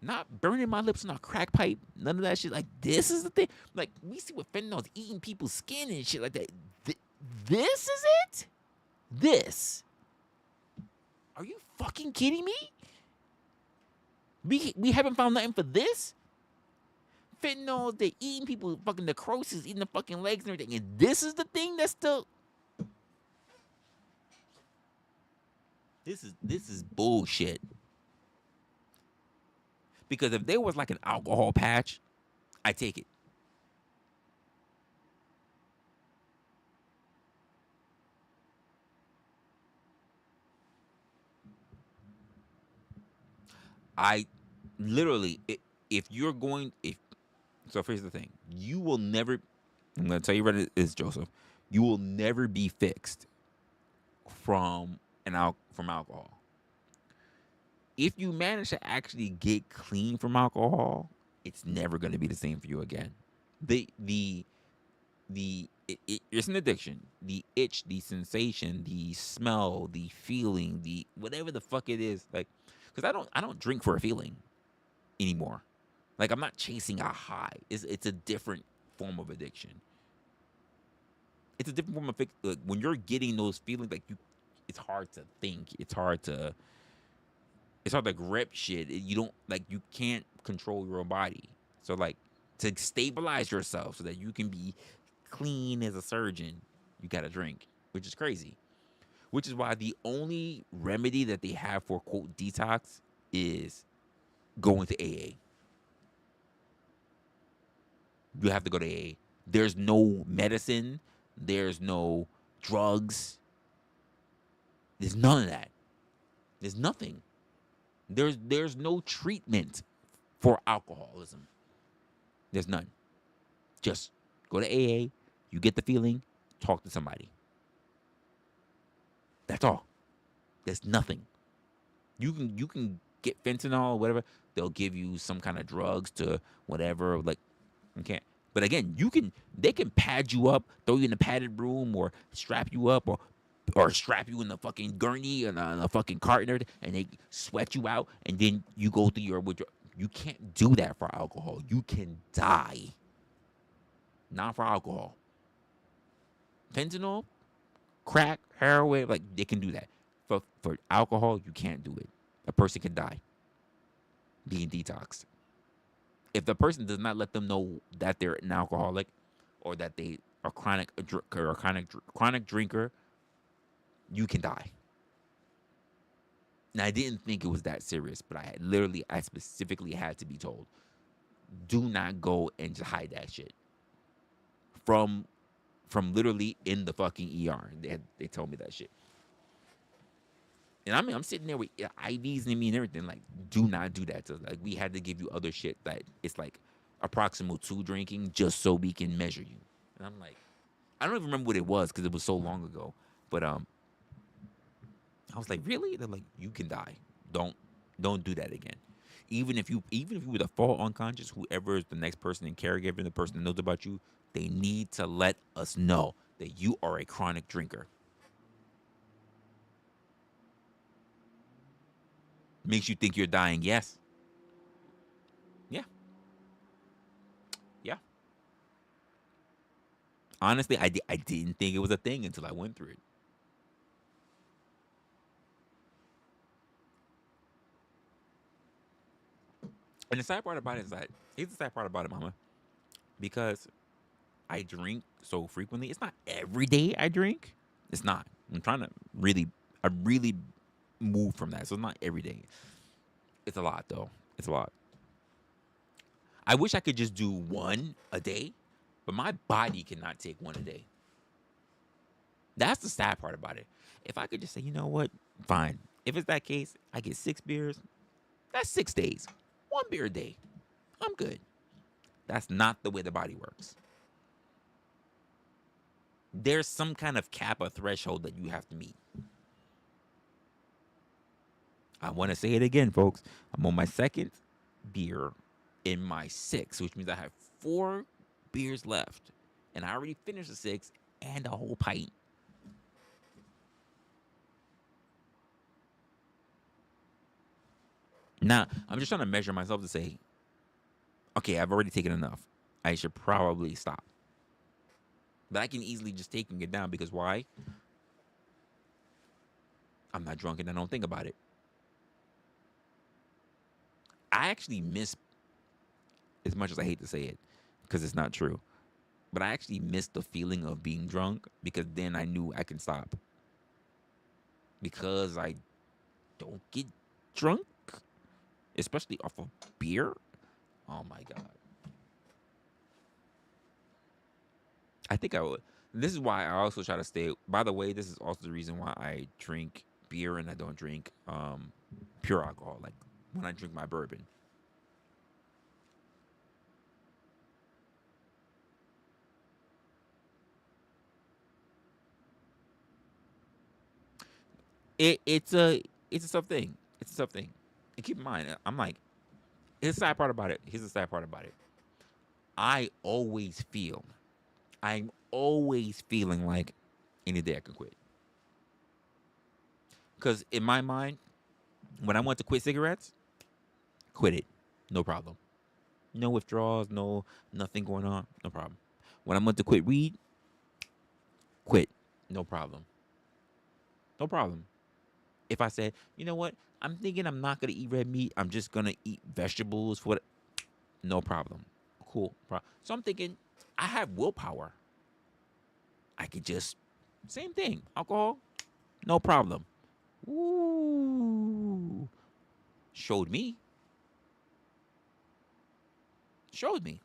Not burning my lips on a crack pipe. None of that shit. Like, this is the thing. Like, we see what fentanyl's eating people's skin and shit like that. This is it? This. Are you fucking kidding me? We haven't found nothing for this? Fentanyl, they're eating people, fucking necrosis, eating the fucking legs and everything. And this is the thing that's still... This is bullshit. Because if there was like an alcohol patch, I take it. I literally, if you're going, so here's the thing, you will never, I'm going to tell you what it is, Joseph, you will never be fixed from alcohol. If you manage to actually get clean from alcohol, it's never going to be the same for you again. It's an addiction. The itch, the sensation, the smell, the feeling, the whatever the fuck it is, like, because I don't drink for a feeling anymore. Like, I'm not chasing a high. It's a different form of addiction. it's a different form of like, when you're getting those feelings, like it's hard to think. It's hard to grip shit. You don't like you can't control your own body. So like to stabilize yourself so that you can be clean as a surgeon, you gotta drink, which is crazy. Which is why the only remedy that they have for quote detox is going to AA. You have to go to AA. There's no medicine. There's no drugs. There's none of that. There's nothing. There's no treatment for alcoholism. There's none. Just go to AA. You get the feeling. Talk to somebody. That's all. There's nothing. You can get fentanyl or whatever. They'll give you some kind of drugs to whatever. Like you can't. But again, they can pad you up, throw you in a padded room, or strap you up, or strap you in the fucking gurney and a fucking cart and everything, and they sweat you out, and then you go through your withdrawal. You can't do that for alcohol. You can die. Not for alcohol. Fentanyl, crack, heroin, like they can do that. For alcohol, you can't do it. A person can die being detoxed. If the person does not let them know that they're an alcoholic or that they are chronic drinker, you can die. Now I didn't think it was that serious, but I specifically had to be told, do not go and just hide that shit. From literally in the fucking ER. They told me that shit. And I mean, I'm sitting there with IVs in me and everything. Like, do not do that. So, like, we had to give you other shit that it's like approximal 2 drinking just so we can measure you. And I'm like, I don't even remember what it was because it was so long ago. But I was like, really? They're like, you can die. Don't do that again. Even if you were to fall unconscious, whoever is the next person in caregiving, the person that knows about you, they need to let us know that you are a chronic drinker. Makes you think you're dying, yes. Yeah. Yeah. Honestly, I didn't think it was a thing until I went through it. And the sad part about it is that, here's the sad part about it, mama. Because I drink so frequently, it's not every day I drink. It's not. I'm trying to really move from that. So it's not every day. It's a lot, though. It's a lot. I wish I could just do one a day, but my body cannot take one a day. That's the sad part about it. If I could just say, you know what? Fine. If it's that case, I get 6 beers. That's 6 days. 1 beer a day. I'm good. That's not the way the body works. There's some kind of cap or threshold that you have to meet. I want to say it again, folks. I'm on my 2nd beer in my 6th, which means I have 4 beers left. And I already finished the 6 and a whole pint. Now, I'm just trying to measure myself to say, okay, I've already taken enough. I should probably stop. But I can easily just take and get down because why? I'm not drunk and I don't think about it. I actually miss, as much as I hate to say it, because it's not true, but I actually miss the feeling of being drunk because then I knew I can stop. Because I don't get drunk, especially off of beer. Oh my God. I think I would. This is why I also try to stay. By the way, this is also the reason why I drink beer and I don't drink pure alcohol. Like when I drink my bourbon. It's a tough thing. It's a tough thing. And keep in mind, I'm like, here's the sad part about it. Here's the sad part about it. I'm always feeling like any day I can quit. Because in my mind, when I want to quit cigarettes, quit it. No problem. No withdrawals, nothing going on. No problem. When I want to quit weed, quit. No problem. No problem. If I said, you know what, I'm thinking I'm not gonna eat red meat. I'm just gonna eat vegetables for no problem. Cool. So I'm thinking I have willpower. I could just same thing. Alcohol, no problem. Ooh. Showed me. Showed me.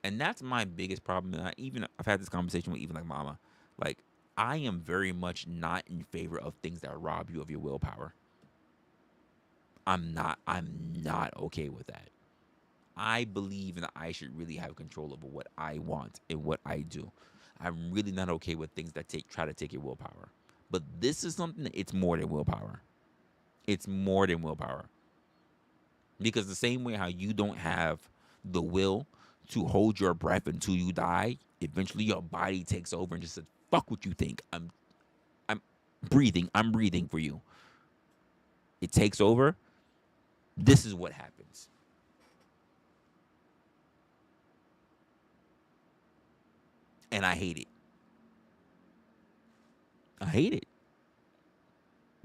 And that's my biggest problem. And I've had this conversation with even like mama. Like, I am very much not in favor of things that rob you of your willpower. I'm not okay with that. I believe that I should really have control over what I want and what I do. I'm really not okay with things that try to take your willpower. But this is something that it's more than willpower. It's more than willpower. Because the same way how you don't have the will to hold your breath until you die, eventually your body takes over and just says, fuck what you think. I'm breathing. I'm breathing for you. It takes over. This is what happens. And I hate it. I hate it.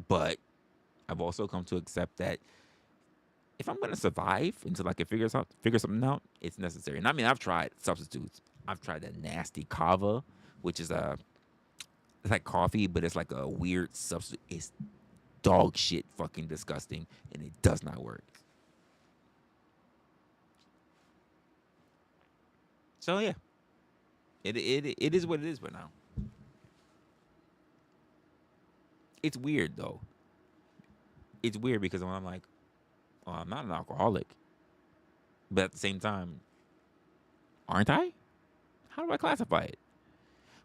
But I've also come to accept that if I'm gonna survive until I can figure something out, it's necessary. And I mean, I've tried substitutes. I've tried that nasty kava, which is it's like coffee, but it's like a weird substitute. It's dog shit, fucking disgusting, and it does not work. So yeah, it is what it is. But now, it's weird though. It's weird because when I'm like, oh, I'm not an alcoholic, but at the same time, aren't I? How do I classify it?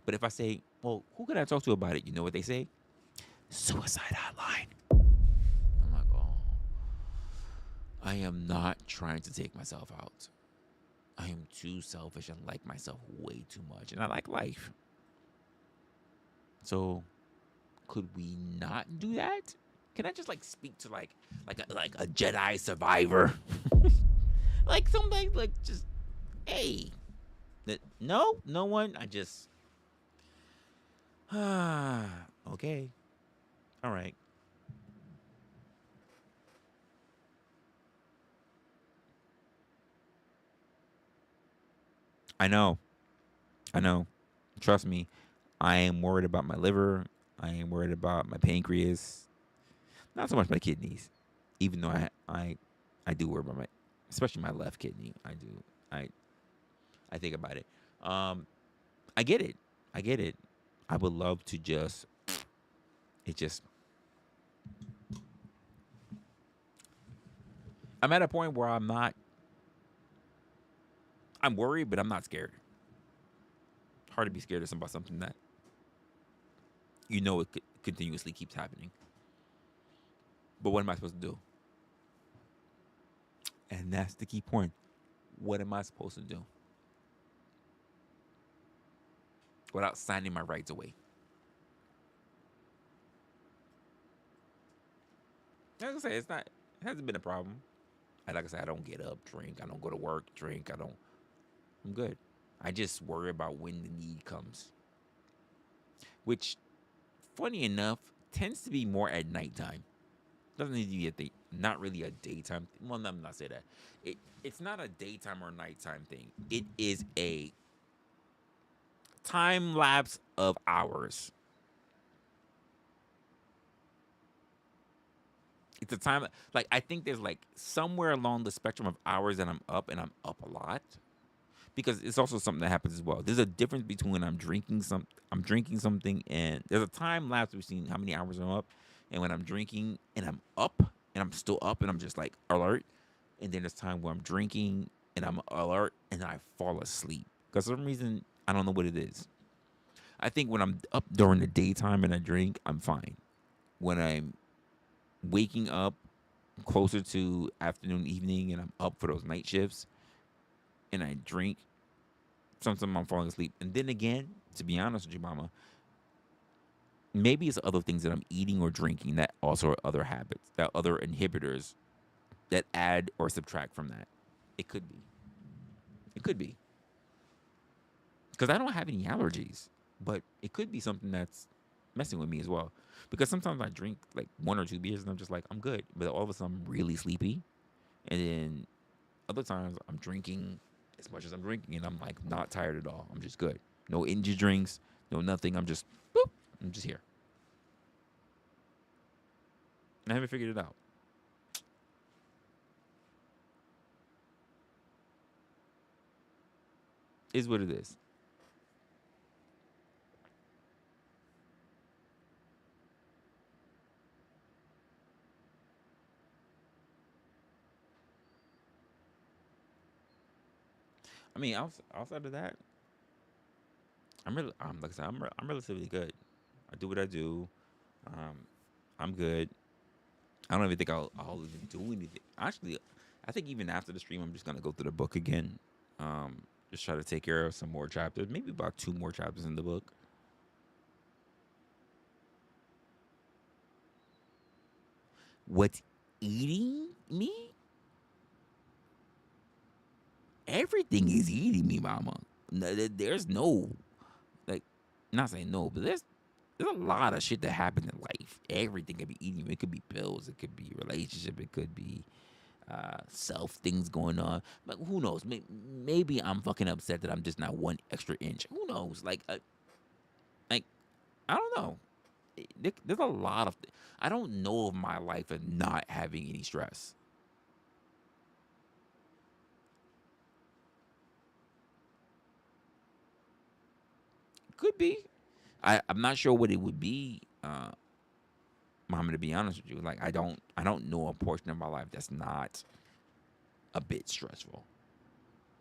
But if I say, well, who can I talk to about it? You know what they say? Suicide hotline. I'm like, oh, I am not trying to take myself out. I am too selfish and like myself way too much. And I like life. So could we not do that? Can I just like speak to like a Jedi survivor? Like somebody like just, hey. No one. I just okay. All right. I know. Trust me. I am worried about my liver. I am worried about my pancreas. Not so much my kidneys. Even though I do worry about especially my left kidney. I do. I think about it. I get it. I would love to I'm at a point where I'm worried, but I'm not scared. Hard to be scared of something that it continuously keeps happening. But what am I supposed to do? And that's the key point. What am I supposed to do? Without signing my rights away. Like I say, it hasn't been a problem. Like I said, I don't get up, drink. I don't go to work, drink. I'm good. I just worry about when the need comes. Which, funny enough, tends to be more at nighttime. Doesn't need to be not really a daytime. Well, let me not say that. It's not a daytime or nighttime thing. It is a time lapse of hours. It's a time, like, I think there's like somewhere along the spectrum of hours that I'm up, and I'm up a lot. Because it's also something that happens as well. There's a difference between when I'm drinking something, and there's a time lapse between how many hours I'm up, and when I'm drinking and I'm up and I'm still up and I'm just like alert. And then there's time where I'm drinking and I'm alert and I fall asleep. Because for some reason, I don't know what it is. I think when I'm up during the daytime and I drink, I'm fine. When I'm waking up closer to afternoon, evening, and I'm up for those night shifts and I drink, sometimes I'm falling asleep. And then again, to be honest with you, mama, maybe it's other things that I'm eating or drinking that also are other habits, that other inhibitors that add or subtract from that. It could be. Because I don't have any allergies. but it could be something that's messing with me as well. Because sometimes I drink like 1 or 2 beers and I'm just like, I'm good. But all of a sudden I'm really sleepy. And then other times I'm drinking as much as I'm drinking and I'm like not tired at all. I'm just good. No energy drinks, no nothing. I'm just boop. I'm just here. And I haven't figured it out. Is what it is. I mean, outside of that, like I said, I'm relatively good. I do what I do. Um, I'm good. I don't even think I'll even do anything. Actually, I think even after the stream, I'm just gonna go through the book again. Just try to take care of some more chapters, maybe about 2 more chapters in the book. What's eating me? Everything is eating me, mama. There's no, like, not saying no, but there's a lot of shit that happens in life. Everything could be eating you. It could be pills. It could be relationship. It could be self things going on. Like, who knows? Maybe I'm fucking upset that I'm just not 1 extra inch. Who knows? Like I don't know. There's a lot of. I don't know of my life of not having any stress. Could be. I'm not sure what it would be. Mama, to be honest with you, like I don't know a portion of my life that's not a bit stressful.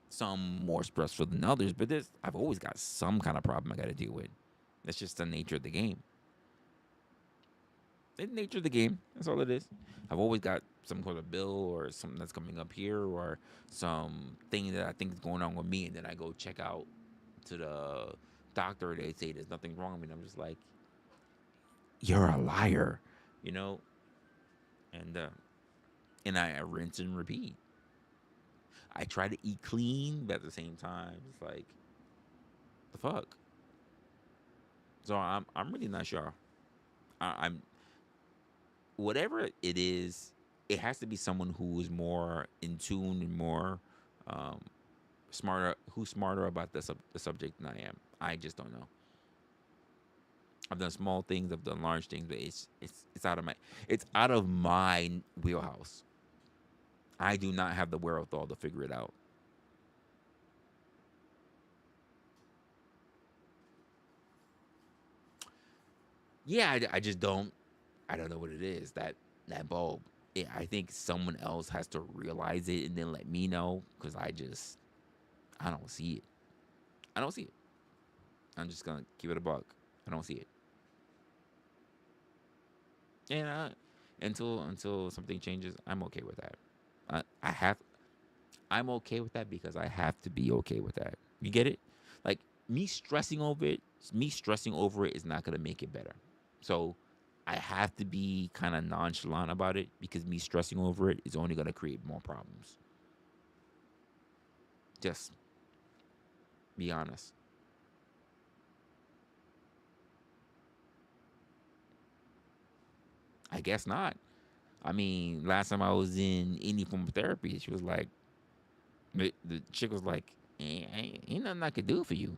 Some more stressful than others, but I've always got some kind of problem I got to deal with. That's just the nature of the game. The nature of the game. That's all it is. I've always got some sort of bill or something that's coming up here or some thing that I think is going on with me, and then I go check out to the doctor. They say there's nothing wrong with me. And I'm just like, you're a liar, you know. And I rinse and repeat. I try to eat clean, but at the same time, it's like, the fuck. So I'm really not sure. I'm whatever it is. It has to be someone who is more in tune and more um, smarter, who's smarter about the subject than I am. I just don't know. I've done small things, I've done large things, but it's out of my wheelhouse. I do not have the wherewithal to figure it out. Yeah, I just don't. I don't know what it is. That bulb. I think someone else has to realize it and then let me know because I don't see it. I don't see it. I'm just gonna give it a buck. I don't see it. And until something changes, I'm okay with that. I have. I'm okay with that because I have to be okay with that. You get it? Like me stressing over it is not gonna make it better. So I have to be kind of nonchalant about it because me stressing over it is only gonna create more problems. Just be honest. I guess not. I mean, last time I was in any form of therapy, she was like, the chick was like, ain't nothing I could do for you.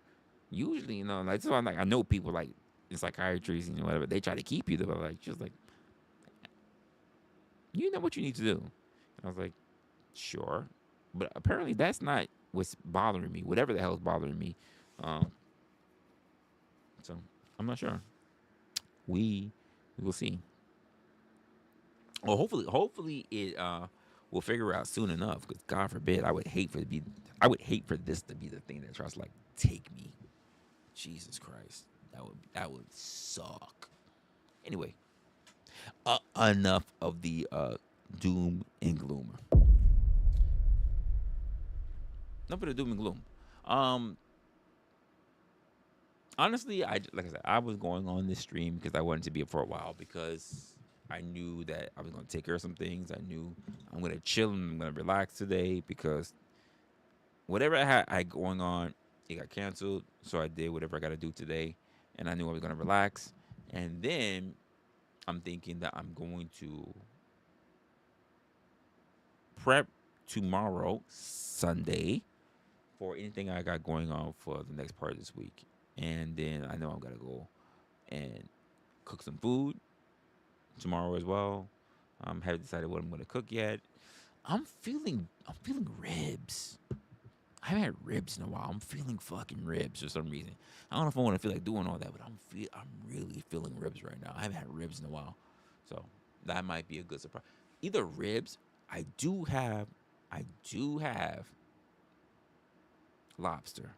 Usually, like, so I'm like, I know people like in psychiatry and whatever, they try to keep you there, but like, she was like, you know what you need to do. And I was like, sure. But apparently that's not what's bothering me, whatever the hell is bothering me. Um, so I'm not sure. We will see. Well, hopefully it will figure out soon enough. Because God forbid, I would hate for this to be the thing that tries to like take me. Jesus Christ, that would suck. Anyway, enough of the doom and gloom. Enough of the doom and gloom. Um, Honestly, like I said, I was going on this stream because I wanted to be up for a while because I knew that I was going to take care of some things. I knew I'm going to chill and I'm going to relax today because whatever I had going on, it got canceled. So I did whatever I got to do today. and I knew I was gonna relax. And then I'm thinking that I'm going to prep tomorrow, Sunday, for anything I got going on for the next part of this week. And then I know I'm gonna go and cook some food tomorrow as well. Haven't decided what I'm gonna cook yet. I'm feeling ribs. I haven't had ribs in a while. I'm feeling fucking ribs for some reason. I don't know if I want to feel like doing all that, but I'm really feeling ribs right now. I haven't had ribs in a while, so that might be a good surprise. Either ribs. I do have lobster.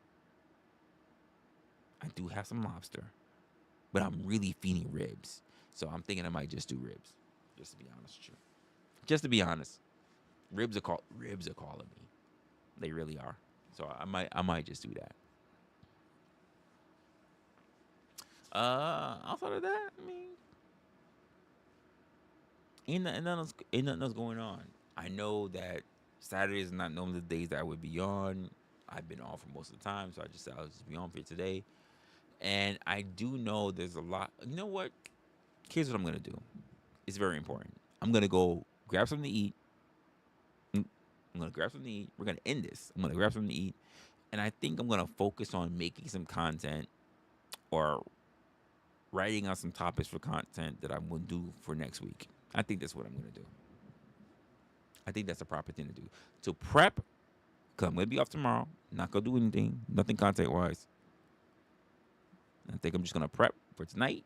I do have some lobster, but I'm really feeling ribs. So I'm thinking I might just do ribs, just to be honest with you. Just to be honest, ribs are calling me. They really are. So I might just do that. Outside of that, I mean, ain't nothing else going on. I know that Saturdays is not normally the days that I would be on. I've been on for most of the time, so I just said I'll just be on for today. And I do know there's a lot. You know what? Here's what I'm gonna do. It's very important. I'm gonna go grab something to eat. I'm gonna grab something to eat. We're gonna end this. I'm gonna grab something to eat, and I think I'm gonna focus on making some content or writing out some topics for content that I'm gonna do for next week. I think that's what I'm gonna do. I think that's the proper thing to do. To prep, because I'm gonna be off tomorrow. Not gonna do anything, nothing content wise. I think I'm just gonna prep for tonight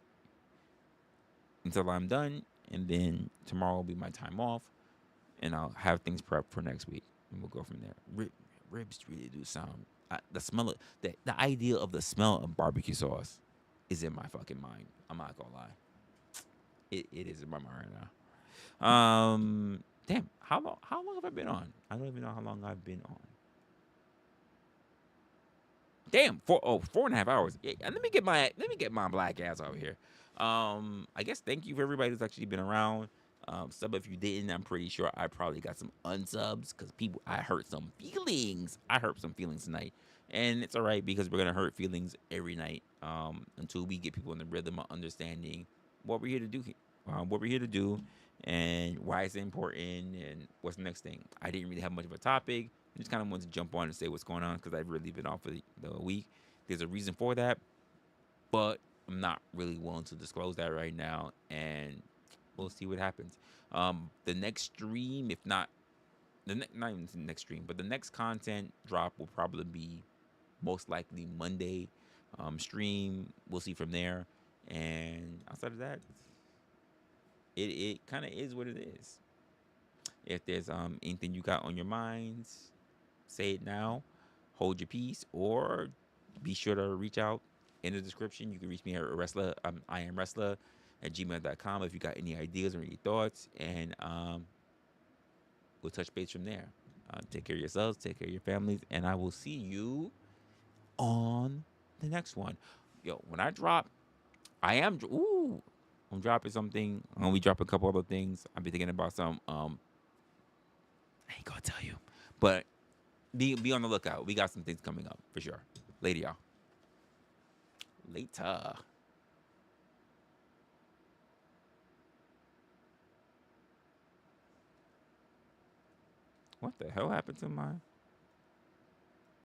until I'm done, and then tomorrow will be my time off, and I'll have things prepped for next week, and we'll go from there. Ribs really do sound. The smell of the idea of the smell of barbecue sauce is in my fucking mind. I'm not gonna lie. It is in my mind right now. Damn. How long have I been on? I don't even know how long I've been on. Damn, 4.5 hours. Yeah, let me get my black ass over here. I guess thank you for everybody who's actually been around. Sub if you didn't, I'm pretty sure I probably got some unsubs because I hurt some feelings. I hurt some feelings tonight, and it's all right because we're gonna hurt feelings every night until we get people in the rhythm of understanding what we're here to do. What we're here to do, and why it's important, and what's the next thing. I didn't really have much of a topic. I just kind of wanted to jump on and say what's going on because I've really been off for the week. There's a reason for that, but I'm not really willing to disclose that right now, and we'll see what happens. The next stream, if not not even the next stream, but the next content drop will probably be most likely Monday stream. We'll see from there, and outside of that, it kind of is what it is. If there's anything you got on your minds, say it now. Hold your peace, or be sure to reach out in the description. You can reach me at Resla. I am Resla at gmail.com if you got any ideas or any thoughts, and we'll touch base from there. Take care of yourselves, take care of your families, and I will see you on the next one. Yo, when I drop, I'm dropping something. I'm gonna be dropping a couple other things. I've been thinking about some. I ain't gonna tell you, but be on the lookout. We got some things coming up for sure. Later, y'all. Later. What the hell happened to my?